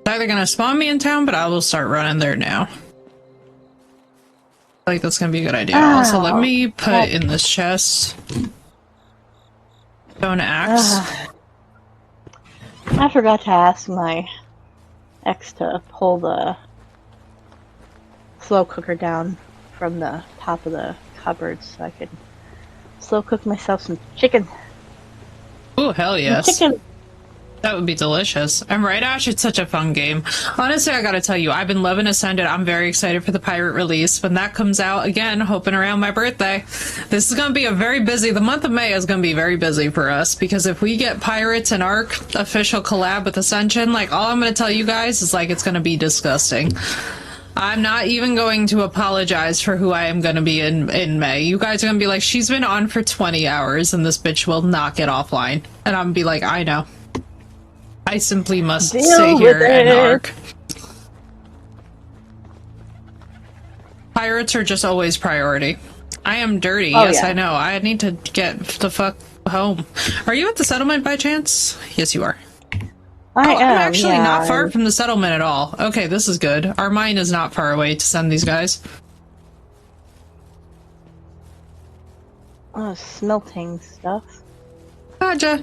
It's either gonna spawn me in town, but I will start running there now. I feel like that's gonna be a good idea. Also, let me put in this chest stone axe. I forgot to ask my ex to pull the slow cooker down from the top of the cupboard so I could slow cook myself some chicken. Oh, hell yes. Chicken. That would be delicious. I'm right, Ash. It's such a fun game. Honestly, I gotta tell you, I've been loving Ascended. I'm very excited for the pirate release. When that comes out, again, hoping around my birthday. This is gonna be the month of May is gonna be very busy for us, because if we get Pirates and Ark official collab with Ascension, like, all I'm gonna tell you guys is, like, it's gonna be disgusting. I'm not even going to apologize for who I am going to be in May. You guys are going to be like, she's been on for 20 hours and this bitch will not get offline. And I'm going to be like, I know. I simply must stay here and Ark. Pirates are just always priority. I am dirty. Oh, yes, yeah. I know. I need to get the fuck home. Are you at the settlement by chance? Yes, you are. I am, I'm actually yeah. not far from the settlement at all. Okay, this is good. Our mine is not far away to send these guys. Oh, smelting stuff. Baja.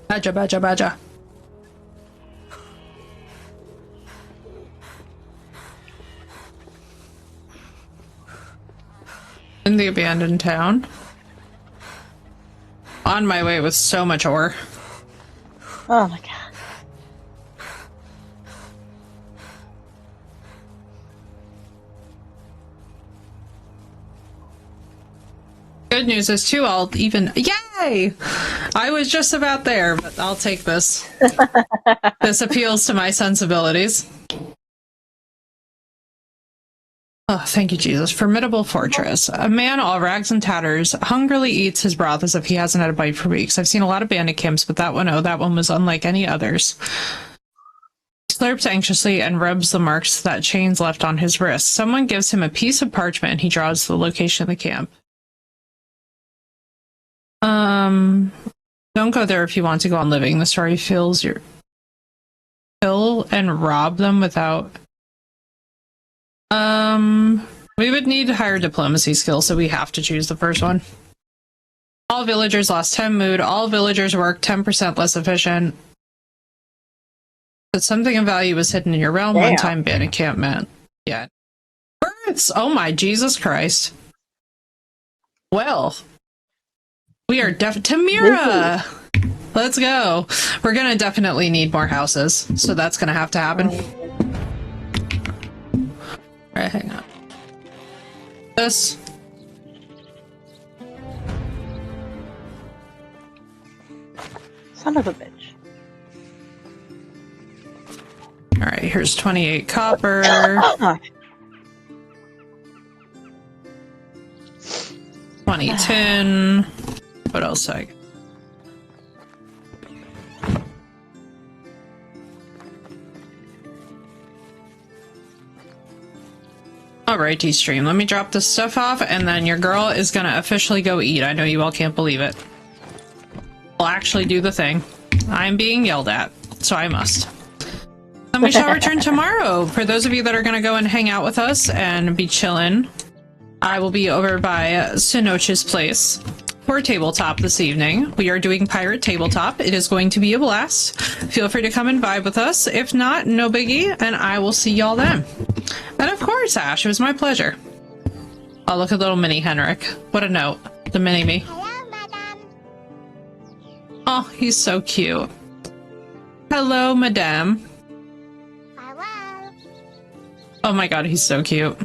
Baja, baja, baja. In the abandoned town. On my way with so much ore. Oh my god. Good news is too, I'll even... Yay! I was just about there, but I'll take this. This appeals to my sensibilities. Oh, thank you, Jesus. Formidable fortress. A man, all rags and tatters, hungrily eats his broth as if he hasn't had a bite for weeks. I've seen a lot of bandit camps, but that one was unlike any others. He slurps anxiously and rubs the marks that chains left on his wrists. Someone gives him a piece of parchment and he draws the location of the camp. Don't go there if you want to go on living. The story fills your... Kill and rob them without... We would need higher diplomacy skills, so we have to choose the first one. All villagers lost 10 mood. All villagers work 10% less efficient. But something of value was hidden in your realm. Damn. One-time ban encampment. Yeah. Births! Oh my Jesus Christ. Well... We are Tamira! Let's go. We're gonna definitely need more houses, so that's gonna have to happen. Alright, hang on. This. Son of a bitch. Alright, here's 28 copper. 20 tin. What else I got? Alright, D-Stream, let me drop this stuff off, and then your girl is gonna officially go eat. I know you all can't believe it. I'll actually do the thing. I'm being yelled at, so I must. Then we shall return tomorrow. For those of you that are gonna go and hang out with us and be chillin', I will be over by Sinoch's place for tabletop this evening. We are doing Pirate Tabletop. It is going to be a blast. Feel free to come and vibe with us. If not, no biggie, and I will see y'all then. And of course, Ash, it was my pleasure. Oh, look at little mini Henrik. What a note. The mini-me. Hello, madam. Oh, he's so cute. Hello, madame. Hello. Oh my god, he's so cute.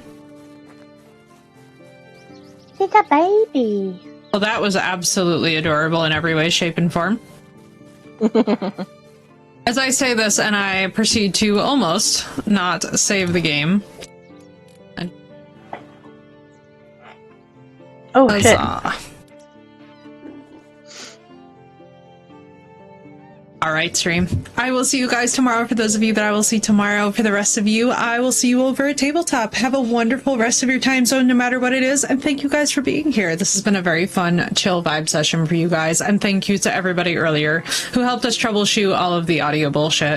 He's a baby. Well, that was absolutely adorable in every way, shape, and form. As I say this, and I proceed to almost not save the game. Oh, shit. Alright, stream. I will see you guys tomorrow. For those of you that I will see tomorrow, for the rest of you, I will see you over at Tabletop. Have a wonderful rest of your time zone, no matter what it is, and thank you guys for being here. This has been a very fun, chill vibe session for you guys, and thank you to everybody earlier who helped us troubleshoot all of the audio bullshit.